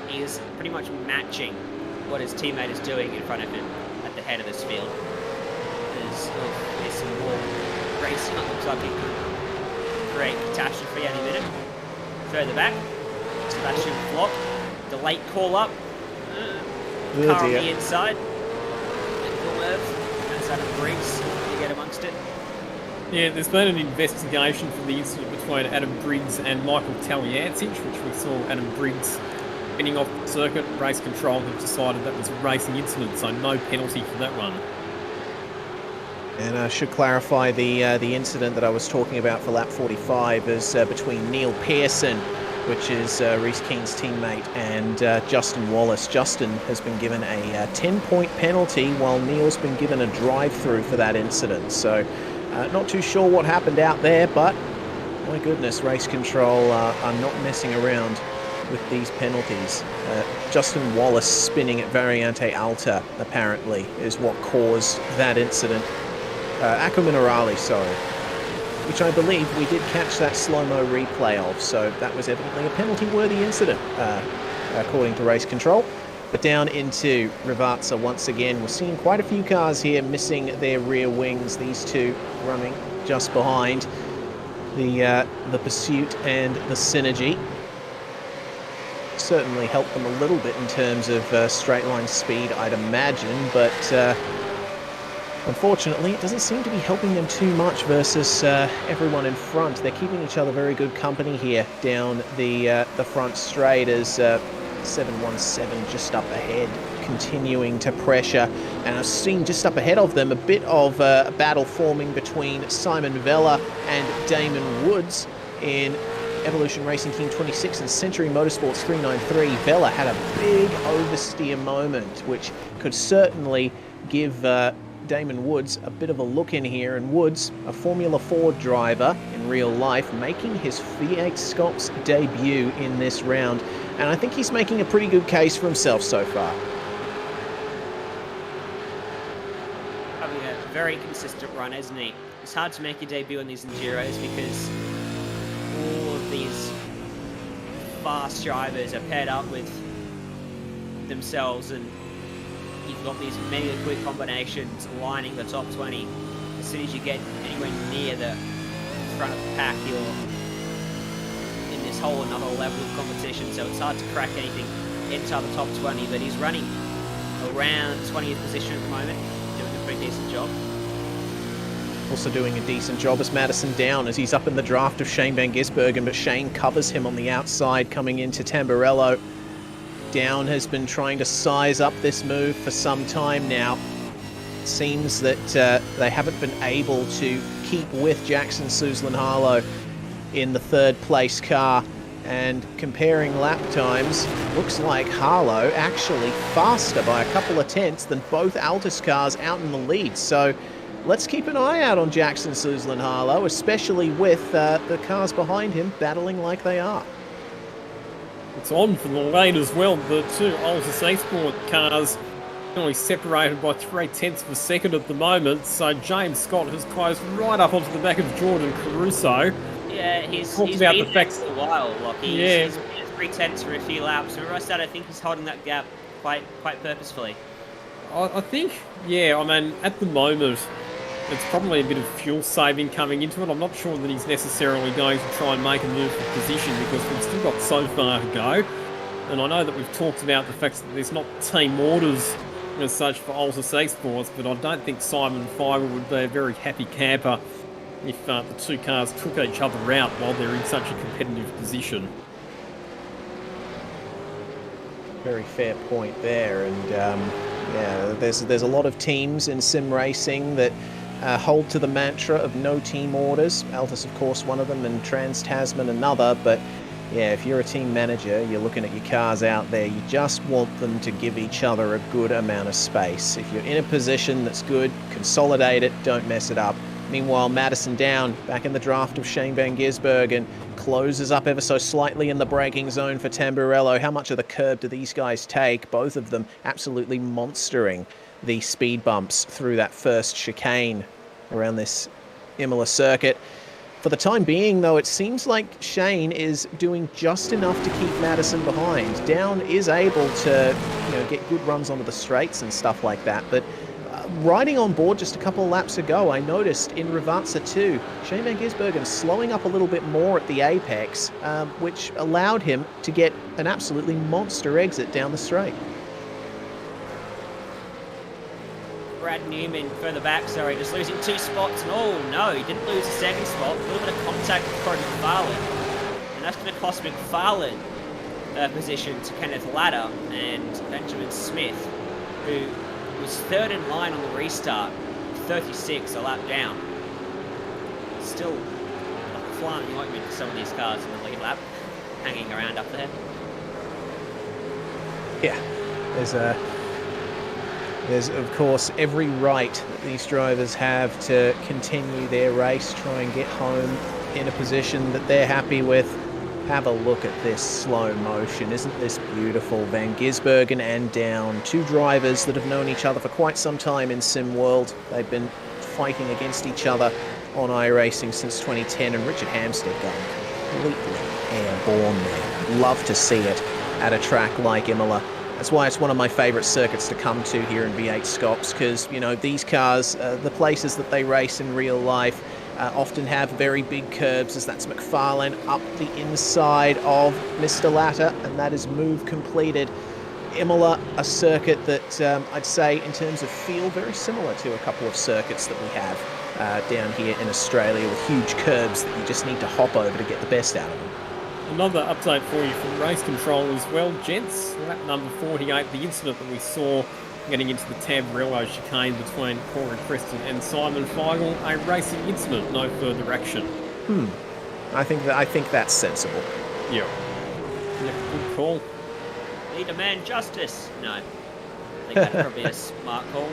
He is pretty much matching what his teammate is doing in front of him at the head of this field. There's some more racing. It looks like it could create catastrophe any minute. Further back, Sebastian Flock, the late call up. Car on the inside. That's Adam Briggs. You get amongst it. Yeah, there's been an investigation for the incident between Adam Briggs and Michael Taliancic, which we saw Adam Briggs spinning off the circuit. Race control have decided that was a racing incident, so no penalty for that one. And I should clarify the incident that I was talking about for lap 45 is between Neil Pearson, which is Reese Keane's teammate, and Justin Wallace. Justin has been given a 10-point penalty, while Neil's been given a drive-through for that incident. So not too sure what happened out there, but my goodness, race control are not messing around with these penalties. Justin Wallace spinning at Variante Alta, apparently, is what caused that incident. Acqua Minerale, sorry. Which I believe we did catch that slow-mo replay of, so that was evidently a penalty-worthy incident, according to race control. But down into Rivazza once again. We're seeing quite a few cars here missing their rear wings. These two running just behind the Pursuit and the Synergy. Certainly helped them a little bit in terms of straight line speed, I'd imagine, but unfortunately it doesn't seem to be helping them too much versus everyone in front. They're keeping each other very good company here down the front straight as 717 just up ahead, continuing to pressure. And I've seen just up ahead of them a bit of a battle forming between Simon Vella and Damon Woods in Evolution Racing Team 26 and Century Motorsports 393. Vella had a big oversteer moment, which could certainly give Damon Woods a bit of a look in here. And Woods, a Formula 4 driver in real life, making his V8SCOPS debut in this round. And I think he's making a pretty good case for himself so far. Having a very consistent run, isn't he? It's hard to make your debut on these Enduros because all of these fast drivers are paired up with themselves, and you've got these mega quick combinations lining the top 20. As soon as you get anywhere near the front of the pack, you're in this whole another level of competition, so it's hard to crack anything inside the top 20, but he's running around 20th position at the moment, doing a pretty decent job. Also doing a decent job is Madison Down as he's up in the draft of Shane Van Gisbergen, but Shane covers him on the outside coming into Tamburello. Down has been trying to size up this move for some time now. It seems that they haven't been able to keep with Jackson Suzlin-Harlow in the third place car. And comparing lap times, looks like Harlow actually faster by a couple of tenths than both Altus cars out in the lead. So let's keep an eye out on Jackson Suzlin-Harlow, especially with the cars behind him battling like they are. It's on for the lane as well. The two Altus A-Sport cars only separated by 0.3 of a second at the moment, so James Scott has closed right up onto the back of Jordan Caruso. Yeah, he's about been the there facts. for a while, Lockie. Yeah. He's been at 3/10 for a few laps. Remember I said I think he's holding that gap quite purposefully. I think, yeah, I mean, at the moment, it's probably a bit of fuel saving coming into it. I'm not sure that he's necessarily going to try and make a move for position because we've still got so far to go. And I know that we've talked about the fact that there's not team orders as such for Altus Exports, but I don't think Simon Fiber would be a very happy camper if the two cars took each other out while they're in such a competitive position. Very fair point there, and yeah, there's a lot of teams in sim racing that hold to the mantra of no team orders. Altus, of course, one of them, and Trans-Tasman another. But yeah, if you're a team manager, you're looking at your cars out there, you just want them to give each other a good amount of space. If you're in a position that's good, consolidate it, don't mess it up. Meanwhile, Madison Down, back in the draft of Shane Van Gisbergen, closes up ever so slightly in the braking zone for Tamburello. How much of the curb do these guys take? Both of them absolutely monstering the speed bumps through that first chicane around this Imola circuit. For the time being, though, it seems like Shane is doing just enough to keep Madison behind. Down is able to, get good runs onto the straights and stuff like that, but riding on board just a couple of laps ago, I noticed in Rivazza too, Shane Van Gisbergen slowing up a little bit more at the apex, which allowed him to get an absolutely monster exit down the straight. Brad Newman further back, sorry, just losing 2 spots, and oh no, he didn't lose a second spot, a little bit of contact with Corey McFarlane, and that's going to cost McFarlane position to Kenneth Latta and Benjamin Smith, who was third in line on the restart, 36 a lap down. Still like flying ointment for some of these cars in the lead lap, hanging around up there. Yeah, there's of course every right that these drivers have to continue their race, try and get home in a position that they're happy with. Have a look at this slow motion. Isn't this beautiful? Van Gisbergen and Down, two drivers that have known each other for quite some time in Sim World. They've been fighting against each other on iRacing since 2010, and Richard Hampstead going completely airborne there. Love to see it at a track like Imola. That's why it's one of my favourite circuits to come to here in V8SCOPS, because, you know, these cars, the places that they race in real life, often have very big curbs, as that's McFarlane up the inside of Mr. Latter, and that is move completed. Imola, a circuit that I'd say in terms of feel very similar to a couple of circuits that we have down here in Australia, with huge curbs that you just need to hop over to get the best out of them. Another update for you from race control as well, gents. Lap number 48, the incident that we saw getting into the Tamburello chicane between Corey Preston and Simon Feigl, a racing incident, no further action. I think that's sensible. Yeah. Good call. Need a man justice. No. I think that's probably a smart call.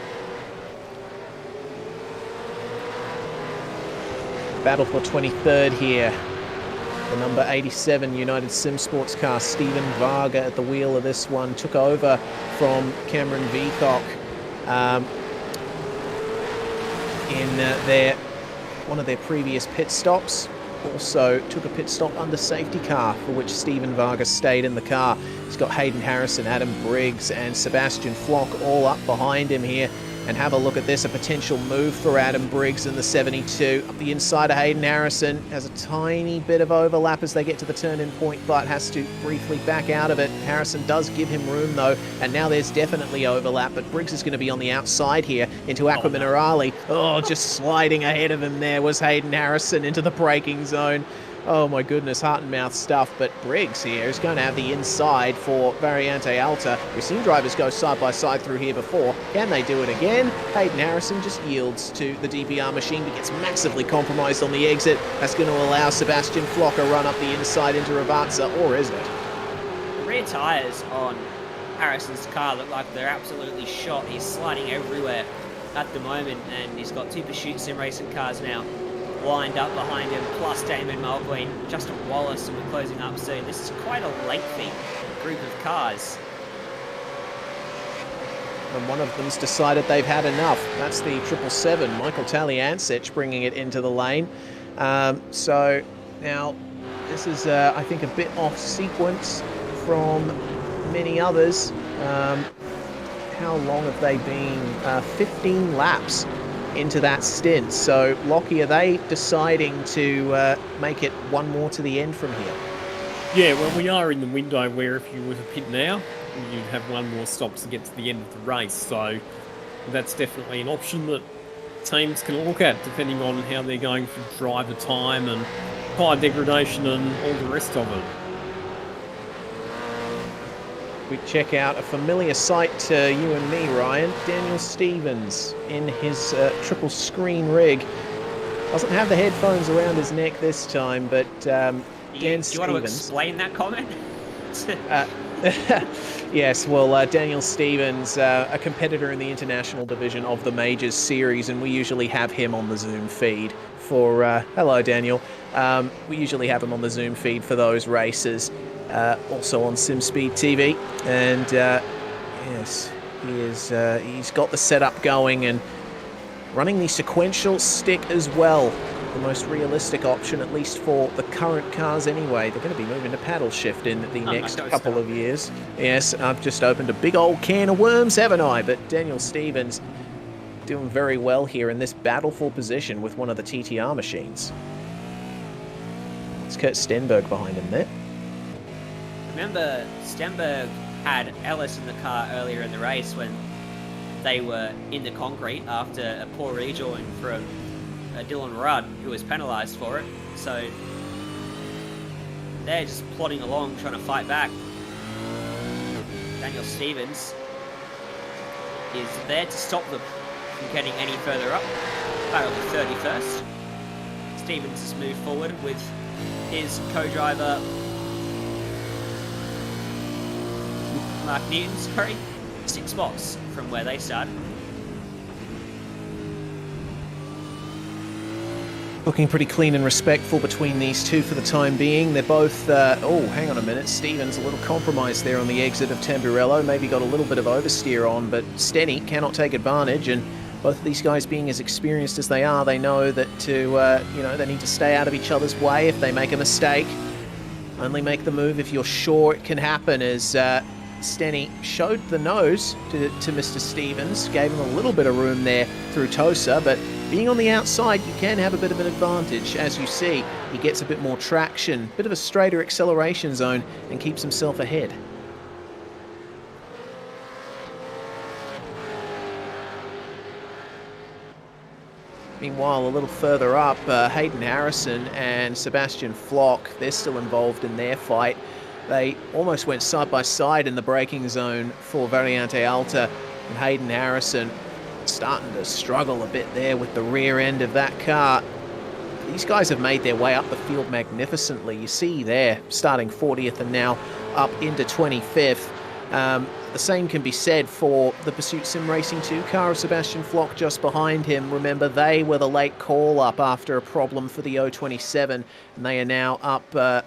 Battle for 23rd here. The number 87 United Sim Sports car, Stephen Varga at the wheel of this one, took over from Cameron Veacock in one of their previous pit stops. Also took a pit stop under safety car, for which Stephen Varga stayed in the car. He's got Hayden Harrison, Adam Briggs and Sebastian Flock all up behind him here. And have a look at this, a potential move for Adam Briggs in the 72. Up the inside of Hayden Harrison, has a tiny bit of overlap as they get to the turn-in point, but has to briefly back out of it. Harrison does give him room though, and now there's definitely overlap, but Briggs is going to be on the outside here into Aqua Minerale. Oh, just sliding ahead of him there was Hayden Harrison into the braking zone. Oh my goodness, heart and mouth stuff, but Briggs here is going to have the inside for Variante Alta. We've seen drivers go side by side through here before. Can they do it again? Hayden Harrison just yields to the DPR machine, but gets massively compromised on the exit. That's going to allow Sebastian Flock a run up the inside into Ravazza, or is it? The rear tyres on Harrison's car look like they're absolutely shot. He's sliding everywhere at the moment, and he's got two Pursuit Sim Racing cars now lined up behind him, plus Damon Mulqueen, Justin Wallace, and we're closing up soon. This is quite a lengthy group of cars. And one of them's decided they've had enough. That's the 777, Michael Taliancic, bringing it into the lane. So now this is, I think, a bit off sequence from many others. How long have they been? 15 laps into that stint. So, Lockie, are they deciding to make it one more to the end from here? Yeah, well, we are in the window where if you were to pit now, you'd have one more stop to get to the end of the race. So that's definitely an option that teams can look at, depending on how they're going for driver time and tyre degradation and all the rest of it. We check out a familiar sight to you and me, Ryan. Daniel Stevens in his triple screen rig. Doesn't have the headphones around his neck this time, but Dan Stevens... Do you want to explain that comment? Yes, well, Daniel Stevens, a competitor in the international division of the Majors series, and we usually have him on the Zoom feed for... hello, Daniel. We usually have him on the Zoom feed for those races. Also on SimSpeed TV, and yes, he's got the setup going and running the sequential stick as well. The most realistic option, at least for the current cars anyway. They're going to be moving to paddle shift in the next couple of years. Yes, I've just opened a big old can of worms, haven't I? But Daniel Stevens doing very well here in this battle for position with one of the TTR machines. It's Kurt Stenberg behind him there. Remember, Stenberg had Ellis in the car earlier in the race when they were in the concrete after a poor rejoin from Dylan Rudd, who was penalised for it. So they're just plodding along, trying to fight back. Daniel Stevens is there to stop them from getting any further up. Battle to 31st. Stevens has moved forward with his co-driver Mark Newton, sorry, 6 spots from where they started. Looking pretty clean and respectful between these two for the time being. They're both, oh, hang on a minute. Stevens a little compromised there on the exit of Tamburello. Maybe got a little bit of oversteer on, but Stenny cannot take advantage. And both of these guys being as experienced as they are, they know that they need to stay out of each other's way if they make a mistake. Only make the move if you're sure it can happen, as Stenny showed the nose to Mr. Stevens, gave him a little bit of room there through Tosa, but being on the outside, you can have a bit of an advantage. As you see, he gets a bit more traction, bit of a straighter acceleration zone, and keeps himself ahead. Meanwhile, a little further up, Hayden Harrison and Sebastian Flock, they're still involved in their fight. They almost went side by side in the braking zone for Variante Alta, and Hayden Harrison starting to struggle a bit there with the rear end of that car. These guys have made their way up the field magnificently. You see there, starting 40th and now up into 25th. The same can be said for the Pursuit Sim Racing 2 car of Sebastian Flock just behind him. Remember, they were the late call-up after a problem for the 027, and they are now up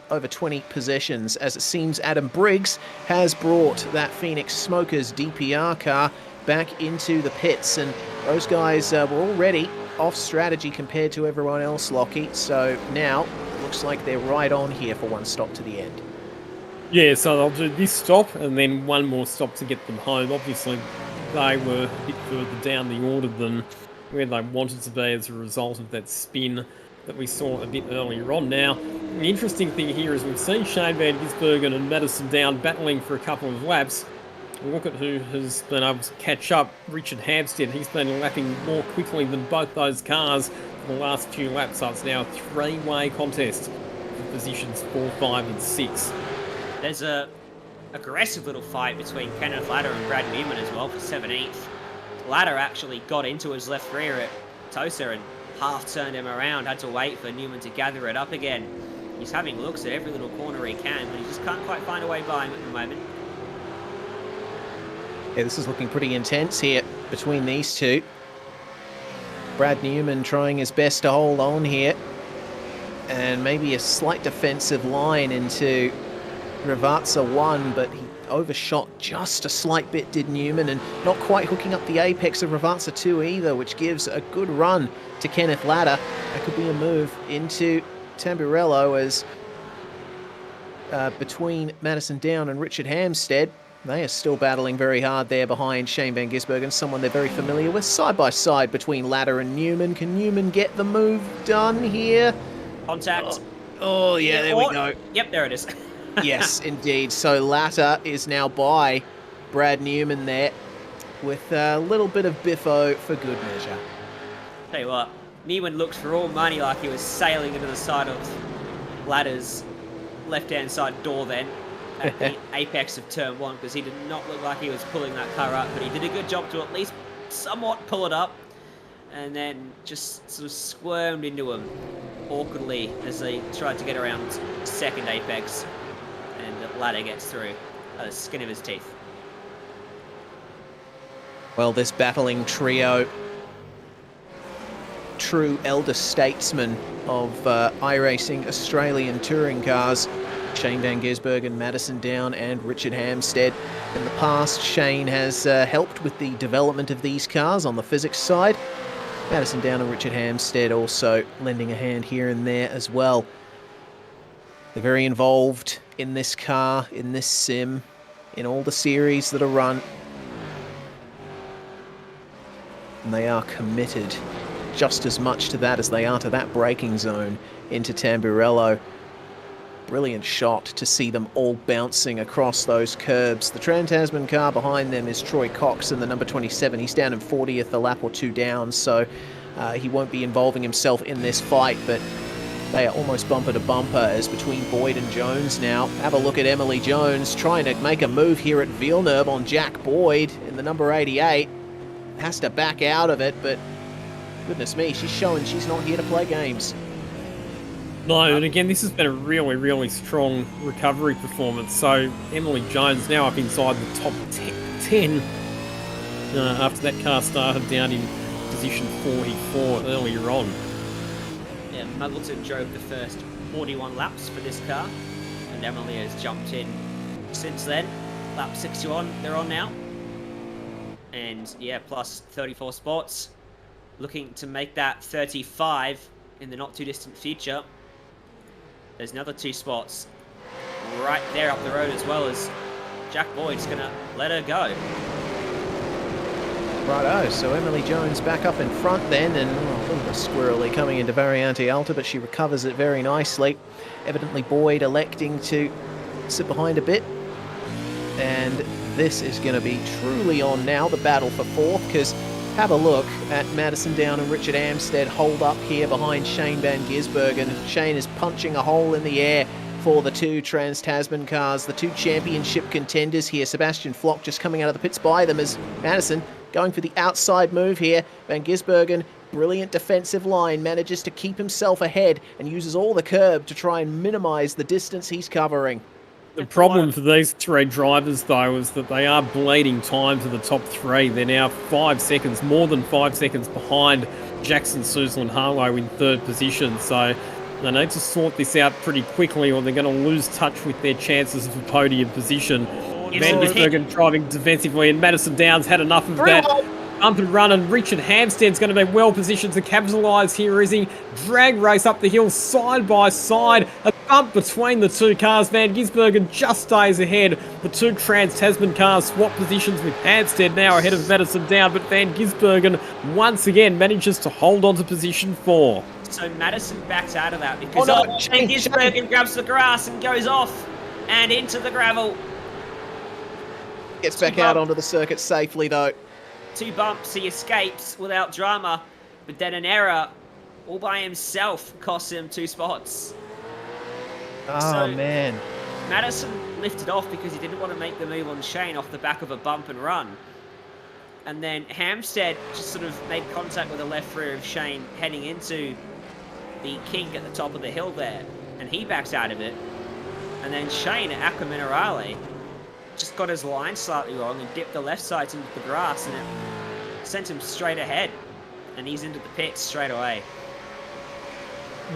over 20 positions, as it seems Adam Briggs has brought that Phoenix Smokers DPR car back into the pits, and those guys were already off strategy compared to everyone else, Lockie, so now it looks like they're right on here for one stop to the end. Yeah, so they'll do this stop and then one more stop to get them home. Obviously, they were a bit further down the order than where they wanted to be as a result of that spin that we saw a bit earlier on. Now, the interesting thing here is we've seen Shane Van Gisbergen and Madison Down battling for a couple of laps. Look at who has been able to catch up. Richard Hampstead, he's been lapping more quickly than both those cars for the last few laps, so it's now a three-way contest for positions 4, 5 and 6. There's a aggressive little fight between Kenneth Ladder and Brad Newman as well for 17th. Ladder actually got into his left rear at Tosa and half turned him around, had to wait for Newman to gather it up again. He's having looks at every little corner he can, but he just can't quite find a way by him at the moment. Yeah, this is looking pretty intense here between these two. Brad Newman trying his best to hold on here, and maybe a slight defensive line into Ravazza 1, but he overshot just a slight bit, did Newman, and not quite hooking up the apex of Ravazza 2 either, which gives a good run to Kenneth Ladder. That could be a move into Tamburello, as between Madison Down and Richard Hampstead, they are still battling very hard there behind Shane Van Gisbergen, someone they're very familiar with. Side by side between Ladder and Newman. Can Newman get the move done here? Contact. Oh yeah, there we go. Yep, there it is. Yes, indeed. So Ladder is now by Brad Newman there with a little bit of biffo for good measure. Tell you what, Newman looked for all money like he was sailing into the side of Ladder's left-hand side door then at the apex of turn 1, because he did not look like he was pulling that car up, but he did a good job to at least somewhat pull it up, and then just sort of squirmed into him awkwardly as they tried to get around second apex, and the Ladder gets through at the skin of his teeth. Well, this battling trio, true elder statesmen of iRacing Australian touring cars, Shane Van Gisbergen, Madison Down and Richard Hampstead. In the past, Shane has helped with the development of these cars on the physics side. Madison Down and Richard Hampstead also lending a hand here and there as well. They're very involved in this car, in this sim, in all the series that are run. And they are committed just as much to that as they are to that braking zone into Tamburello. Brilliant shot to see them all bouncing across those curbs. The Trans-Tasman car behind them is Troy Cox in the number 27. He's down in 40th, a lap or two down, so he won't be involving himself in this fight, but they are almost bumper to bumper as between Boyd and Jones now. Have a look at Emily Jones trying to make a move here at Villeneuve on Jack Boyd in the number 88. Has to back out of it, but goodness me, she's showing she's not here to play games. No, and again, this has been a really, really strong recovery performance. So Emily Jones now up inside the top 10 after that car started down in position 44 earlier on. Yeah, Muggleton drove the first 41 laps for this car, and Emily has jumped in since then. Lap 61 they're on now. And yeah, plus 34 spots. Looking to make that 35 in the not too distant future. There's another 2 spots right there up the road, as well as Jack Boyd's going to let her go. Righto, so Emily Jones back up in front then, and a little bit squirrely coming into Variante Alta, but she recovers it very nicely. Evidently Boyd electing to sit behind a bit, and this is going to be truly on now, the battle for fourth, because have a look at Madison Down and Richard Amstead hold up here behind Shane Van Gisbergen. Shane is punching a hole in the air for the two Trans-Tasman cars, the two championship contenders here. Sebastian Flock just coming out of the pits by them as Madison going for the outside move here. Van Gisbergen, brilliant defensive line, manages to keep himself ahead and uses all the curb to try and minimise the distance he's covering. The problem for these three drivers, though, is that they are bleeding time to the top three. They're now 5 seconds, more than 5 seconds behind Jackson, Suzel and Harlow in third position. So they need to sort this out pretty quickly or they're going to lose touch with their chances of a podium position. Van Gisbergen driving defensively, and Madison Downs had enough of that. Bump and run, and Richard Hampstead's going to be well positioned to capitalise here as he drag race up the hill side by side. A bump between the two cars. Van Gisbergen just stays ahead. The two Trans-Tasman cars swap positions with Hampstead now ahead of Madison Down, but Van Gisbergen once again manages to hold on to position 4. So Madison backs out of that because Van Gisbergen grabs the grass and goes off and into the gravel. Gets back out onto the circuit safely though. 2 bumps, he escapes without drama, but then an error all by himself costs him 2 spots. Oh man. Madison lifted off because he didn't want to make the move on Shane off the back of a bump and run. And then Hampstead just sort of made contact with the left rear of Shane heading into the kink at the top of the hill there, and he backs out of it. And then Shane at Aqua Minerale just got his line slightly wrong and dipped the left sides into the grass, and it sent him straight ahead, and he's into the pits straight away.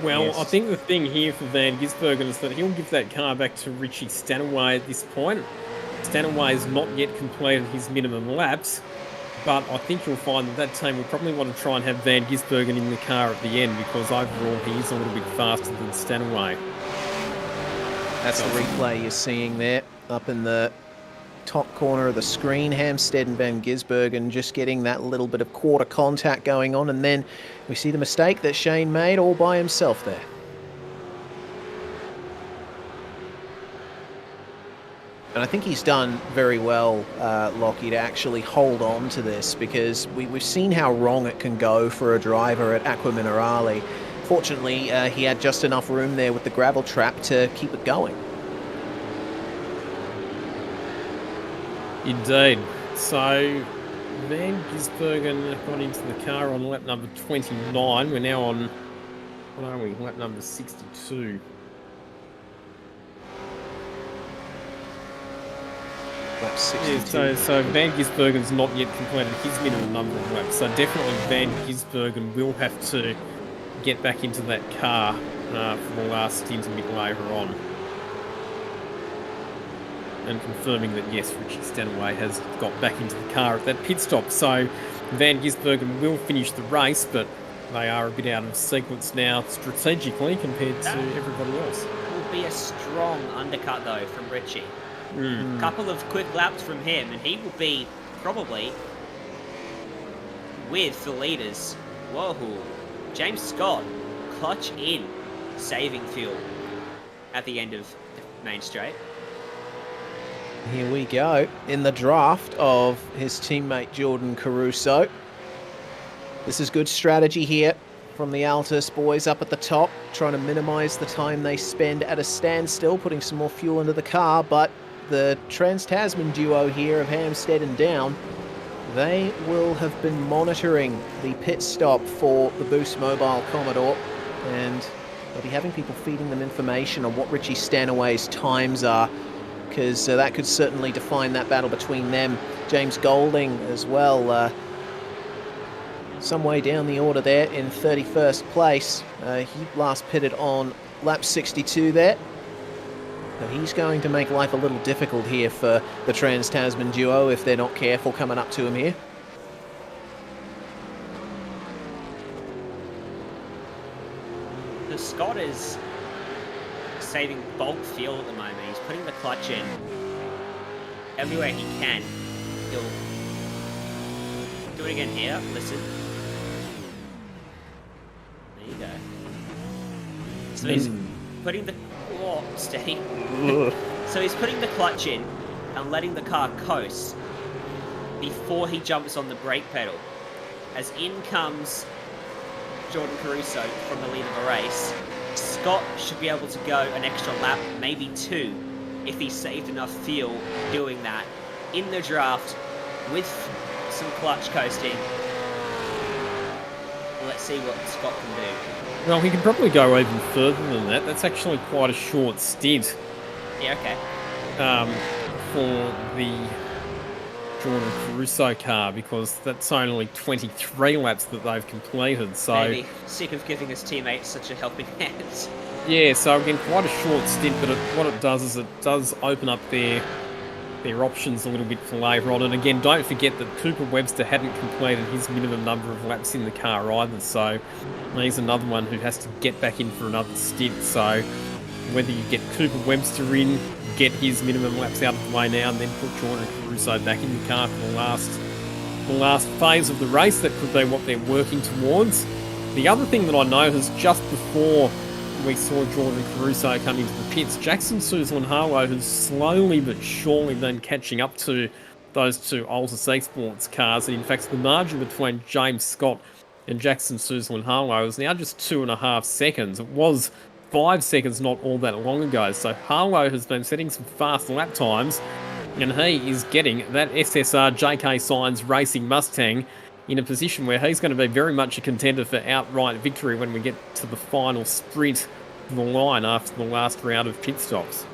Well, Yes. I think the thing here for Van Gisbergen is that he'll give that car back to Richie Stanaway at this point. Stanaway has not yet completed his minimum laps, but I think you'll find that team will probably want to try and have Van Gisbergen in the car at the end because overall he is a little bit faster than Stanaway. That's the replay you're seeing there up in the top corner of the screen. Hampstead and Van Gisbergen just getting that little bit of quarter contact going on, and then we see the mistake that Shane made all by himself there. And I think he's done very well, Lockie, to actually hold on to this, because we've seen how wrong it can go for a driver at Aqua Minerale. Fortunately, he had just enough room there with the gravel trap to keep it going. Indeed. So Van Gisbergen got into the car on lap number 29. We're now on, what are we, lap number 62. Lap 62. Yeah, so Van Gisbergen's not yet completed his minimum number of laps. So definitely Van Gisbergen will have to get back into that car for the last stint a bit later on. And confirming that, yes, Richie Stanaway has got back into the car at that pit stop. So Van Gisbergen will finish the race, but they are a bit out of sequence now strategically compared to everybody else. Will be a strong undercut, though, from Richie. A couple of quick laps from him, and he will be probably with the leaders. Whoa. James Scott, clutch in, saving fuel at the end of the main straight. Here we go, in the draft of his teammate Jordan Caruso. This is good strategy here from the Altus boys up at the top, trying to minimise the time they spend at a standstill, putting some more fuel into the car, but the Trans-Tasman duo here of Hampstead and Down, they will have been monitoring the pit stop for the Boost Mobile Commodore, and they'll be having people feeding them information on what Richie Stanaway's times are, because that could certainly define that battle between them. James Golding as well, some way down the order there in 31st place. He last pitted on lap 62 there. But he's going to make life a little difficult here for the Trans-Tasman duo if they're not careful coming up to him here. The Scott is saving bulk fuel at the moment. He's putting the clutch in. everywhere he can, he'll do it again here. Listen. There you go. So he's putting the steady. So he's putting the clutch in and letting the car coast before he jumps on the brake pedal. As in comes Jordan Caruso from the lead of the race. Scott should be able to go an extra lap, maybe 2, if he saved enough fuel doing that in the draft with some clutch coasting. Let's see what Scott can do. Well, he can probably go even further than that. That's actually quite a short stint. Yeah, okay. For the Jordan Caruso car, because that's only 23 laps that they've completed. So Maybe sick of giving his teammates such a helping hand. yeah, so again, quite a short stint, but what it does is it does open up their options a little bit for later on. And again, don't forget that Cooper Webster hadn't completed his minimum number of laps in the car either, so he's another one who has to get back in for another stint. So whether you get Cooper Webster in, get his minimum laps out of the way now, and then put Jordan Caruso back in the car for the last phase of the race, that could be what they're working towards. The other thing that I noticed just before we saw Jordan Caruso come into the pits, Jackson Suzlin-Harlow has slowly but surely been catching up to those two Altus Esports cars, and in fact the margin between James Scott and Jackson Suzlin-Harlow is now just 2.5 seconds. It was 5 seconds not all that long ago, so Harlow has been setting some fast lap times, and he is getting that SSR JK Signs Racing Mustang in a position where he's going to be very much a contender for outright victory when we get to the final sprint of the line after the last round of pit stops.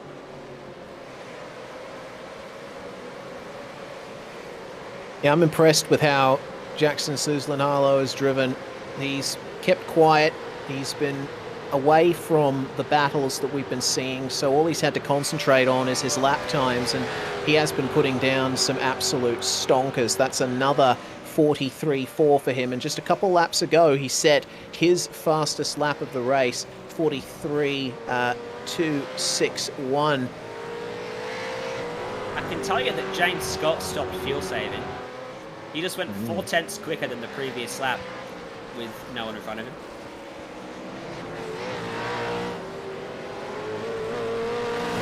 Yeah, I'm impressed with how Jackson Suzlin-Harlow has driven. He's kept quiet. He's been away from the battles that we've been seeing, so all he's had to concentrate on is his lap times, and he has been putting down some absolute stonkers. That's another 43.4 for him, and just a couple laps ago he set his fastest lap of the race, 43.261. I can tell you that James Scott stopped fuel saving. He just went 4 tenths quicker than the previous lap with no one in front of him.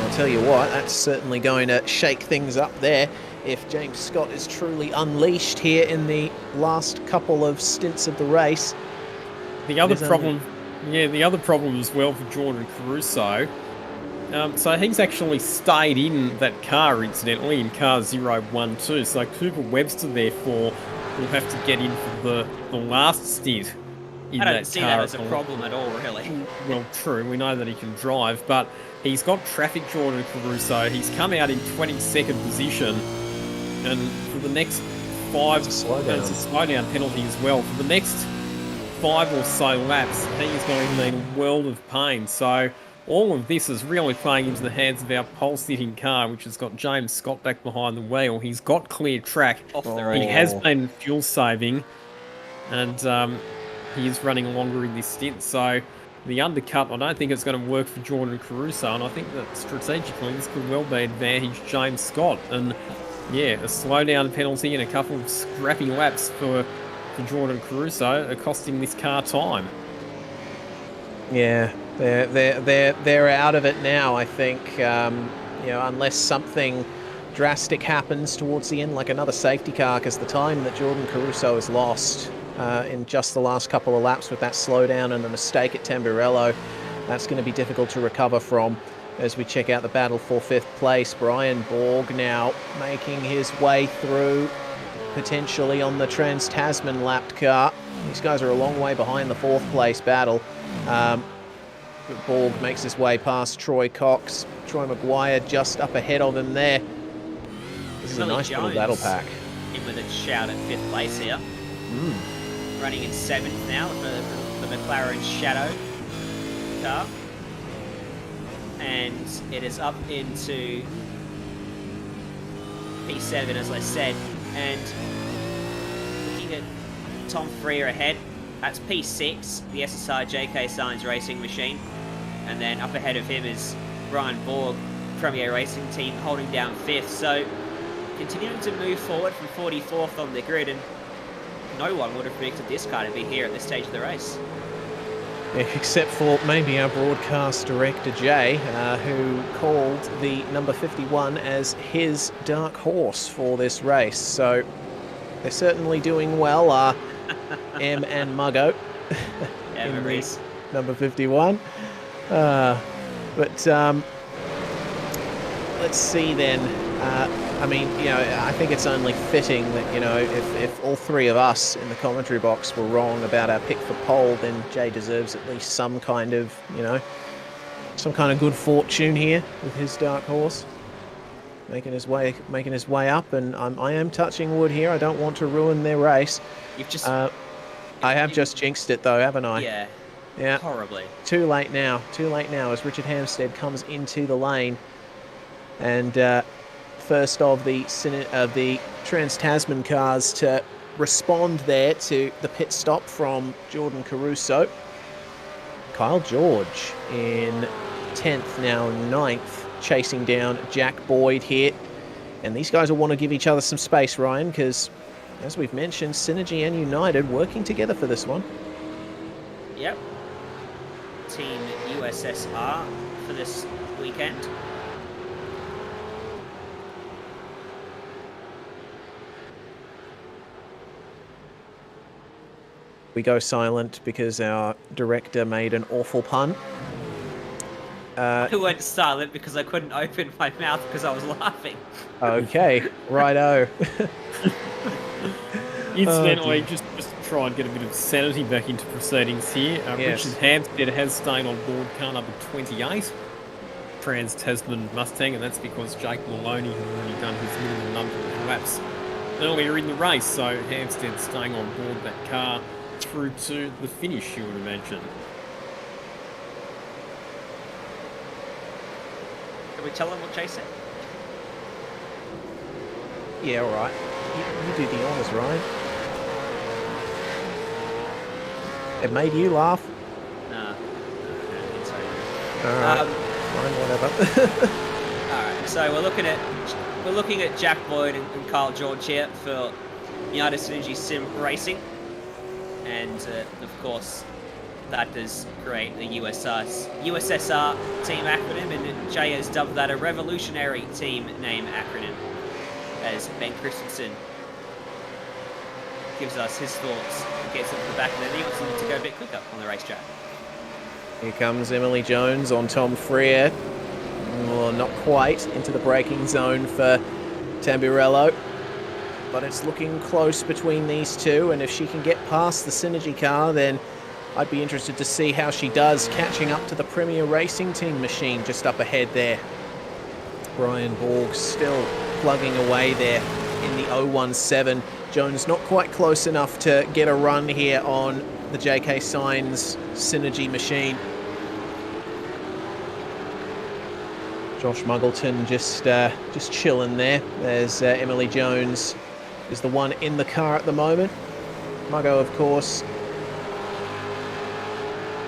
I'll tell you what, that's certainly going to shake things up there if James Scott is truly unleashed here in the last couple of stints of the race. The other problem as well for Jordan Caruso, so he's actually stayed in that car, incidentally, in car 012, so Cooper Webster, therefore, will have to get in for the last stint in that car. I don't see that as a problem at all, really. Well, true, we know that he can drive, but he's got traffic, Jordan Caruso. He's come out in 22nd position, and for the next 5... There's a slowdown penalty as well. For the next 5 or so laps, he's going to need a world of pain. So all of this is really playing into the hands of our pole-sitting car, which has got James Scott back behind the wheel. He's got clear track. He has been fuel saving, and he is running longer in this stint. So the undercut, I don't think it's going to work for Jordan Caruso, and I think that strategically this could well be advantage James Scott. And yeah, a slowdown penalty and a couple of scrappy laps for Jordan Caruso are costing this car time. Yeah, they're out of it now, I think. Unless something drastic happens towards the end, like another safety car, because the time that Jordan Caruso has lost in just the last couple of laps with that slowdown and the mistake at Tamburello, that's going to be difficult to recover from as we check out the battle for 5th place. Brian Borg now making his way through, potentially on the Trans-Tasman lapped car. These guys are a long way behind the 4th place battle. Borg makes his way past Troy Cox. Troy Maguire just up ahead of him there. This is a nice little battle pack. In with a shout at 5th place here. Running in 7th now for the McLaren Shadow car. And it is up into P7, as I said. And looking at Tom Freer ahead, that's P6, the SSR JK Signs Racing Machine. And then up ahead of him is Brian Borg, Premier Racing Team, holding down 5th. So continuing to move forward from 44th on the grid, and no one would have predicted this car to be here at this stage of the race. Except for maybe our broadcast director Jay, who called the number 51 as his dark horse for this race. So they're certainly doing well, M and Muggo. Yeah, in race. Number 51. But let's see then. I mean, you know, I think it's only fitting that, you know, if all three of us in the commentary box were wrong about our pick for pole, then Jay deserves at least some kind of, you know, some kind of good fortune here with his dark horse, making his way up. And I am touching wood here. I don't want to ruin their race. You've just. I have just jinxed it though, haven't I? Yeah. Yeah. Horribly. Too late now. Too late now as Richard Hampstead comes into the lane, and first of the Trans-Tasman cars to respond there to the pit stop from Jordan Caruso. Kyle George in 10th, now 9th, chasing down Jack Boyd here. And these guys will want to give each other some space, Ryan, because, as we've mentioned, Synergy and United working together for this one. Yep. Team USSR for this weekend. We go silent because our director made an awful pun. I went silent because I couldn't open my mouth because I was laughing. Okay, righto. Incidentally, just to try and get a bit of sanity back into proceedings here, Yes. Richard Hampstead has stayed on board car number 28, Trans-Tasman Mustang, and that's because Jake Maloney had already done his minimum number of laps earlier in the race, so Hampstead staying on board that car through to the finish, you would imagine. Can we tell them what Chase said? Yeah, all right. You do the honours, Ryan. It made you laugh. Nah. I don't think so. All right. Fine, whatever. Alright, so we're looking at Jack Boyd and Kyle George here for United Synergy Sim Racing. And of course, that does create the USSR team acronym, and Jay has dubbed that a revolutionary team name acronym, as Ben Christensen gives us his thoughts and gets into the back, and then he wants them to go a bit quicker on the racetrack. Here comes Emily Jones on Tom Freer. Well, not quite into the braking zone for Tamburello, but it's looking close between these two, and if she can get past the Synergy car, then I'd be interested to see how she does catching up to the Premier Racing Team machine just up ahead there. Brian Borg still plugging away there in the 017. Jones not quite close enough to get a run here on the JK Signs Synergy machine. Josh Muggleton just chilling there. There's Emily Jones is the one in the car at the moment. Muggo, of course,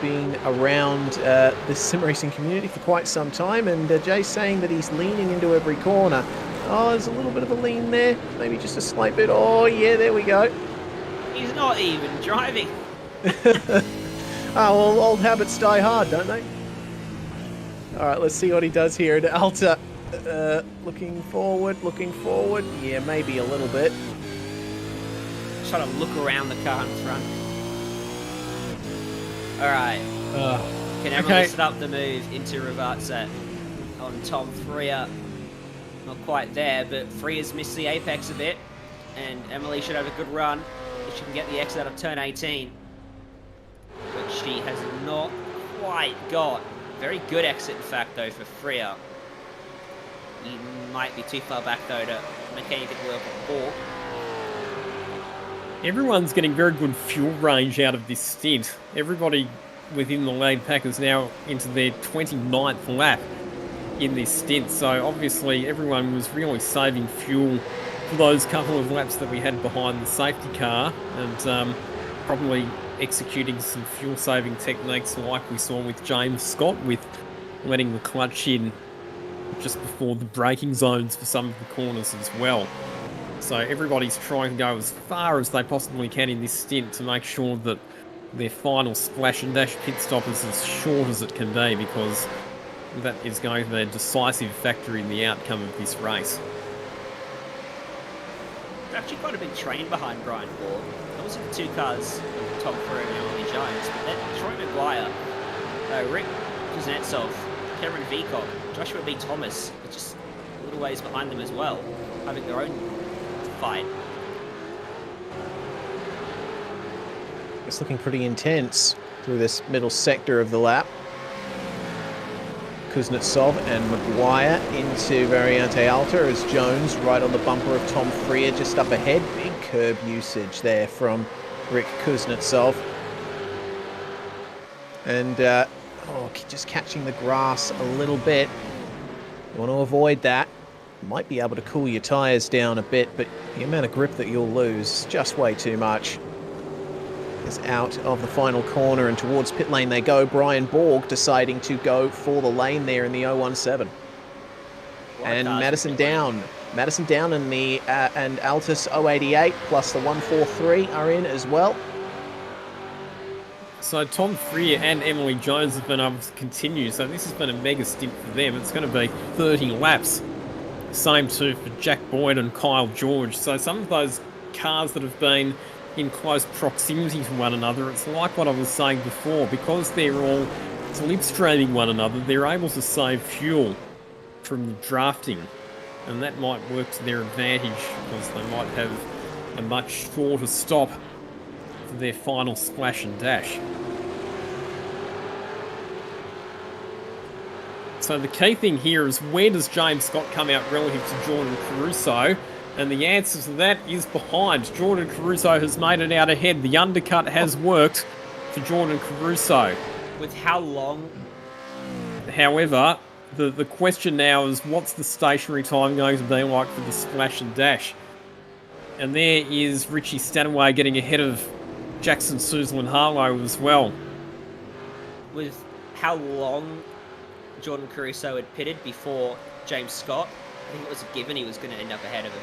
been around the sim racing community for quite some time, and Jay's saying that he's leaning into every corner. Oh, there's a little bit of a lean there, maybe just a slight bit. Oh yeah, there we go. He's not even driving. Well, old habits die hard, don't they? All right, let's see what he does here at Alta. Looking forward. Yeah, maybe a little bit. Trying to look around the car in front. Alright. Can Emily set up the move into Rivarza on Tom Freer? Not quite there, but Freer's missed the apex a bit, and Emily should have a good run if she can get the exit out of turn 18. Which she has not quite got. Very good exit, in fact, though, for Freer. He might be too far back, though, to make anything work on Borg. Everyone's getting very good fuel range out of this stint. Everybody within the lead pack is now into their 29th lap in this stint, so obviously everyone was really saving fuel for those couple of laps that we had behind the safety car, and probably executing some fuel-saving techniques like we saw with James Scott, with letting the clutch in just before the braking zones for some of the corners as well. So everybody's trying to go as far as they possibly can in this stint to make sure that their final splash and dash pit stop is as short as it can be, because that is going to be a decisive factor in the outcome of this race. There's actually quite a big train behind Brian Borg. Obviously the two cars, Tom Frew and Emily Jones, but then Troy Maguire, Rick Kuznetsov, Cameron Veacock, Joshua B. Thomas are just a little ways behind them as well, having their own fight. It's looking pretty intense through this middle sector of the lap. Kuznetsov and Maguire into Variante Alta as Jones right on the bumper of Tom Freer just up ahead. Big curb usage there from Rick Kuznetsov. And just catching the grass a little bit. You want to avoid that. Might be able to cool your tyres down a bit, but the amount of grip that you'll lose is just way too much. Is out of the final corner and towards pit lane they go. Brian Borg deciding to go for the lane there in the 017. And Madison down. Madison down in the and Altus 088 plus the 143 are in as well. So Tom Freer and Emily Jones have been able to continue, so this has been a mega stint for them. It's going to be 30 laps. Same too for Jack Boyd and Kyle George. So some of those cars that have been in close proximity to one another, it's like what I was saying before, because they're all slipstreaming one another, they're able to save fuel from the drafting, and that might work to their advantage because they might have a much shorter stop for their final splash and dash. So the key thing here is, where does James Scott come out relative to Jordan Caruso? And the answer to that is behind. Jordan Caruso has made it out ahead. The undercut has worked for Jordan Caruso. With how long? However, the question now is, what's the stationary time going to be like for the splash and dash? And there is Richie Stanaway getting ahead of Jackson Suzlin Harlow as well. With how long Jordan Caruso had pitted before James Scott, I think it was a given he was going to end up ahead of him.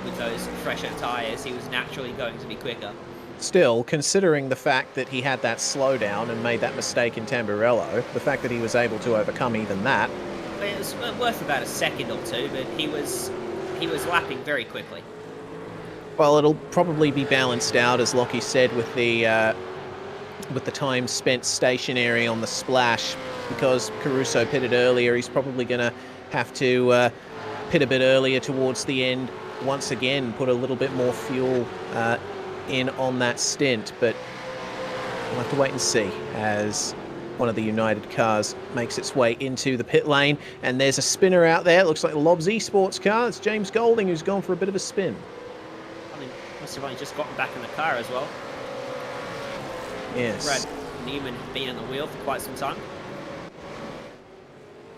With those fresher tyres, he was naturally going to be quicker. Still, considering the fact that he had that slowdown and made that mistake in Tamburello, the fact that he was able to overcome even that. It was worth about a second or two, but he was lapping very quickly. Well, it'll probably be balanced out, as Lockie said, with the time spent stationary on the splash, because Caruso pitted earlier. He's probably going to have to pit a bit earlier towards the end. Once again, put a little bit more fuel in on that stint, but we'll have to wait and see as one of the United cars makes its way into the pit lane. And there's a spinner out there. It looks like the Lobs Esports car. It's James Golding who's gone for a bit of a spin. I mean, must have only just gotten back in the car as well. Yes. Brad Newman had been on the wheel for quite some time.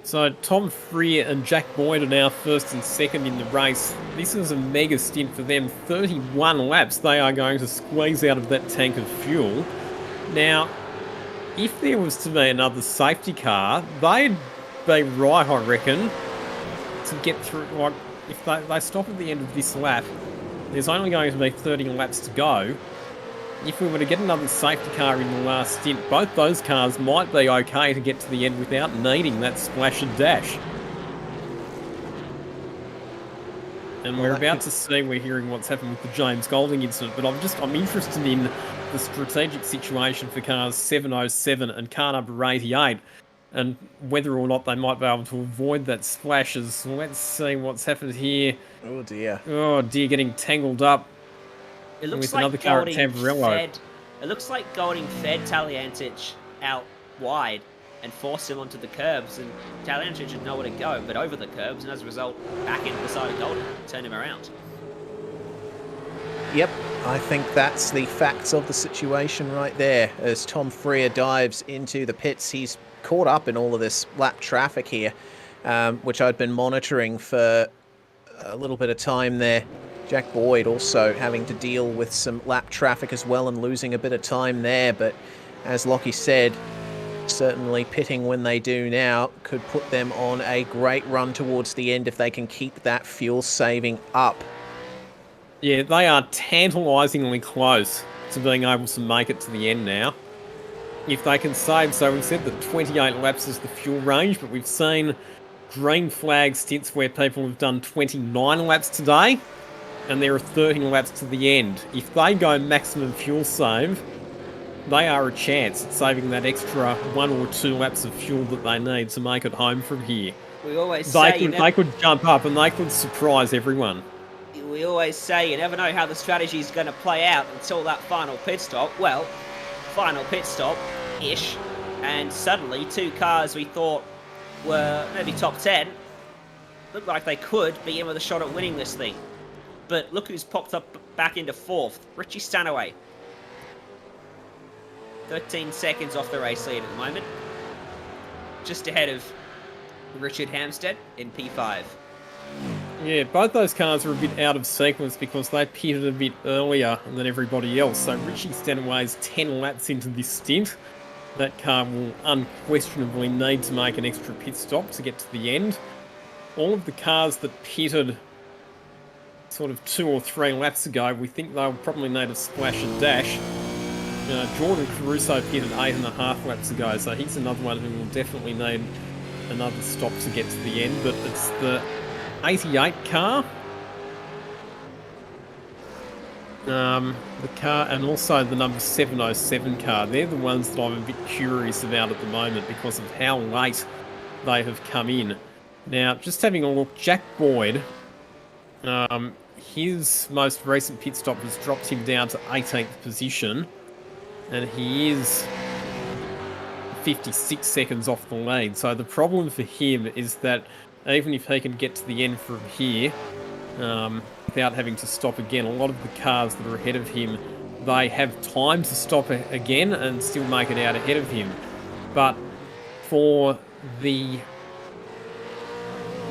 So Tom Freer and Jack Boyd are now first and second in the race. This is a mega stint for them. 31 laps they are going to squeeze out of that tank of fuel. Now, if there was to be another safety car, they'd be right, I reckon, to get through. Like, if they stop at the end of this lap, there's only going to be 30 laps to go. If we were to get another safety car in the last stint, both those cars might be okay to get to the end without needing that splash and dash. And we're about to see, we're hearing what's happened with the James Golding incident, but I'm interested in the strategic situation for cars 707 and car number 88, and whether or not they might be able to avoid that splash. Let's see what's happened here. Oh dear. Oh dear, getting tangled up. It looks with like another car at Golding Tamburello. It looks like Golding fed Taliantich out wide and forced him onto the curbs, and Taliantich had nowhere to go but over the curbs, and as a result, back into the side of Golding, turned him around. Yep, I think that's the facts of the situation right there. As Tom Freer dives into the pits, he's caught up in all of this lap traffic here, which I'd been monitoring for a little bit of time there. Jack Boyd also having to deal with some lap traffic as well and losing a bit of time there. But as Lockie said, Certainly pitting when they do now could put them on a great run towards the end if they can keep that fuel saving up. Yeah, they are tantalisingly close to being able to make it to the end now. If they can save, so we've said that 28 laps is the fuel range, but we've seen green flag stints where people have done 29 laps today, and there are 13 laps to the end. If they go maximum fuel save, they are a chance at saving that extra 1 or 2 laps of fuel that they need to make it home from here. We always say they could jump up and they could surprise everyone. We always say you never know how the strategy is going to play out until that final pit stop. Well, final pit stop-ish, and suddenly 2 cars we thought were maybe top 10 looked like they could be in with a shot at winning this thing. But look who's popped up back into 4th, Richie Stanaway. 13 seconds off the race lead at the moment. Just ahead of Richard Hampstead in P5. Yeah, both those cars are a bit out of sequence because they pitted a bit earlier than everybody else. So Richie Stanaway's 10 laps into this stint. That car will unquestionably need to make an extra pit stop to get to the end. All of the cars that pitted sort of 2 or 3 laps ago, we think they'll probably need a splash and dash. Jordan Caruso pitted 8.5 laps ago, so he's another one who will definitely need another stop to get to the end. But it's the 88 car, the car, and also the number 707 car. They're the ones that I'm a bit curious about at the moment because of how late they have come in. Now, just having a look, Jack Boyd, his most recent pit stop has dropped him down to 18th position, and he is 56 seconds off the lead. So the problem for him is that even if he can get to the end from here without having to stop again, a lot of the cars that are ahead of him, they have time to stop again and still make it out ahead of him. But for the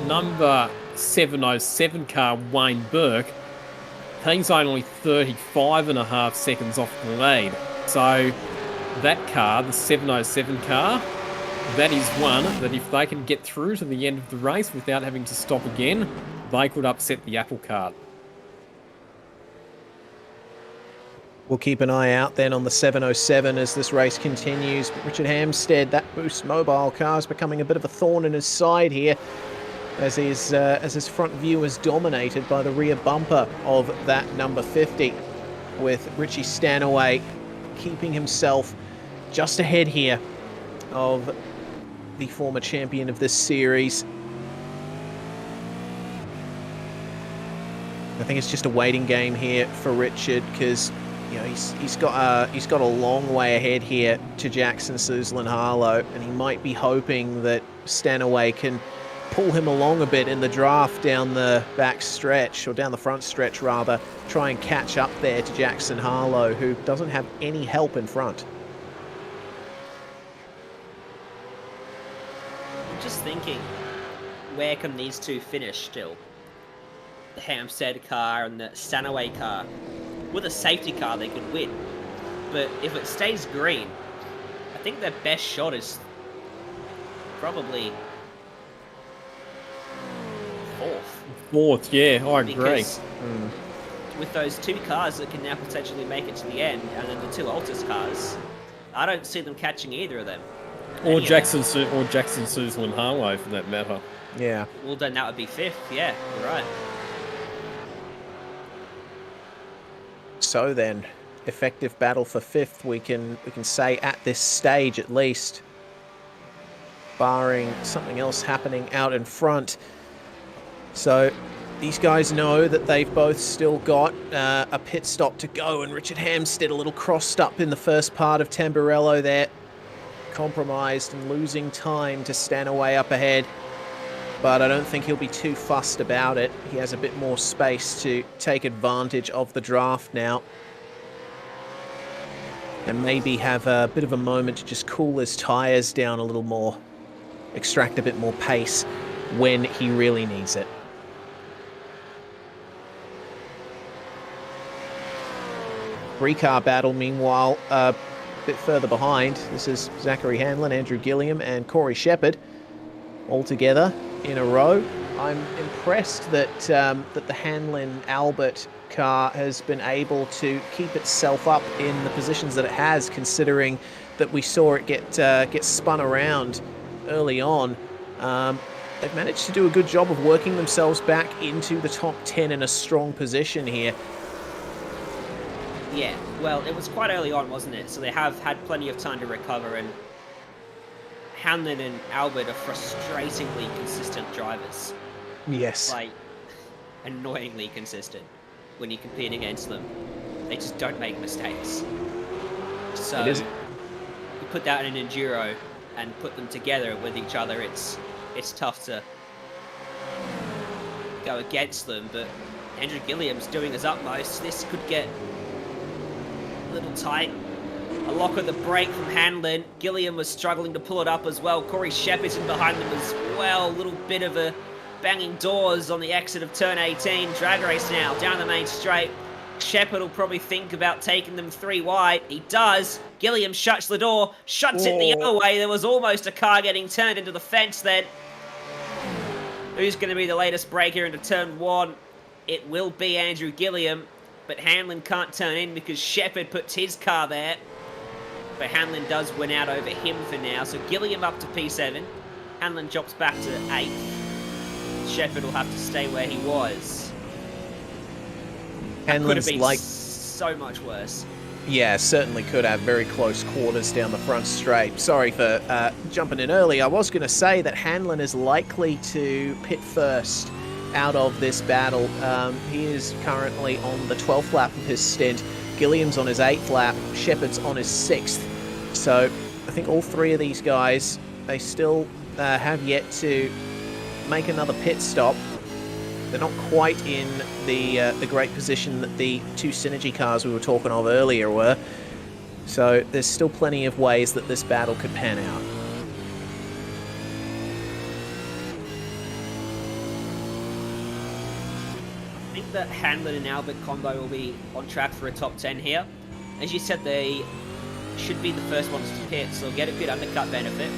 number 707 car, Wayne Burke, he's only 35.5 seconds off the lead. So that car, the 707 car, that is one that if they can get through to the end of the race without having to stop again, they could upset the apple cart. We'll keep an eye out then on the 707 as this race continues. But Richard Hampstead, that Boost Mobile car, is becoming a bit of a thorn in his side here as his front view is dominated by the rear bumper of that number 50, with Richie Stanaway keeping himself just ahead here of the former champion of this series. I think it's just a waiting game here for Richard because, you know, he's got a long way ahead here to Jackson Suzlin-Harlow, and he might be hoping that Stanaway can pull him along a bit in the draft down the back stretch, or down the front stretch rather, try and catch up there to Jackson Harlow, who doesn't have any help in front. I'm just thinking, where can these two finish still? The Hampstead car and the Stanaway car. With a safety car they could win, but if it stays green, I think their best shot is probably fourth, yeah, I agree. Because with those 2 cars that can now potentially make it to the end, and then the 2 Altus cars, I don't see them catching either of them. Or Jackson Suzlin-Harlow for that matter. Yeah. Well, then that would be 5th. Yeah, you're right. So then, effective battle for 5th, we can say at this stage at least, barring something else happening out in front. So these guys know that they've both still got a pit stop to go, and Richard Hampstead a little crossed up in the first part of Tamburello there, compromised and losing time to Stanaway up ahead. But I don't think he'll be too fussed about it. He has a bit more space to take advantage of the draft now, and maybe have a bit of a moment to just cool his tyres down a little more, extract a bit more pace when he really needs it. Three-car battle, meanwhile, a bit further behind. This is Zachary Hanlon, Andrew Gilliam, and Corey Shepherd all together in a row. I'm impressed that that the Hanlon Albert car has been able to keep itself up in the positions that it has, considering that we saw it get spun around early on. They've managed to do a good job of working themselves back into the top 10 in a strong position here. Yeah, well, it was quite early on, wasn't it? So they have had plenty of time to recover, and Hanlon and Albert are frustratingly consistent drivers. Yes. Like, annoyingly consistent when you compete against them. They just don't make mistakes. So, you put that in an enduro and put them together with each other, it's tough to go against them, but Andrew Gilliam's doing his utmost. This could get a little tight. A lock of the brake from Hanlon. Gilliam was struggling to pull it up as well. Corey Shepherd's in behind them as well. A little bit of a banging doors on the exit of turn 18. Drag race now down the main straight. Shepherd will probably think about taking them 3 wide. He does. Gilliam shuts the door, shuts it the other way. There was almost a car getting turned into the fence then. Who's going to be the latest breaker into turn 1? It will be Andrew Gilliam, but Hanlon can't turn in because Shepherd puts his car there. But Hanlon does win out over him for now. So Gilliam up to P7. Hanlon drops back to 8th. Shepherd will have to stay where he was. Could have been so much worse. Yeah, certainly could have very close quarters down the front straight. Sorry for jumping in early. I was going to say that Hanlon is likely to pit first out of this battle. He is currently on the 12th lap of his stint. Gilliam's on his 8th lap. Shepherd's on his 6th. So I think all 3 of these guys, they still have yet to make another pit stop. They're not quite in the great position that the 2 Synergy cars we were talking of earlier were. So there's still plenty of ways that this battle could pan out. I think that Hanlon and Albert combo will be on track for a top 10 here. As you said, they should be the first ones to pit, so they'll get a good undercut benefit.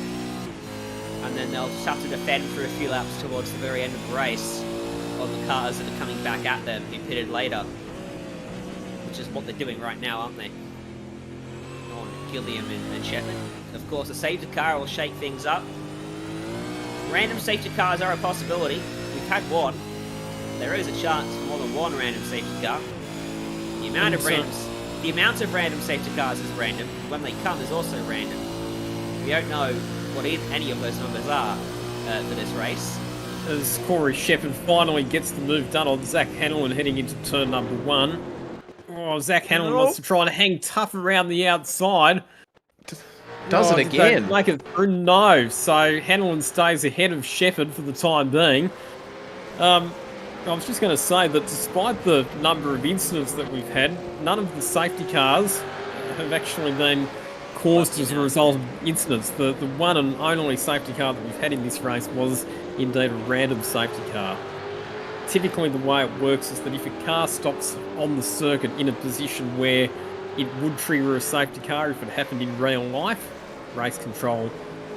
And then they'll just have to defend for a few laps towards the very end of the race on the cars that are coming back at them who pitted later. Which is what they're doing right now, aren't they? On Gilliam and Shepherd. Of course, a safety car will shake things up. Random safety cars are a possibility. We've had one. There is a chance for more than one random safety car. The amount of random safety cars is random. When they come is also random. We don't know what any of those numbers are for this race. As Corey Shepherd finally gets the move done on Zach Hanlon heading into turn number 1. Oh, Zach Hanlon wants to try and hang tough around the outside. Does it again? Make it through? No. So Hanlon stays ahead of Shepherd for the time being. I was just going to say that despite the number of incidents that we've had, none of the safety cars have actually been caused as a result of incidents. The one and only safety car that we've had in this race was indeed a random safety car. Typically the way it works is that if a car stops on the circuit in a position where it would trigger a safety car if it happened in real life, race control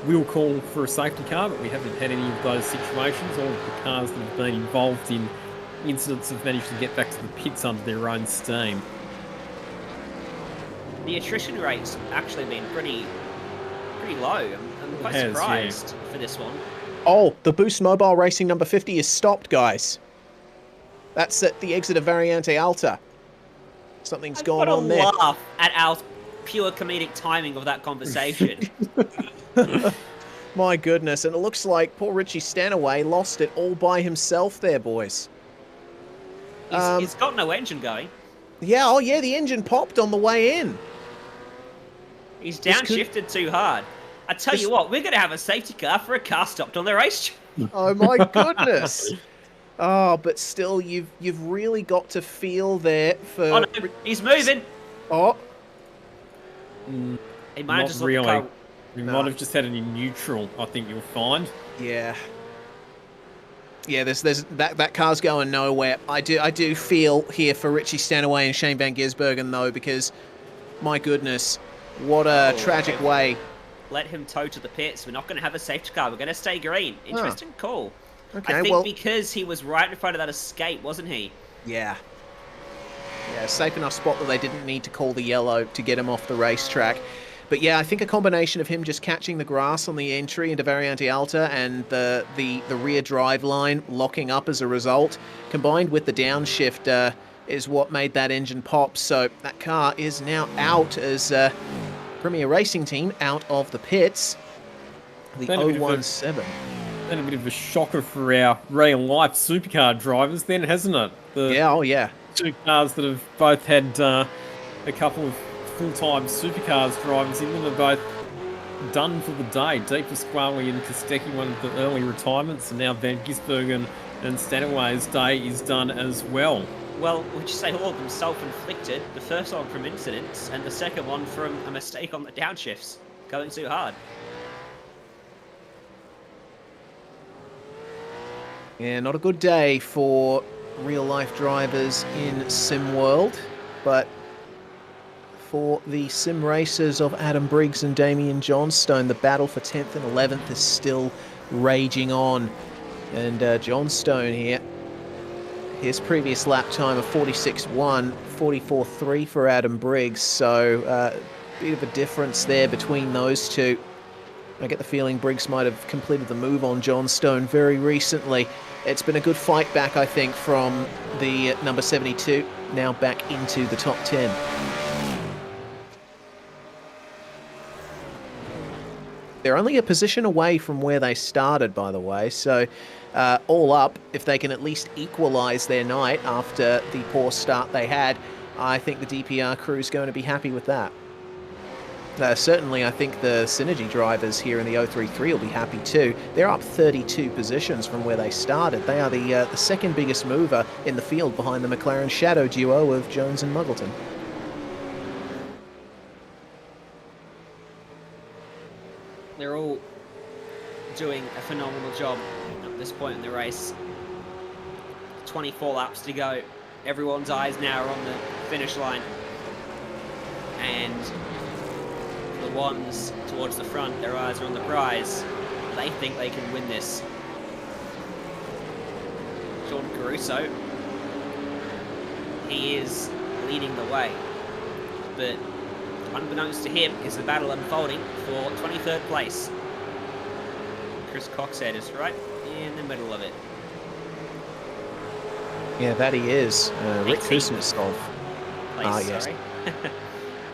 will call for a safety car, but we haven't had any of those situations. All of the cars that have been involved in incidents have managed to get back to the pits under their own steam. The attrition rate's actually been pretty low. I'm quite surprised for this one. Oh, the Boost Mobile Racing number 50 is stopped, guys. That's at the exit of Variante Alta. Something's gone on there. I've got to laugh at our pure comedic timing of that conversation. My goodness, and it looks like poor Richie Stanaway lost it all by himself there, boys. He's got no engine going. Yeah, oh yeah, the engine popped on the way in. He's downshifted too hard. I tell you what, we're going to have a safety car for a car stopped on the racetrack. Oh my goodness. Oh, but still, you've really got to feel there for... Oh no, he's moving. Oh. He might have just really. let the car... We might have just had it in neutral, I think you'll find. Yeah. Yeah, there's that car's going nowhere. I do feel here for Richie Stanaway and Shane Van Gisbergen though, because my goodness, What a tragic way. Let him tow to the pits. We're not going to have a safety car. We're going to stay green. Interesting call. Okay, I think well, because he was right in front of that escape, wasn't he? yeah. Yeah, safe enough spot that they didn't need to call the yellow to get him off the racetrack. But yeah, I think a combination of him just catching the grass on the entry into Variante Alta and the rear drive line locking up as a result, combined with the downshift, is what made that engine pop. So that car is now out as Premier Racing Team out of the pits. The 017. Been a bit of a shocker for our real-life supercar drivers then, hasn't it? Yeah, oh yeah. Two cars that have both had a couple of full-time supercars drivers in them are both done for the day. Deep Pasquale and Kostecki, one of the early retirements, and now Van Gisbergen and Stanaway's day is done as well. Well, would you say all of them self-inflicted? The first one from incidents, and the second one from a mistake on the downshifts, going too hard. Yeah, not a good day for real-life drivers in Sim World, but for the sim racers of Adam Briggs and Damien Johnstone, the battle for 10th and 11th is still raging on. And Johnstone here, his previous lap time of 46.1, 44.3 for Adam Briggs, so a bit of a difference there between those two. I get the feeling Briggs might have completed the move on Johnstone very recently. It's been a good fight back, I think, from the number 72, now back into the top 10. They're only a position away from where they started, by the way, so all up, if they can at least equalise their night after the poor start they had, I think the DPR crew is going to be happy with that. Certainly, I think the Synergy drivers here in the 033 will be happy too. They're up 32 positions from where they started. They are the second biggest mover in the field behind the McLaren Shadow duo of Jones and Muggleton. They're all doing a phenomenal job at this point in the race. 24 laps to go. Everyone's eyes now are on the finish line. And the ones towards the front, their eyes are on the prize. They think they can win this. Jordan Caruso, he is leading the way, but unbeknownst to him is the battle unfolding for 23rd place. Chris Coxhead is right in the middle of it. Yeah, that he is. Rick Kuznetsov. Yes. Sorry.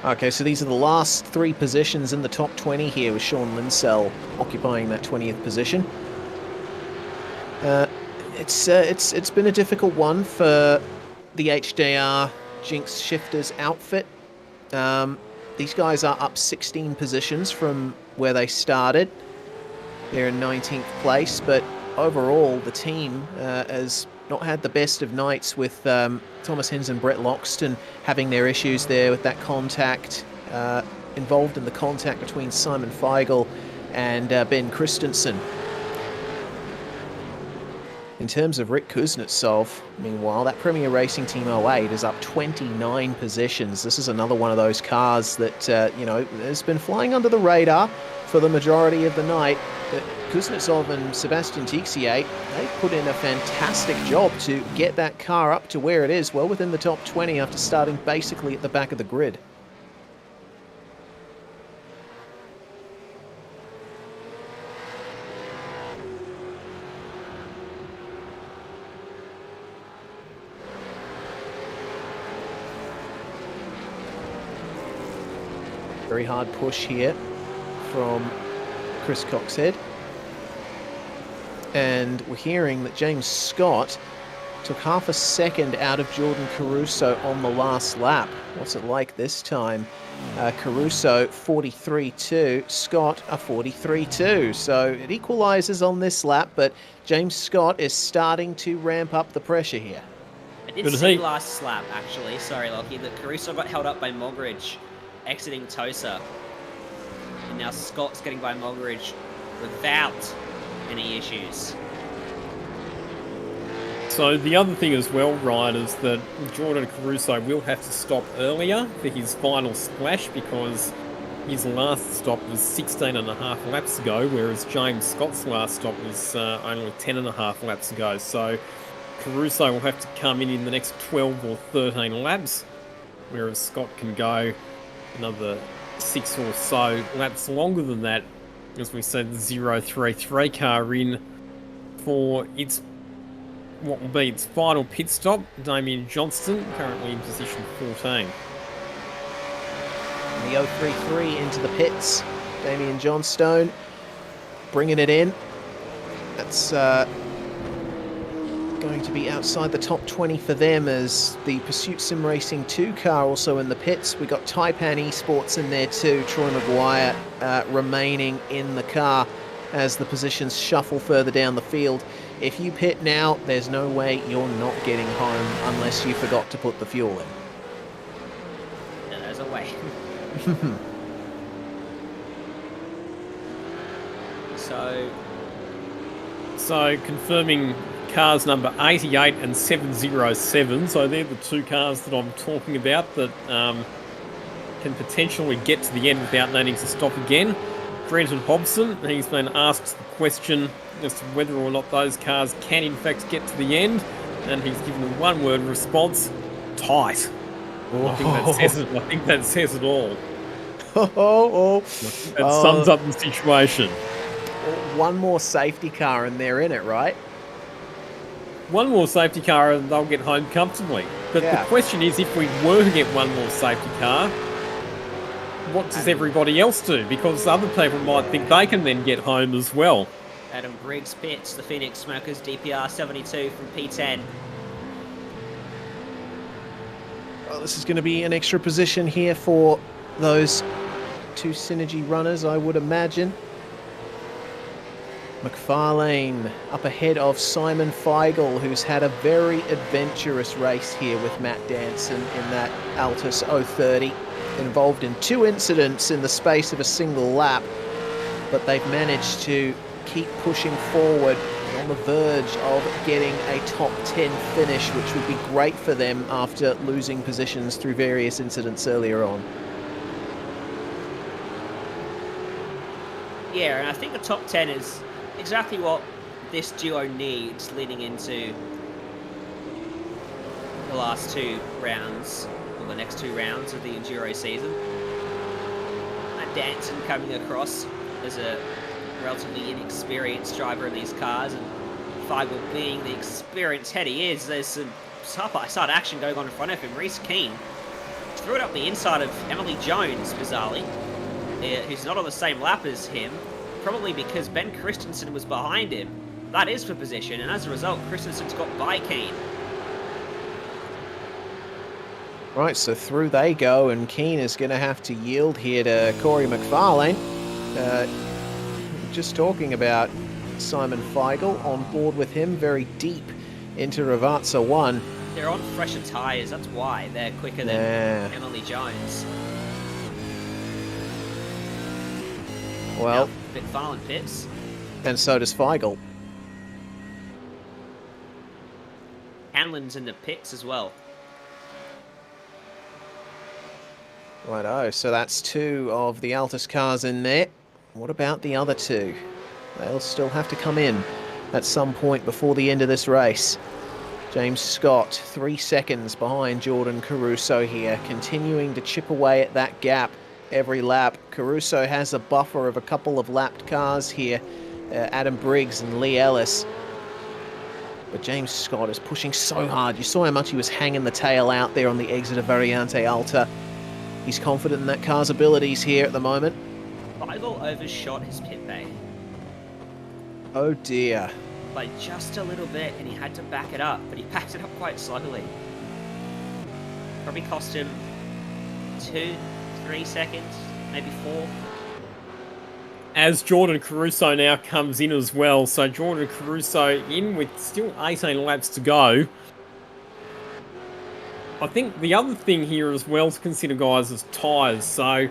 Okay, so these are the last three positions in the top 20 here, with Sean Linsell occupying that 20th position. It's been a difficult one for the HDR Jinx Shifters outfit. These guys are up 16 positions from where they started. They're in 19th place, but overall the team has not had the best of nights, with Thomas Hins and Brett Loxton having their issues there with that contact, involved in the contact between Simon Feigl and Ben Christensen. In terms of Rick Kuznetsov, meanwhile, that Premier Racing Team 08 is up 29 positions. This is another one of those cars that, has been flying under the radar for the majority of the night. But Kuznetsov and Sebastian Tixier, they put in a fantastic job to get that car up to where it is, well within the top 20 after starting basically at the back of the grid. Very hard push here from Chris Coxhead. And we're hearing that James Scott took half a second out of Jordan Caruso on the last lap. What's it like this time? Caruso 43.2, Scott a 43.2. So it equalises on this lap, but James Scott is starting to ramp up the pressure here. I did see last lap, actually, sorry Lockie, that Caruso got held up by Mogridge exiting Tosa. And now Scott's getting by Mogridge without any issues. So the other thing as well, Ryan, is that Jordan Caruso will have to stop earlier for his final splash, because his last stop was 16 and a half laps ago, whereas James Scott's last stop was only 10 and a half laps ago. So Caruso will have to come in the next 12 or 13 laps, whereas Scott can go another 6 or so laps longer than that, as we said, the 033 car in for what will be its final pit stop. Damien Johnston currently in position 14. The 033 into the pits. Damien Johnstone bringing it in. That's going to be outside the top 20 for them, as the Pursuit Sim Racing 2 car also in the pits. We got Taipan Esports in there too. Troy Maguire remaining in the car as the positions shuffle further down the field. If you pit now, there's no way you're not getting home unless you forgot to put the fuel in. Yeah, there's a way. So confirming cars number 88 and 707. So they're the two cars that I'm talking about that can potentially get to the end without needing to stop again. Brenton Hobson, he's been asked the question as to whether or not those cars can in fact get to the end, and he's given a one-word response: tight. I think that says it all. That sums up the situation. One more safety car and they're in it, right? One more safety car and they'll get home comfortably. But the question is, if we were to get one more safety car, what does everybody else do? Because other people might think they can then get home as well. Adam Briggs pits the Phoenix Smokers DPR 72 from P10. Well, this is going to be an extra position here for those two Synergy runners, I would imagine. McFarlane up ahead of Simon Feigl, who's had a very adventurous race here with Matt Danson in that Altus 030. Involved in 2 incidents in the space of a single lap, but they've managed to keep pushing forward on the verge of getting a top 10 finish, which would be great for them after losing positions through various incidents earlier on. Yeah, and I think the top 10 is exactly what this duo needs leading into the last 2 rounds, or the next 2 rounds of the Enduro season. Matt Danson coming across as a relatively inexperienced driver in these cars, and Feigl being the experienced head he is. There's some side-by-side action going on in front of him. Reese Keane threw it up the inside of Emily Jones, bizarrely, who's not on the same lap as him, probably because Ben Christensen was behind him. That is for position, and as a result, Christensen's got by Keane. Right, so through they go, and Keane is going to have to yield here to Corey McFarlane. Just talking about Simon Feigl, on board with him very deep into Ravazza 1. They're on fresher tyres, that's why they're quicker than Emily Jones. Well, McFarlane pits. And so does Feigl. Hanlon's in the pits as well. Righto, so that's 2 of the Altus cars in there. What about the other 2? They'll still have to come in at some point before the end of this race. James Scott, 3 seconds behind Jordan Caruso here, continuing to chip away at that gap every lap. Caruso has a buffer of a couple of lapped cars here, Adam Briggs and Lee Ellis. But James Scott is pushing so hard. You saw how much he was hanging the tail out there on the exit of Variante Alta. He's confident in that car's abilities here at the moment. Feigl overshot his pit bay. Oh dear. By just a little bit, and he had to back it up, but he backed it up quite slowly. Probably cost him 2, 3 seconds, maybe 4. As Jordan Caruso now comes in as well. So Jordan Caruso in with still 18 laps to go. I think the other thing here as well to consider, guys, is tyres. So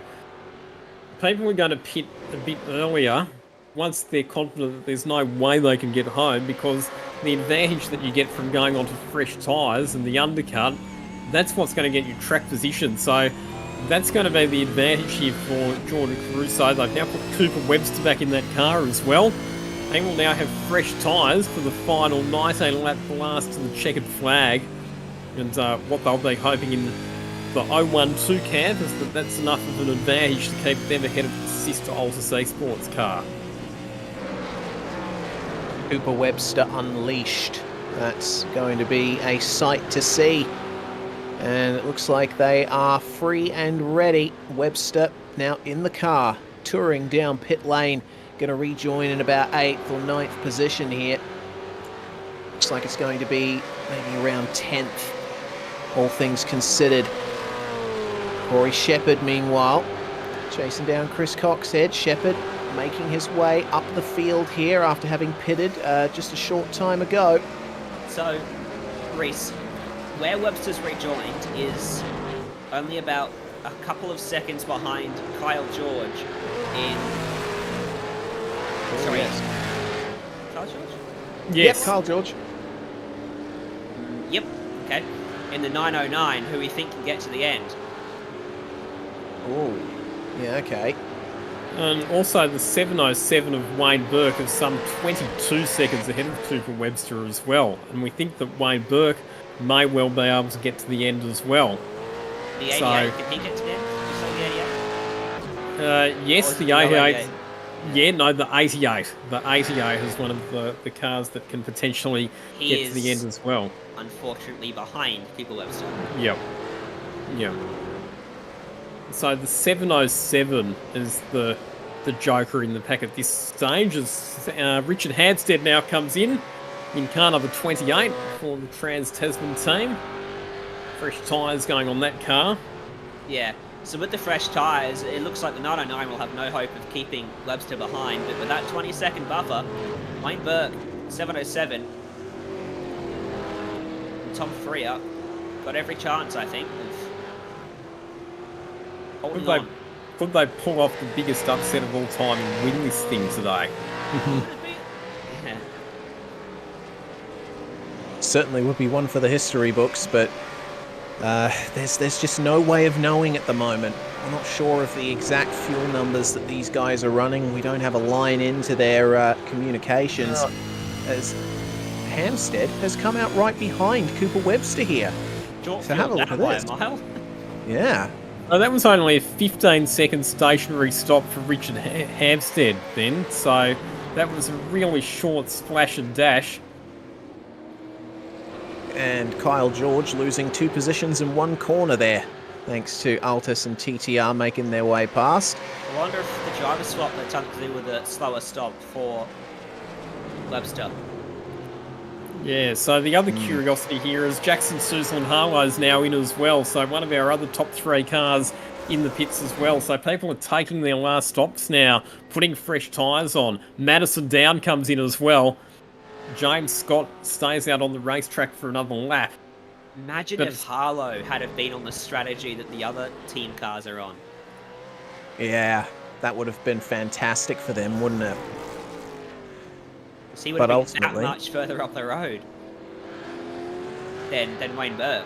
people are going to pit a bit earlier once they're confident that there's no way they can get home, because the advantage that you get from going onto fresh tyres and the undercut, that's what's going to get you track position. So That's going to be the advantage here for Jordan Caruso. They've now put Cooper Webster back in that car as well. They will now have fresh tyres for the final 19-lap blast to the checkered flag. And what they'll be hoping in the 012 camp is that that's enough of an advantage to keep them ahead of the sister Altus Esports car. Cooper Webster unleashed. That's going to be a sight to see. And it looks like they are free and ready. Webster now in the car, touring down pit lane. Going to rejoin in about 8th or 9th position here. Looks like it's going to be maybe around 10th, all things considered. Corey Shepherd, meanwhile, chasing down Chris Coxhead. Shepherd making his way up the field here after having pitted just a short time ago. So, Reese, where Webster's rejoined is only about a couple of seconds behind Kyle George in... Sorry. Yes. Kyle George? Yes. Yep, Kyle George. Yep, okay. In the 909, who we think can get to the end. Oh, yeah, okay. And also the 707 of Wayne Burke is some 22 seconds ahead of Cooper Webster as well. And we think that Wayne Burke may well be able to get to the end as well. The 88, can he get to the end? Did you say the 88? Yes, the 88. Yeah, no, the 88. The 88 is one of the cars that can potentially get to the end as well. Unfortunately behind Cooper Webster. Yep. Yep. So the 707 is the joker in the pack at this stage as Richard Hampstead now comes in car number 28 for the Trans-Tasman team. Fresh tyres going on that car. Yeah, so with the fresh tyres, it looks like the 909 will have no hope of keeping Webster behind, but with that 20-second buffer, Wayne Burke, 707, and Tom Freer got every chance, I think, of holding on. Could they pull off the biggest upset of all time and win this thing today? Yeah. Certainly would be one for the history books, but there's just no way of knowing at the moment. I'm not sure of the exact fuel numbers that these guys are running. We don't have a line into their communications. As Hampstead has come out right behind Cooper Webster here. So have a look at this. Yeah. Oh, that was only a 15-second stationary stop for Richard Hampstead then, so that was a really short splash and dash. And Kyle George losing 2 positions in 1 corner there, thanks to Altus and TTR making their way past. I wonder if the driver swap had something to do with a slower stop for Webster. Yeah, so the other curiosity here is Jackson Suzlin Harlow's now in as well, so one of our other top 3 cars in the pits as well. So people are taking their last stops now, putting fresh tyres on. Madison Down comes in as well. James Scott stays out on the racetrack for another lap. Imagine if Harlow had have been on the strategy that the other team cars are on. Yeah, that would have been fantastic for them, wouldn't it? So he would have been that much further up the road than Wayne Burke.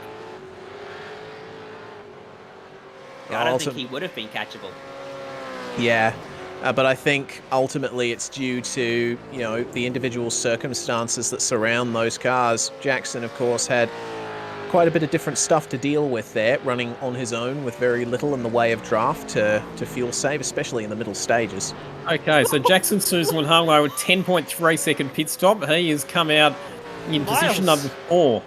I don't think he would have been catchable. Yeah, but I think ultimately it's due to, you know, the individual circumstances that surround those cars. Jackson, of course, had quite a bit of different stuff to deal with there, running on his own with very little in the way of draft to fuel save, especially in the middle stages. Okay, so Jackson Suzlin Harlow, a 10.3 second pit stop. He has come out in position number 4.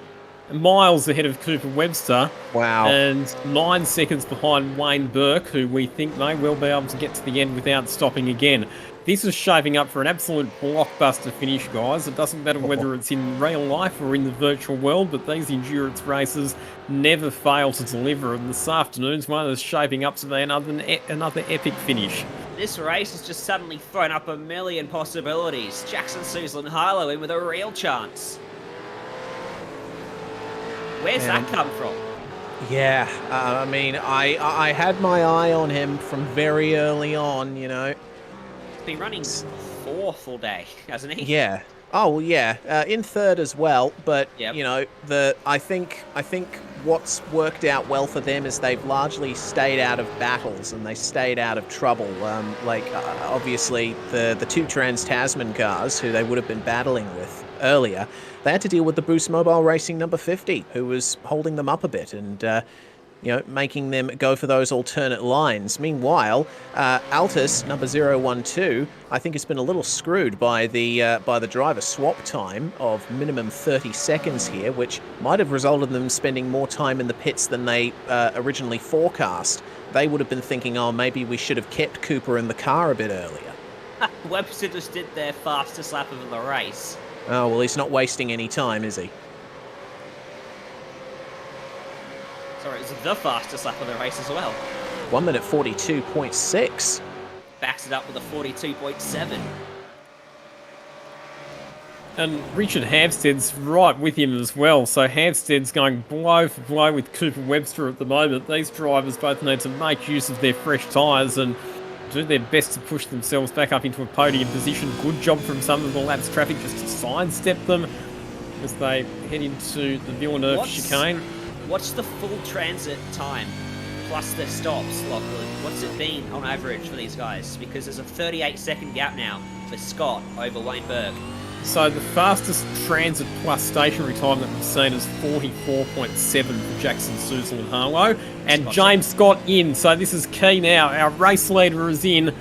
Miles ahead of Cooper Webster. Wow. And 9 seconds behind Wayne Burke, who we think may well be able to get to the end without stopping again. This is shaping up for an absolute blockbuster finish, guys. It doesn't matter whether it's in real life or in the virtual world, but these endurance races never fail to deliver. And this afternoon's one is shaping up to be another epic finish. This race has just suddenly thrown up a million possibilities. Jackson Suzlin Harlow in with a real chance. Where's that come from? Yeah, I mean, I had my eye on him from very early on, you know. He's been running 4th all day, hasn't he? Yeah. Oh well, yeah, in third as well. But Yep. you know, I think what's worked out well for them is they've largely stayed out of battles and they stayed out of trouble. Obviously, the two Trans-Tasman cars who they would have been battling with earlier, they had to deal with the Boost Mobile Racing number 50, who was holding them up a bit and. Making them go for those alternate lines. Meanwhile, Altus, number 012, I think has been a little screwed by the driver swap time of minimum 30 seconds here, which might have resulted in them spending more time in the pits than they originally forecast. They would have been thinking, oh, maybe we should have kept Cooper in the car a bit earlier. Webster just did their fastest lap of the race. Oh, well, he's not wasting any time, is he? Sorry, it was the fastest lap of the race as well. 1 minute 42.6. Backs it up with a 42.7. And Richard Hampstead's right with him as well. So Hampstead's going blow for blow with Cooper Webster at the moment. These drivers both need to make use of their fresh tyres and do their best to push themselves back up into a podium position. Good job from some of the laps traffic just to sidestep them as they head into the Villeneuve chicane. What's the full transit time plus the stops, Lachlan? What's it been on average for these guys? Because there's a 38-second gap now for Scott over Wayne Burke. So the fastest transit plus stationary time that we've seen is 44.7 for Jackson, Suzel and Harlow. And James Scott in. So this is key now. Our race leader is in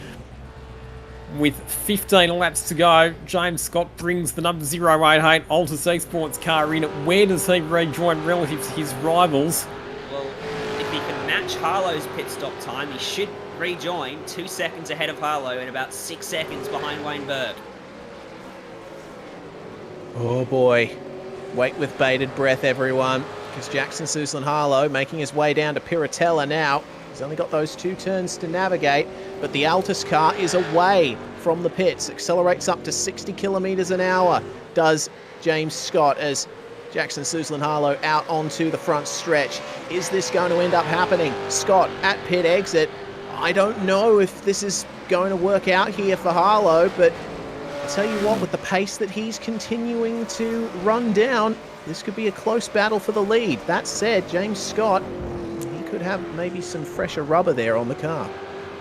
with 15 laps to go. James Scott brings the number 088 Altus Esports car in. Where does he rejoin relative to his rivals? Well, if he can match Harlow's pit stop time, he should rejoin 2 seconds ahead of Harlow and about 6 seconds behind Wayne Burke. Oh boy. Wait with bated breath, everyone, because Jackson Suzel Harlow making his way down to Piratella now. He's only got those 2 turns to navigate, but the Altus car is away from the pits. Accelerates up to 60 kilometers an hour, does James Scott, as Jackson Suzel Harlow out onto the front stretch. Is this going to end up happening? Scott at pit exit. I don't know if this is going to work out here for Harlow, but I'll tell you what, with the pace that he's continuing to run down, this could be a close battle for the lead. That said, James Scott, he could have maybe some fresher rubber there on the car.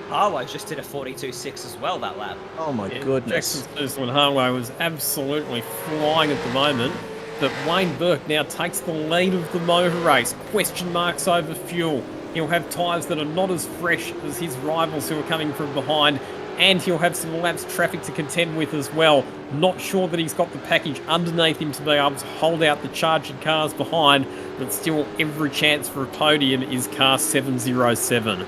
Harlow just did a 42.6 as well that lap. Oh my goodness. Jackson Suzel Harlow is absolutely flying at the moment. But Wayne Burke now takes the lead of the motor race. Question marks over fuel. He'll have tyres that are not as fresh as his rivals who are coming from behind. And he'll have some laps traffic to contend with as well. Not sure that he's got the package underneath him to be able to hold out the charging cars behind, but still every chance for a podium is car 707.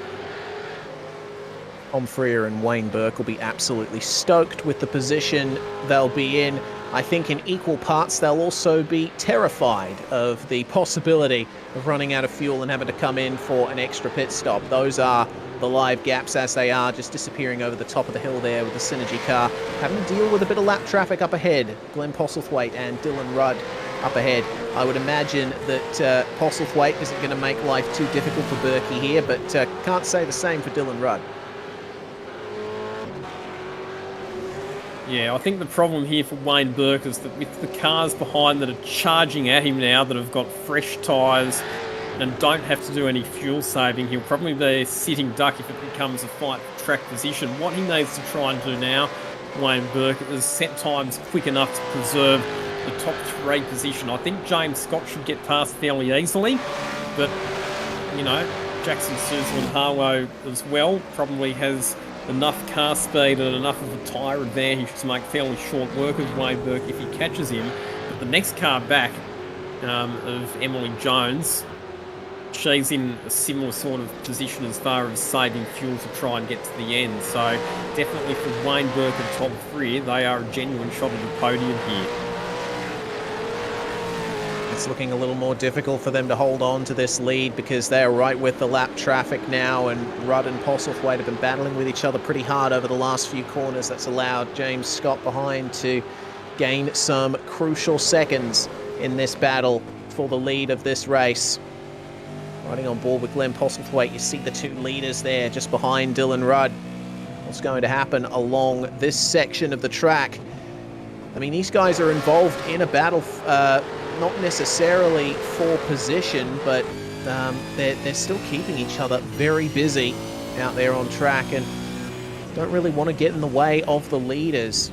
Tom Freer and Wayne Burke will be absolutely stoked with the position they'll be in. I think in equal parts they'll also be terrified of the possibility of running out of fuel and having to come in for an extra pit stop. Those are the live gaps as they are, just disappearing over the top of the hill there with the Synergy car. Having to deal with a bit of lap traffic up ahead. Glenn Postlethwaite and Dylan Rudd up ahead. I would imagine that Postlethwaite isn't going to make life too difficult for Berkey here, but can't say the same for Dylan Rudd. Yeah, I think the problem here for Wayne Burke is that with the cars behind that are charging at him now, that have got fresh tyres and don't have to do any fuel saving, he'll probably be a sitting duck if it becomes a fight for track position. What he needs to try and do now, Wayne Burke, is set times quick enough to preserve the top 3 position. I think James Scott should get past fairly easily, but, you know, Jackson Suzel and Harlow as well probably has enough car speed and enough of a tyre advantage to make fairly short work of Wayne Burke if he catches him. But the next car back of Emily Jones, she's in a similar sort of position as far as saving fuel to try and get to the end. So definitely for Wayne Burke and Tom Freer, they are a genuine shot at the podium here. It's looking a little more difficult for them to hold on to this lead because they're right with the lap traffic now, and Rudd and Postlethwaite have been battling with each other pretty hard over the last few corners. That's allowed James Scott behind to gain some crucial seconds in this battle for the lead of this race. Riding on board with Glenn Postlethwaite, you see the 2 leaders there just behind Dylan Rudd. What's going to happen along this section of the track? I mean, these guys are involved in a battle, not necessarily for position, but they're still keeping each other very busy out there on track and don't really want to get in the way of the leaders.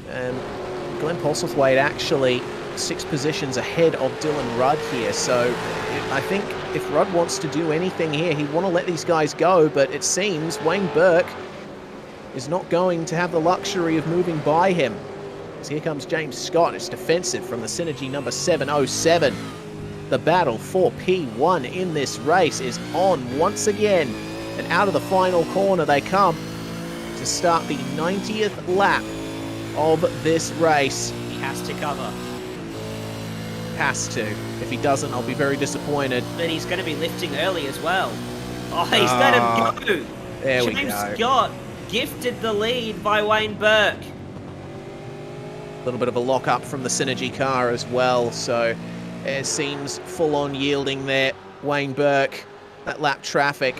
Glenn Postlethwaite actually 6 positions ahead of Dylan Rudd here, so I think if Rudd wants to do anything here, he'd want to let these guys go, but it seems Wayne Burke is not going to have the luxury of moving by him. As here comes James Scott. It's defensive from the Synergy number 707. The battle for P1 in this race is on once again, and out of the final corner they come to start the 90th lap of this race. He has to cover. Has to. If he doesn't, I'll be very disappointed. But he's going to be lifting early as well. Oh, he's let him go. There we James go. Scott gifted the lead by Wayne Burke. A little bit of a lock-up from the Synergy car as well, so it seems full-on yielding there. Wayne Burke, that lap traffic.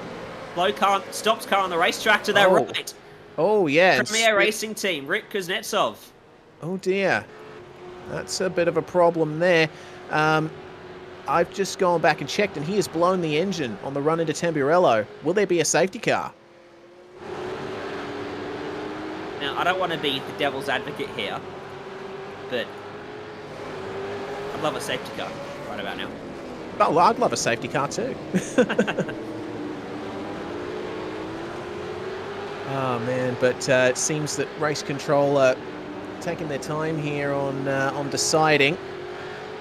Low car, stops car on the racetrack to their right. Oh, yeah. Premier Racing Team, Rick Kuznetsov. Oh, dear. That's a bit of a problem there. I've just gone back and checked, and he has blown the engine on the run into Tamburello. Will there be a safety car? Now, I don't want to be the devil's advocate here, but I'd love a safety car right about now. Oh, well, I'd love a safety car too. Oh, man, but it seems that race control are taking their time here on deciding.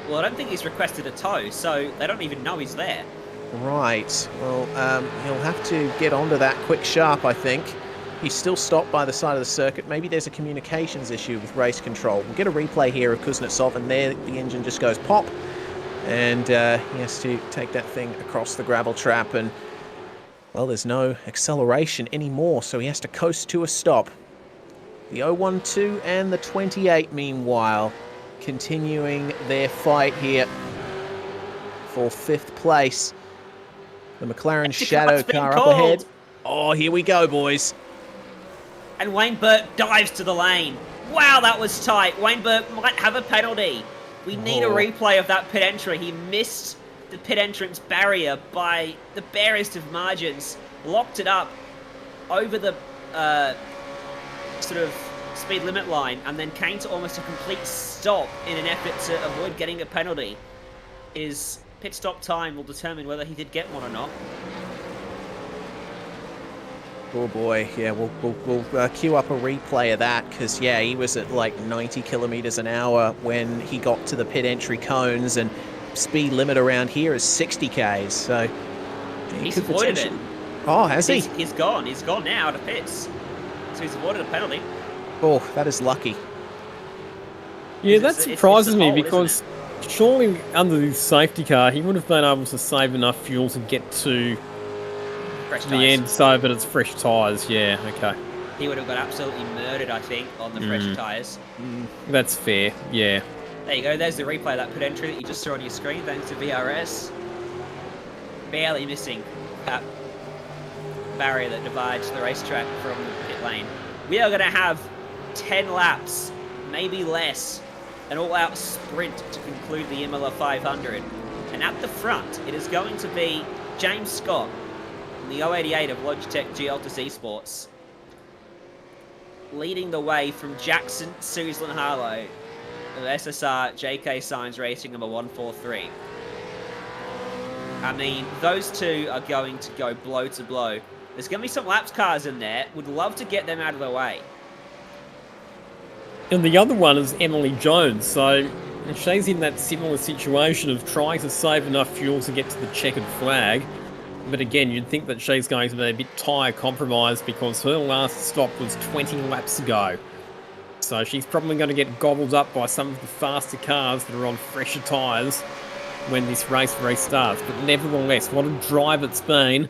Well, I don't think he's requested a tow, so they don't even know he's there. Right. Well, he'll have to get onto that quick sharp, I think. He's still stopped by the side of the circuit. Maybe there's a communications issue with race control. We'll get a replay here of Kuznetsov, and there the engine just goes pop. And he has to take that thing across the gravel trap, and, well, there's no acceleration anymore, so he has to coast to a stop. The 012 and the 28, meanwhile, continuing their fight here for 5th place. The McLaren Shadow car up ahead. Oh, here we go, boys. And Wayne Burke dives to the lane. Wow, that was tight. Wayne Burke might have a penalty. We need a replay of that pit entry. He missed the pit entrance barrier by the barest of margins. Locked it up over the sort of speed limit line and then came to almost a complete stop in an effort to avoid getting a penalty. His pit stop time will determine whether he did get one or not. Oh boy, yeah, we'll queue up a replay of that, because, yeah, he was at like 90 kilometers an hour when he got to the pit entry cones, and speed limit around here is 60 k's, so... He's avoided it. Oh, has he? He's gone now out of pits. So he's avoided a penalty. Oh, that is lucky. Yeah, that surprises me, because surely under the safety car, he would have been able to save enough fuel to get to the end, so but it's fresh tyres, yeah, okay. He would have got absolutely murdered, I think, on the fresh tyres. That's fair, yeah. There you go, there's the replay of that pit entry that you just saw on your screen, thanks to VRS. Barely missing that barrier that divides the racetrack from the pit lane. We are going to have 10 laps, maybe less, an all-out sprint to conclude the Imola 500. And at the front, it is going to be James Scott in the 088 of Logitech G Altus Esports, leading the way from Jackson Suslin Harlow of SSR JK Signs Racing number 143. I mean, those two are going to go blow to blow. There's going to be some laps cars in there. Would love to get them out of the way. And the other one is Emily Jones, so she's in that similar situation of trying to save enough fuel to get to the checkered flag. But again, you'd think that she's going to be a bit tyre compromised because her last stop was 20 laps ago. So she's probably going to get gobbled up by some of the faster cars that are on fresher tyres when this race restarts. But nevertheless, what a drive it's been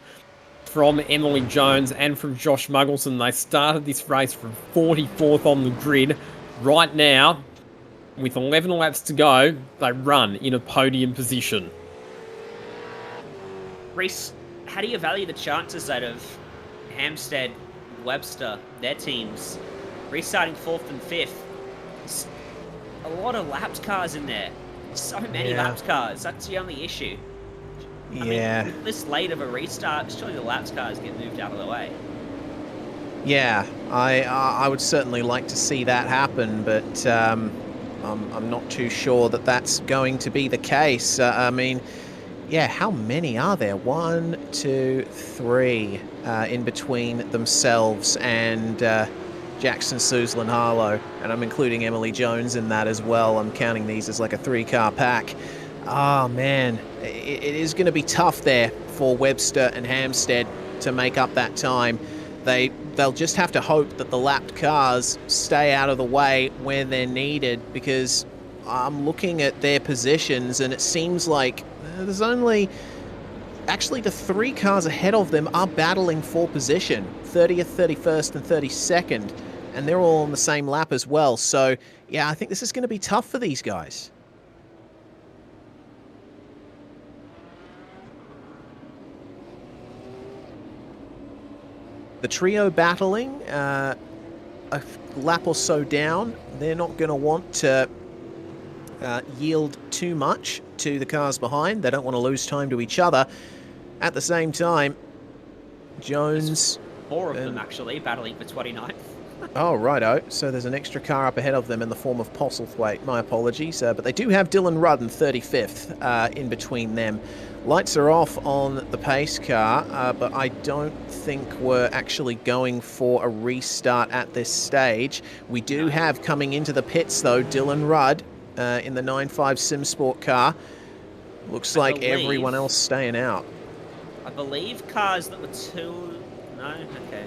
from Emily Jones and from Josh Muggleton. They started this race from 44th on the grid. Right now, with 11 laps to go, they run in a podium position. Reece, how do you value the chances out of Hampstead, Webster, their teams, restarting 4th and 5th? a lot of lapped cars in there. So many lapped cars. That's the only issue. I mean, with this late of a restart, surely the lapped cars get moved out of the way. Yeah, I would certainly like to see that happen, but I'm not too sure that that's going to be the case. I mean, yeah, how many are there? 1, 2, 3 in between themselves and Jackson, Suzlin, Harlow, and I'm including Emily Jones in that as well. I'm counting these as like a 3-car pack. Oh man, it is going to be tough there for Webster and Hampstead to make up that time. They'll just have to hope that the lapped cars stay out of the way where they're needed, because I'm looking at their positions and it seems like there's only... Actually, the 3 cars ahead of them are battling for position, 30th, 31st and 32nd, and they're all on the same lap as well. So, yeah, I think this is going to be tough for these guys. The trio battling, a lap or so down. They're not going to want to yield too much to the cars behind. They don't want to lose time to each other. At the same time, Jones... More of them, actually, battling for 29th. Oh, righto. So there's an extra car up ahead of them in the form of Postlethwaite. My apologies. But they do have Dylan Rudd in 35th in between them. Lights are off on the pace car, but I don't think we're actually going for a restart at this stage. We do have coming into the pits, though, Dylan Rudd in the 9.5 SimSport car. Looks like everyone else staying out. I believe cars that were too... No? Okay.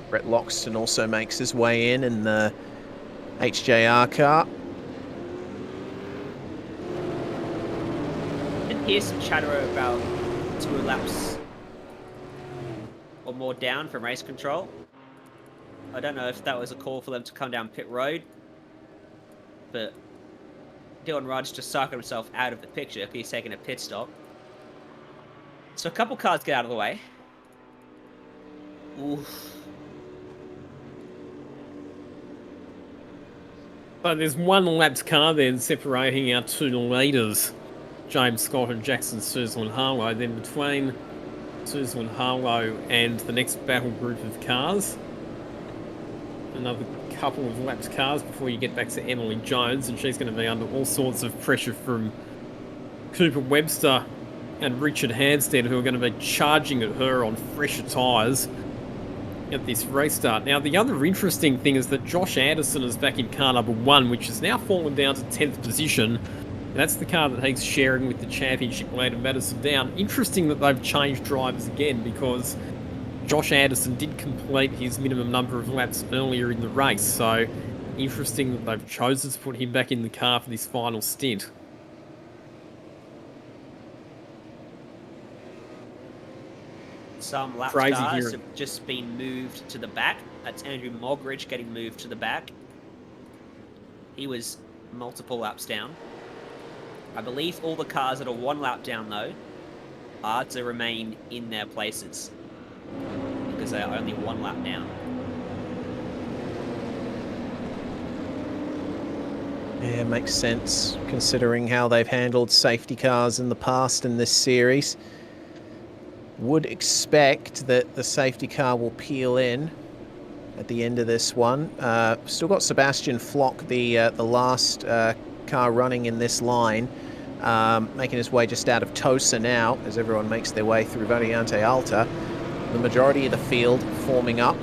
Brett Loxton also makes his way in the HJR car. Here's some chatter about 2 laps or more down from race control. I don't know if that was a call for them to come down pit road, but Dylan Rudd's just sucking himself out of the picture if he's taking a pit stop. So a couple cars get out of the way. Oof. But there's one lapped car then separating our 2 leaders, James Scott and Jackson Suzlin Harlow. Then between Suzlin Harlow and the next battle group of cars, another couple of lapped cars before you get back to Emily Jones, and she's going to be under all sorts of pressure from Cooper Webster and Richard Hampstead, who are going to be charging at her on fresher tyres at this restart. Now, the other interesting thing is that Josh Anderson is back in car number 1, which has now fallen down to 10th position. And that's the car that he's sharing with the championship leader, Madison Down. Interesting that they've changed drivers again, because Josh Anderson did complete his minimum number of laps earlier in the race. So, interesting that they've chosen to put him back in the car for this final stint. Some lap cars have just been moved to the back. That's Andrew Mogridge getting moved to the back. He was multiple laps down. I believe all the cars that are 1 lap down, though, are to remain in their places, because they are only 1 lap down. Yeah, makes sense, considering how they've handled safety cars in the past in this series. Would expect that the safety car will peel in at the end of this one. Still got Sebastian Flock, the last car running in this line, making his way just out of Tosa now, as everyone makes their way through Variante Alta. The majority of the field forming up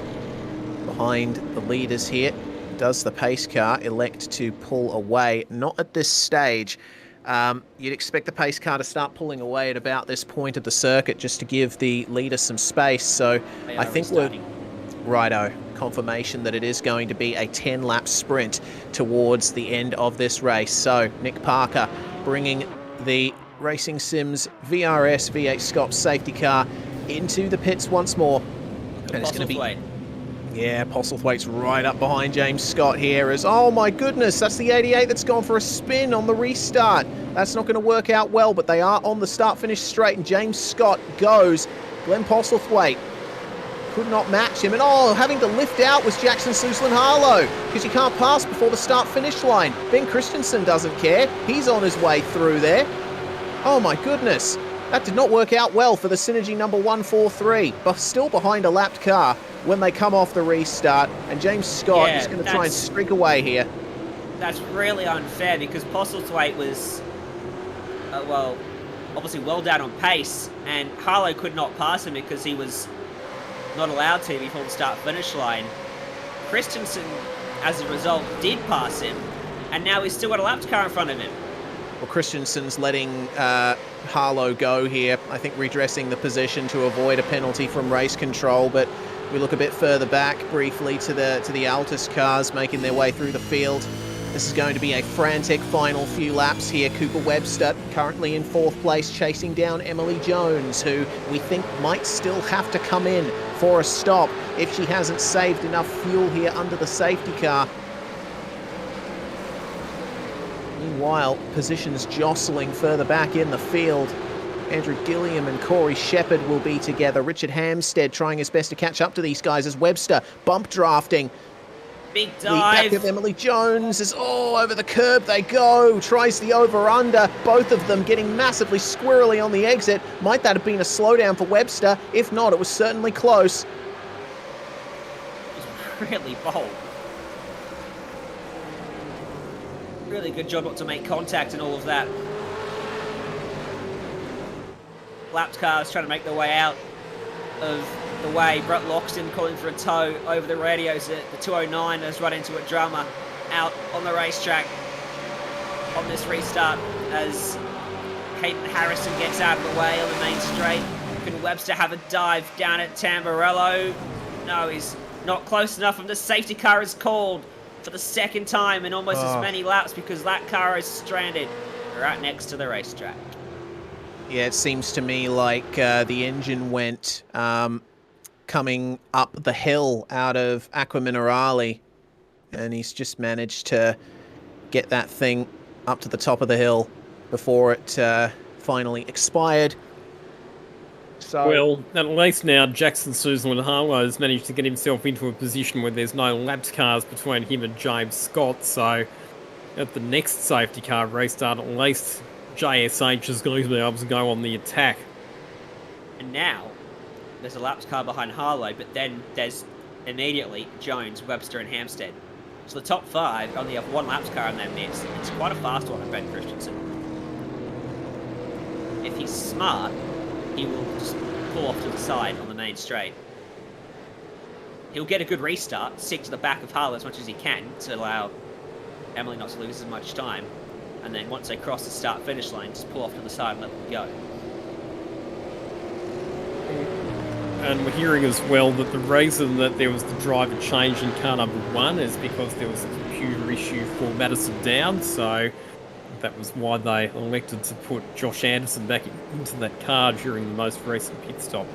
behind the leaders here. Does the pace car elect to pull away? Not at this stage. You'd expect the pace car to start pulling away at about this point of the circuit, just to give the leader some space. So I think we're... Righto. Confirmation that it is going to be a 10-lap sprint towards the end of this race. So Nick Parker bringing the Racing Sims VRS V8SCOPS safety car into the pits once more. And it's going to be... Yeah, Postlethwaite's right up behind James Scott here as, oh my goodness, that's the 88 that's gone for a spin on the restart. That's not going to work out well, but they are on the start-finish straight, and James Scott goes. Glenn Postlethwaite could not match him. And having to lift out was Jackson Suslan-Harlow, because you can't pass before the start-finish line. Ben Christensen doesn't care. He's on his way through there. Oh my goodness. That did not work out well for the Synergy number 143, but still behind a lapped car when they come off the restart. And James Scott is going to try and streak away here. That's really unfair because Postlethwaite was, well, obviously well down on pace, and Harlow could not pass him because he was not allowed to before the start-finish line. Christensen, as a result, did pass him, and now he's still got a lapped car in front of him. Well, Christensen's letting Harlow go here, I think redressing the position to avoid a penalty from race control, but we look a bit further back briefly to the Altus cars making their way through the field. This is going to be a frantic final few laps here. Cooper Webster currently in 4th place, chasing down Emily Jones, who we think might still have to come in for a stop if she hasn't saved enough fuel here under the safety car. Meanwhile, positions jostling further back in the field. Andrew Gilliam and Corey Shepherd will be together. Richard Hamstead trying his best to catch up to these guys as Webster bump drafting. Big The back dive. of Emily Jones is over the curb they go. Tries the over-under. Both of them getting massively squirrely on the exit. Might that have been a slowdown for Webster? If not, it was certainly close. It was really bold. Really good job not to make contact and all of that. Lapped cars trying to make their way out of the way. Brett Loxton calling for a tow over the radios. The 209 has run into a drama out on the racetrack on this restart as Hayden Harrison gets out of the way on the main straight. Can Webster have a dive down at Tamburello? No, he's not close enough, and the safety car is called for the second time in almost as many laps because that car is stranded right next to the racetrack. Yeah, it seems to me like the engine went coming up the hill out of Aqua Minerale, and he's just managed to get that thing up to the top of the hill before it finally expired. So, well, at least now Jackson Suslan-Harlow has managed to get himself into a position where there's no lapped cars between him and James Scott, so at the next safety car restart, at least JSH is going to be able to go on the attack. And now, there's a lapped car behind Harlow, but then there's immediately Jones, Webster and Hamstead. So the top 5 only have one lapped car in their midst. It's quite a fast one of Ben Christensen. If he's smart, he will just pull off to the side on the main straight. He'll get a good restart, stick to the back of Harlow as much as he can to allow Emily not to lose as much time. And then once they cross the start-finish line, just pull off to the side and let them go. And we're hearing as well that the reason that there was the driver change in car number 1 is because there was a computer issue for Madison Down, so that was why they elected to put Josh Anderson back into that car during the most recent pit stop.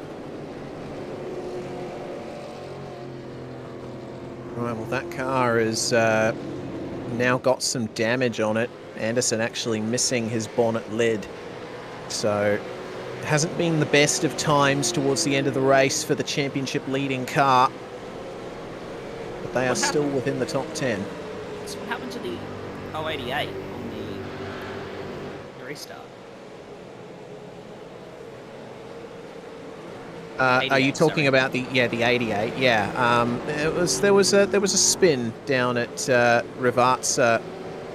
right, well, that car has now got some damage on it. Anderson actually missing his bonnet lid. So hasn't been the best of times towards the end of the race for the championship leading car. But they are still within the top 10. So what happened to the 088 on the restart? Are you talking about the 88? Yeah. There was a spin down at Rivazza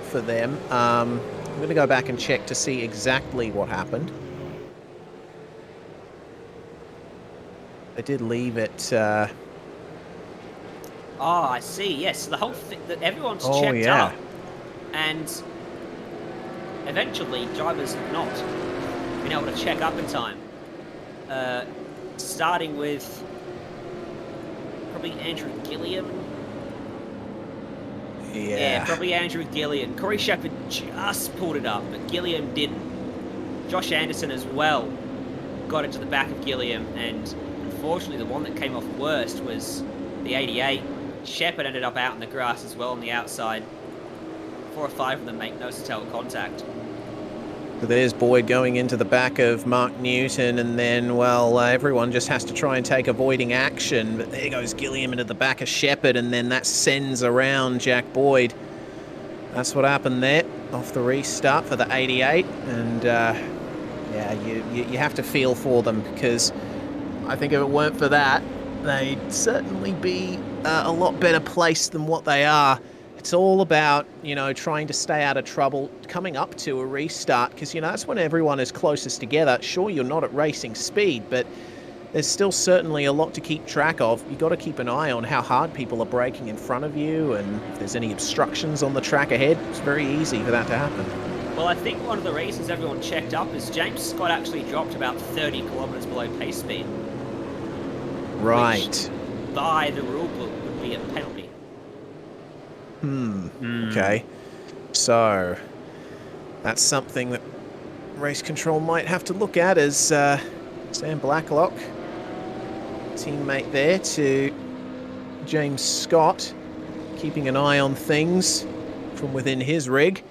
for them. I'm going to go back and check to see exactly what happened. They did leave it. Oh, I see. Yes, the whole thing that everyone's Oh, checked yeah. up, and eventually drivers have not been able to check up in time. Starting with probably Andrew Gilliam. Yeah, probably Andrew Gilliam. Corey Shepherd just pulled it up, but Gilliam didn't. Josh Anderson as well got it to the back of Gilliam, and unfortunately the one that came off worst was the 88. Shepherd ended up out in the grass as well on the outside. 4 or 5 of them make no socail contact. There's Boyd going into the back of Mark Newton, and then, well, everyone just has to try and take avoiding action. But there goes Gilliam into the back of Shepherd, and then that sends around Jack Boyd. That's what happened there off the restart for the 88. And, yeah, you have to feel for them, because I think if it weren't for that, they'd certainly be a lot better placed than what they are. It's all about, you know, trying to stay out of trouble, coming up to a restart, because, you know, that's when everyone is closest together. Sure, you're not at racing speed, but there's still certainly a lot to keep track of. You've got to keep an eye on how hard people are braking in front of you, and if there's any obstructions on the track ahead. It's very easy for that to happen. Well, I think one of the reasons everyone checked up is James Scott actually dropped about 30 kilometres below pace speed. Right. Which, by the rule book, would be a penalty. Okay. So, that's something that race control might have to look at, as Sam Blacklock, teammate there to James Scott, keeping an eye on things from within his rig.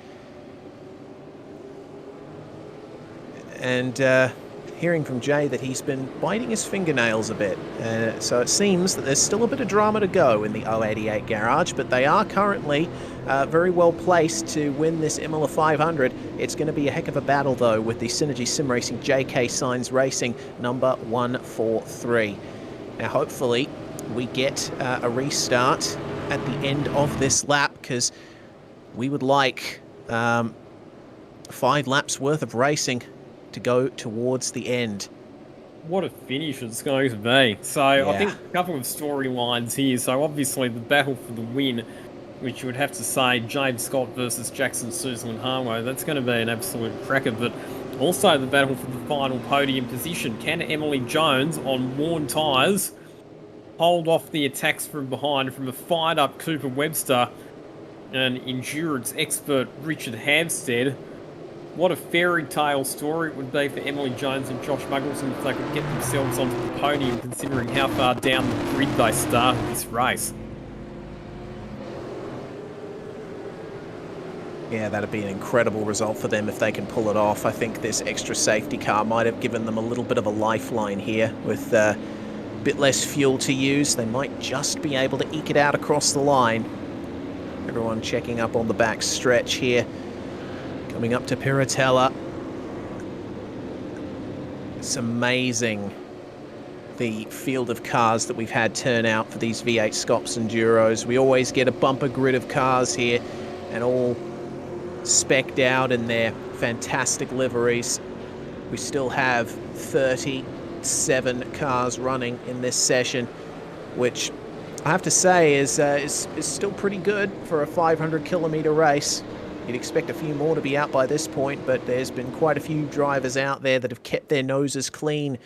And hearing from Jay that he's been biting his fingernails a bit. So it seems that there's still a bit of drama to go in the 088 garage, but they are currently very well placed to win this Imola 500. It's going to be a heck of a battle, though, with the Synergy Sim Racing JK Signs Racing number 143. Now, hopefully, we get a restart at the end of this lap, because we would like 5 laps worth of racing to go towards the end. What a finish it's going to be. So I think a couple of storylines here. So obviously the battle for the win, which you would have to say James Scott versus Jackson Suzlin Harlow, that's going to be an absolute cracker. But also the battle for the final podium position. Can Emily Jones on worn tyres hold off the attacks from behind from a fired up Cooper Webster and endurance expert Richard Hampstead? What a fairy tale story it would be for Emily Jones and Josh Muggleson if they could get themselves onto the podium, considering how far down the grid they started this race. Yeah, that'd be an incredible result for them if they can pull it off. I think this extra safety car might have given them a little bit of a lifeline here. With a bit less fuel to use, they might just be able to eke it out across the line. Everyone checking up on the back stretch here. Coming up to Piratella. It's amazing, the field of cars that we've had turn out for these V8SCOPS Enduros. We always get a bumper grid of cars here, and all specced out in their fantastic liveries. We still have 37 cars running in this session, which I have to say is still pretty good for a 500-kilometre race. You'd expect a few more to be out by this point, but there's been quite a few drivers out there that have kept their noses clean,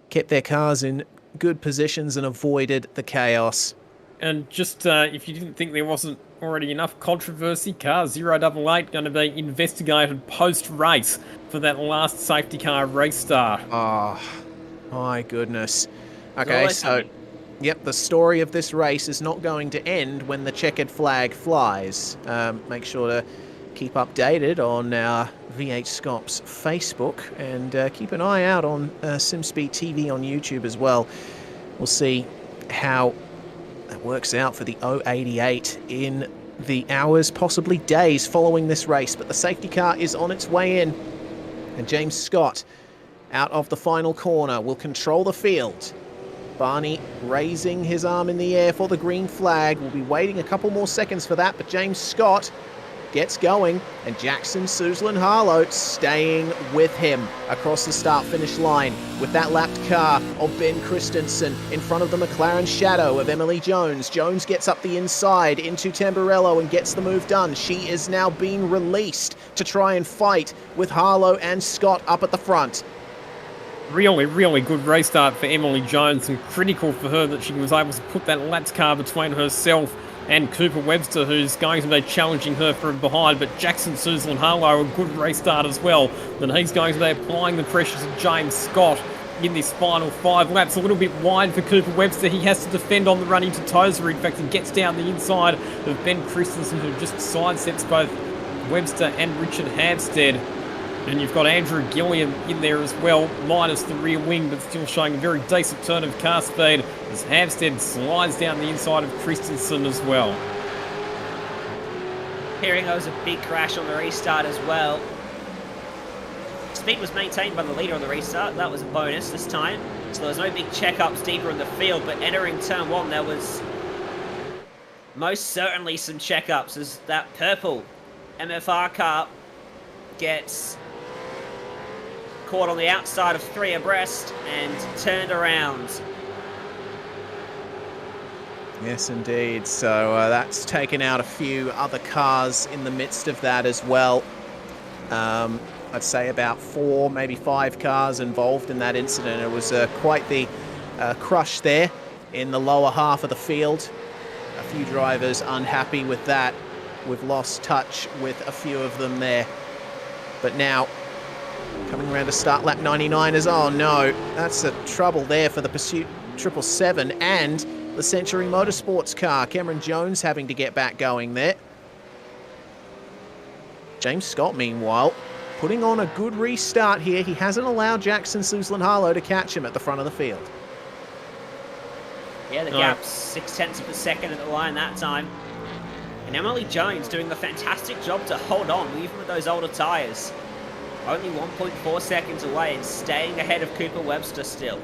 kept their cars in good positions, and avoided the chaos. And just if you didn't think there wasn't already enough controversy, car 088 going to be investigated post-race for that last safety car restart. Oh, my goodness. Okay, so... Yep, the story of this race is not going to end when the checkered flag flies. Make sure to keep updated on our V8SCOPS Facebook, and keep an eye out on SimSpeed TV on YouTube as well. We'll see how that works out for the 088 in the hours, possibly days, following this race. But the safety car is on its way in, and James Scott, out of the final corner, will control the field. Barney raising his arm in the air for the green flag. We'll be waiting a couple more seconds for that, but James Scott gets going, and Jackson Suzlin Harlow staying with him across the start-finish line with that lapped car of Ben Christensen in front of the McLaren Shadow of Emily Jones. Jones gets up the inside into Tamburello and gets the move done. She is now being released to try and fight with Harlow and Scott up at the front. Really, really good restart for Emily Jones, and critical for her that she was able to put that lapped car between herself and Cooper Webster, who's going to be challenging her from behind. But Jackson Suzlin Harlow, a good restart as well. Then he's going to be applying the pressure to James Scott in this final 5 laps. A little bit wide for Cooper Webster. He has to defend on the run into Tozer. In fact, he gets down the inside of Ben Christensen, who just sidesteps both Webster and Richard Hampstead. And you've got Andrew Gilliam in there as well, minus the rear wing, but still showing a very decent turn of car speed as Hampstead slides down the inside of Christensen as well. Hearing there was a big crash on the restart as well. Speed was maintained by the leader on the restart. That was a bonus this time. So there was no big checkups deeper in the field, but entering turn 1, there was most certainly some checkups as that purple MFR car gets caught on the outside of 3 abreast and turned around. Yes, indeed. So that's taken out a few other cars in the midst of that as well. I'd say about 4, maybe 5 cars involved in that incident. It was quite the crush there in the lower half of the field. A few drivers unhappy with that. We've lost touch with a few of them there. But now, coming around to start lap 99 is, oh no, that's a trouble there for the Pursuit 777 and the Century Motorsports car. Cameron Jones having to get back going there. James Scott, meanwhile, putting on a good restart here. He hasn't allowed Jackson Suslan-Harlow to catch him at the front of the field. Yeah, the gap's 0.6 of a second at the line that time. And Emily Jones doing the fantastic job to hold on, even with those older tyres. Only 1.4 seconds away and staying ahead of Cooper Webster still.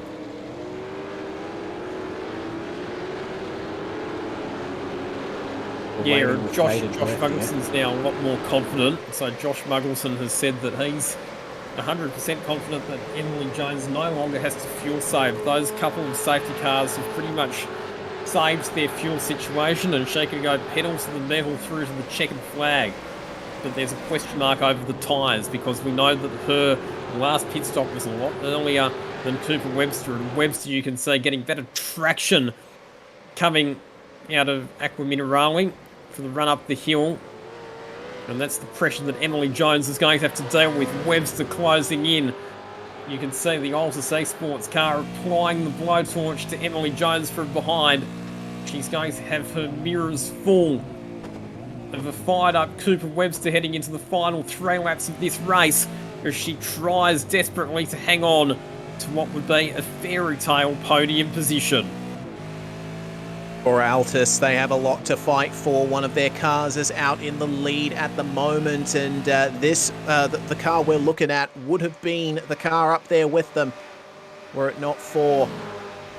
Yeah, Josh Muggelson's now a lot more confident. So Josh Muggleson has said that he's 100% confident that Emily Jones no longer has to fuel save. Those couple of safety cars have pretty much saved their fuel situation, and she can go pedal to the metal through to the checkered flag. But there's a question mark over the tyres because we know that her last pit stop was a lot earlier than Cooper Webster, and Webster, you can see, getting better traction coming out of Aqua Minerale for the run up the hill. And that's the pressure that Emily Jones is going to have to deal with. Webster closing in. You can see the Altus Esports car applying the blowtorch to Emily Jones from behind. She's going to have her mirrors full of a fired up Cooper Webster heading into the final 3 laps of this race as she tries desperately to hang on to what would be a fairy tale podium position. For Altus, they have a lot to fight for. One of their cars is out in the lead at the moment, and the car we're looking at would have been the car up there with them were it not for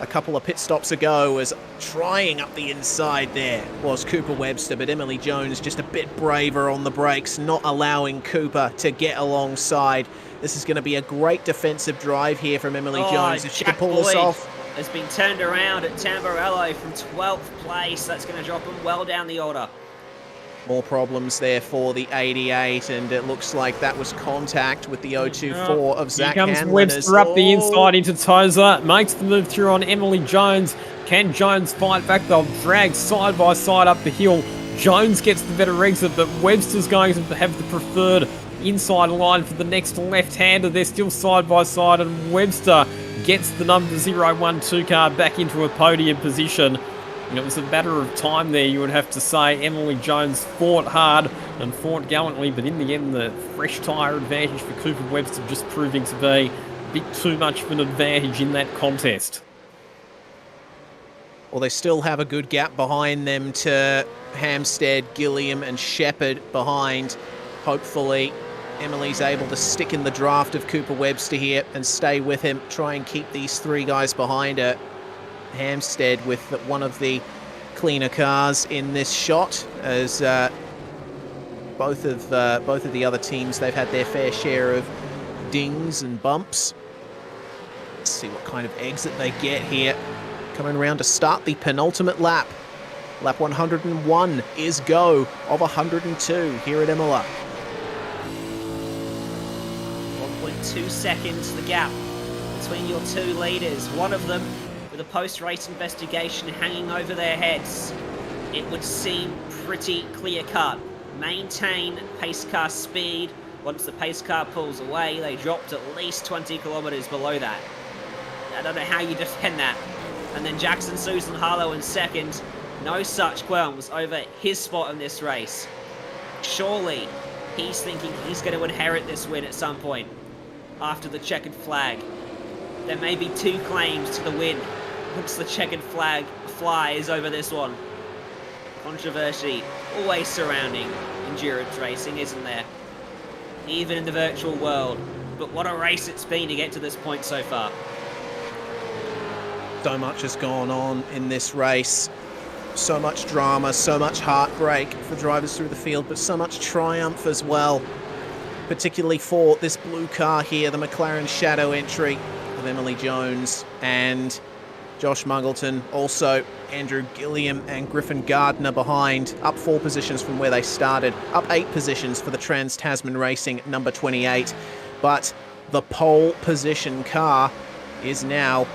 a couple of pit stops ago. As trying up the inside there was Cooper Webster, but Emily Jones just a bit braver on the brakes, not allowing Cooper to get alongside. This is going to be a great defensive drive here from Emily Jones if she can pull this off. Has been turned around at Tamburello from 12th place. That's going to drop him well down the order. More problems there for the 88, and it looks like that was contact with the 024 of Zach Hanlon. Here comes Webster up the inside into Tozer, makes the move through on Emily Jones. Can Jones fight back? They'll drag side by side up the hill. Jones gets the better exit, but Webster's going to have the preferred inside line for the next left-hander. They're still side by side, and Webster gets the number 012 car back into a podium position. And it was a matter of time there, you would have to say. Emily Jones fought hard and fought gallantly, but in the end, the fresh tyre advantage for Cooper Webster just proving to be a bit too much of an advantage in that contest. Well, they still have a good gap behind them to Hampstead, Gilliam and Shepherd behind. Hopefully, Emily's able to stick in the draft of Cooper Webster here and stay with him, try and keep these 3 guys behind her. Hampstead with one of the cleaner cars in this shot, as both of the other teams, they've had their fair share of dings and bumps. Let's see what kind of exit they get here. Coming around to start the penultimate lap. Lap 101 is go of 102 here at Imola. 1.2 seconds the gap between your 2 leaders. One of them with a post-race investigation hanging over their heads. It would seem pretty clear-cut. Maintain pace car speed. Once the pace car pulls away, they dropped at least 20 kilometers below that. I don't know how you defend that. And then Jackson Suslan-Harlow in second. No such qualms over his spot in this race. Surely He's thinking he's going to inherit this win at some point after the checkered flag. There may be 2 claims to the win once the checkered flag flies over this one. Controversy always surrounding endurance racing, isn't there? Even in the virtual world. But what a race it's been to get to this point so far. So much has gone on in this race. So much drama, so much heartbreak for drivers through the field, but so much triumph as well. Particularly for this blue car here, the McLaren Shadow entry of Emily Jones and Josh Muggleton. Also, Andrew Gilliam and Griffin Gardner behind, up 4 positions from where they started, up 8 positions for the Trans-Tasman Racing number 28. But the pole position car is now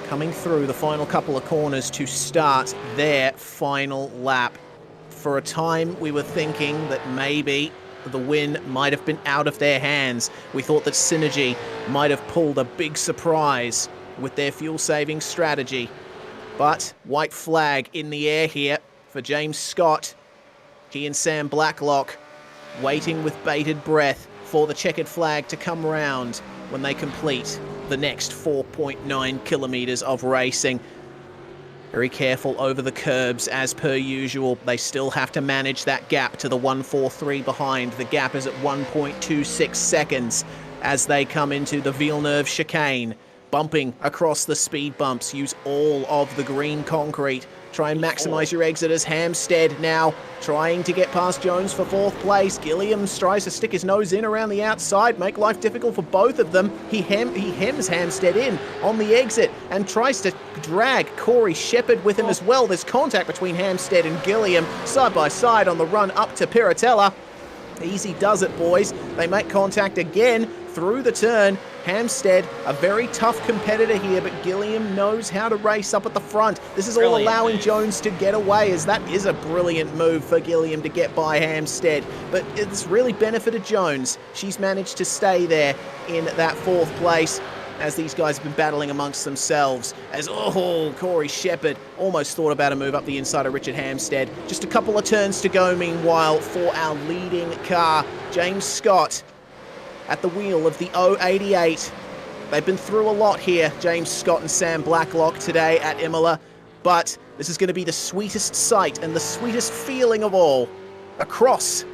coming through the final couple of corners to start their final lap. For a time, we were thinking that maybe the win might have been out of their hands. We thought that Synergy might have pulled a big surprise with their fuel-saving strategy. But white flag in the air here for James Scott. He and Sam Blacklock waiting with bated breath for the checkered flag to come round when they complete the next 4.9 kilometres of racing. Very careful over the curbs as per usual. They still have to manage that gap to the 1:43 behind. The gap is at 1.26 seconds as they come into the Villeneuve chicane. Bumping across the speed bumps. Use all of the green concrete. Try and maximise your exit as Hampstead now trying to get past Jones for 4th place. Gilliam tries to stick his nose in around the outside, make life difficult for both of them. He hems Hampstead in on the exit and tries to drag Corey Shepherd with him as well. There's contact between Hampstead and Gilliam side by side on the run up to Piratella. Easy does it, boys. They make contact again through the turn. Hampstead, a very tough competitor here, but Gilliam knows how to race up at the front. This is all allowing Jones to get away, as that is a brilliant move for Gilliam to get by Hampstead. But it's really benefited Jones. She's managed to stay there in that 4th place as these guys have been battling amongst themselves. As, Corey Shepherd almost thought about a move up the inside of Richard Hampstead. Just a couple of turns to go, meanwhile, for our leading car, James Scott, at the wheel of the 088. They've been through a lot here, James Scott and Sam Blacklock, today at Imola, but this is going to be the sweetest sight and the sweetest feeling of all. Across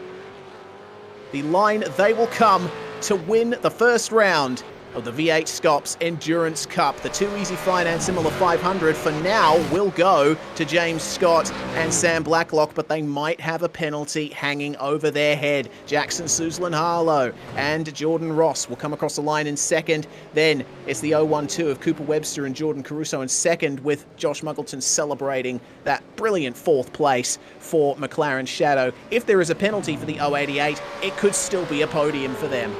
the line they will come to win the first round of the V8SCOPS Endurance Cup. The Too Easy Finance Imola 500 for now will go to James Scott and Sam Blacklock, but they might have a penalty hanging over their head. Jackson Suzlin-Harlow and Jordan Ross will come across the line in second. Then it's the 012 of Cooper Webster and Jordan Caruso in second, with Josh Muggleton celebrating that brilliant 4th place for McLaren Shadow. If there is a penalty for the 088, it could still be a podium for them.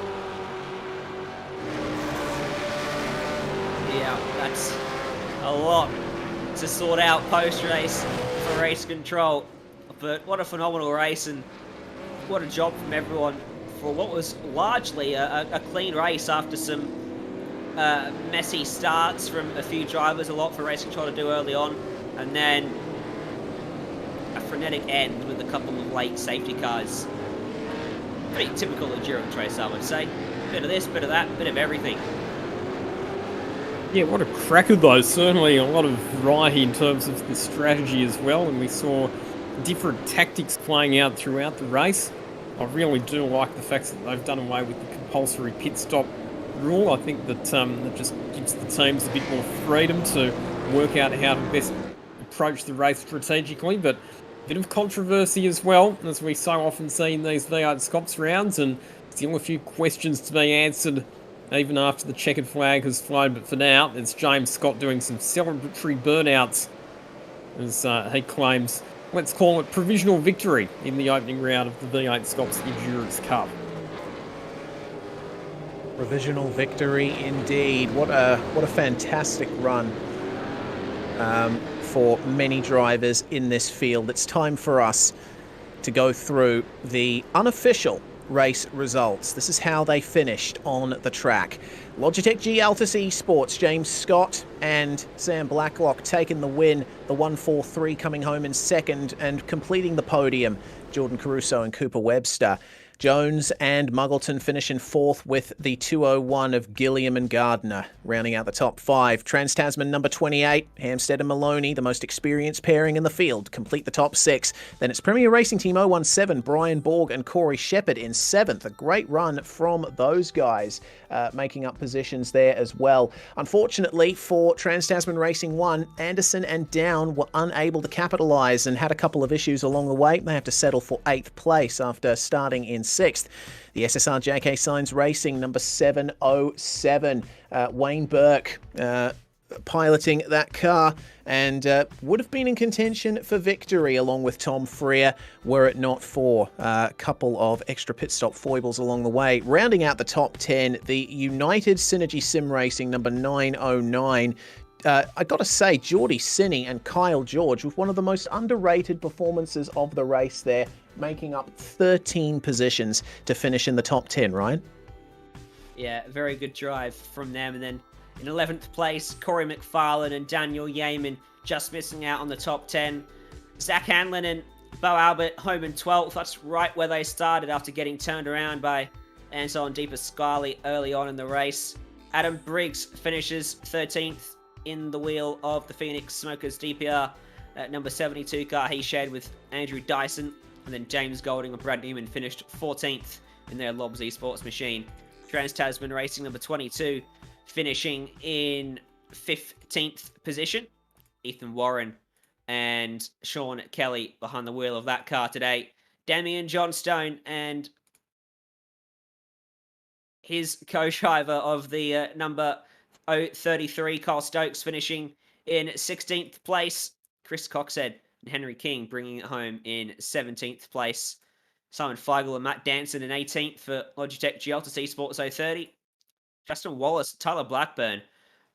Yeah, that's a lot to sort out post-race for race control. But what a phenomenal race, and what a job from everyone for what was largely a clean race after some messy starts from a few drivers, a lot for race control to do early on, and then a frenetic end with a couple of late safety cars. Pretty typical endurance race, I would say. Bit of this, bit of that, bit of everything. Yeah, what a cracker though. Certainly a lot of variety in terms of the strategy as well, and we saw different tactics playing out throughout the race. I really do like the fact that they've done away with the compulsory pit stop rule. I think that that just gives the teams a bit more freedom to work out how to best approach the race strategically, but a bit of controversy as well, as we so often see in these V8SCOPS rounds, and still a few questions to be answered even after the checkered flag has flown. But for now, it's James Scott doing some celebratory burnouts as he claims, let's call it, provisional victory in the opening round of the V8SCOPS Endurance Cup. Provisional victory indeed. What a fantastic run for many drivers in this field. It's time for us to go through the unofficial race results. This is how they finished on the track. Logitech G Altus Esports, James Scott and Sam Blacklock taking the win. The 143 coming home in second and completing the podium, Jordan Caruso and Cooper Webster. Jones and Muggleton finishing fourth with the 201 of Gilliam and Gardner, rounding out the top 5. Trans-Tasman number 28, Hampstead and Maloney, the most experienced pairing in the field, complete the top 6. Then it's Premier Racing Team 017, Brian Borg and Corey Shepherd in 7th. A great run from those guys, making up positions there as well. Unfortunately for Trans-Tasman Racing 1, Anderson and Down were unable to capitalise and had a couple of issues along the way. They have to settle for 8th place after starting in 6th. The SSR JK Signs Racing number 707, Wayne Burke piloting that car and would have been in contention for victory along with Tom Freer were it not for a couple of extra pit stop foibles along the way. Rounding out the top 10, the United Synergy Sim Racing number 909. I got to say, Geordie Sinney and Kyle George with one of the most underrated performances of the race there, making up 13 positions to finish in the top 10, Ryan. Yeah, very good drive from them. And then in 11th place, Corey McFarlane and Daniel Yeaman just missing out on the top 10. Zach Hanlon and Bo Albert home in 12th. That's right where they started after getting turned around by Anton DePasquale early on in the race. Adam Briggs finishes 13th in the wheel of the Phoenix Smokers DPR at number 72 car he shared with Andrew Dyson. And then James Golding and Brad Newman finished 14th in their Lobs Esports machine. Trans-Tasman Racing number 22 finishing in 15th position. Ethan Warren and Sean Kelly behind the wheel of that car today. Damian Johnstone and his co-driver of the number 033, Carl Stokes, finishing in 16th place. Chris Coxhead and Henry King bringing it home in 17th place. Simon Feigl and Matt Danson in 18th for Logitech Gialtis Esports 030. Justin Wallace, Tyler Blackburn.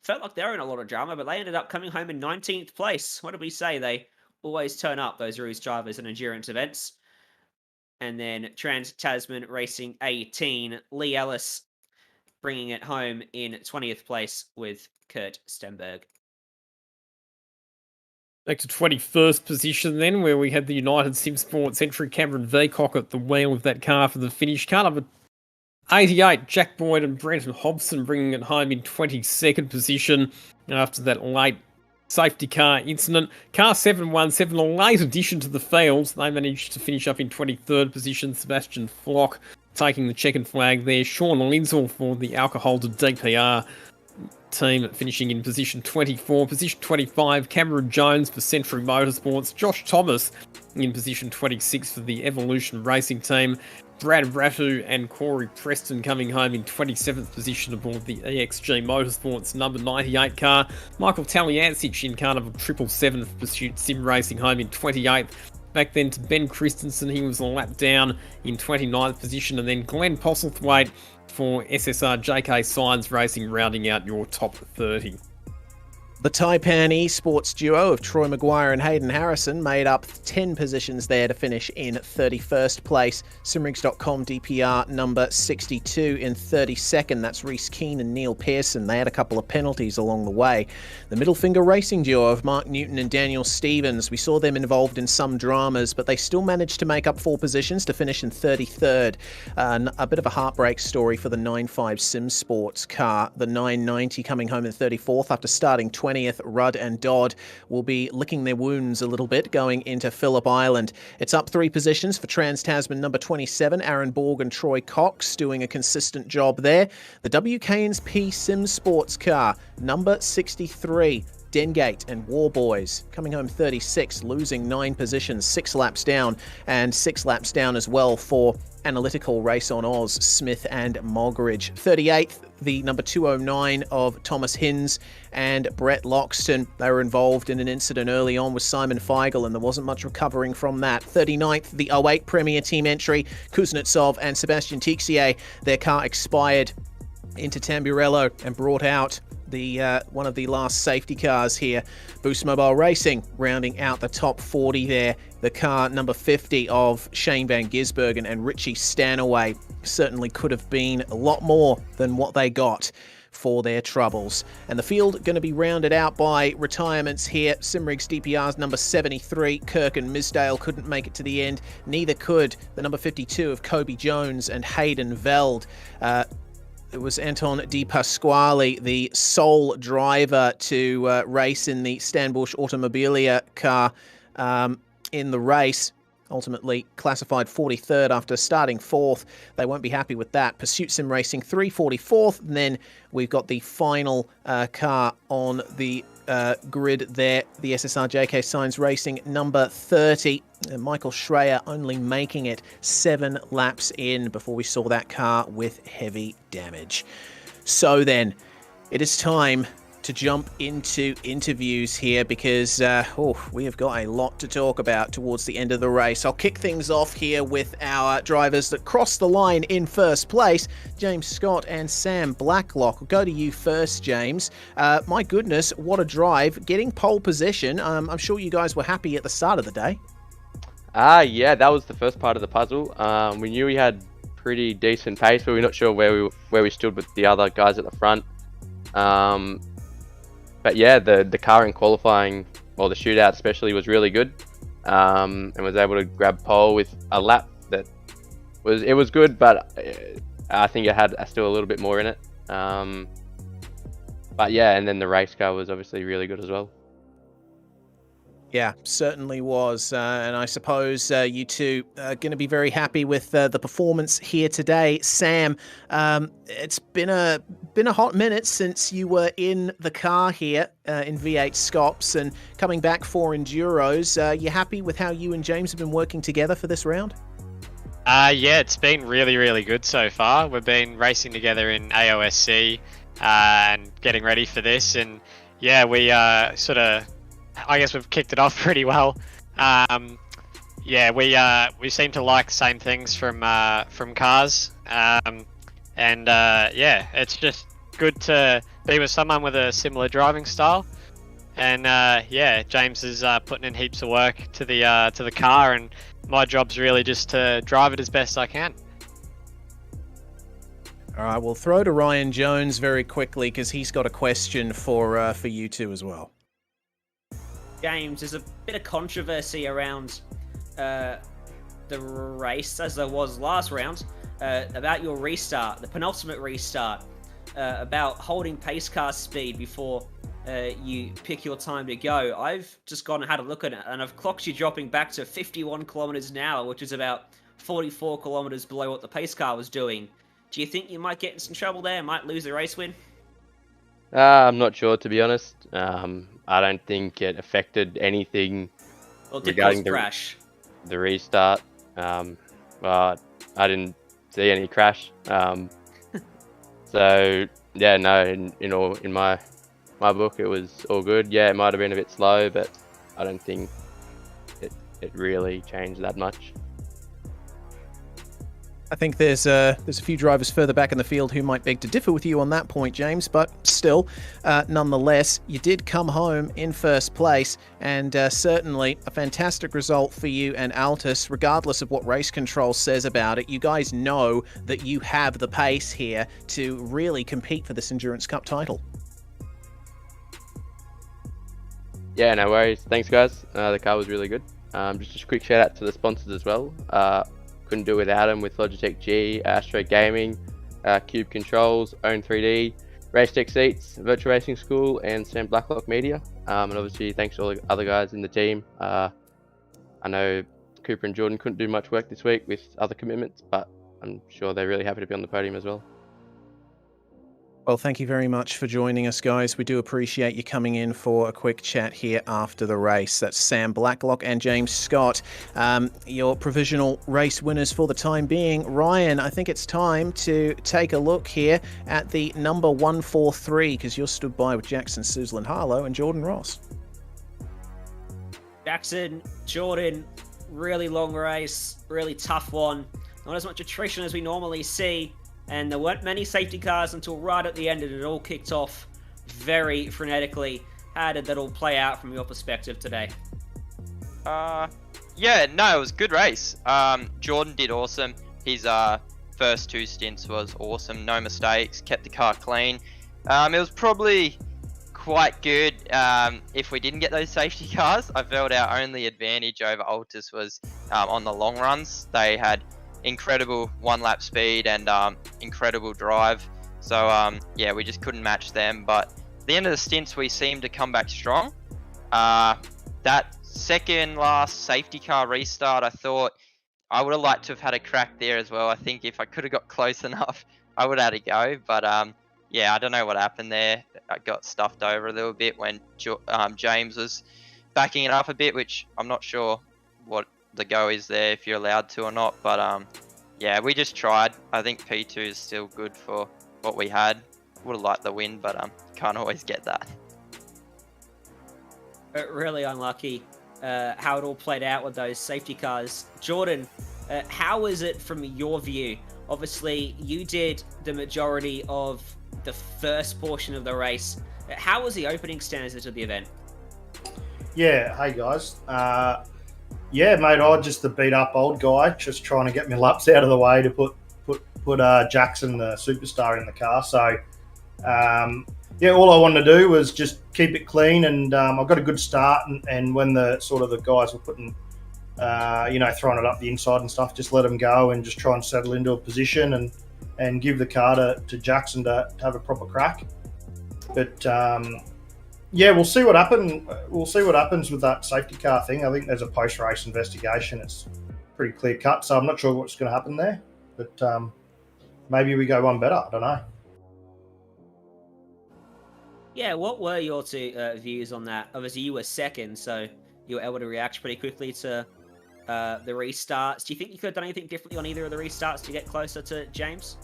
Felt like they were in a lot of drama, but they ended up coming home in 19th place. What did we say? They always turn up, those Ruse drivers, in endurance events. And then Trans-Tasman Racing 18, Lee Ellis bringing it home in 20th place with Kurt Stenberg. Back to 21st position then, where we had the United Sim Sports entry, Cameron Veacock at the wheel of that car for the finish. Car number 88, Jack Boyd and Brenton Hobson bringing it home in 22nd position after that late safety car incident. Car 717, a late addition to the field. They managed to finish up in 23rd position. Sebastian Flock taking the checkered flag there. Sean Lindsell for the Alcohol to DPR team finishing in position 24. Position 25, Cameron Jones for Century Motorsports. Josh Thomas in position 26 for the Evolution Racing team. Brad Ratu and Corey Preston coming home in 27th position aboard the EXG Motorsports number 98 car. Michael Taliancic in car number 777 for Pursuit Sim Racing home in 28th. Back then to Ben Christensen, he was a lap down in 29th position. And then Glenn Postlethwaite for SSR JK Signs Racing rounding out your top 30. The Taipan Esports duo of Troy Maguire and Hayden Harrison made up 10 positions there to finish in 31st place. Simrigs.com DPR number 62 in 32nd. That's Reese Keane and Neil Pearson. They had a couple of penalties along the way. The Middle Finger Racing duo of Mark Newton and Daniel Stevens. We saw them involved in some dramas, but they still managed to make up 4 positions to finish in 33rd. A bit of a heartbreak story for the 9.5 Sim Sports car. The 990 coming home in 34th after starting 20th. Rudd and Dodd will be licking their wounds a little bit going into Phillip Island. It's up 3 positions for Trans-Tasman number 27, Aaron Borg and Troy Cox doing a consistent job there. The WKNP Sim Sports car, number 63, Dengate and Warboys coming home 36, losing 9 positions, 6 laps down, and 6 laps down as well for Analytical Race on Oz, Smith and Mogridge. 38th, the number 209 of Thomas Hinz and Brett Loxton. They were involved in an incident early on with Simon Feigl, and there wasn't much recovering from that. 39th, the 08 Premier Team entry, Kuznetsov and Sebastian Tixier. Their car expired into Tamburello and brought out the one of the last safety cars here. Boost Mobile Racing rounding out the top 40 there. The car number 50 of Shane Van Gisbergen and Richie Stanaway certainly could have been a lot more than what they got. for their troubles. And the field going to be rounded out by retirements here. Simrig's DPR's number 73, Kirk and Misdale couldn't make it to the end. Neither could the number 52 of Kobe Jones and Hayden Veld. It was Anton Di Pasquale, the sole driver to race in the Stanbush Automobilia car in the race. Ultimately classified 43rd after starting 4th. They won't be happy with that. Pursuit Sim Racing 344th. And then we've got the final car on the grid there, the SSR JK Signs Racing number 30. Michael Schreier only making it 7 laps in before we saw that car with heavy damage. So then, it is time to jump into interviews here because we have got a lot to talk about towards the end of the race. I'll kick things off here with our drivers that crossed the line in first place, James Scott and Sam Blacklock. I'll go to you first, James. My goodness, what a drive. Getting pole position. I'm sure you guys were happy at the start of the day. Yeah, that was the first part of the puzzle. We knew we had pretty decent pace, but we're not sure where we stood with the other guys at the front. But yeah, the car in qualifying, or the shootout especially, was really good, and was able to grab pole with a lap that was good, but I think it had still a little bit more in it. But yeah, and then the race car was obviously really good as well. Yeah, certainly was. And I suppose you two are going to be very happy with the performance here today. Sam, it's been a hot minute since you were in the car here in V8SCOPS and coming back for Enduros. You happy with how you and James have been working together for this round? Yeah, it's been really, really good so far. We've been racing together in AOSC and getting ready for this. And yeah, we I guess we've kicked it off pretty well. Yeah, we seem to like the same things from cars, and yeah, it's just good to be with someone with a similar driving style. And yeah, James is putting in heaps of work to the car, and my job's really just to drive it as best I can. All right, we'll throw to Ryan Jones very quickly because he's got a question for you two as well. James, there's a bit of controversy around the race, as there was last round, about your restart, the penultimate restart, about holding pace car speed before you pick your time to go. I've just gone and had a look at it, and I've clocked you dropping back to 51 kilometers an hour, which is about 44 kilometers below what the pace car was doing. Do you think you might get in some trouble there, might lose the race win? I'm not sure, to be honest. I don't think it affected anything regarding the restart. But I didn't see any crash. So yeah, no. In my book, it was all good. Yeah, it might have been a bit slow, but I don't think it really changed that much. I think there's a few drivers further back in the field who might beg to differ with you on that point, James, but still, nonetheless, you did come home in first place, and certainly a fantastic result for you and Altus, regardless of what race control says about it. You guys know that you have the pace here to really compete for this Endurance Cup title. Yeah, no worries. Thanks, guys. The car was really good. Just a quick shout out to the sponsors as well. Couldn't do without them with Logitech G, Astro Gaming, Cube Controls, Own 3D, Race Tech Seats, Virtual Racing School, and Sam Blacklock Media. And obviously thanks to all the other guys in the team. I know Cooper and Jordan couldn't do much work this week with other commitments, but I'm sure they're really happy to be on the podium as well. Well, thank you very much for joining us, guys. We do appreciate you coming in for a quick chat here after the race. That's Sam Blacklock and James Scott, your provisional race winners for the time being. Ryan, I think it's time to take a look here at the number 143, because you're stood by with Jackson Suzlin Harlow and Jordan Ross. Jackson, Jordan, really long race, really tough one. Not as much attrition as we normally see. And there weren't many safety cars until right at the end, and it all kicked off very frenetically. How did that all play out from your perspective today? Yeah, no, it was a good race. Jordan did awesome. His first two stints was awesome. No mistakes, kept the car clean. It was probably quite good if we didn't get those safety cars. I felt our only advantage over Altus was on the long runs. They had incredible one-lap speed and incredible drive. So yeah, we just couldn't match them. But at the end of the stints, we seemed to come back strong. That second last safety car restart, I thought I would have liked to have had a crack there as well. I think if I could have got close enough, I would have had a go. But yeah, I don't know what happened there. I got stuffed over a little bit when James was backing it up a bit, which I'm not sure what the go is there, if you're allowed to or not. But yeah, we just tried. I think P2 is still good for what we had. Would have liked the win, but can't always get that. Really unlucky how it all played out with those safety cars. Jordan, how was it from your view? Obviously, you did the majority of the first portion of the race. How was the opening stanzas of the event? Yeah, hey guys. Yeah, mate, I just the beat up old guy, just trying to get my laps out of the way to put Jackson, the superstar, in the car. So, yeah, all I wanted to do was just keep it clean, and I got a good start. And when the guys were putting, throwing it up the inside and stuff, just let them go and just try and settle into a position and give the car to Jackson to have a proper crack. But yeah, we'll see what happens. We'll see what happens with that safety car thing. I think there's a post-race investigation. It's pretty clear cut, so I'm not sure what's going to happen there. But maybe we go one better. I don't know. Yeah, what were your two views on that? Obviously, you were second, so you were able to react pretty quickly to the restarts. Do you think you could have done anything differently on either of the restarts to get closer to James?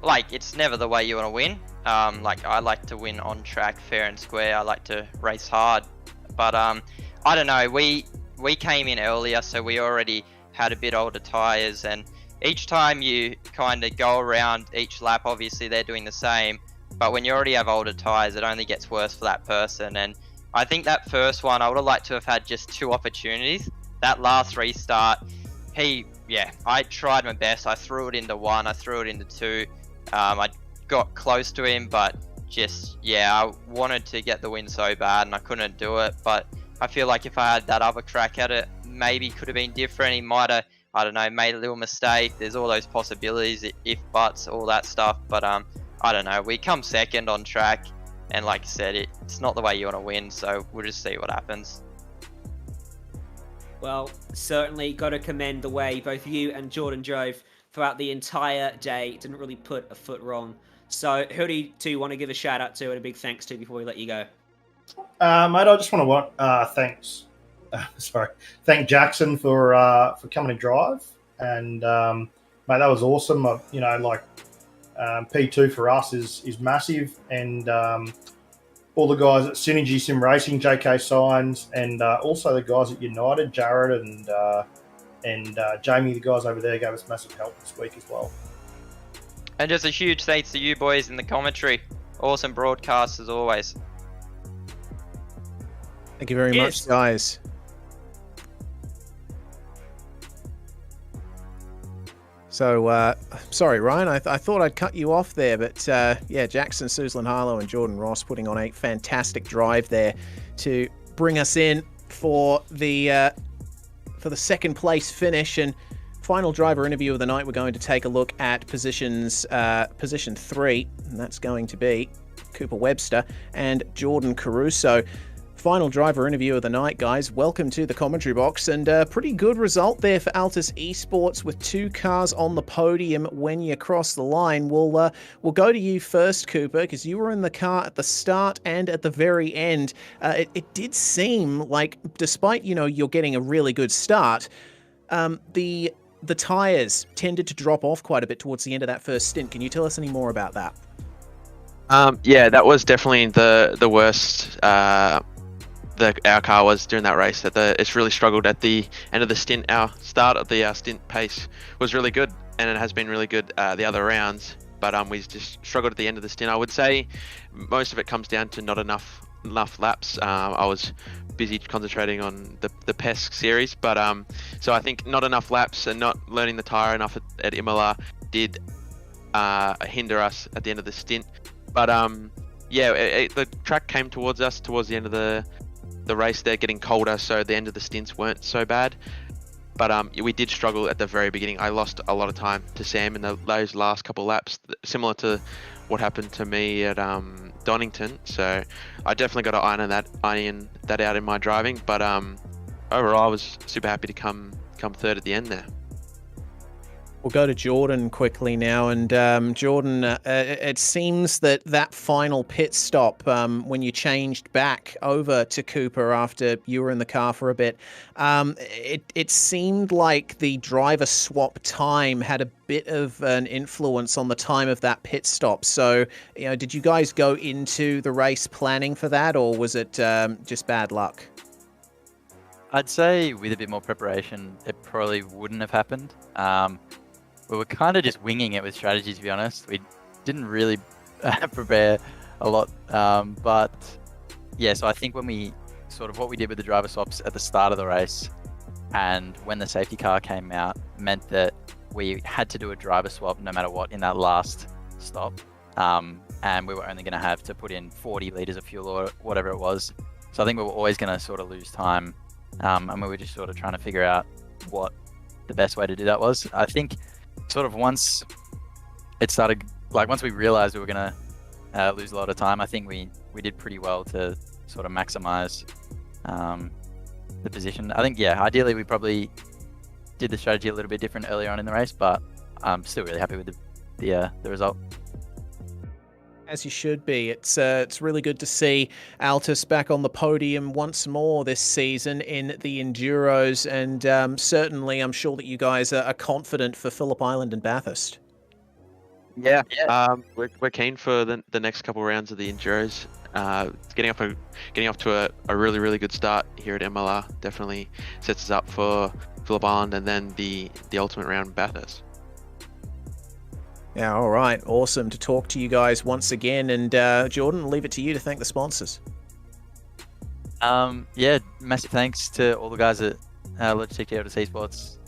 Like, it's never the way you want to win. Like, I like to win on track, fair and square. I like to race hard. But I don't know, we came in earlier, so we already had a bit older tyres, and each time you kind of go around each lap, obviously they're doing the same, but when you already have older tyres, it only gets worse for that person. And I think that first one, I would have liked to have had just 2 opportunities. That last restart, I tried my best. I threw it into 1, I threw it into 2. I got close to him, but I wanted to get the win so bad and I couldn't do it. But I feel like if I had that other crack at it, maybe could have been different. He might have, I don't know, made a little mistake. There's all those possibilities, if, buts, all that stuff. But I don't know, we come second on track, and like I said, it's not the way you want to win, so we'll just see what happens. Well, certainly got to commend the way both you and Jordan drove throughout the entire day. Didn't really put a foot wrong. So who do you want to give a shout out to and a big thanks to before we let you go? Mate, I just want to thank Jackson for coming to drive, and mate, that was awesome. P2 for us is massive, and all the guys at Synergy Sim Racing, JK Signs, and also the guys at United, Jared and Jamie, the guys over there, gave us massive help this week as well. And just a huge thanks to you boys in the commentary. Awesome broadcast as always. Thank you very much, guys. So, sorry, Ryan, I thought I'd cut you off there, but yeah, Jackson, Suzlin Harlow and Jordan Ross putting on a fantastic drive there to bring us in for the second place finish. And final driver interview of the night, we're going to take a look at position 3, and that's going to be Cooper Webster and Jordan Caruso. Final driver interview of the night, guys. Welcome to the commentary box, and a pretty good result there for Altus Esports with 2 cars on the podium when you cross the line. We'll go to you first, Cooper, because you were in the car at the start and at the very end. It did seem like, despite you're getting a really good start, the tyres tended to drop off quite a bit towards the end of that first stint. Can you tell us any more about that? Yeah, that was definitely the worst. Our car was during that race. It's really struggled at the end of the stint. Our start of the stint pace was really good, and it has been really good the other rounds. But we just struggled at the end of the stint. I would say most of it comes down to not enough laps. I was busy concentrating on the PESC series, but so I think not enough laps and not learning the tyre enough at Imola did hinder us at the end of the stint. But the track came towards us towards the end of the race there, getting colder, so the end of the stints weren't so bad. But we did struggle at the very beginning. I lost a lot of time to Sam in those last couple laps, similar to what happened to me at Donington. So I definitely got to iron that out in my driving. But overall, I was super happy to come third at the end there. We'll go to Jordan quickly now, and Jordan, it seems that final pit stop, when you changed back over to Cooper after you were in the car for a bit, it seemed like the driver swap time had a bit of an influence on the time of that pit stop. So, did you guys go into the race planning for that, or was it just bad luck? I'd say with a bit more preparation, it probably wouldn't have happened. We were kind of just winging it with strategy, to be honest. We didn't really prepare a lot. But yeah, so I think when we what we did with the driver swaps at the start of the race and when the safety car came out meant that we had to do a driver swap no matter what in that last stop. And we were only going to have to put in 40 litres of fuel or whatever it was. So I think we were always going to lose time. And we were just trying to figure out what the best way to do that was. I think once it started, once we realized we were going to lose a lot of time, I think we did pretty well to maximize the position. I think, ideally we probably did the strategy a little bit different earlier on in the race, but I'm still really happy with the result. As you should be. It's really good to see Altus back on the podium once more this season in the Enduros, and certainly I'm sure that you guys are confident for Phillip Island and Bathurst. Yeah. We're keen for the next couple rounds of the Enduros. Getting off to a really, really good start here at Imola definitely sets us up for Phillip Island and then the ultimate round in Bathurst. Yeah, all right. Awesome to talk to you guys once again. And Jordan, I'll leave it to you to thank the sponsors. Massive thanks to all the guys at Logitech G Sports.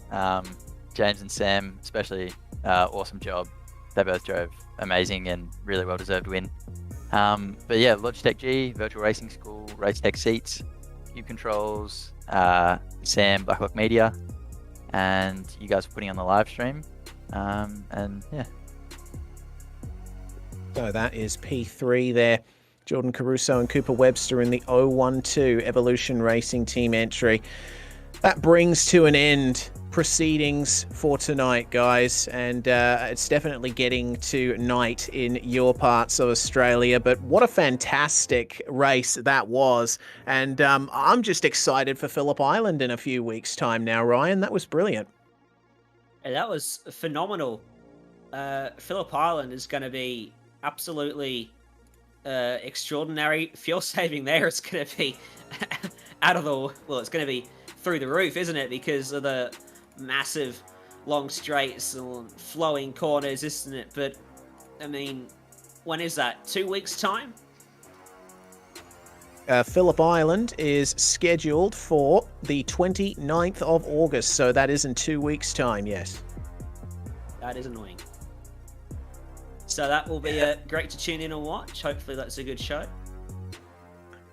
James and Sam, especially, awesome job. They both drove amazing and really well-deserved win. Logitech G, Virtual Racing School, Race Tech Seats, Cube Controls, Sam, Blacklock Media, and you guys for putting on the live stream. So that is P3 there. Jordan Caruso and Cooper Webster in the 012 Evolution Racing Team entry. That brings to an end proceedings for tonight, guys, and it's definitely getting to night in your parts of Australia, but what a fantastic race that was, and I'm just excited for Phillip Island in a few weeks' time now, Ryan. That was brilliant. Yeah, that was phenomenal. Phillip Island is going to be absolutely extraordinary. Fuel saving there is going to be it's going to be through the roof, isn't it? Because of the massive long straights and flowing corners, isn't it? But I mean, when is that? 2 weeks' time? Phillip Island is scheduled for the 29th of August, so that is in 2 weeks' time, yes. That is annoying. So that will be great to tune in and watch. Hopefully that's a good show.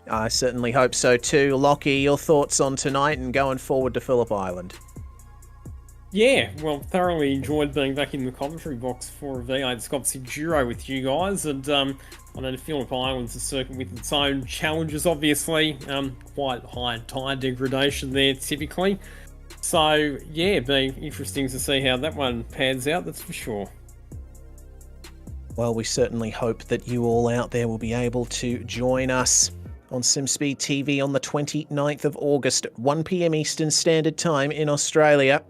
I certainly hope so too. Lockie, your thoughts on tonight and going forward to Phillip Island? Yeah, well, thoroughly enjoyed being back in the commentary box for a V8SCOPS Enduro with you guys, and I know Phillip Island's a circuit with its own challenges, obviously. Quite high tire degradation there, typically. So, yeah, be interesting to see how that one pans out, that's for sure. Well, we certainly hope that you all out there will be able to join us on SimSpeed TV on the 29th of August at 1 PM Eastern Standard Time in Australia.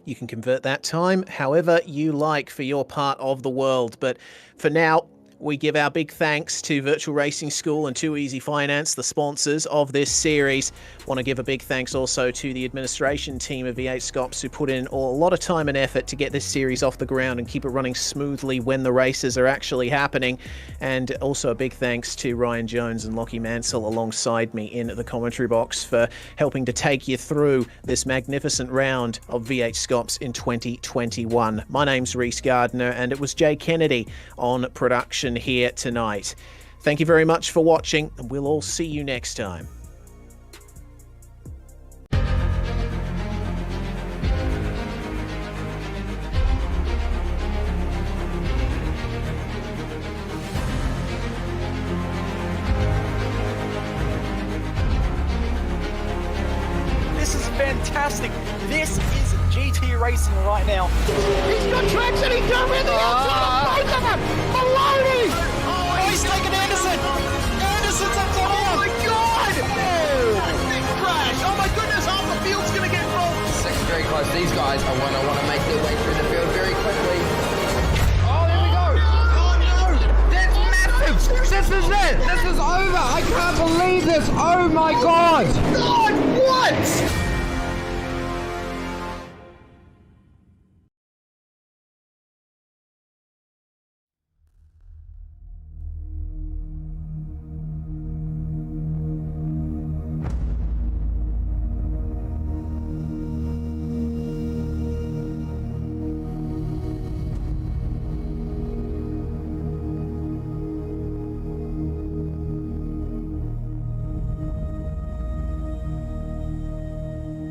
You can convert that time however you like for your part of the world. But for now, we give our big thanks to Virtual Racing School and Too Easy Finance, the sponsors of this series. Want to give a big thanks also to the administration team of V8SCOPS who put in a lot of time and effort to get this series off the ground and keep it running smoothly when the races are actually happening. And also a big thanks to Ryan Jones and Lockie Mansell alongside me in the commentary box for helping to take you through this magnificent round of V8SCOPS in 2021. My name's Reese Gardner and it was Jay Kennedy on production here tonight. Thank you very much for watching and we'll all see you next time. This is fantastic. This is GT racing right now. He's got traction, he's got with the outside of both of them! Maloney! Oh, he's taken Anderson. Anderson's up the Oh my god! big crash. Oh my goodness, half the field's going to get rolled. Second very close. These guys are want to make their way through the field very quickly. Oh, here we go! Oh no! That's massive! This is it! This is over! I can't believe this! Oh my god! God, what?